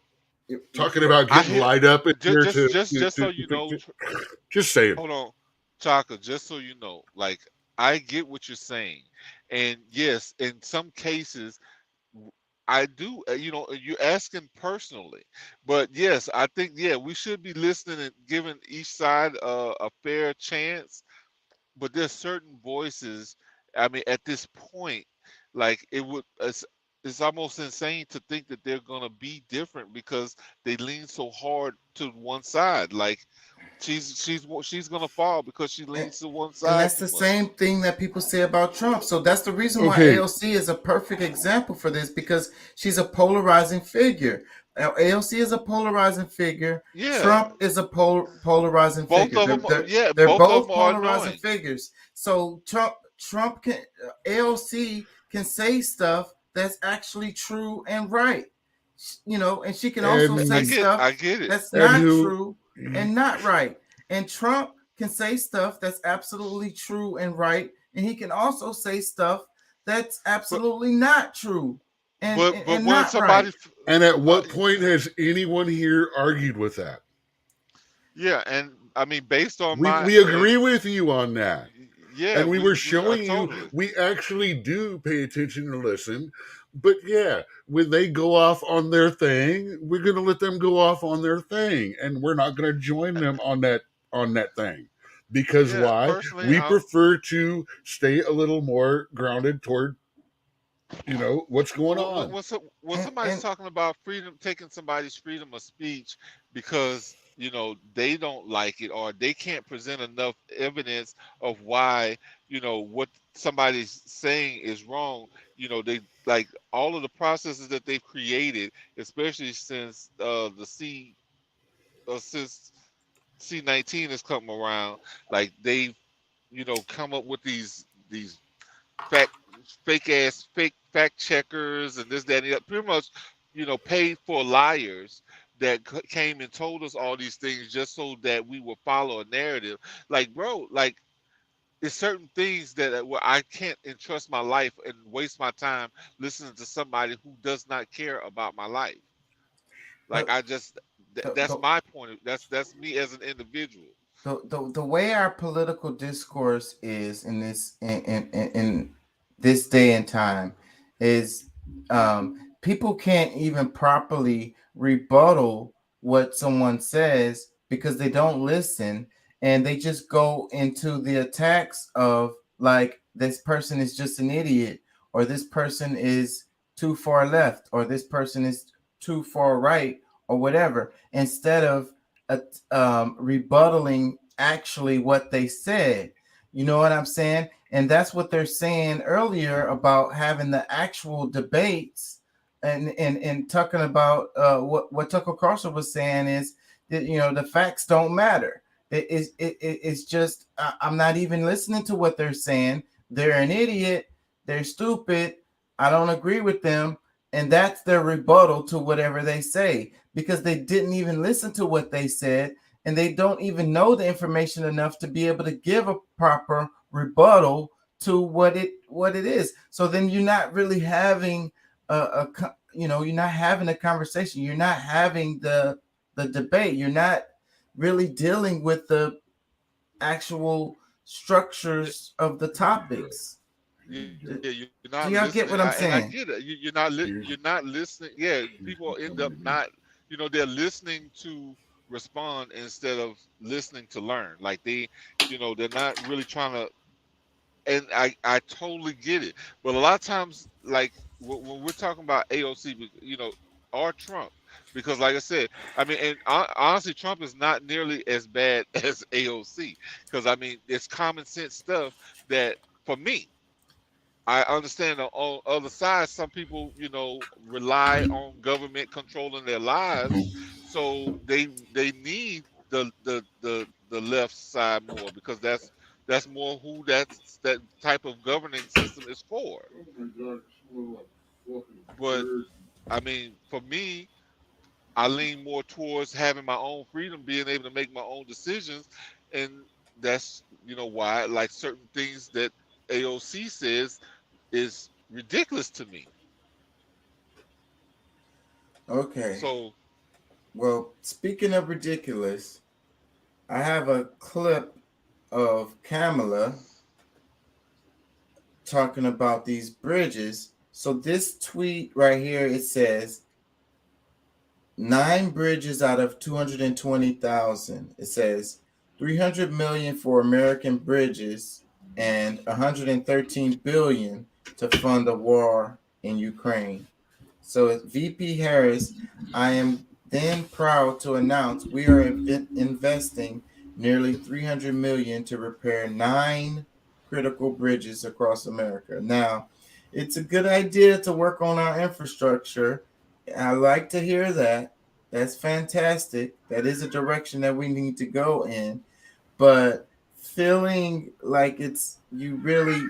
talking about getting light up in here just so you know, just saying. Hold on, Chaka. Just so you know, like, I get what you're saying, and yes, in some cases, I do. You're asking personally, but yes, I think we should be listening and giving each side a fair chance. but there's certain voices. I mean, at this point, like it's almost insane to think that they're gonna be different because they lean so hard to one side. Like she's gonna fall because she leans to one And side that's too the much. same thing that people say about Trump. So that's the reason why Okay. AOC is a perfect example for this, because she's a polarizing figure. AOC is a polarizing figure. Yeah, Trump is a polarizing both figure. of them. They're Both of both them are polarizing annoying. figures. So Trump can AOC can say stuff that's actually true and right, and she can also And say stuff I get it. that's And not who- true and not right. And Trump can say stuff that's absolutely true and right, and he can also say stuff that's absolutely not true and But and when not somebody, right. And at what point has anyone here argued with that? yeah, and I mean, based on We agree with you on that. Yeah, And we were showing totally. you we actually do pay attention and listen. But yeah, when they go off on their thing, we're gonna let them go off on their thing, and we're not gonna join them on that thing. Because Yeah, why? personally, We prefer to stay a little more grounded toward what's going on. When somebody's talking about freedom, taking somebody's freedom of speech because they don't like it or they can't present enough evidence of why what somebody's saying is wrong, they like all of the processes that they've created, especially since since C-19 has come around. Like they've come up with these fake fact checkers and this, that, and the other. Pretty much, paid for liars that came and told us all these things just so that we would follow a narrative. Like, bro, like it's certain things that where I can't entrust my life and waste my time listening to somebody who does not care about my life. Like that's my point. That's me as an individual. The way our political discourse is in this day and time is people can't even properly rebuttal what someone says because they don't listen, and they just go into the attacks of like, this person is just an idiot, or this person is too far left, or this person is too far right, or whatever, instead of rebuttaling actually what they said. You know what I'm saying? And that's what they're saying earlier about having the actual debates and talking about what Tucker Carlson was saying is that the facts don't matter. It's just I'm not even listening to what they're saying. They're an idiot. They're stupid. I don't agree with them. And that's their rebuttal to whatever they say, because they didn't even listen to what they said, and they don't even know the information enough to be able to give a proper rebuttal to what it is. So then you're not really having you're not having a conversation. You're not having the debate. You're not really dealing with the actual structures of the topics. Yeah, you're not Do y'all get what I'm and I saying? get it. You're not listening. Yeah, people end up not. They're listening to respond instead of listening to learn. Like they're not really trying to. And I totally get it. But a lot of times, like when we're talking about AOC, or Trump, because like I said, I mean, and honestly, Trump is not nearly as bad as AOC, because I mean, it's common sense stuff that for me. I understand on the other side, some people, rely on government controlling their lives, so they need the left side more, because that's more who that type of governing system is for. But I mean, for me, I lean more towards having my own freedom, being able to make my own decisions, and that's why I like certain things that AOC says is ridiculous to me. Okay. So, well, speaking of ridiculous, I have a clip of Kamala talking about these bridges. So this tweet right here, it says 9 bridges out of 220,000. It says 300 million for American bridges and 113 billion to fund the war in Ukraine. So, as VP Harris, I am then proud to announce we are investing nearly 300 million to repair 9 critical bridges across America. Now, it's a good idea to work on our infrastructure. I like to hear that. That's fantastic. That is a direction that we need to go in. But feeling like it's you really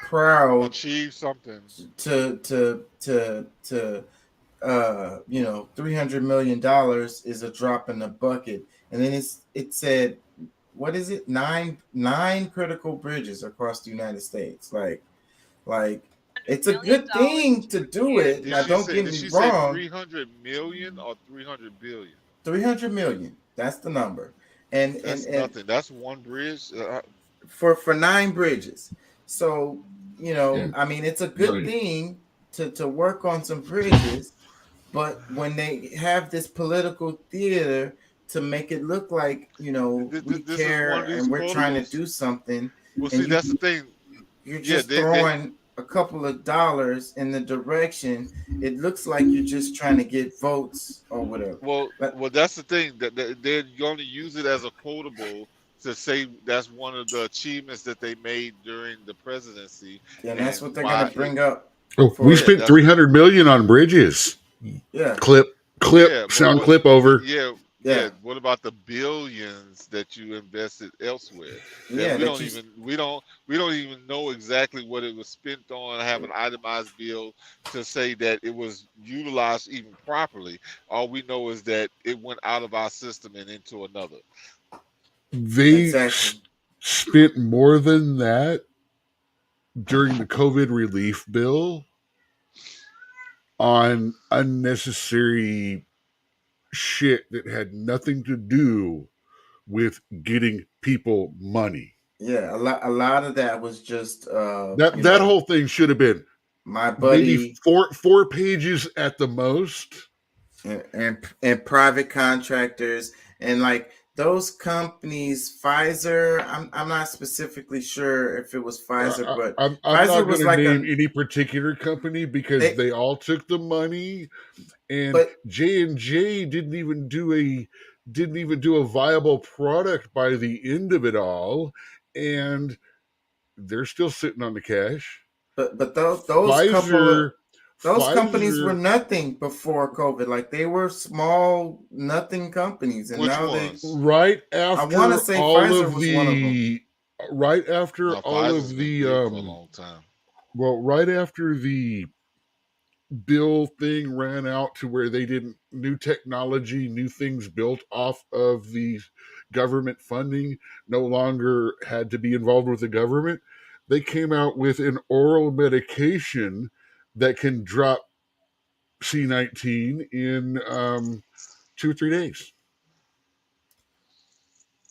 proud Achieve something. to $300 million is a drop in the bucket. And then it said, what is it? Nine critical bridges across the United States. Like it's a good thing to do it. Now, don't get Did me she say wrong. 300 million or 300 billion? 300 million. That's the number. And That's and nothing. That's one bridge. for 9 bridges. So, Yeah. I mean, it's a good thing to work on some bridges, but when they have this political theater to make it look like, we This care is one of these and we're trying to protocols. do something. Well, and see, that's the thing. You're Yeah, just throwing a couple of dollars in the direction. It looks like you're just trying to get votes or whatever. Well, that's the thing that they're going to use it as a quotable to say that's one of the achievements that they made during the presidency. And that's what they're why going to bring up. Oh, we spent 300 million on bridges. Yeah. Clip, Yeah, but sound what- clip over. Yeah. Yeah. What about the billions that you invested elsewhere? Yeah, we that don't you- even know exactly what it was spent on. Have an itemized bill to say that it was utilized even properly. All we know is that it went out of our system and into another. They Exactly. spent more than that during the COVID relief bill on unnecessary shit that had nothing to do with getting people money. Yeah, a lot of that was just That whole thing should have been my maybe buddy four pages at the most. and private contractors and like those companies. Pfizer, I'm not specifically sure if it was Pfizer, but I'm Pfizer not was going to like name any particular company because they all took the money, and But- J&J didn't even do a viable product by the end of it all, and they're still sitting on the cash. but those companies Pfizer- were nothing before COVID. Like they were small, nothing companies, and Which now ones? right after I want to say all Pfizer of was one of them. the right after No, all Pfizer's of been the big for a long time. well, right after the bill thing ran out to where they didn't new technology, new things built off of the government funding no longer had to be involved with the government. They came out with an oral medication that can drop C19 in 2 or 3 days.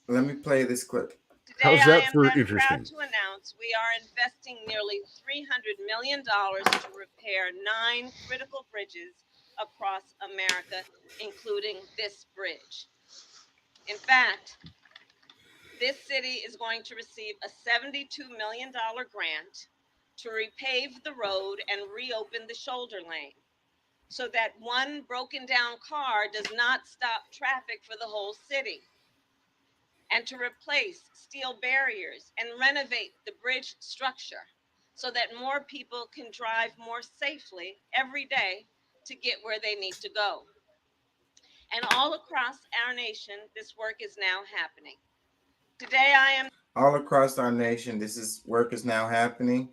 Let me play this clip. How's Today, that I am for then interesting? proud to announce we are investing nearly $300 million to repair 9 critical bridges across America, including this bridge. In fact, this city is going to receive a $72 million grant to repave the road and reopen the shoulder lane so that one broken down car does not stop traffic for the whole city, and to replace steel barriers and renovate the bridge structure so that more people can drive more safely every day to get where they need to go. And all across our nation, this work is now happening. Today, I am All across our nation, work is now happening.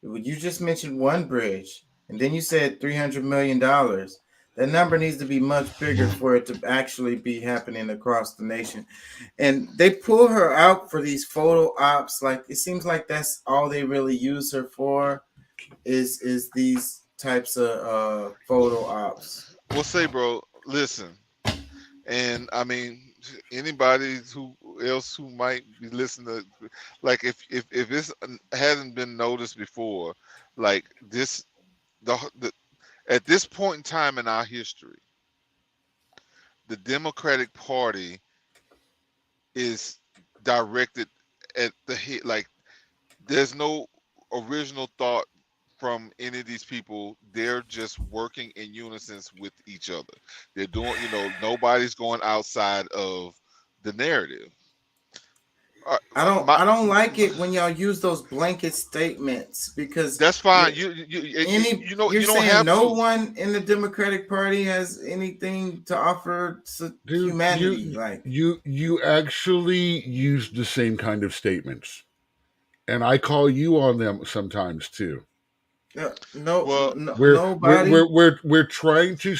You just mentioned one bridge, and then you said $300 million. That number needs to be much bigger for it to actually be happening across the nation. And they pull her out for these photo ops. Like it seems like that's all they really use her for, is these types of photo ops. Well, say, bro, listen, and I mean anybody who might be listening to, like, if this hasn't been noticed before, like this, at this point in time in our history, the Democratic Party is directed at the hit, like there's no original thought from any of these people. They're just working in unison with each other. They're doing, nobody's going outside of the narrative. I don't like it when y'all use those blanket statements because that's fine. you're You don't saying have no to. one in the Democratic Party has anything to offer to humanity. You actually use the same kind of statements, and I call you on them sometimes too. Nobody. We're trying to,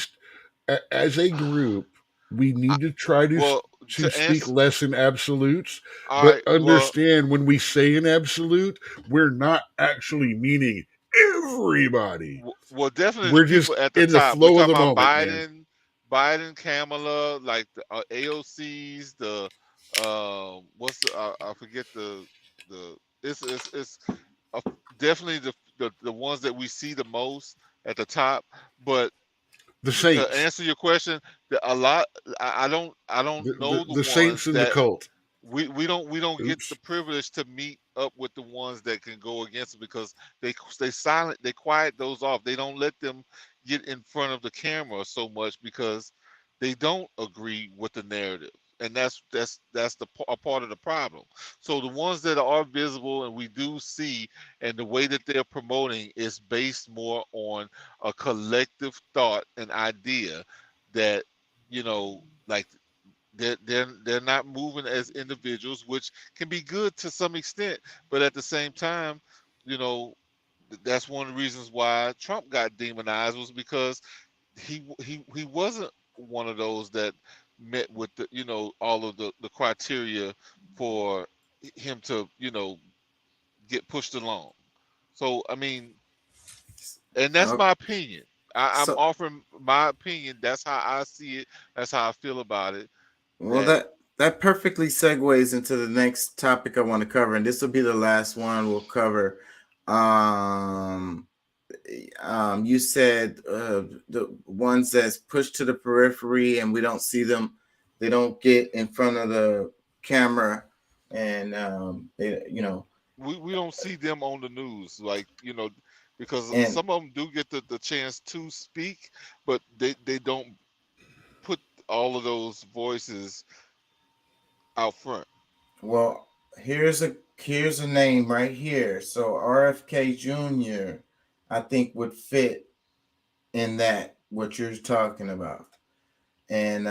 as a group, we need to try to speak less in absolutes, but understand when we say an absolute, we're not actually meaning everybody. Well, definitely we're the people just at the in top. the flow We're of the talking about moment, Biden, Kamala, like the AOCs, the I forget the it's definitely the ones that we see the most at the top, but the to saints. answer your question, a lot I don't know the saints in the cult. We don't get the privilege to meet up with the ones that can go against it because they quiet those off. They don't let them get in front of the camera so much because they don't agree with the narrative, and that's a part of the problem. So the ones that are visible and we do see, and the way that they're promoting is based more on a collective thought and idea that like they're not moving as individuals, which can be good to some extent, but at the same time, that's one of the reasons why Trump got demonized was because he wasn't one of those that met with the all of the criteria for him to get pushed along. So I mean, and that's my opinion. I'm offering my opinion. That's how I see it. That's how I feel about it. Well, that perfectly segues into the next topic I want to cover, and this will be the last one we'll cover. You said the ones that's pushed to the periphery and we don't see them, they don't get in front of the camera, and we don't see them on the news, because some of them do get the chance to speak, but they don't put all of those voices out front. Well, here's a name right here. So RFK Jr., I think would fit in that what you're talking about. And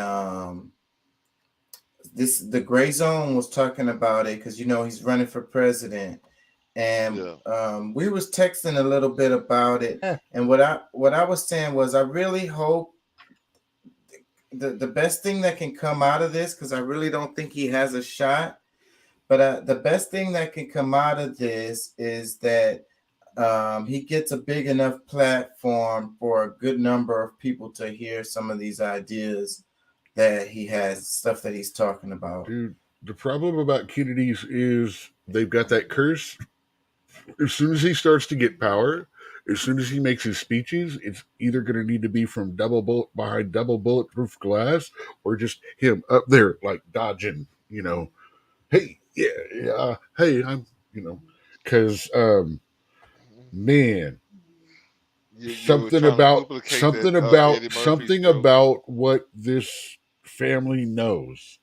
the Gray Zone was talking about it because he's running for president. And we was texting a little bit about it. And what I was saying was I really hope the best thing that can come out of this, because I really don't think he has a shot, but the best thing that can come out of this is that he gets a big enough platform for a good number of people to hear some of these ideas that he has, stuff that he's talking about. Dude, the problem about Kennedy's is they've got that curse. As soon as he starts to get power, as soon as he makes his speeches, it's either going to need to be from behind double bulletproof glass or just him up there like dodging, hey, yeah, hey, I'm, because man, something about what this family knows.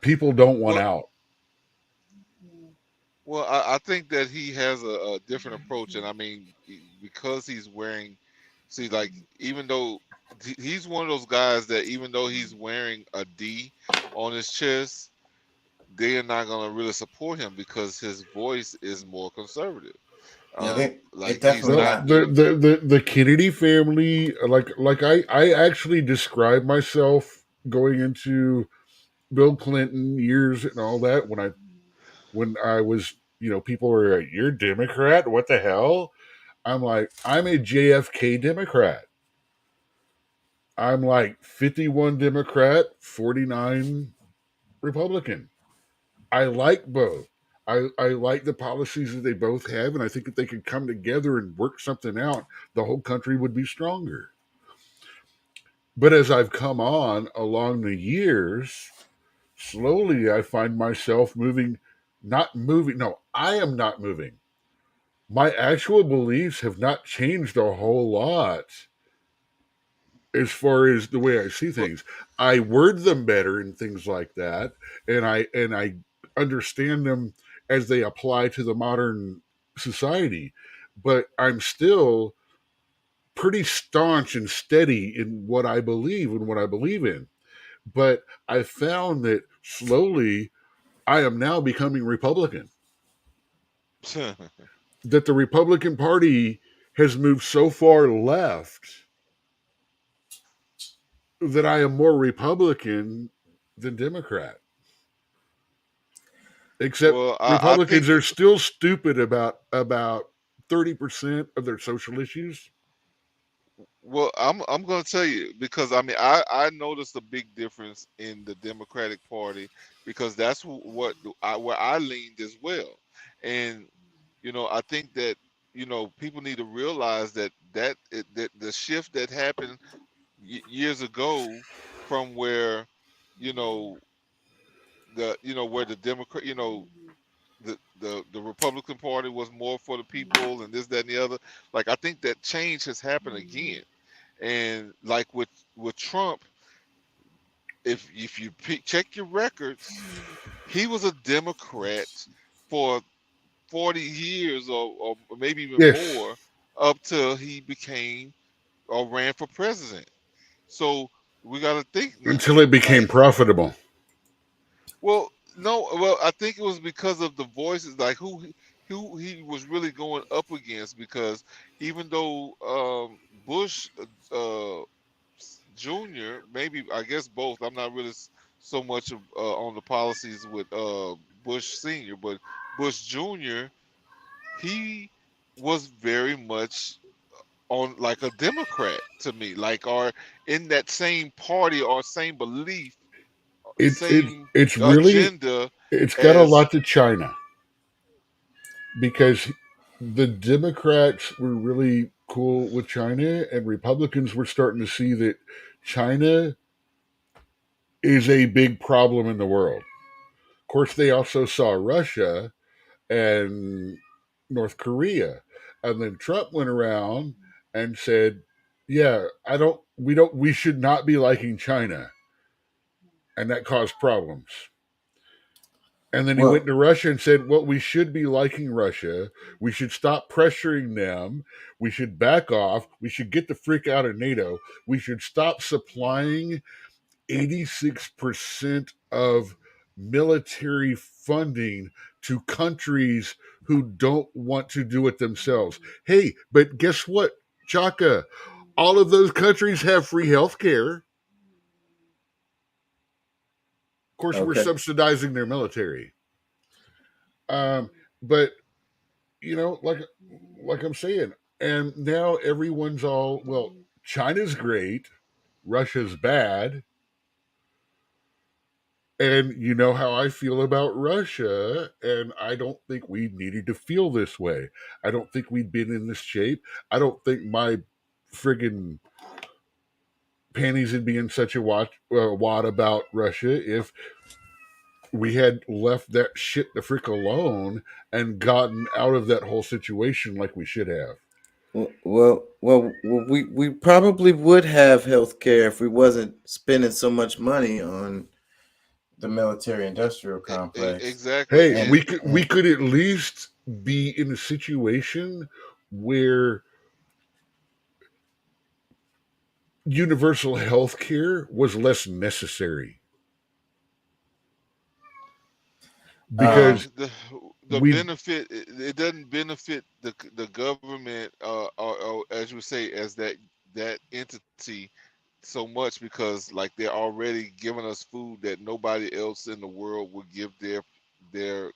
People don't want out. Well, I think that he has a different approach, and I mean, because he's wearing, even though he's one of those guys that even though he's wearing a D on his chest, they are not going to really support him because his voice is more conservative. The Kennedy family, like I actually describe myself going into Bill Clinton years and all that when I was, people were like, "You're Democrat? What the hell?" I'm like, I'm a JFK Democrat. I'm like 51 Democrat, 49 Republican. I like both. I like the policies that they both have, and I think if they could come together and work something out, the whole country would be stronger. But as I've come on along the years, slowly I find myself moving not moving. No, I am not moving. My actual beliefs have not changed a whole lot as far as the way I see things. I word them better and things like that, and I understand them as they apply to the modern society. But I'm still pretty staunch and steady in what I believe and what I believe in. But I found that slowly I am now becoming Republican. That the Republican Party has moved so far left that I am more Republican than Democrat. Except Republicans are still stupid about 30% of their social issues. Well, I'm going to tell you, because I mean I noticed a big difference in the Democratic Party, because that's where I leaned as well. And you know, I think that, you know, people need to realize that that the shift that happened years ago, from where, you know, where the Democrat, you know, the Republican Party was more for the people and this, that, and the other. Like, I think that change has happened again. And like with Trump, if you check your records, he was a Democrat for 40 years or maybe even more, up till he became or ran for president. So we got to think now. Until it became profitable. Well, no, well, I think it was because of the voices, like who he was really going up against. Because even though Bush Jr., maybe, I guess both, I'm not really so much on the policies with Bush Sr., but Bush Jr., he was very much on like a Democrat to me, like, or in that same party or same belief. It's really agenda. It's got a lot to China, because the Democrats were really cool with China, and Republicans were starting to see that China is a big problem in the world. Of course, they also saw Russia and North Korea, and then Trump went around and said, "Yeah, we should not be liking China," and that caused problems. And then he went to Russia and said, well, we should be liking Russia. We should stop pressuring them. We should back off. We should get the frick out of NATO. We should stop supplying 86% of military funding to countries who don't want to do it themselves. Hey, but guess what, Chaka? All of those countries have free health care. Of course, we're subsidizing their military. But, you know, like I'm saying, and now everyone's all, well, China's great, Russia's bad. And you know how I feel about Russia, and I don't think we needed to feel this way. I don't think we'd been in this shape. I don't think my friggin' panties would be in such a wad about Russia if we had left that shit the frick alone and gotten out of that whole situation like we should have. Well, we probably would have health care if we wasn't spending so much money on the military-industrial complex. Exactly. Hey, we could at least be in a situation where universal health care was less necessary. Because the benefit, it doesn't benefit the government, or as you say, as that entity so much, because like they're already giving us food that nobody else in the world would give their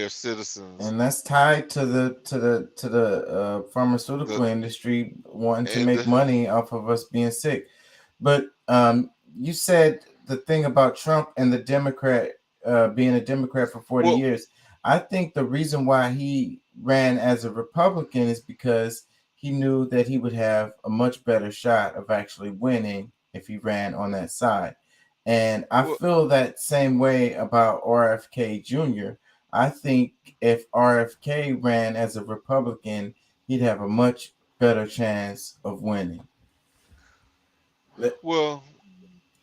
citizens. And that's tied to the pharmaceutical industry wanting to make money off of us being sick. But you said the thing about Trump and the Democrat being a Democrat for 40 years. I think the reason why he ran as a Republican is because he knew that he would have a much better shot of actually winning if he ran on that side. And I Well, feel that same way about RFK Jr. I think if RFK ran as a Republican, he'd have a much better chance of winning. well,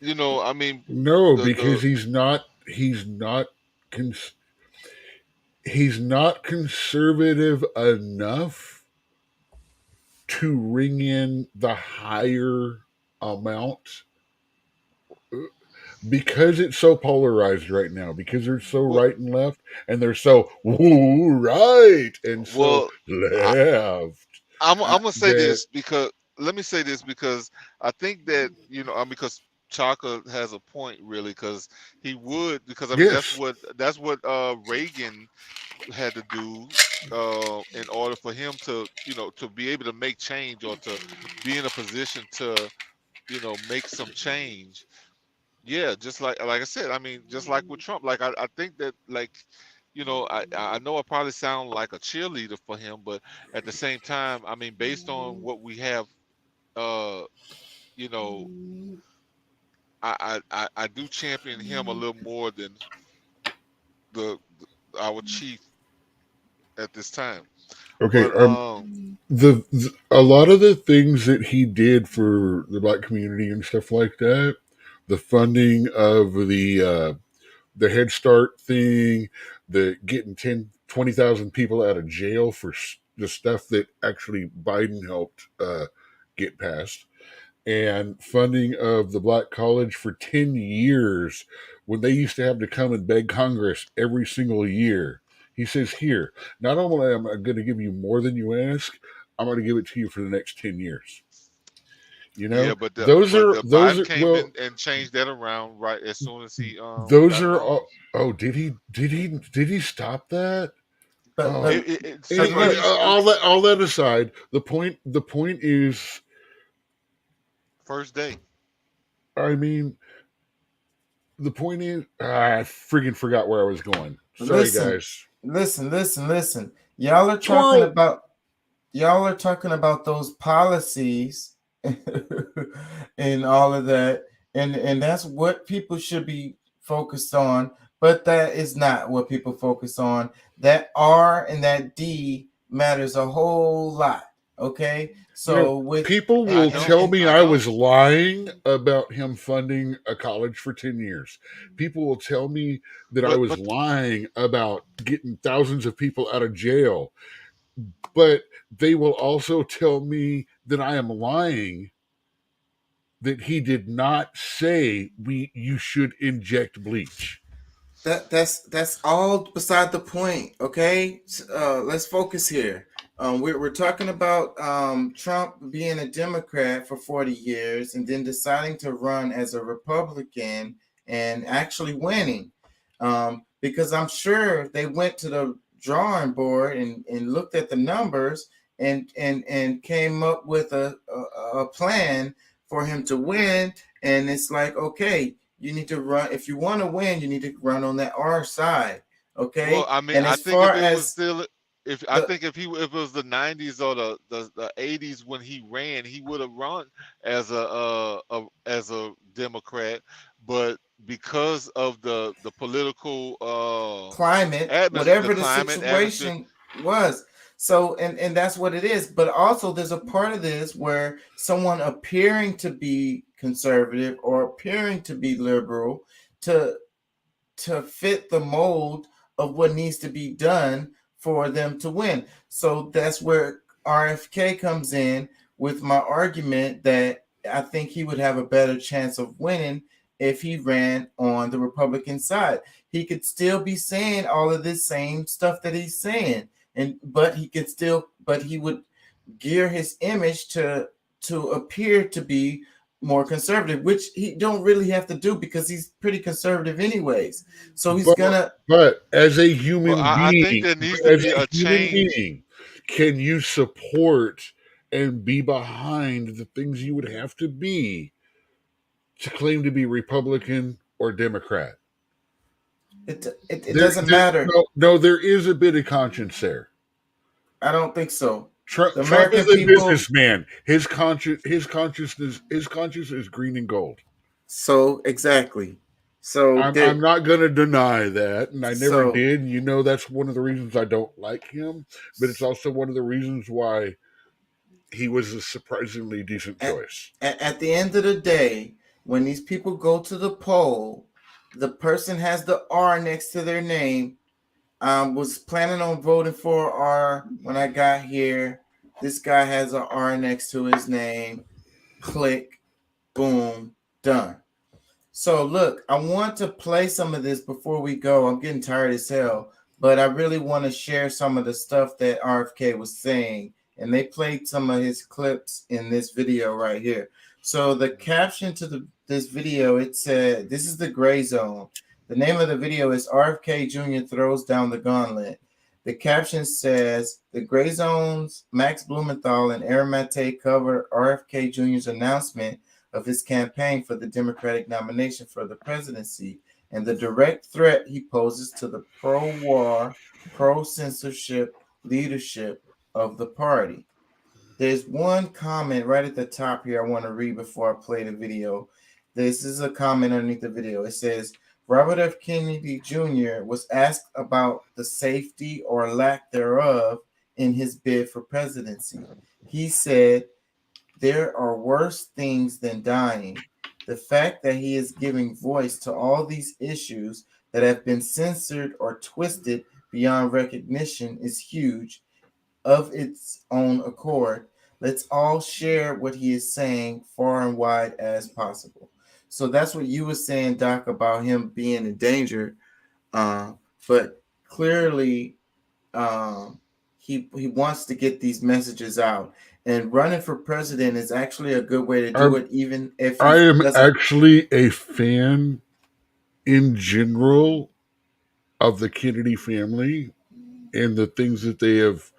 you know, I mean, No, the because he's not cons- he's not conservative enough to ring in the higher amount because it's so polarized right now, because they're so right and left, and they're so right and so left. I'm gonna say that- this because let me say this because I think that because Chaka has a point really because he would because I mean Yes. that's what Reagan had to do in order for him to to be able to make change or to be in a position to make some change. Yeah, just like I said, I mean, just like with Trump, like I think that like, I know I probably sound like a cheerleader for him, but at the same time, I mean, based on what we have, you know, I do champion him a little more than our chief at this time. Okay, But, the a lot of the things that he did for the black community and stuff like that, the funding of the Head Start thing, the getting 20,000 people out of jail for the stuff that actually Biden helped get passed, and funding of the Black College for 10 years when they used to have to come and beg Congress every single year. He says, here, not only am I going to give you more than you ask, I'm going to give it to you for the next 10 years. You know, yeah, but Biden came well, in and changed that around right as soon as he those got are home. all, oh, did he stop that? Oh. So Anyway, all that aside, the point is first day. I mean, the point is, I friggin' forgot where I was going. Sorry, guys. Listen. Y'all are talking about those policies and all of that, and that's what people should be focused on. But that is not what people focus on. That R and that D matters a whole lot. Okay, so with people will tell me I was lying about him funding a college for 10 years. People will tell me that I was lying about getting thousands of people out of jail. But they will also tell me that I am lying, that he did not say you should inject bleach. That's all beside the point. Okay, let's focus here. We're talking about Trump being a Democrat for 40 years and then deciding to run as a Republican and actually winning. Because I'm sure they went to the drawing board and looked at the numbers and came up with a plan for him to win. And it's like, okay, you need to run. If you want to win, you need to run on that R side. Okay. Well, I mean, and I as think far if it as was still, if it was the 90s or the 80s when he ran, he would have run as a Democrat, but because of the political climate, whatever the situation was. So, and that's what it is. But also there's a part of this where someone appearing to be conservative or appearing to be liberal to fit the mold of what needs to be done for them to win. So that's where RFK comes in with my argument that I think he would have a better chance of winning if he ran on the Republican side. He could still be saying all of this same stuff that he's saying, but he would gear his image to appear to be more conservative, which he don't really have to do because he's pretty conservative anyways. So he's But as a human being, I think there needs to be a change. Can you support and be behind the things you would have to be to claim to be Republican or Democrat? It doesn't matter. No, there is a bit of conscience there. I don't think so. Trump is a businessman. His conscience is green and gold. So exactly. So I'm not going to deny that, and I never So- did. You know, that's one of the reasons I don't like him, but it's also one of the reasons why he was a surprisingly decent choice. at the end of the day, when these people go to the poll, the person has the R next to their name. Was planning on voting for R when I got here. This guy has an R next to his name. Click, boom, done. So look, I want to play some of this before we go. I'm getting tired as hell, but I really want to share some of the stuff that RFK was saying. And they played some of his clips in this video right here. So the caption to this video, it said, this is the gray zone. The name of the video is RFK Jr. throws down the gauntlet. The caption says, the gray zone's Max Blumenthal and Aaron Mate cover RFK Jr.'s announcement of his campaign for the Democratic nomination for the presidency and the direct threat he poses to the pro-war, pro-censorship leadership of the party. There's one comment right at the top here I want to read before I play the video. This is a comment underneath the video. It says, Robert F. Kennedy Jr. was asked about the safety or lack thereof in his bid for presidency. He said, there are worse things than dying. The fact that he is giving voice to all these issues that have been censored or twisted beyond recognition is huge of its own accord. Let's all share what he is saying far and wide as possible. So that's what you were saying, Doc, about him being in danger. But clearly, he wants to get these messages out. And running for president is actually a good way to do it, even if I am actually a fan in general of the Kennedy family and the things that they have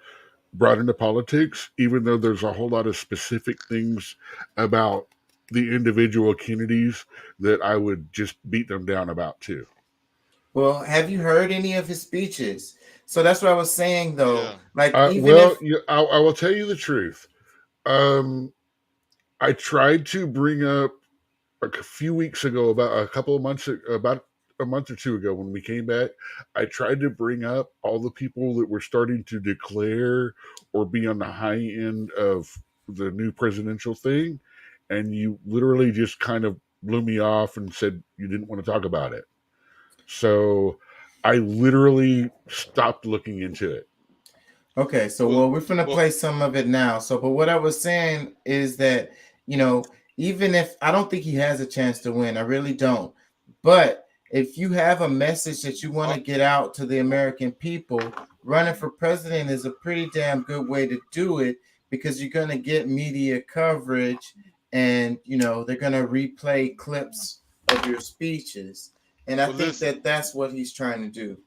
brought into politics, even though there's a whole lot of specific things about the individual Kennedys that I would just beat them down about too. Well, have you heard any of his speeches? So that's what I was saying, though. Yeah. Like, I will tell you the truth. I tried to bring up a few weeks ago, about a month or two ago when we came back, I tried to bring up all the people that were starting to declare or be on the high end of the new presidential thing. And you literally just kind of blew me off and said you didn't want to talk about it. So I literally stopped looking into it. Okay, so we're gonna play some of it now. So, but what I was saying is that, you know, even if I don't think he has a chance to win, I really don't. But if you have a message that you want to get out to the American people, running for president is a pretty damn good way to do it, because you're gonna get media coverage, and you know they're gonna replay clips of your speeches, and I think that that's what he's trying to do.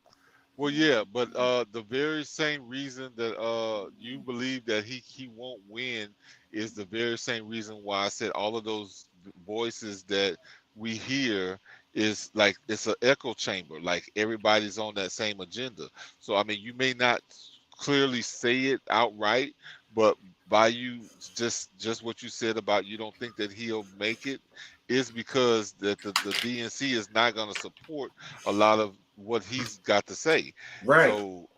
Well, yeah, but the very same reason that you believe that he won't win is the very same reason why I said all of those voices that we hear is like it's an echo chamber. Like everybody's on that same agenda. So I mean, you may not clearly say it outright, but by you just what you said about you don't think that he'll make it is because that the DNC is not going to support a lot of what he's got to say. Right. So,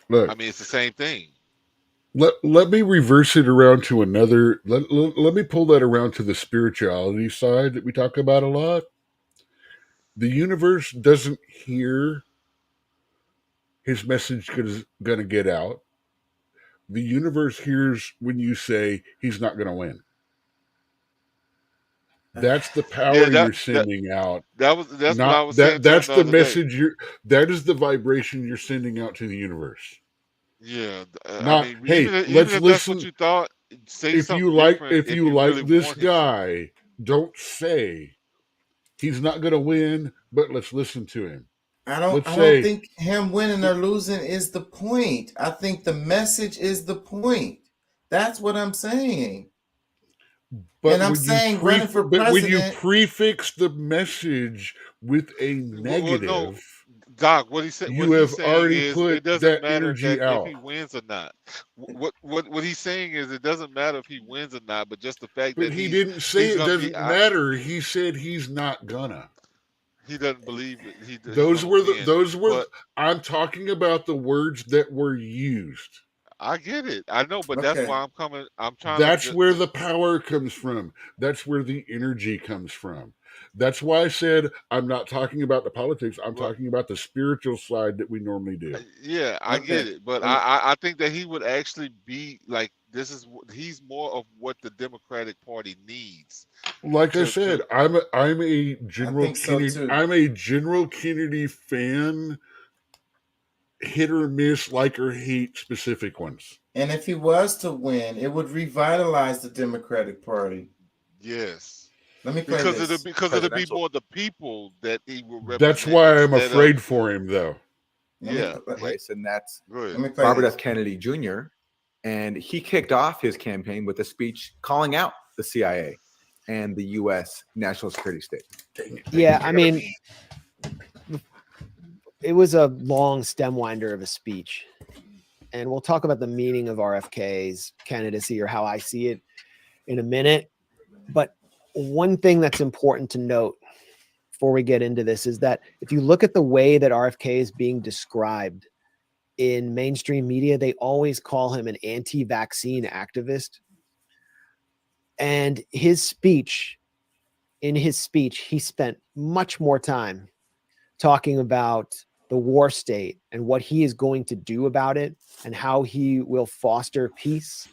look, I mean, it's the same thing. Let me reverse it around to another. Let me pull that around to the spirituality side that we talk about a lot. The universe doesn't hear his message going to get out. The universe hears when you say he's not going to win. That's the power you're sending out. That's what I was saying. That's the message that is the vibration you're sending out to the universe. Yeah. Not, I mean, hey, even let's if listen. that's what you thought, say if something you like, different if you like really this want guy, don't say he's not going to win, but let's listen to him. I don't think him winning or losing is the point. I think the message is the point. That's what I'm saying. But and I'm saying running for president. When you prefix the message with a negative, Doc, what he said, You what have he's saying already is put it doesn't that matter energy that out. if he wins or not. What he's saying is it doesn't matter if he wins or not, but just the fact But that he didn't say he's it gonna be doesn't matter. He said he's not gonna. he doesn't believe it. He's Those gonna were win. But I'm talking about the words that were used. I get it. I know, but that's Okay. why I'm coming. I'm trying That's to. where the power comes from. That's where the energy comes from. That's why I said I'm not talking about the politics. I'm talking about the spiritual side that we normally do. Yeah, I get Okay. it, but I think that he would actually be like this is he's more of what the Democratic Party needs. Like I said, I'm a General think so, Kennedy. too. I'm a General Kennedy fan. Hit or miss, like or hate specific ones. And if he was to win, it would revitalize the Democratic Party. Yes. Let me play Because this. it'll be more the people that he will represent. That's why I'm instead afraid of- for him, though. Yeah. Place, and that's Go ahead. Let me play Robert this. F. Kennedy Jr. And he kicked off his campaign with a speech calling out the CIA and the U.S. national security state. Yeah, I mean, it was a long stem winder of a speech. And we'll talk about the meaning of RFK's candidacy or how I see it in a minute. But one thing that's important to note before we get into this is that if you look at the way that RFK is being described in mainstream media, they always call him an anti-vaccine activist. And in his speech, he spent much more time talking about the war state and what he is going to do about it and how he will foster peace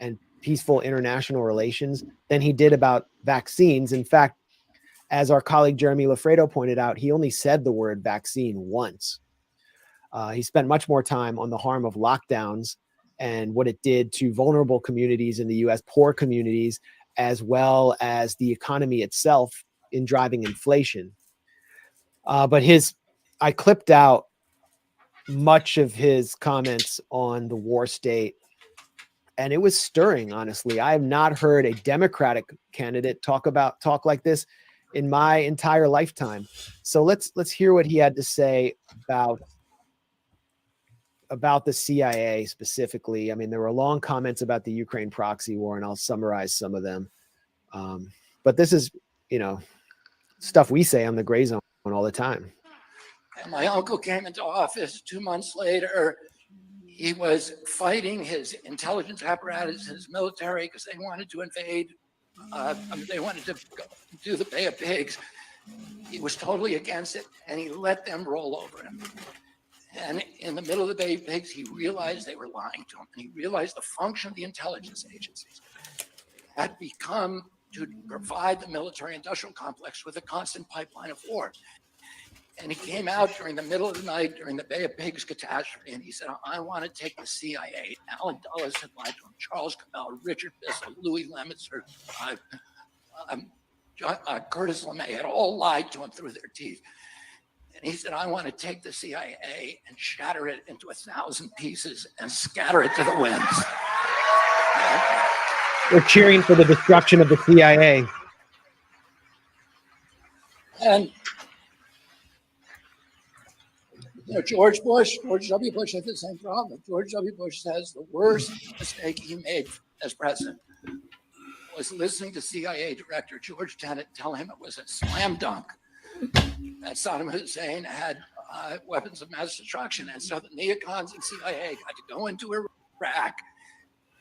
and peaceful international relations than he did about vaccines. In fact, as our colleague Jeremy Lafredo pointed out, he only said the word vaccine once. He spent much more time on the harm of lockdowns and what it did to vulnerable communities in the U.S., poor communities, as well as the economy itself in driving inflation. But I clipped out much of his comments on the war state, and it was stirring, honestly. I have not heard a Democratic candidate talk like this in my entire lifetime. So let's hear what he had to say about the CIA specifically. I mean, there were long comments about the Ukraine proxy war, and I'll summarize some of them. But this is, stuff we say on the Gray Zone all the time. And my uncle came into office 2 months later. He was fighting his intelligence apparatus, his military, because they wanted to invade. They wanted to do the Bay of Pigs. He was totally against it, and he let them roll over him. And in the middle of the Bay of Pigs, he realized they were lying to him, and he realized the function of the intelligence agencies had become to provide the military-industrial complex with a constant pipeline of war. And he came out during the middle of the night during the Bay of Pigs catastrophe, and he said, I want to take the CIA. Alan Dulles had lied to him, Charles Cabell, Richard Bissell, Louis Lemitzer, Curtis LeMay had all lied to him through their teeth. And he said, I want to take the CIA and shatter it into 1,000 pieces and scatter it to the winds. They're cheering for the destruction of the CIA. And George W. Bush had the same problem. George W. Bush says the worst mistake he made as president was listening to CIA Director George Tenet tell him it was a slam dunk that Saddam Hussein had weapons of mass destruction. And so the neocons and CIA got to go into Iraq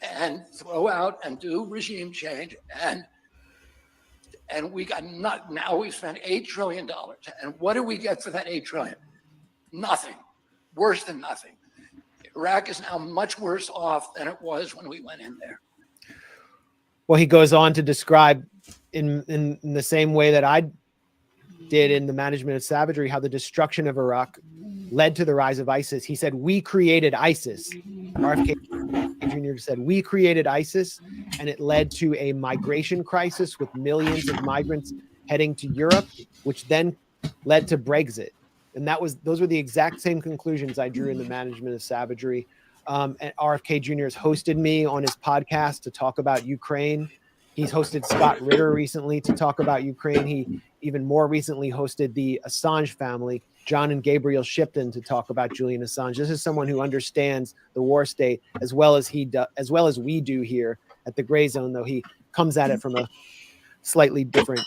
and throw out and do regime change. And we got now we've spent $8 trillion. And what do we get for that $8 trillion? Nothing. Worse than nothing. Iraq is now much worse off than it was when we went in there. Well, he goes on to describe in the same way that I did in the Management of Savagery, how the destruction of Iraq led to the rise of ISIS. He said, we created ISIS. RFK Jr. said, we created ISIS, and it led to a migration crisis with millions of migrants heading to Europe, which then led to Brexit. And those were the exact same conclusions I drew in the Management of Savagery. And RFK Jr. has hosted me on his podcast to talk about Ukraine. He's hosted Scott Ritter recently to talk about Ukraine. He even more recently hosted the Assange family. John and Gabriel Shipton to talk about Julian Assange. This is someone who understands the war state as well as we do here at the Gray Zone, though he comes at it from a slightly different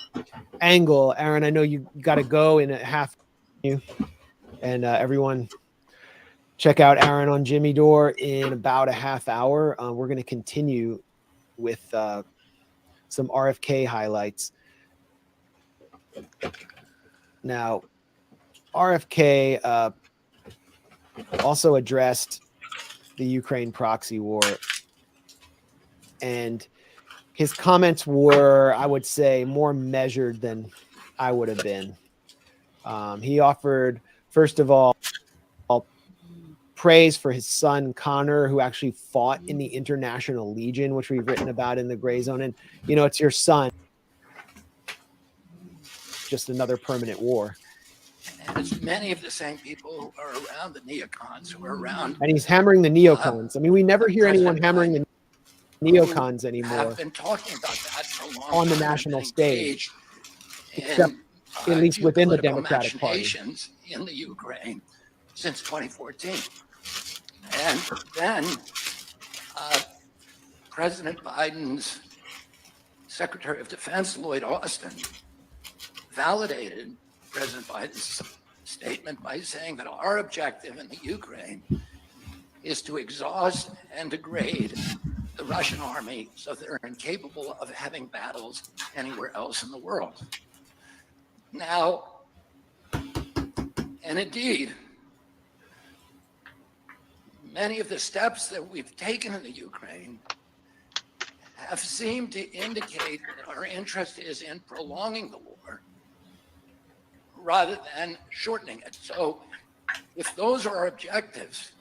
angle. Aaron, I know you got to go in a half, and everyone check out Aaron on Jimmy Dore in about a half hour. We're going to continue with some RFK highlights. Now, RFK also addressed the Ukraine proxy war, and his comments were, I would say, more measured than I would have been. He offered, first of all, praise for his son Connor, who actually fought in the International Legion, which we've written about in the Gray Zone. And, you know, it's your son. Just another permanent war. And it's many of the same people who are around the neocons, who are around. And he's hammering the neocons. I mean, we never hear anyone hammering the neocons anymore. Have been talking about that for a long on the time, national been stage, engaged except in, at least within the geopolitical Democratic Party. machinations in the Ukraine since 2014. And then President Biden's Secretary of Defense, Lloyd Austin, validated President Biden's statement by saying that our objective in the Ukraine is to exhaust and degrade the Russian army so they're incapable of having battles anywhere else in the world. Now, and indeed, many of the steps that we've taken in the Ukraine have seemed to indicate that our interest is in prolonging the war rather than shortening it. So if those are our objectives,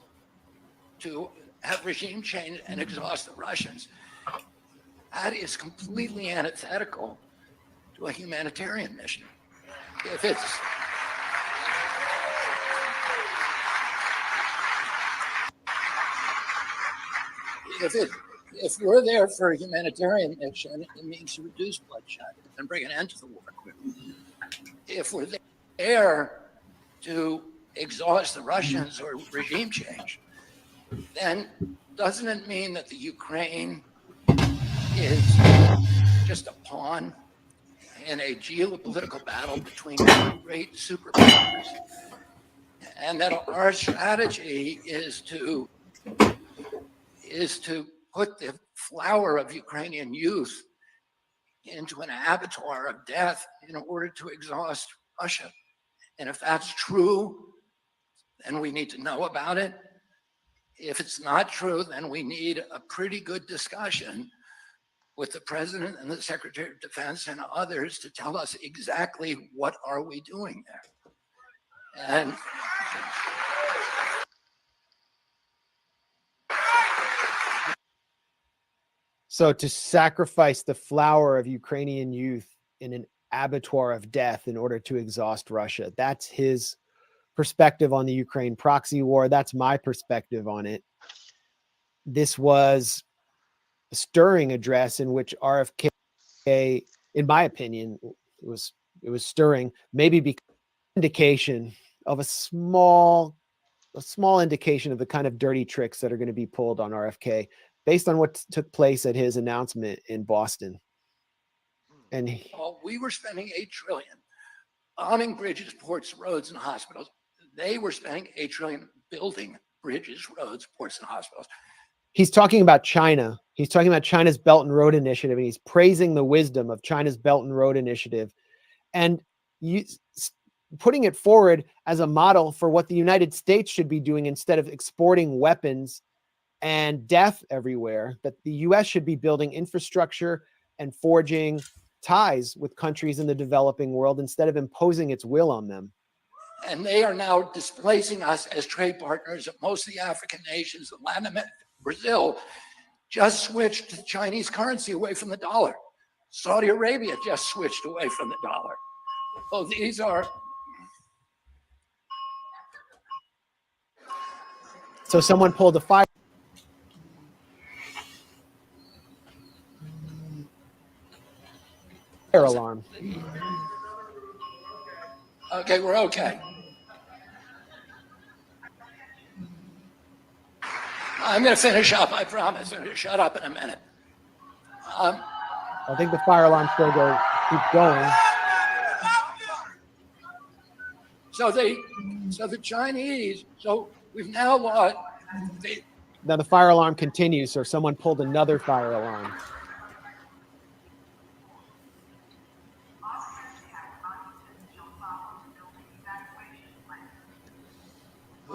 to have regime change and exhaust the Russians, that is completely antithetical to a humanitarian mission. If we're there for a humanitarian mission, it means to reduce bloodshed and bring an end to the war quickly. If we're there to exhaust the Russians or regime change, then doesn't it mean that the Ukraine is just a pawn in a geopolitical battle between two great superpowers? And that our strategy is to put the flower of Ukrainian youth into an abattoir of death in order to exhaust Russia. And if that's true, then we need to know about it. If it's not true, then we need a pretty good discussion with the president and the Secretary of Defense and others to tell us exactly what are we doing there. And so to sacrifice the flower of Ukrainian youth in an abattoir of death in order to exhaust Russia, that's his perspective on the Ukraine proxy war. That's my perspective on it. This was a stirring address in which RFK, in my opinion, it was stirring, maybe because indication of a small indication of the kind of dirty tricks that are going to be pulled on RFK based on what took place at his announcement in Boston. And we were spending $8 trillion owning bridges, ports, roads, and hospitals. They were spending $8 trillion building bridges, roads, ports, and hospitals. He's talking about China. He's talking about China's Belt and Road Initiative, and he's praising the wisdom of China's Belt and Road Initiative, and putting it forward as a model for what the United States should be doing instead of exporting weapons and death everywhere, that the U.S. should be building infrastructure and forging ties with countries in the developing world instead of imposing its will on them. And they are now displacing us as trade partners of most of the African nations. Latin America, Brazil just switched to Chinese currency away from the dollar. Saudi Arabia just switched away from the dollar. So these are... So someone pulled a fire alarm. Okay, we're okay. I'm going to finish up. I promise. I'm going to shut up in a minute. I think the fire alarm still keeps going. So the Chinese. So we've now lost. Now the fire alarm continues, so someone pulled another fire alarm.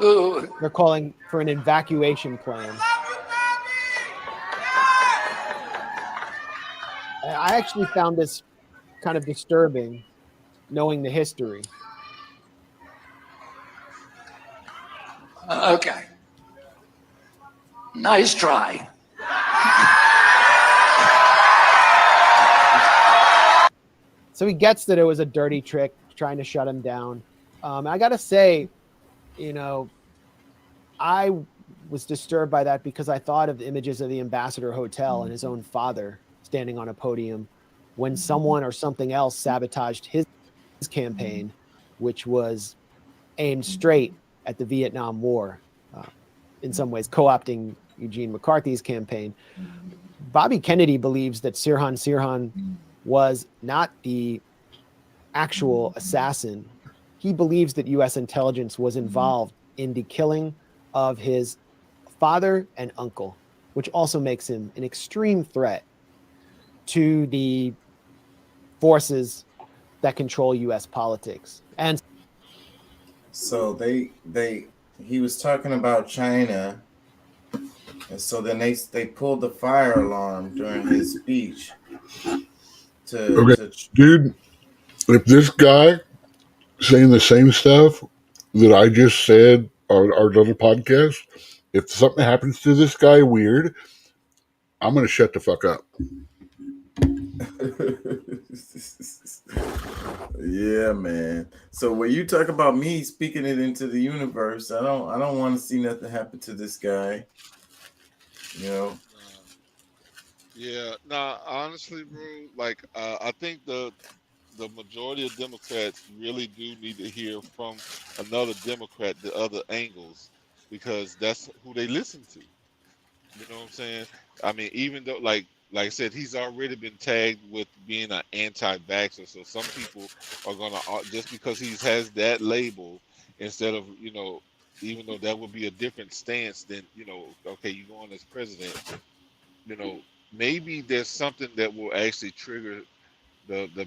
Ooh. They're calling for an evacuation plan. I actually found this kind of disturbing, knowing the history. Okay. Nice try. So he gets that it was a dirty trick trying to shut him down. I got to say, you know, I was disturbed by that because I thought of the images of the Ambassador Hotel and his own father standing on a podium when someone or something else sabotaged his campaign, which was aimed straight at the Vietnam War, in some ways co-opting Eugene McCarthy's campaign. Bobby Kennedy believes that Sirhan Sirhan was not the actual assassin. He believes that U.S. intelligence was involved in the killing of his father and uncle, which also makes him an extreme threat to the forces that control U.S. politics. And so he was talking about China, and so then they pulled the fire alarm during his speech. Dude, if this guy saying the same stuff that I just said on our other podcast, if something happens to this guy weird, I'm going to shut the fuck up. Yeah, man. So when you talk about me speaking it into the universe, I don't want to see nothing happen to this guy. You know. Yeah. Nah. Honestly, bro. Like, I think the majority of Democrats really do need to hear from another Democrat the other angles, because that's who they listen to. You know what I'm saying? I mean, even though, like I said, he's already been tagged with being an anti-vaxxer. So some people are going to, just because he has that label, instead of, you know, even though that would be a different stance than, you know, okay, you go on as president, you know, maybe there's something that will actually trigger the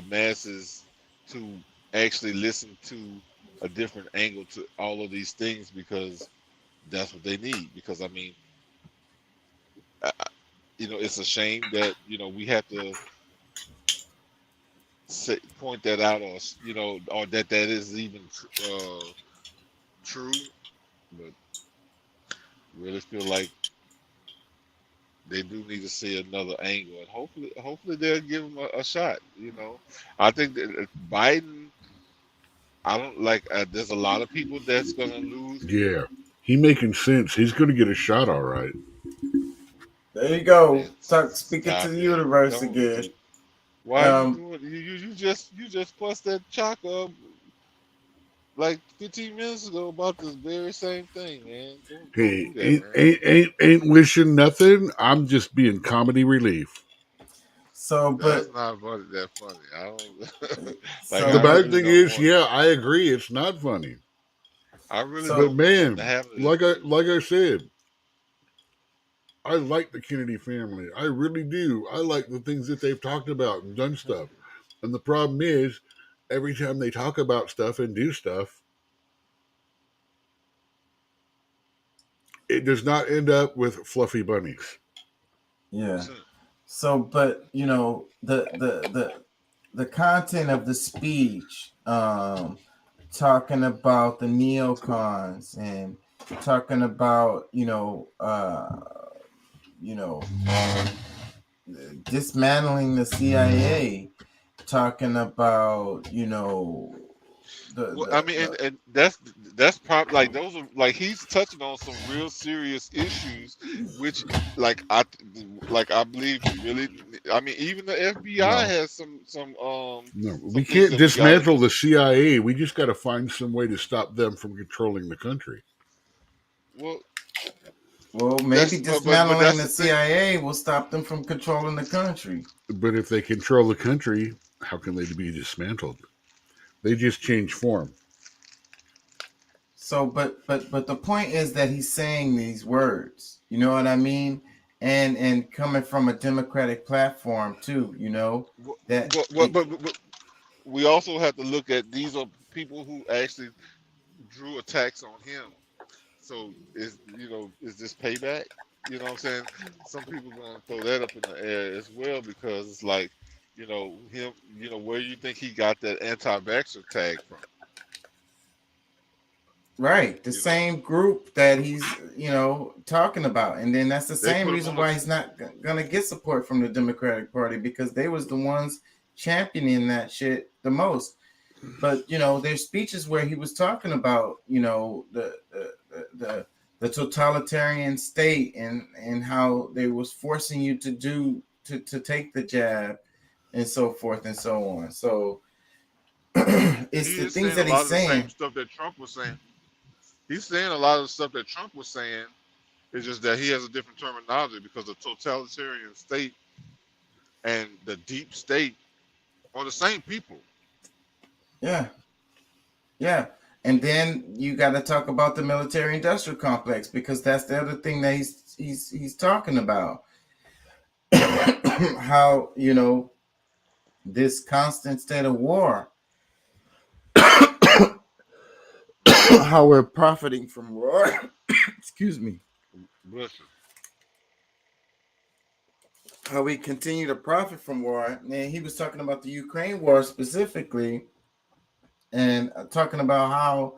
masses to actually listen to a different angle to all of these things, because that's what they need. Because I mean, you know, it's a shame that, you know, we have to point that out, or, you know, or that is even true. But really feel like they do need to see another angle, and hopefully they'll give him a shot. You know, I think that Biden, I don't like. There's a lot of people that's gonna lose. Yeah, he making sense. He's going to get a shot, all right. There you go. Speaking to the universe again. Why are you doing? You just plus that chalk up like 15 minutes ago about this very same thing, man. Hey, ain't wishing nothing. I'm just being comedy relief. So, but that's not funny. That funny. I don't. Like, the bad thing is, yeah, I agree. It's not funny. I really. But man, like I said, I like the Kennedy family. I really do. I like the things that they've talked about and done stuff. And the problem is, every time they talk about stuff and do stuff, it does not end up with fluffy bunnies. Yeah. So, but you know, the content of the speech, talking about the neocons and talking about, dismantling the CIA, talking about, I mean, and that's probably like those are like he's touching on some real serious issues, which I believe really. I mean, even the FBI has some. No, we can't dismantle the CIA. We just got to find some way to stop them from controlling the country. Well, maybe That's- but dismantling that's the the thing. CIA will stop them from controlling the country. But if they control the country, how can they be dismantled? They just change form. So, but the point is that he's saying these words. You know what I mean? And coming from a Democratic platform too. You know that. But we also have to look at these are people who actually drew attacks on him. So is this payback? You know what I'm saying? Some people gonna throw that up in the air as well because it's like, him. Where you think he got that anti-vaxxer tag from? Right, the same group that he's talking about, and then that's the They same put him reason on why he's not gonna get support from the Democratic Party because they was the ones championing that shit the most. But there's speeches where he was talking about the totalitarian state and how they was forcing you to take the jab and so forth and so on. So it's He the is things saying that a lot he's of the same saying. stuff that Trump was saying. He's saying a lot of the stuff that Trump was saying. It's just that he has a different terminology because the totalitarian state and the deep state are the same people. Yeah. And then you got to talk about the military-industrial complex because that's the other thing that he's talking about. How this constant state of war, how we're profiting from war. Excuse me. Bless you. How we continue to profit from war. And he was talking about the Ukraine war specifically, and talking about how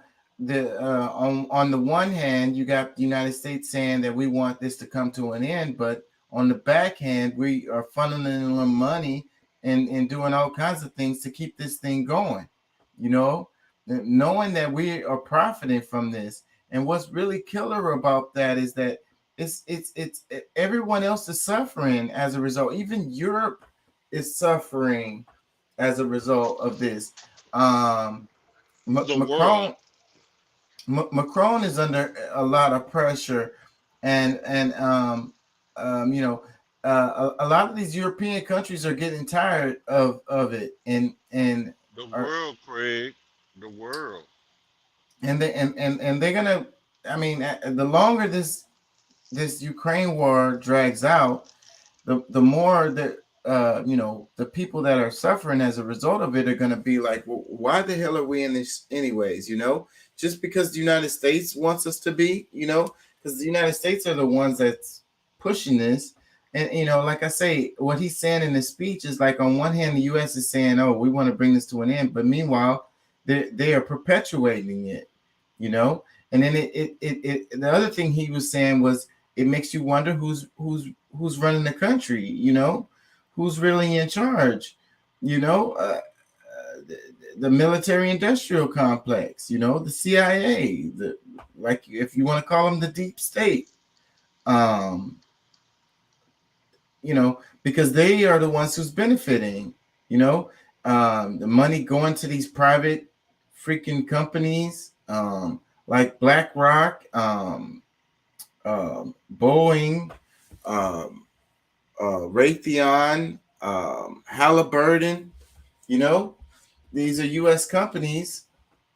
on the one hand you got the United States saying that we want this to come to an end, but on the back hand we are funneling them money and doing all kinds of things to keep this thing going, knowing that we are profiting from this. And what's really killer about that is that it's everyone else is suffering as a result. Even Europe is suffering as a result of this. Macron is under a lot of pressure, and a lot of these European countries are getting tired of it, and The world, Craig, the world. and they're gonna. I mean, the longer this Ukraine war drags out, the more that the people that are suffering as a result of it are going to be like, well, why the hell are we in this anyways? Just because the United States wants us to be, because the United States are the ones that's pushing this. And, like I say, what he's saying in his speech is like, on one hand, the U.S. is saying, oh, we want to bring this to an end. But meanwhile, they are perpetuating it, And then the other thing he was saying was, it makes you wonder who's running the country, who's really in charge, the military-industrial complex, the CIA, like if you want to call them the deep state, because they are the ones who's benefiting, the money going to these private freaking companies, like BlackRock, Boeing, Raytheon, Halliburton, these are U.S. companies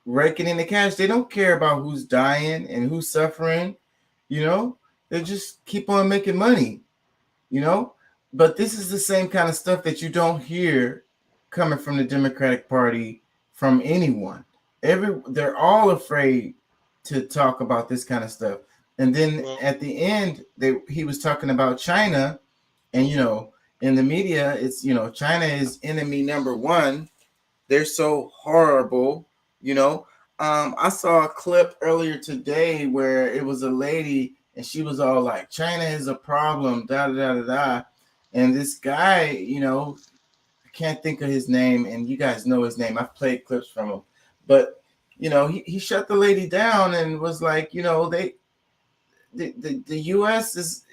raking in the cash. They don't care about who's dying and who's suffering, they just keep on making money, but this is the same kind of stuff that you don't hear coming from the Democratic Party from anyone. They're all afraid to talk about this kind of stuff. And then at the end, he was talking about China, and in the media, it's China is enemy number one. They're so horrible, I saw a clip earlier today where it was a lady, and she was all like, "China is a problem," da da da da da. And this guy, I can't think of his name, and you guys know his name. I've played clips from him, but he shut the lady down and was like, the U.S. is,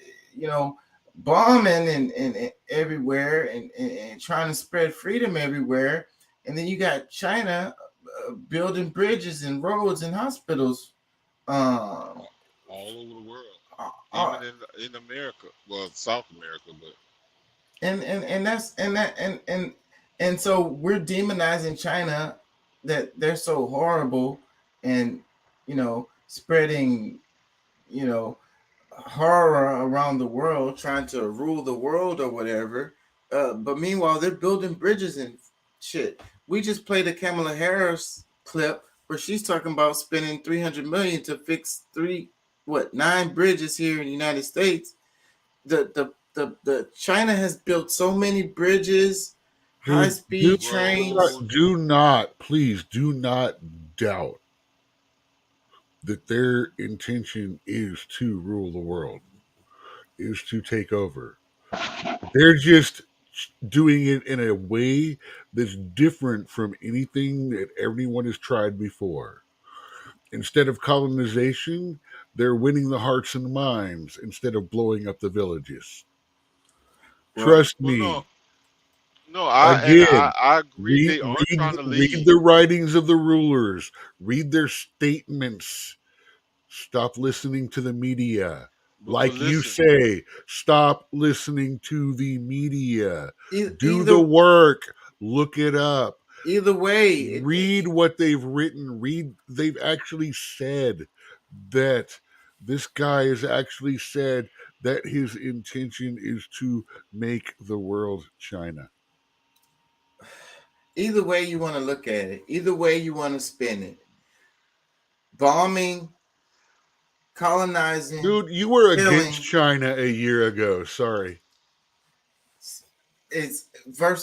bombing and everywhere and trying to spread freedom everywhere. And then you got China building bridges and roads and hospitals. all over the world, even in America, well, South America, but and so we're demonizing China, that they're so horrible, and spreading horror around the world, trying to rule the world or whatever. But meanwhile, they're building bridges and shit. We just played a Kamala Harris clip where she's talking about spending $300 million to fix 9 bridges here in the United States. The China has built so many bridges, high-speed trains. Please do not doubt that their intention is to rule the world, is to take over. They're just doing it in a way that's different from anything that everyone has tried before. Instead of colonization, they're winning the hearts and minds instead of blowing up the villages. Trust me. No, I agree. They are trying to lead. Read the writings of the rulers. Read their statements. Stop listening to the media. Like you say, stop listening to the media. Do the work. Look it up. Either way, read what they've written. They've actually said that this guy has actually said that his intention is to make the world China. Either way you want to look at it, either way you want to spin it. Bombing, colonizing. Dude, you were killing. Against China a year ago. Sorry.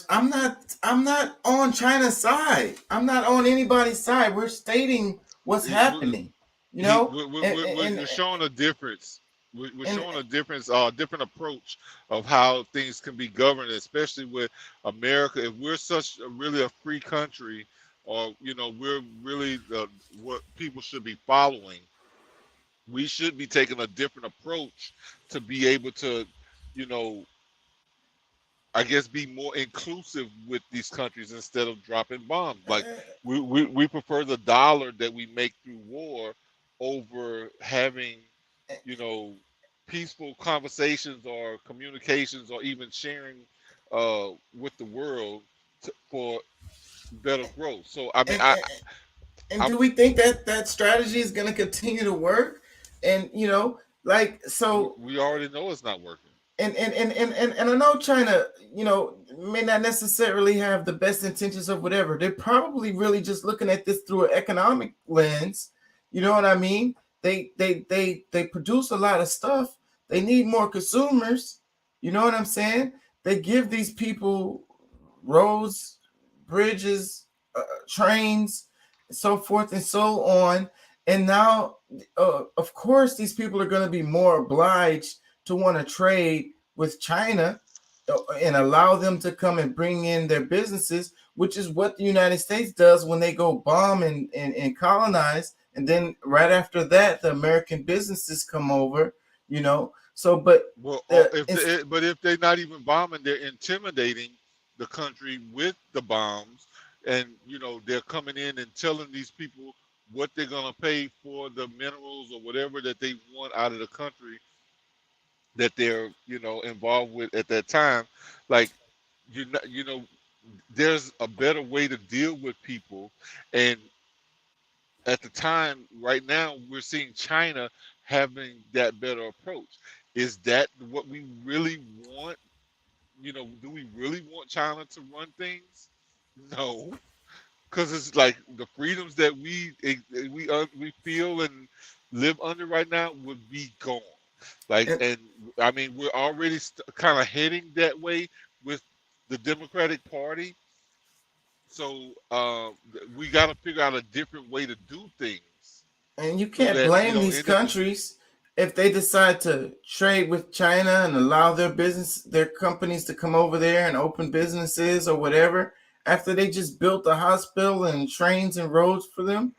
I'm not on China's side. I'm not on anybody's side. We're stating what's happening. We're showing a difference. We're showing a difference, different approach of how things can be governed, especially with America. If we're really a free country, or we're really what people should be following, we should be taking a different approach to be able to, I guess, be more inclusive with these countries instead of dropping bombs. Like we prefer the dollar that we make through war over having, peaceful conversations or communications or even sharing with the world for better growth. So I mean, do we think that strategy is going to continue to work? And we already know it's not working. And I know China, may not necessarily have the best intentions of whatever. They're probably really just looking at this through an economic lens. You know what I mean? They produce a lot of stuff. They need more consumers. You know what I'm saying? They give these people roads, bridges, trains, so forth and so on. And now, of course, these people are going to be more obliged to want to trade with China and allow them to come and bring in their businesses, which is what the United States does when they go bomb and colonize. And then right after that, the American businesses come over, but if they're not even bombing, they're intimidating the country with the bombs, and they're coming in and telling these people what they're gonna pay for the minerals or whatever that they want out of the country that they're involved with at that time. Like there's a better way to deal with people, and at the time right now we're seeing China having that better approach. Is that what we really want? Do we really want China to run things? No, because it's like the freedoms that we feel and live under right now would be gone. And I mean, we're already kind of heading that way with the Democratic Party. So we got to figure out a different way to do things. And you can't blame these countries if they decide to trade with China and allow their companies to come over there and open businesses or whatever after they just built a hospital and trains and roads for them.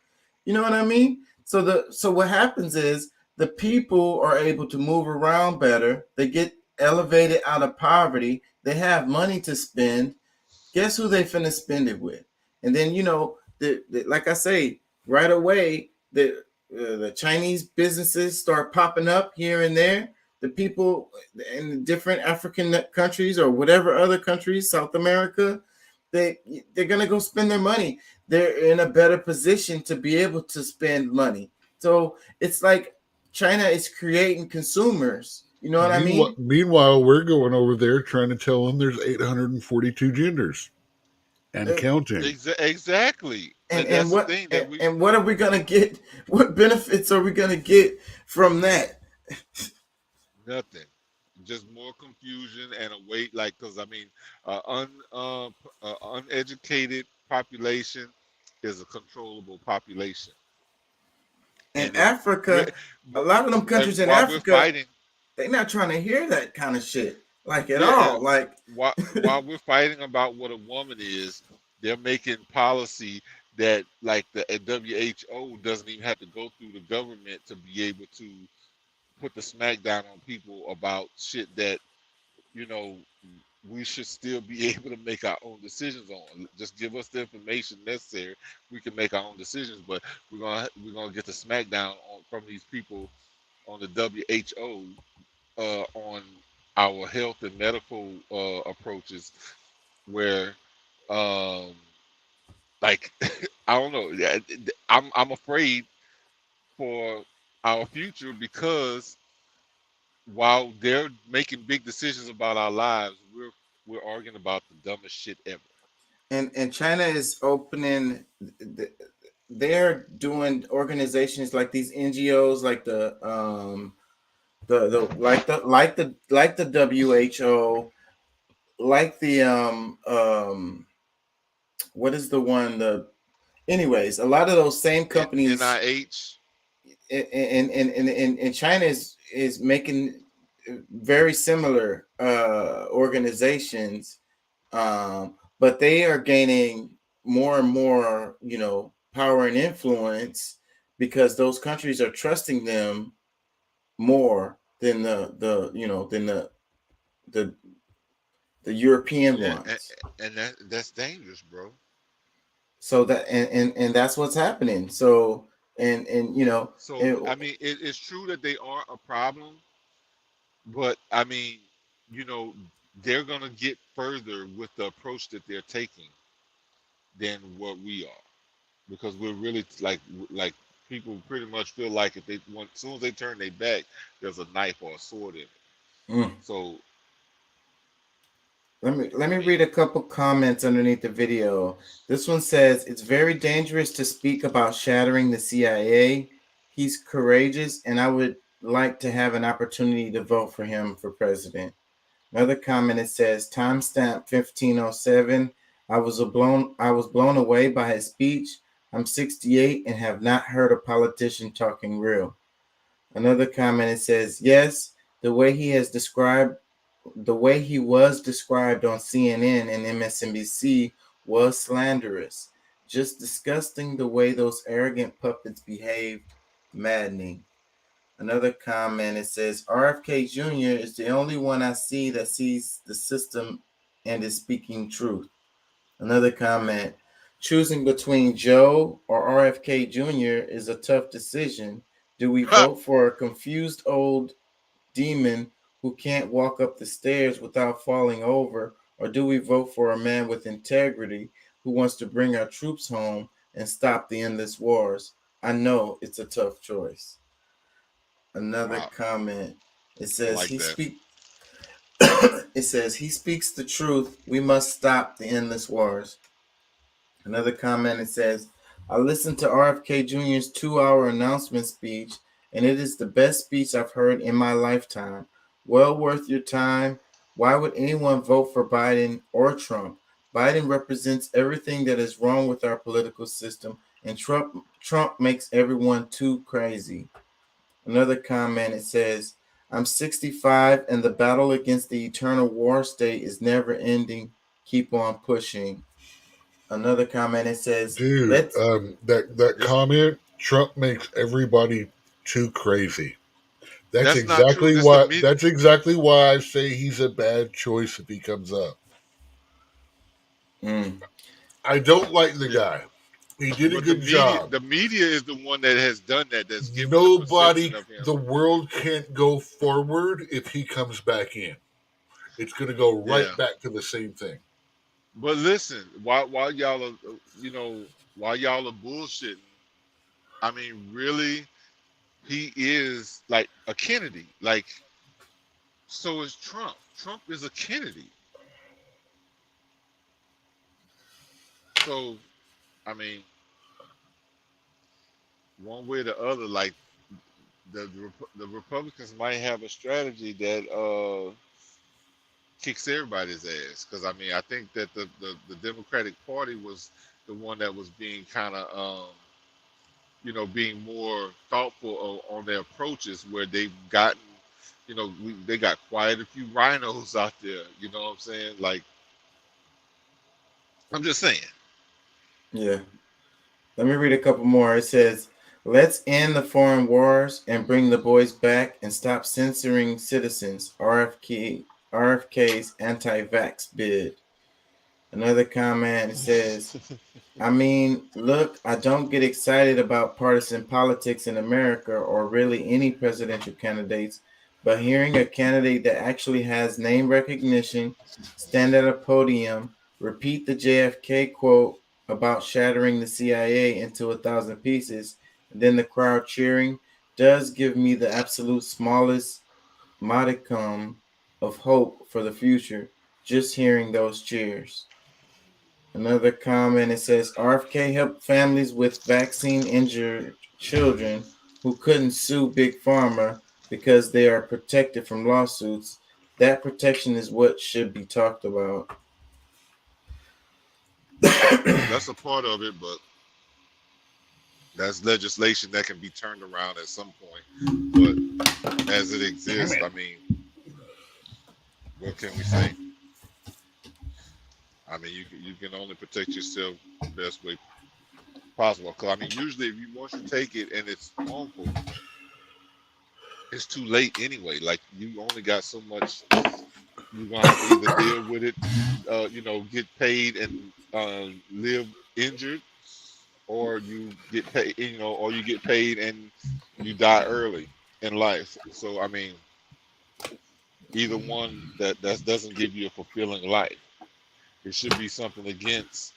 You know what I mean? So what happens is the people are able to move around better. They get elevated out of poverty. They have money to spend. Guess who they finna spend it with? And then, like I say, right away, the Chinese businesses start popping up here and there, the people in different African countries or whatever other countries, South America, they're gonna go spend their money. They're in a better position to be able to spend money. So it's like China is creating consumers. You know what I mean? Meanwhile, we're going over there trying to tell them there's 842 genders and counting. Exactly. And what and what are we gonna get? What benefits are we gonna get from that? Nothing. Just more confusion and a wait. Like, because I mean, uneducated population is a controllable population. In Africa, a lot of them countries in Africa, they're not trying to hear that kind of shit, like at all. Like while we're fighting about what a woman is, they're making policy that, like, the WHO doesn't even have to go through the government to be able to put the smackdown on people about shit that, you know, we should still be able to make our own decisions on. Just give us the information necessary. We can make our own decisions, but we're gonna get the smackdown from these people on the WHO on our health and medical approaches, where like I don't know. I'm afraid for our future, because while they're making big decisions about our lives, we're arguing about the dumbest shit ever. And China is opening. They're doing organizations like these NGOs, like the WHO, like the what is the one? Anyways, a lot of those same companies. NIH. And China is making very similar organizations, but they are gaining more and more, you know, power and influence, because those countries are trusting them more than the European ones. And that's dangerous, bro. So that and that's what's happening. So and you know, so I mean, it's true that they are a problem, but I mean, you know, they're gonna get further with the approach that they're taking than what we are, because we're really like people pretty much feel like if they want, as soon as they turn their back, there's a knife or a sword in it. So let me read a couple comments underneath the video. This one says, it's very dangerous to speak about shattering the CIA. He's courageous, and I would like to have an opportunity to vote for him for president. Another comment, it says, timestamp 1507. I was blown away by his speech. I'm 68 and have not heard a politician talking real. Another comment, it says, yes, the way he was described on CNN and MSNBC was slanderous. Just disgusting the way those arrogant puppets behaved, maddening. Another comment, it says, RFK Jr. is the only one I see that sees the system and is speaking truth. Another comment, choosing between Joe or RFK Jr. is a tough decision. Do we vote for a confused old demon who can't walk up the stairs without falling over, or do we vote for a man with integrity who wants to bring our troops home and stop the endless wars? I know it's a tough choice. Another comment, it says it says he speaks the truth. We must stop the endless wars. Another comment, it says, I listened to RFK Jr.'s 2-hour announcement speech, and it is the best speech I've heard in my lifetime. Well worth your time. Why would anyone vote for Biden or Trump? Biden represents everything that is wrong with our political system, and Trump makes everyone too crazy. Another comment, it says, I'm 65 and the battle against the eternal war state is never ending. Keep on pushing. Another comment, it says, dude, that comment, Trump makes everybody too crazy. That's exactly why. That's exactly why I say he's a bad choice if he comes up. I don't like the guy. He did a But good job. The media is the one that has done that. That's given Nobody, the perception of him. the world can't go forward if he comes back in. It's going to go right Yeah. back to the same thing. But listen, while y'all are, while y'all are bullshitting, I mean, really, he is like a Kennedy. Like, so is Trump. Trump is a Kennedy. So, I mean, one way or the other, like the Republicans might have a strategy that kicks everybody's ass. Because I mean, I think that the Democratic Party was the one that was being kind of being more thoughtful on their approaches, where they've gotten, they got quite a few rhinos out there. You know what I'm saying? Like, I'm just saying. Yeah. Let me read a couple more. It says, let's end the foreign wars and bring the boys back and stop censoring citizens. RFK's anti-vax bid. Another comment, it says, I mean, look, I don't get excited about partisan politics in America or really any presidential candidates, but hearing a candidate that actually has name recognition, stand at a podium, repeat the JFK quote about shattering the CIA into 1,000 pieces, and then the crowd cheering, does give me the absolute smallest modicum of hope for the future, just hearing those cheers. Another comment, it says, RFK helped families with vaccine-injured children who couldn't sue Big Pharma because they are protected from lawsuits. That protection is what should be talked about. That's a part of it, but that's legislation that can be turned around at some point. But as it exists, I mean, what can we say? I mean, you can only protect yourself the best way possible. Because I mean, usually, if you once you take it and it's harmful, it's too late anyway. Like, you only got so much. You're gonna have to either deal with it, get paid and live injured, or you get paid, or you get paid and you die early in life. So I mean, either one that doesn't give you a fulfilling life. It should be something against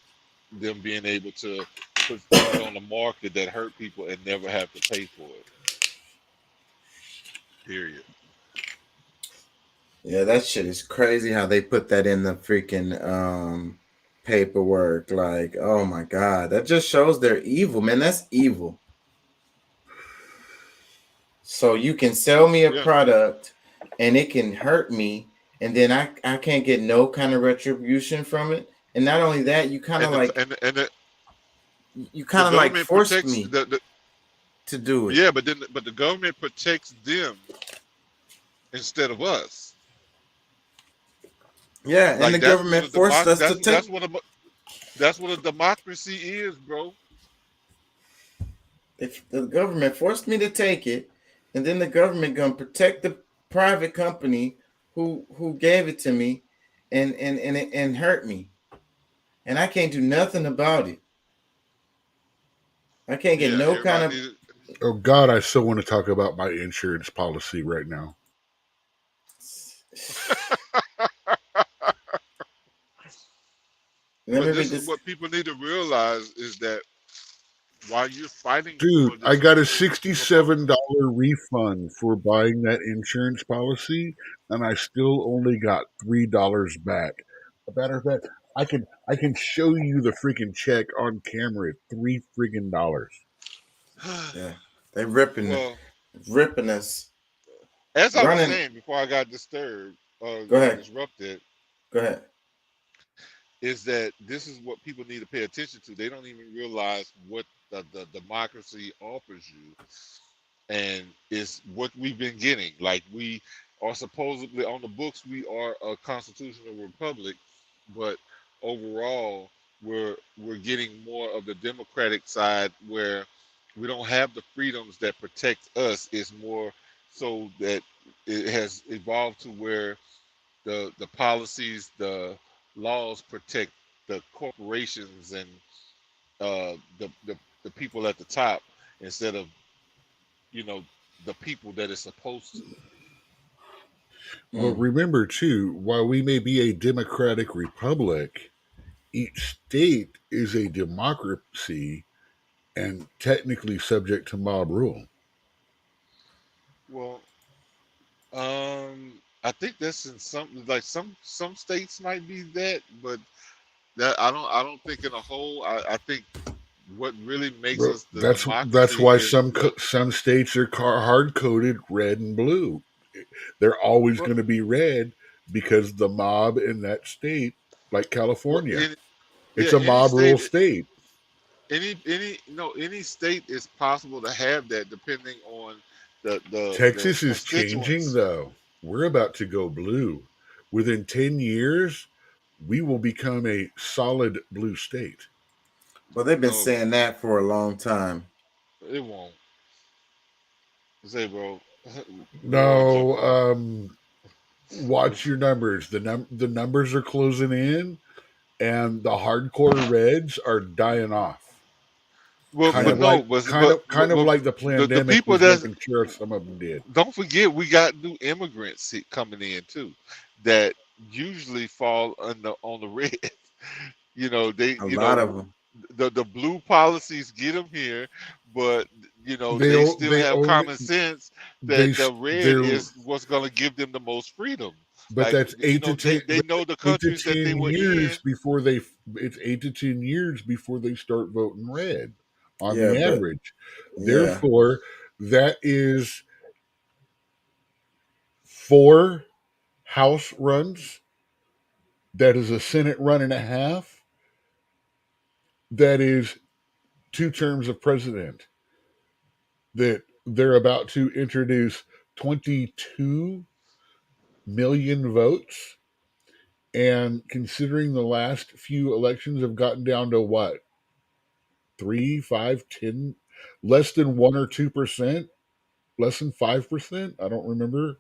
them being able to put things on the market that hurt people and never have to pay for it. Period. Yeah, that shit is crazy how they put that in the freaking paperwork. Like, oh my God, that just shows they're evil, man. That's evil. So you can sell me a product and it can hurt me, and then I can't get no kind of retribution from it. And not only that, you kind of you kind of like forced me to do it. Yeah, but the government protects them instead of us. Yeah, and the government forced us to take. That's what a democracy is, bro. If the government forced me to take it, and then the government gonna protect the private company who gave it to me, and hurt me, and I can't do nothing about it. I can't get no kind of. Oh God, I so want to talk about my insurance policy right now. But this is what people need to realize is that while you're fighting, dude, I got a $67 refund for buying that insurance policy, and I still only got $3 back. A matter of fact, I can show you the freaking check on camera at $3 friggin' dollars. Yeah, they ripping us. As I was saying before I got disturbed, Go ahead. Disrupted. Go ahead. Is that this is what people need to pay attention to? They don't even realize what the democracy offers you, and it's what we've been getting. Like, we are supposedly on the books, we are a constitutional republic, but overall, we're getting more of the democratic side, where we don't have the freedoms that protect us. It's more so that it has evolved to where the policies, the laws protect the corporations and the people at the top instead of the people that it's supposed to. Well, remember too, while we may be a democratic republic, each state is a democracy and technically subject to mob rule. Well, I think that's in some states might be that, but that I don't think in a whole. I think what really makes us the That's democracy why is some states are hard coded red and blue. They're always going to be red because the mob in that state, like California, it's a mob rule state. Any state is possible to have that depending on the Texas the is changing constituents. though. We're about to go blue. Within 10 years, we will become a solid blue state. Well, they've been saying that for a long time. It won't. Say, bro. No, watch your numbers. The numbers are closing in, and the hardcore reds are dying off. Well, kind but of no, like but, kind but, of kind but of like the the pandemic people was that's making sure some of them did. don't forget we got new immigrants coming in too, that usually fall on the red. They A lot of them. the blue policies get them here, but they They still have only common sense they that the red they're is what's going to give them the most freedom. but that's 8 to 10. They know the countries that they were in. Years before they. It's 8 to 10 years before they start voting red, on Yeah, the but average. yeah. Therefore, that is 4 House runs. That is a Senate run and a half. That is 2 terms of president. That they're about to introduce 22 million votes. And considering the last few elections have gotten down to what? 3, 5, 10, less than 1 or 2%, less than 5%. I don't remember.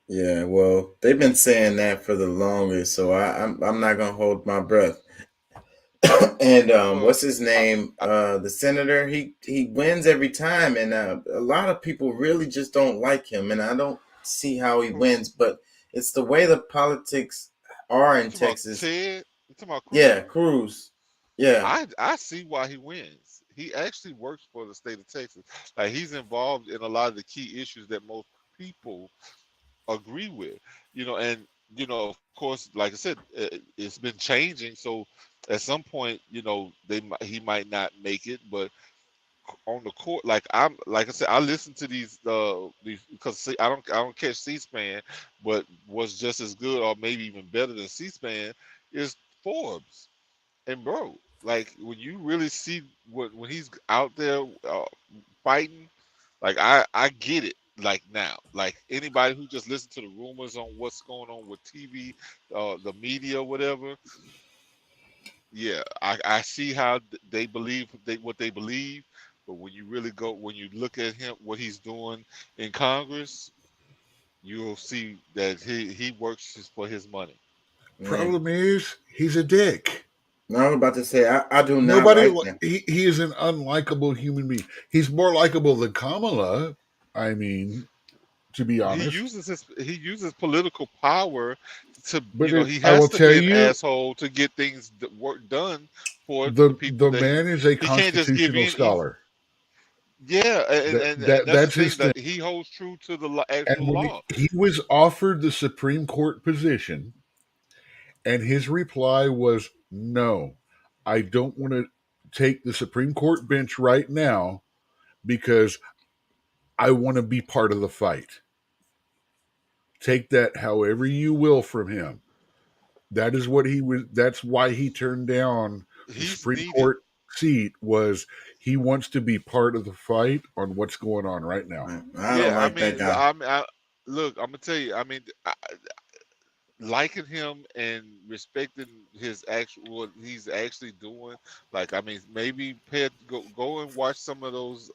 Yeah, well, they've been saying that for the longest, so I'm not gonna hold my breath. And what's his name? The senator. He wins every time, and a lot of people really just don't like him, and I don't see how he wins. But it's the way the politics are in Texas. Ted? You talking about Cruz? Yeah, Cruz. Yeah. I see why he wins. He actually works for the state of Texas. Like he's involved in a lot of the key issues that most people agree with. And of course, like I said, it's been changing. So at some point, he might not make it, but on the court, like I said, I listen to these because I don't catch C-SPAN, but what's just as good or maybe even better than C-SPAN is Forbes. And bro, like when you really see when he's out there fighting, like I get it. Like now, like anybody who just listens to the rumors on what's going on with TV, the media, whatever. Yeah, I see how they believe what they believe, but when you look at him, what he's doing in Congress, you'll see that he works for his money. Problem is, he's a dick. No, I was about to say I do not Nobody. like him. He is an unlikable human being. He's more likable than Kamala. I mean, to be honest, he uses political power to But he I will has to tell be an you, asshole to get things work done for the people. man is a he can't just give constitutional in. scholar. Yeah, and That's the his thing, that thing. he holds true to the And actual when law. he was offered the Supreme Court position, and his reply was, "No, I don't want to take the Supreme Court bench right now because I want to be part of the fight." Take that however you will from him. That is what he was. That's why he turned down the Supreme Court seat. Was he wants to be part of the fight on what's going on right now? I don't like that guy. Look, I'm gonna tell you. I mean, liking him and respecting his what he's actually doing. Like, I mean, maybe go and watch some of those.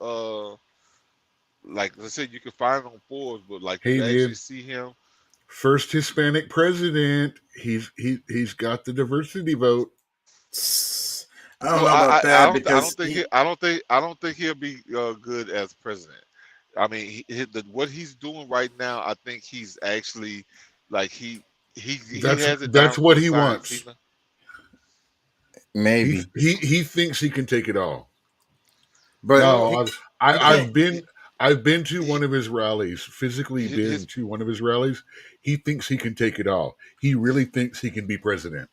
Like I said, you can find on Forbes, but like Hey, you man. actually see him. First Hispanic president. He's got the diversity vote. I don't know about that because I don't think he'll be good as president. I mean, what he's doing right now, I think he's actually like he has it down That's to what a he science. wants. maybe, He thinks he can take it all. but No, he I've can't. been to one of his rallies, physically been to one of his rallies. He thinks he can take it all. He really thinks he can be president.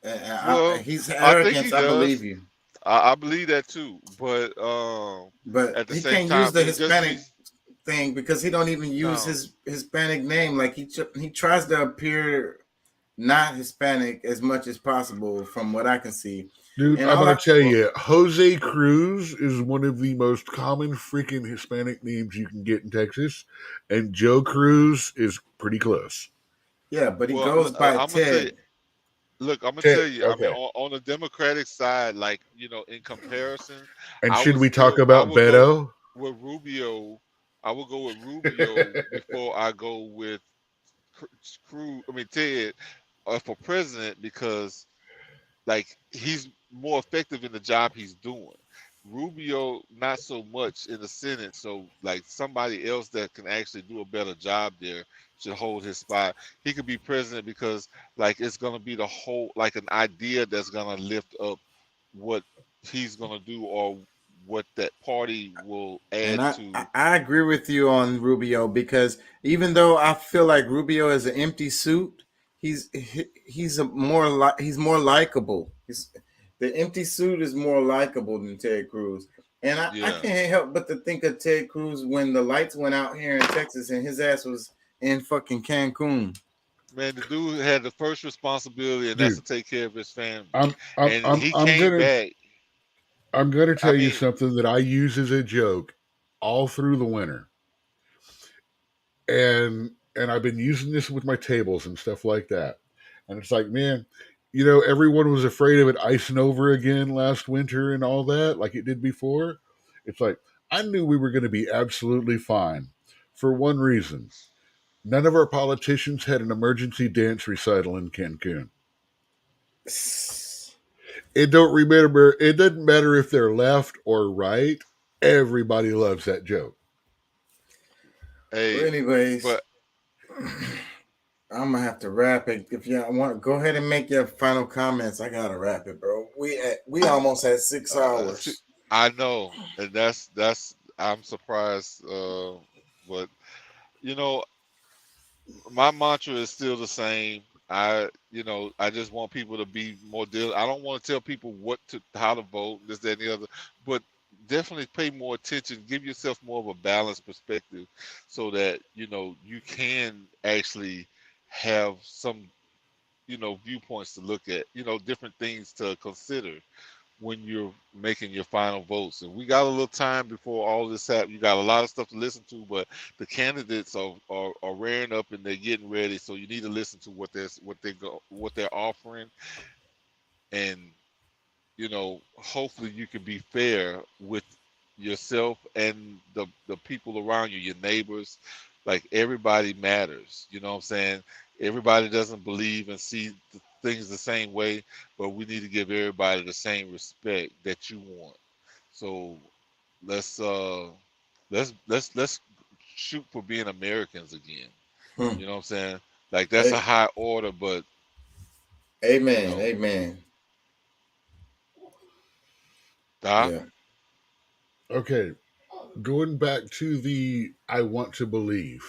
Well, He's I think he arrogance. I believe does. you, I believe that too. But but at the he same can't use time, the it just Hispanic be thing because he don't even use no. his Hispanic name. Like he tries to appear not Hispanic as much as possible, from what I can see. Dude, And I'm all gonna I tell you, Jose Cruz is one of the most common freaking Hispanic names you can get in Texas, and Joe Cruz is pretty close. yeah, but he Well, goes by I'm gonna say, Ted. look, I'm gonna Ted, tell you. I mean, okay. on the Democratic side, like in comparison, And I should would we talk still I about would go Beto? with Rubio. I would go with Rubio before I go with Cruz. I mean Ted for president because like he's more effective in the job he's doing. Rubio not so much in the Senate, so like somebody else that can actually do a better job there should hold his spot. He could be president because like it's gonna be the whole like an idea that's gonna lift up what he's gonna do or what that party will And add I to. I agree with you on Rubio because even though I feel like Rubio is an empty suit, he's more likable. The empty suit is more likable than Ted Cruz. And I Yeah. can't help but to think of Ted Cruz when the lights went out here in Texas and his ass was in fucking Cancun. Man, the dude had the first responsibility, and that's to Dude, take care of his family. I'm And he came back. gonna I tell you mean, something that I use as a joke all through the winter. And I've been using this with my tables and stuff like that. And it's like, man, everyone was afraid of it icing over again last winter and all that, like it did before. It's like I knew we were going to be absolutely fine for one reason. None of our politicians had an emergency dance recital in Cancun. It doesn't matter if they're left or right. Everybody loves that joke. hey, Well, anyways, but I'm gonna have to wrap it. If you want, go ahead and make your final comments. I gotta wrap it, bro. We almost had 6 hours. I know, and that's I'm surprised. But my mantra is still the same. I just want people to be more diligent. I don't want to tell people how to vote, this, that, and the other, but definitely pay more attention. Give yourself more of a balanced perspective, so that you can actually have some viewpoints to look at, different things to consider when you're making your final votes. And we got a little time before all this happens. You got a lot of stuff to listen to, but the candidates are rearing up and they're getting ready. So you need to listen to what they're offering, and hopefully you can be fair with yourself and the people around you, your neighbors. Like everybody matters. You know what I'm saying? Everybody doesn't believe and see things the same way, but we need to give everybody the same respect that you want. So let's shoot for being Americans again. You know what I'm saying? Like that's a high order, but Amen. Amen. Doc? Yeah. Okay, going back to the I want to believe.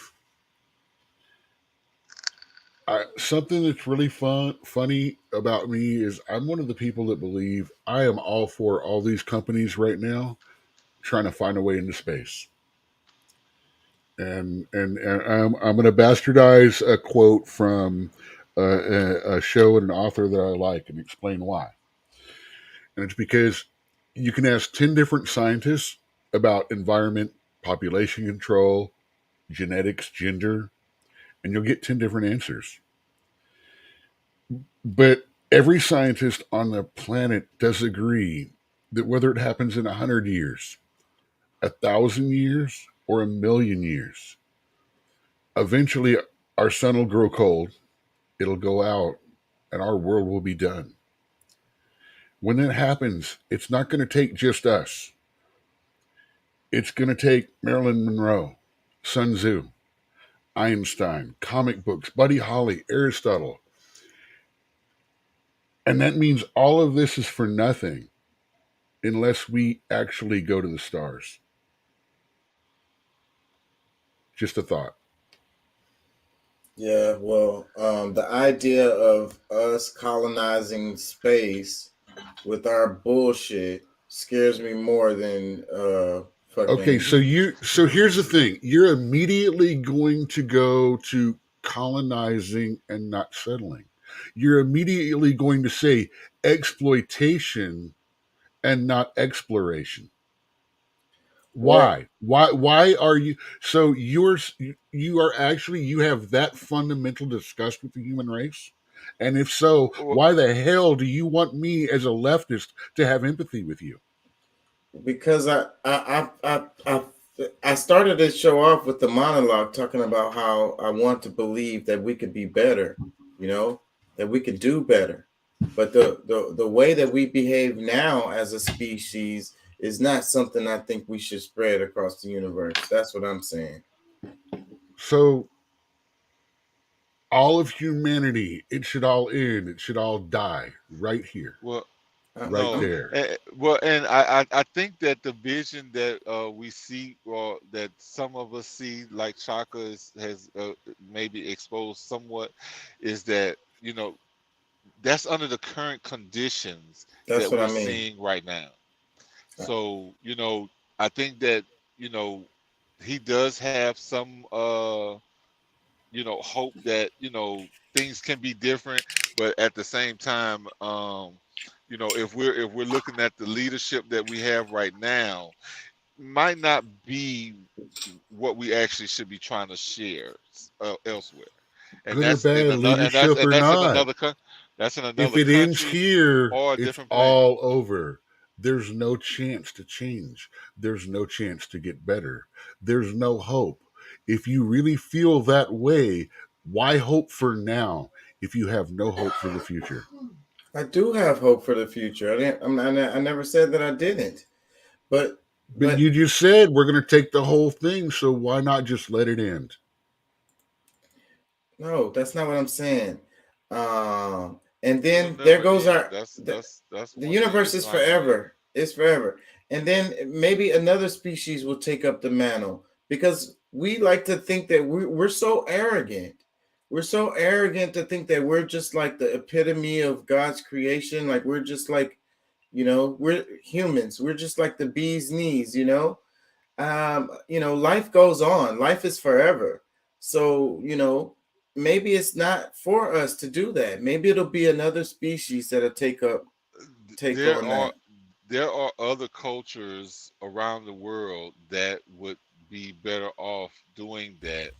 Something that's really funny about me is I'm one of the people that believe I am all for all these companies right now trying to find a way into space. And I'm going to bastardize a quote from a show and an author that I like and explain why. And it's because you can ask 10 different scientists about environment, population control, genetics, gender, and you'll get 10 different answers. But every scientist on the planet does agree that whether it happens in 100 years, 1,000 years, or 1,000,000 years, eventually our sun will grow cold, it'll go out, and our world will be done. When that happens, it's not going to take just us. It's going to take Marilyn Monroe, Sun Tzu, Einstein, comic books, Buddy Holly, Aristotle. And that means all of this is for nothing unless we actually go to the stars. Just a thought. Yeah, well, the idea of us colonizing space with our bullshit scares me more than fucking. Okay, so here's the thing. You're immediately going to go to colonizing and not settling. You're immediately going to say exploitation and not exploration. Why? Why are you so you are actually you have that fundamental disgust with the human race? And if so, why the hell do you want me as a leftist to have empathy with you? Because I started this show off with the monologue talking about how I want to believe that we could be better, you know, that we could do better. But the way that we behave now as a species is not something I think we should spread across the universe. That's what I'm saying. So all of humanity, it should all end. It should all die right here. Well, right there. Well, and I think that the vision that we see, or that some of us see, like Chaka has maybe exposed somewhat, is that, you know, that's under the current conditions That's that what we're I mean. seeing right now. So, you know, I think that, you know, he does have some you know, hope that, you know, things can be different, but at the same time, you know, if we're looking at the leadership that we have right now, might not be what we actually should be trying to share elsewhere. And Good or that's bad, leadership or not. That's in another If it ends country here, or a it's different planet. all over. There's no chance to change. There's no chance to get better. There's no hope. If you really feel that way, why hope for now if you have no hope for the future? I do have hope for the future. I never said that I didn't. But you just said we're going to take the whole thing, so why not just let it end? No, that's not what I'm saying. And then there goes the universe is forever. It's forever. And then maybe another species will take up the mantle, because we like to think that we're so arrogant. We're so arrogant to think that we're just like the epitome of God's creation. Like we're just like, you know, we're humans. We're just like the bee's knees, you know. You know, life goes on. Life is forever. So, you know, maybe it's not for us to do that. Maybe it'll be another species that'll take on that. There are other cultures around the world that would be better off doing that,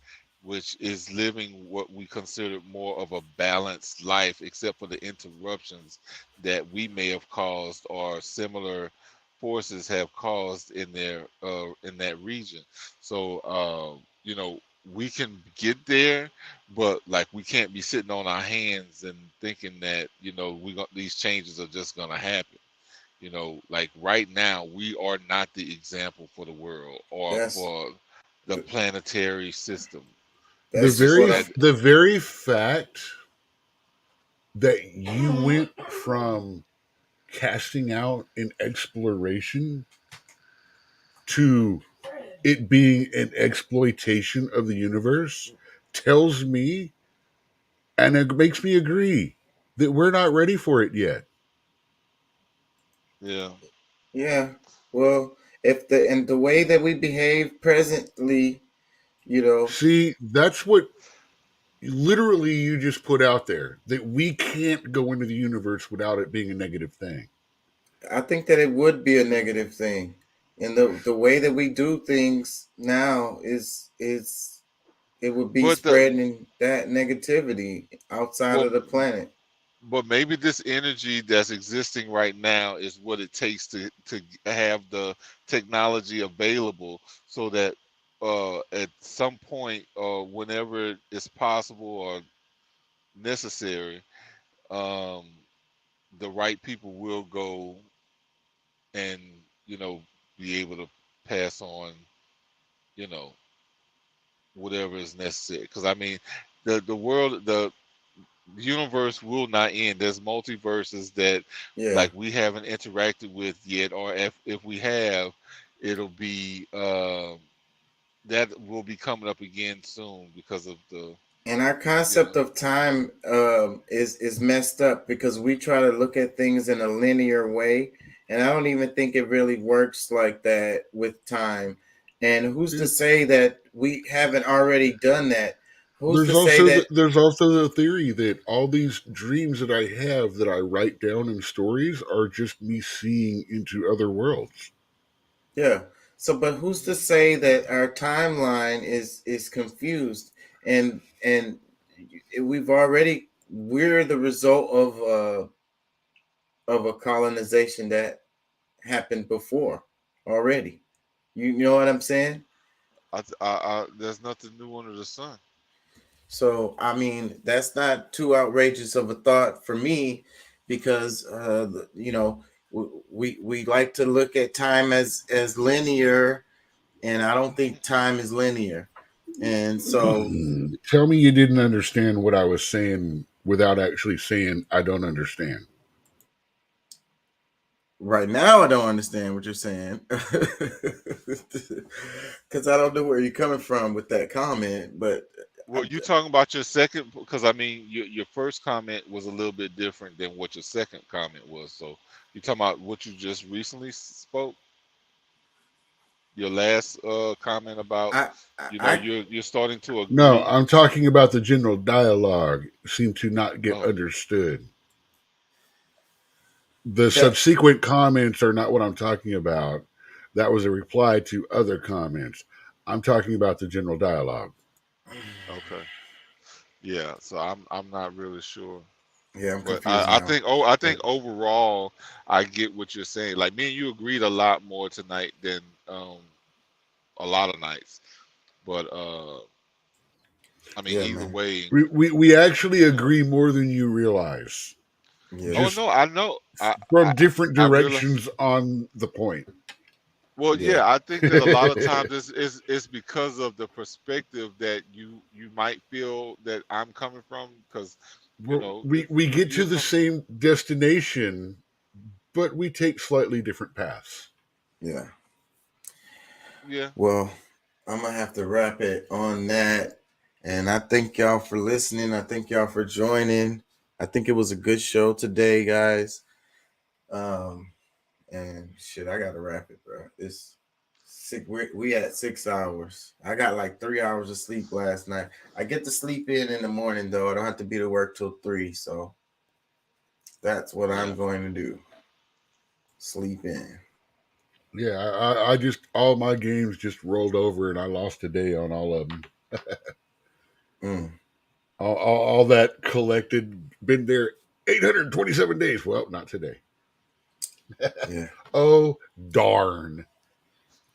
which is living what we consider more of a balanced life, except for the interruptions that we may have caused or similar forces have caused in their in that region. So you know, we can get there, but like we can't be sitting on our hands and thinking that, you know, these changes are just gonna happen. You know, like right now, we are not the example for the world or for the planetary system. The very fact that you went from casting out an exploration to it being an exploitation of the universe tells me, and it makes me agree, that we're not ready for it yet. Yeah. Well, if the way that we behave presently, you know. See, that's what literally you just put out there, that we can't go into the universe without it being a negative thing. I think that it would be a negative thing. And the way that we do things now is it would be spreading that negativity outside of the planet. But maybe this energy that's existing right now is what it takes to have the technology available, so that at some point, whenever it's possible or necessary, the right people will go and be able to pass on whatever is necessary. Because I mean, the world, the universe will not end. There's multiverses that like we haven't interacted with yet, or if we have, it'll be that will be coming up again soon because of the. And our concept of time is messed up because we try to look at things in a linear way, and I don't even think it really works like that with time. And who's to say that we haven't already done that? Who's to say that? There's also the theory that all these dreams that I have that I write down in stories are just me seeing into other worlds. Yeah. So, but who's to say that our timeline is confused? And we're the result of a colonization that happened before already. You know what I'm saying? There's nothing new under the sun. So I mean, that's not too outrageous of a thought for me, because we like to look at time as linear, and I don't think time is linear. And so tell me you didn't understand what I was saying without actually saying I don't understand. Right now I don't understand what you're saying because I don't know where you're coming from with that comment. But well, you talking about your second, because I mean your first comment was a little bit different than what your second comment was. So you talking about what you just recently spoke? Your last comment about you're starting to agree. No, I'm talking about the general dialogue seemed to not get understood. The subsequent comments are not what I'm talking about. That was a reply to other comments. I'm talking about the general dialogue. Okay. Yeah, so I'm not really sure. Yeah, I'm but confused I think overall I get what you're saying. Like me and you agreed a lot more tonight than a lot of nights. But I mean, either way, we actually agree more than you realize. Yeah. No, I know. From different directions on the point. Well, yeah, I think that a lot of times it's because of the perspective that you might feel that I'm coming from, because we get to the same destination, but we take slightly different paths. Yeah. Yeah. Well, I'm gonna have to wrap it on that. And I thank y'all for listening. I thank y'all for joining. I think it was a good show today, guys. And shit, I gotta wrap it, bro. It's sick. We at 6 hours. I got like 3 hours of sleep last night. I get to sleep in the morning though. I don't have to be to work till 3. So that's what I'm going to do. Sleep in. Yeah, I just all my games just rolled over and I lost today on all of them. All that collected, been there 827 days. Well, not today. Yeah. Oh, darn.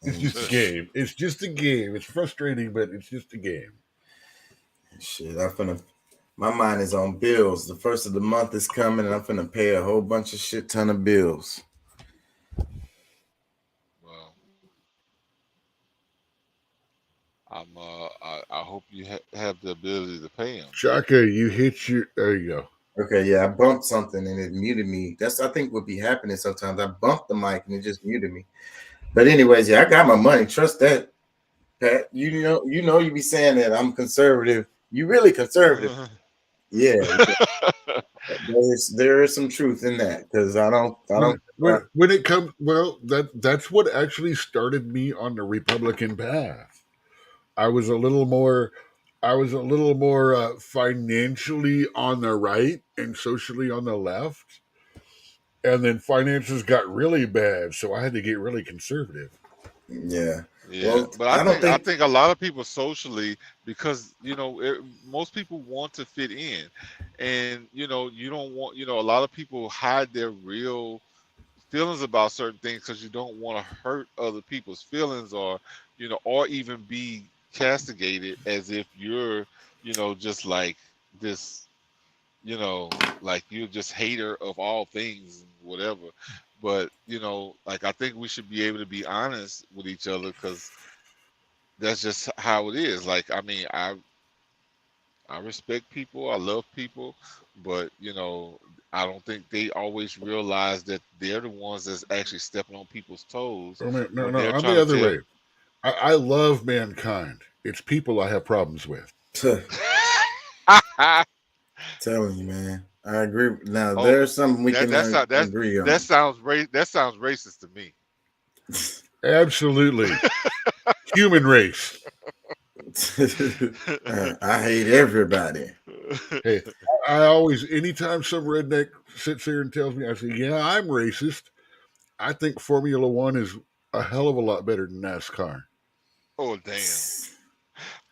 It's just a game. It's just a game. It's frustrating, but it's just a game. Shit, my mind is on bills. The first of the month is coming and I'm finna pay a whole bunch of shit ton of bills. Well, I hope you have the ability to pay them. Shaka, you hit your. There you go. Okay, yeah, I bumped something and it muted me. That's I think what be happening sometimes. I bumped the mic and it just muted me. But anyways, yeah, I got my money. Trust that, Pat. You know, you be saying that I'm conservative. You really conservative. Yeah, there is some truth in that because I don't. When it comes, well, that's what actually started me on the Republican path. I was a little more financially on the right and socially on the left, and then finances got really bad, so I had to get really conservative. Yeah. Yeah, Well, but I think a lot of people socially, because most people want to fit in, and you don't want a lot of people hide their real feelings about certain things because you don't want to hurt other people's feelings, or or even be castigated as if you're just like this you know, like you're just hater of all things, whatever. But you know, like I think we should be able to be honest with each other because that's just how it is. Like I mean, I respect people, I love people, but you know, I don't think they always realize that they're the ones that's actually stepping on people's toes. Oh, man, no, when no, they're I'm trying the to other tell- way. I love mankind. It's people I have problems with. Telling you, man. I agree. Now Oh, there's something we that, can agree on. that sounds that sounds racist to me. Absolutely. Human race. I hate everybody. Hey, I always, anytime some redneck sits here and tells me, I say, yeah, I'm racist. I think Formula One is a hell of a lot better than NASCAR. Oh damn.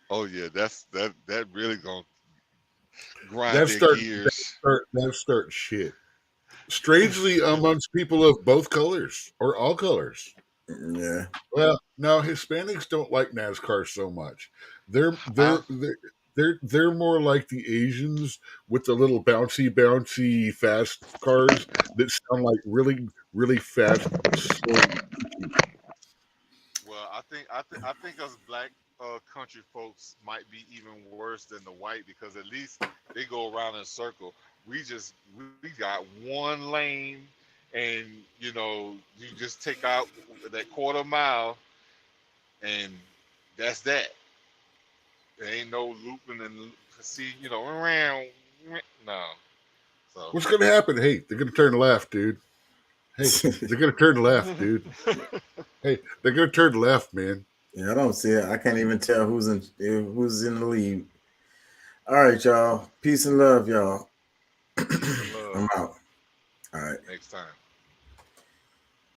Oh yeah, that really gonna grind That their gears. starts shit. Strangely, amongst people of both colors or all colors. Yeah. Well, no, Hispanics don't like NASCAR so much. They're more like the Asians with the little bouncy fast cars that sound like really, really fast. Slow. Well, I think us black country folks might be even worse than the white because at least they go around in a circle. We got one lane, and you know you just take out that quarter mile, and that's that. There ain't no looping and see, you know, around. No. So What's going to happen? Hey, they're going to turn left, dude. Hey, they're going to turn left, dude. Hey, they're going to turn left, man. Yeah, I don't see it. I can't even tell who's in the lead. All right, y'all. Peace and love, y'all. I'm out. All right. Next time.